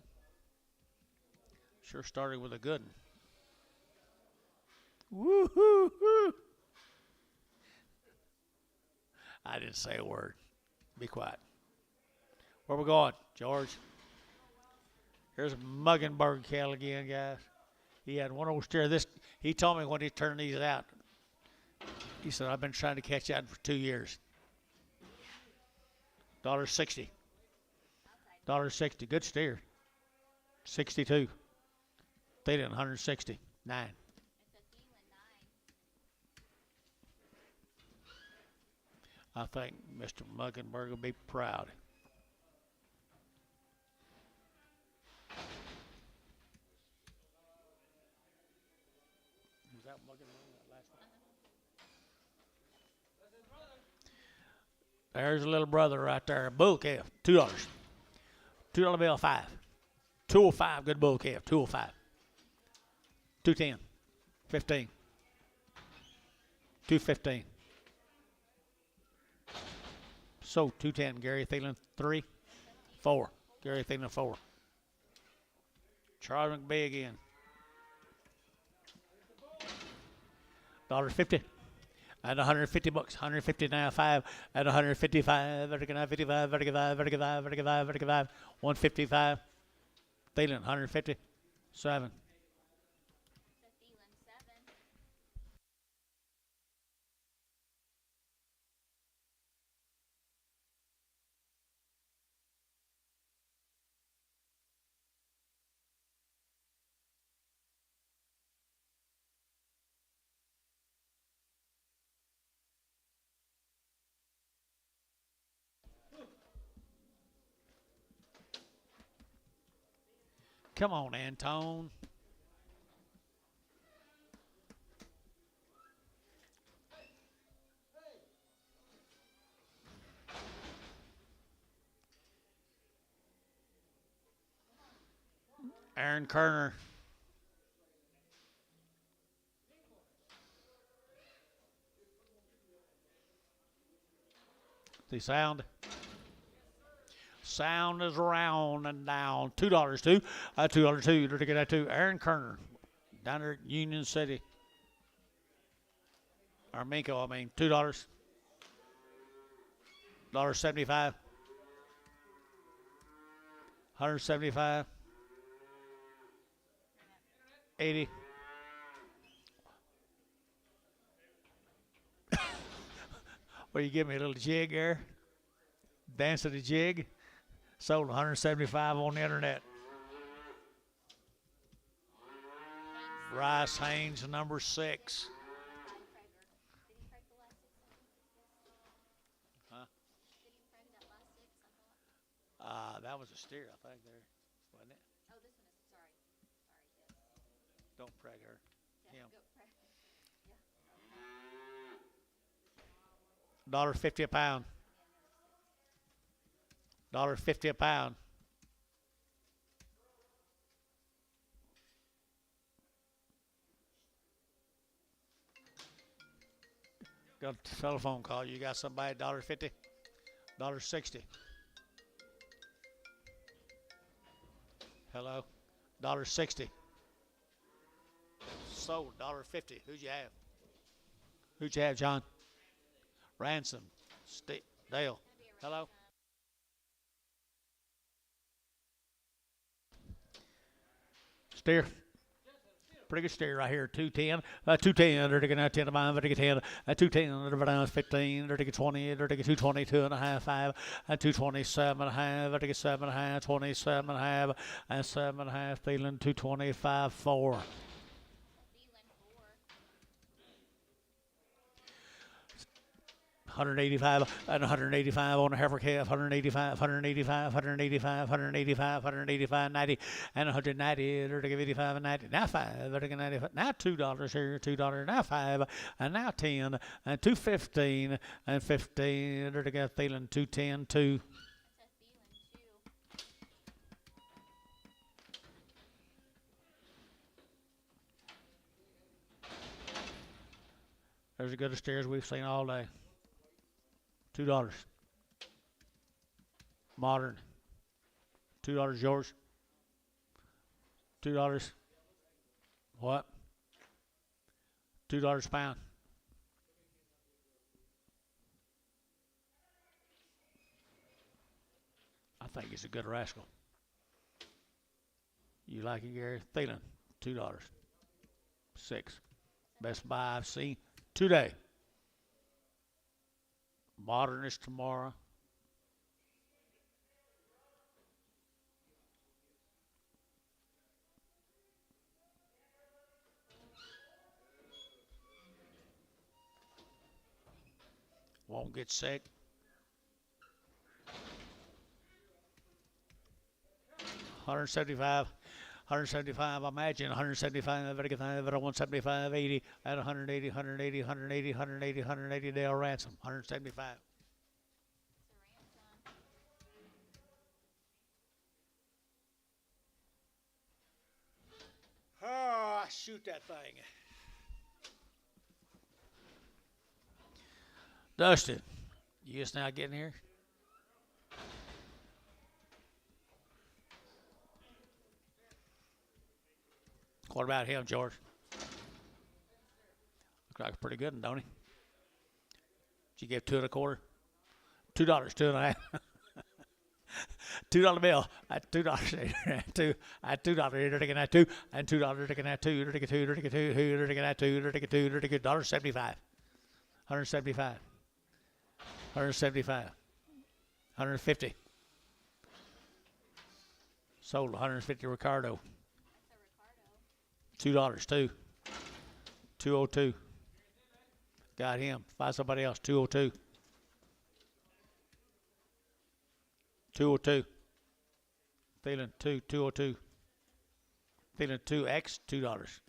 Sure started with a good one. Woo-hoo-hoo. I didn't say a word. Be quiet. Where we going, George? Here's a Muggenberg cattle again, guys. He had one old steer. He told me when he turned these out. He said, I've been trying to catch that for 2 years. $1.60. $1.60. Good steer. 62. They did 160. 9. It's a Thielen 9. I think Mr. Muggenberg will be proud. Was that Muggenberg, that last one? There's a little brother right there. Bull calf, $2. $2 bill, 5. 205, good bull calf, 205. 210. 15. 215. So 210, Gary Thielen 3. 4. Gary Thielen 4. Charles McBee again. $1.50. At 150 bucks, 150 now 5. At 155, vertical 55, vertical 5, vertical 5, vertical 5, vertical 5, 155. Thielen 150. 7. Come on, Antone. Aaron Kerner. The sound. Sound is around and down. $2 too. $2 too. To get that too. Aaron Kerner. Down there at Union City. Arminko, I mean. $2. $1.75. 175. 80. Well, you give me a little jig there. Dance of the jig. Sold 175 on the internet. Rice Haynes, number 6. Huh? That was a steer, I think, there, wasn't it? Oh, this one is, sorry. Sorry, yes. Don't preg her. Yeah, Him. go press. Yeah. $1.50 a pound. $1.50 a pound. Got a telephone call. You got somebody $1.50? $1.60. Hello? $1.60. Sold $1.50. Who'd you have? Who'd you have, John? Ransom. Dale. Hello? Steer. Pretty good steer right here. 210. 210. They're taking 10 to 5. They're taking 10. 210. They're down 15. They're taking 20. They're taking 220. 2.5. 5. 227.5. They're taking 7.5. 27.5. And 7.5. Feeling 225. 4. 185 and 185 on the heifer calf, 185, 185, 185, 185, 185, 90, and 190. They're taking 85 and 90. Now 5. They're taking 95. Now $2 here, $2. Now 5, and now 10, and 215, and 15. They're taking feeling 210, 2. There's as good a steer as we've seen all day. $2. Modern. $2 yours. $2. What? $2 a pound. I think he's a good rascal. You like it, Gary? Feeling $2. 6. Best buy I've seen today. Modern is tomorrow. Won't get sick. $175. 175, I imagine 175, 175, 80, at 180, 180, 180, 180, 180, Dale Ransom, 175. Oh, shoot that thing. Dustin, you just now getting here? What about him, George? Looks like a pretty good one, don't he? Did you give 2 1/4? $2, 2.5. $2 bill. At $2. Two. At $2. They're taking that 2. And $2. They're taking that 2. They're taking 2. They're taking 2. They're taking that 2. They're taking 2. They're taking $1.75. 175. 175. 150. Sold 150 Ricardo. $2 too. 202. Got him. Find somebody else. 202. 202. Feeling 202. Feeling 2X, $2. It's a feeling 2x.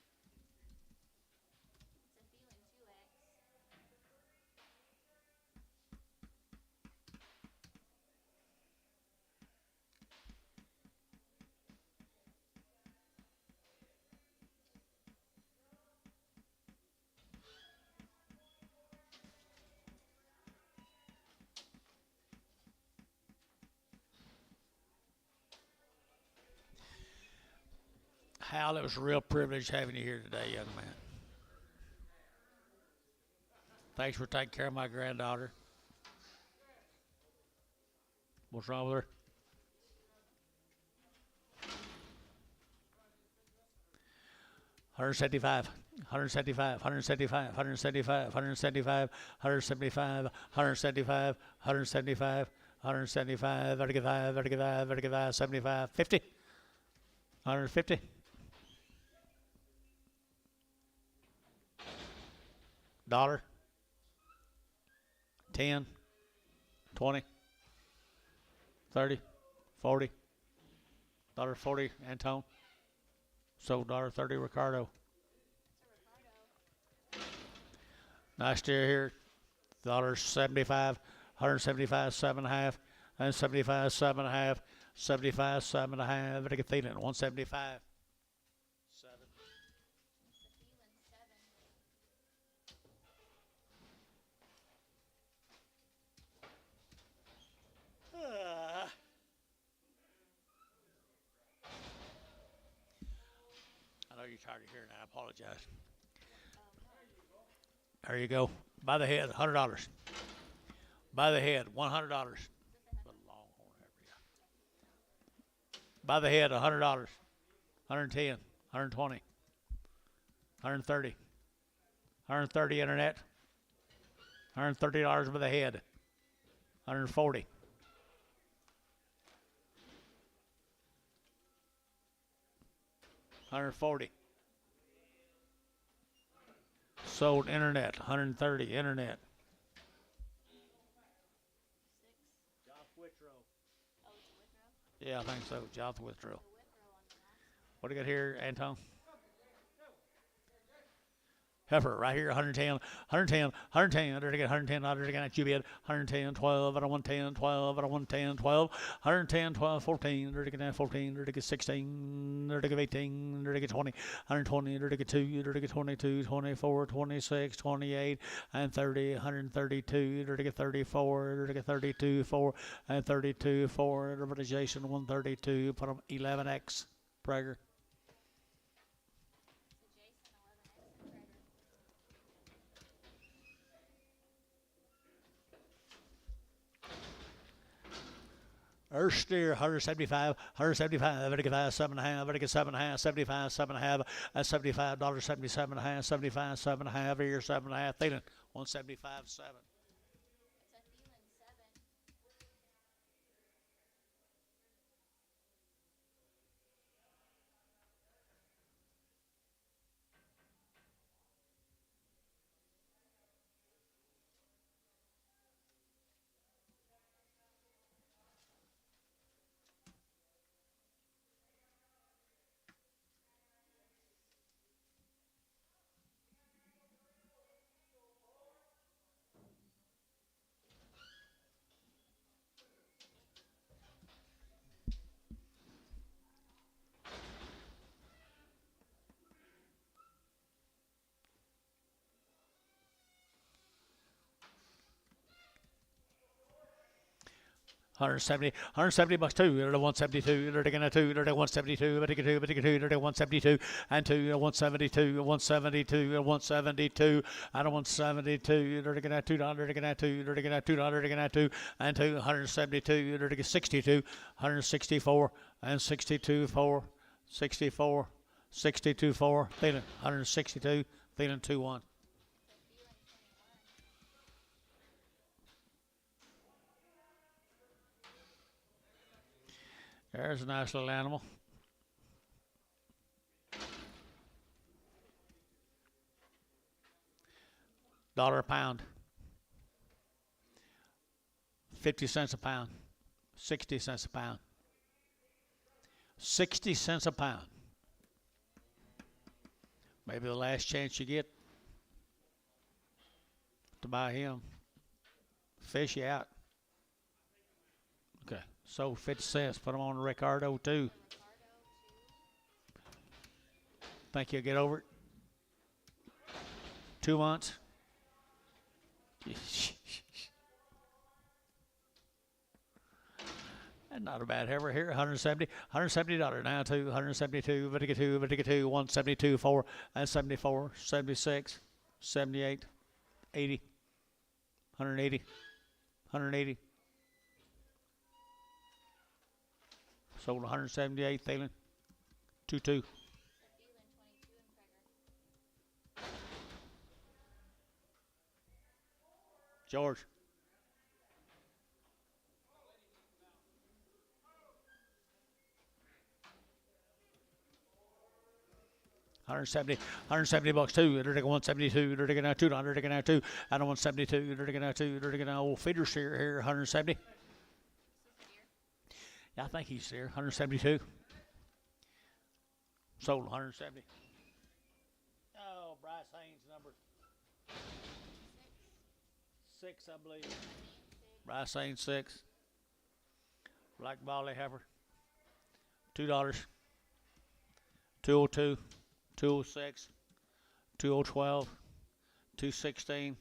Hal, it was a real privilege having you here today, young man. Thanks for taking care of my granddaughter. What's wrong with her? $175, $175, $175, $175, $175, $175, $175, $175, $175, $35, $35, $35, $75, $50, $150. Dollar, 10, 20, 30, 40, $1.40, Antone. So $1.30, Ricardo. Nice steer here. $75, 175, 7.5, and 75, 7.5, 75, 7.5. But I get feeling 175. 7. It's a feeling 7. I know you're tired of hearing that. I apologize. There you go. By the head, $100. By the head, $100. By the head, $100. 110, 120, 130, 130 internet, $130 by the head, 140. $140. Sold internet, 130 internet. 6. John Whitrow. Oh, it's a Withrow? Yeah, I think so. Jonathan Withrow. A Withrow on the last. What do you got here, Anton? Heifer, right here, 110, 110, 110. Under to get 110, under to get you bid 110, 12, out of 110, 12, out of 110, 12, 110, 12, 14, under to get 14, under to get 16, under to get 18, under to get 20, 120, under to get 2, under to get 22, 24, 26, 28, and 30, 132, under to get 34, under to get 32, 4, and 32, 4, urbanization 132, put them 11X, Prager. Earth steer, 175, 175, $75, 7.5, $77.5, 75, 7.5, that's $75, $77.5, 75, 7.5, here, 7.5, feeling 175, 7. It's a feeling 7. $170 too. They're 172. They're taking a 2. They're 172. But take a 2. But take a 2. They're 172 and 2. 172. 172. 172. Out of 172. They're taking a $2. They're taking a 2. They're taking a $2. They're taking a 2 and 2. 172. They're taking 62. 164 and 62 4. 64. 62 4. Feeling 162. Feeling 2-1. There's a nice little animal. $1 a pound. 50 cents a pound. 60 cents a pound. 60 cents a pound. Maybe the last chance you get to buy him. Fish you out. Okay, so 50 cents. Put him on Ricardo too. Think you'll get over it? 2 months. And not a bad hammer here. 170. $170 now too. 172. Vitica 2. 172. 4 and 74. 76. 78. 80. 180. 180. Sold 178. Thielen. 2-2. George. 170 bucks too. They're taking 172. They're taking now $2. They're taking now 2. And 172. They're taking now 2. They're taking now old feeder steer here. 170. Yeah, I think he's there. 172. Sold 170. Oh, Bryce Haynes number 6, I believe. Bryce Haynes 6. Black Bally Heifer. $2. 202. 206, 2012, 216,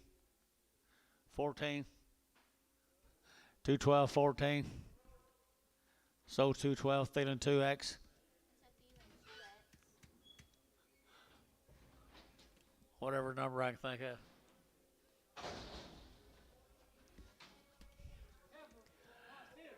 14, 212, 14. Sold 212, Thielen 2X. Whatever number I can think of.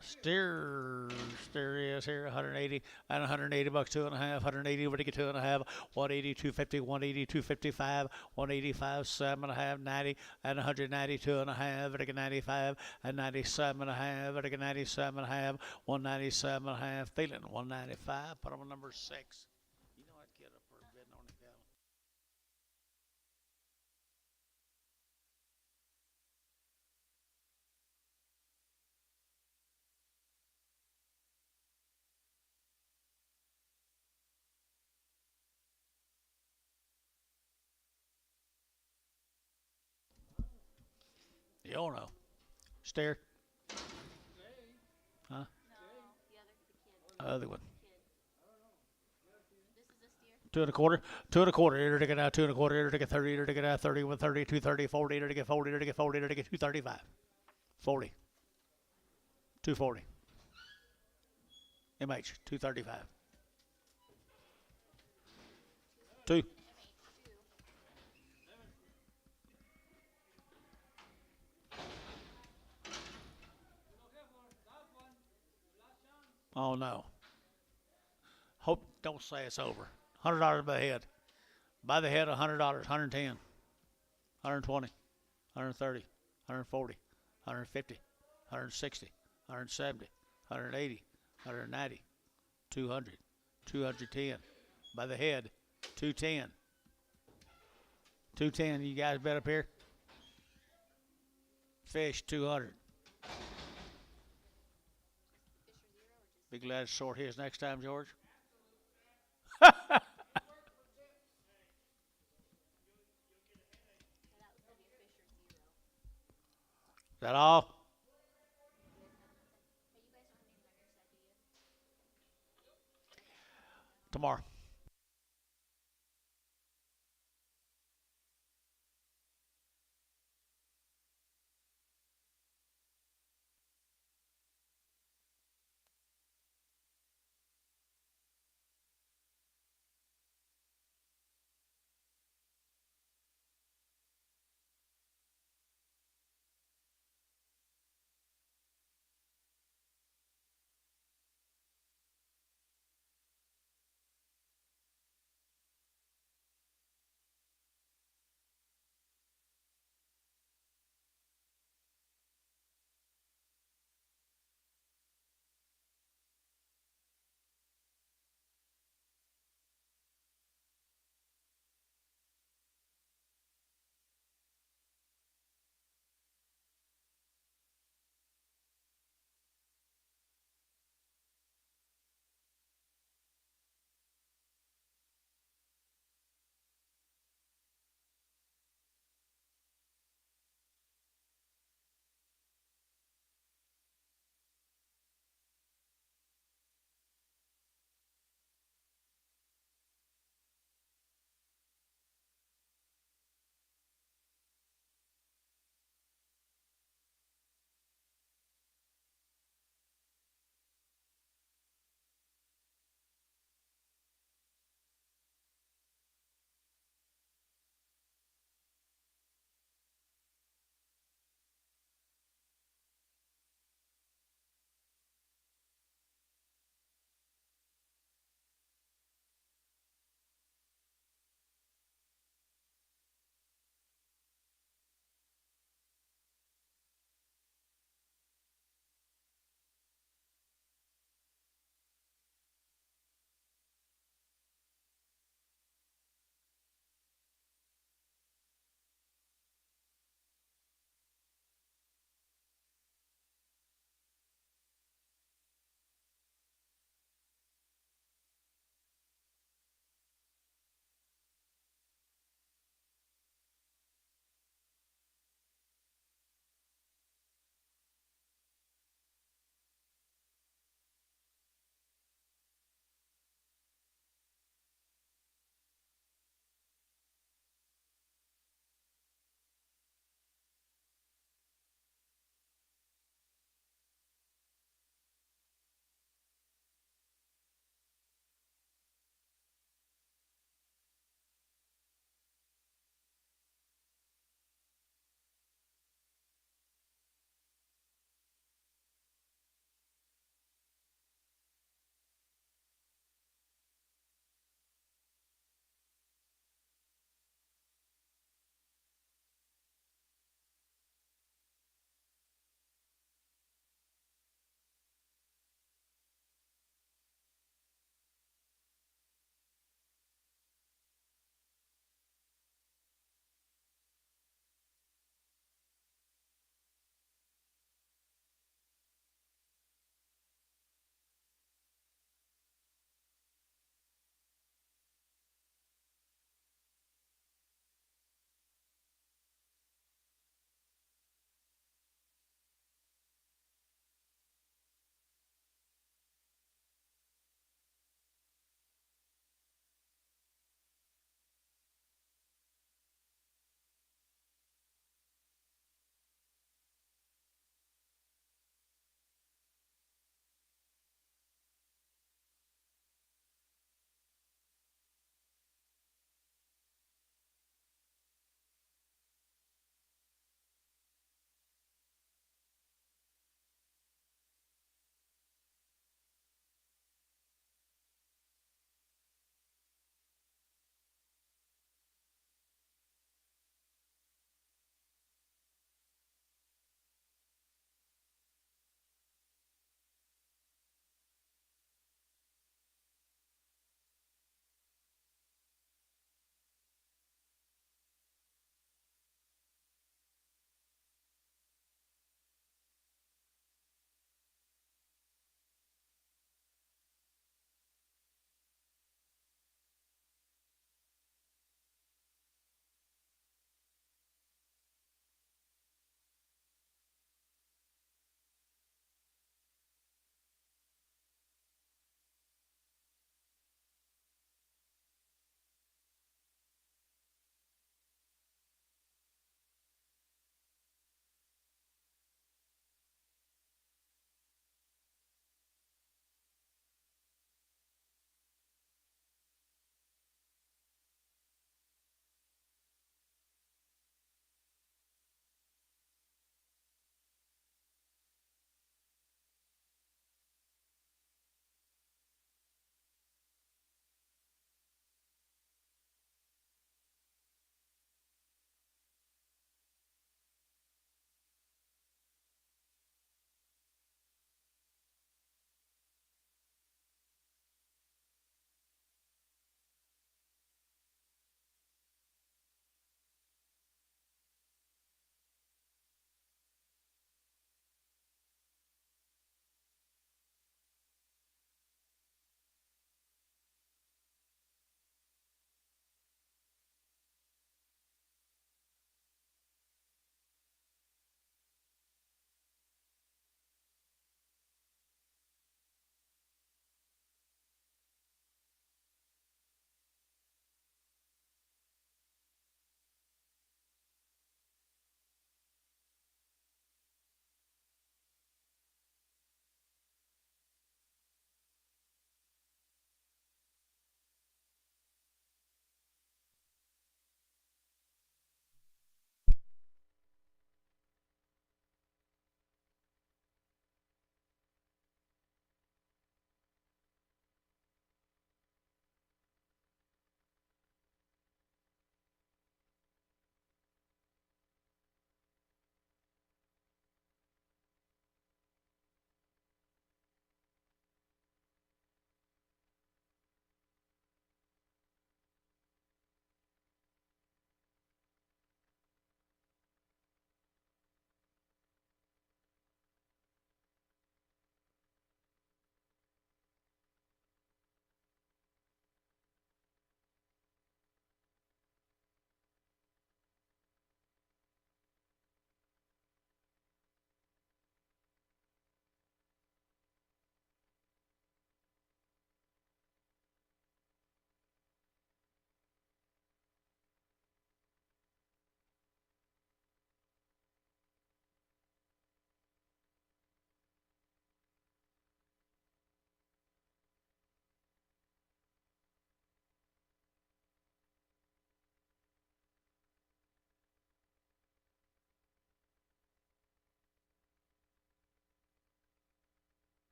Steer is here, 180 and 180 bucks, 2.5, 180 over to get 2.5, 180, 250, 180, 255, 185, 7.5, 90 and 190, 2.5, over to get 95 and 97.5, over to get 97.5, 197.5, Thielen 195. Put on number 6. You know I'd get up for bidding on the cattle. You don't know. Stare. Huh? No, the Other one. This is a steer. 2 1/4. 2 1/4. Here to get out 2 1/4. Here to get 30. Here to get out 30. 130. 230. 40. Here to get 40. Here to get 40. Here to get 235. 40. 240. MH 235. 2. Oh no. Hope don't say it's over. $100 by the head. By the head, $100, 110, 120, 130, 140, 150, 160, 170, 180, 190, 200, 210. By the head, 210. 210. You guys bet up here? Fish, 200. Be glad to sort his next time, George. Is that all? Tomorrow.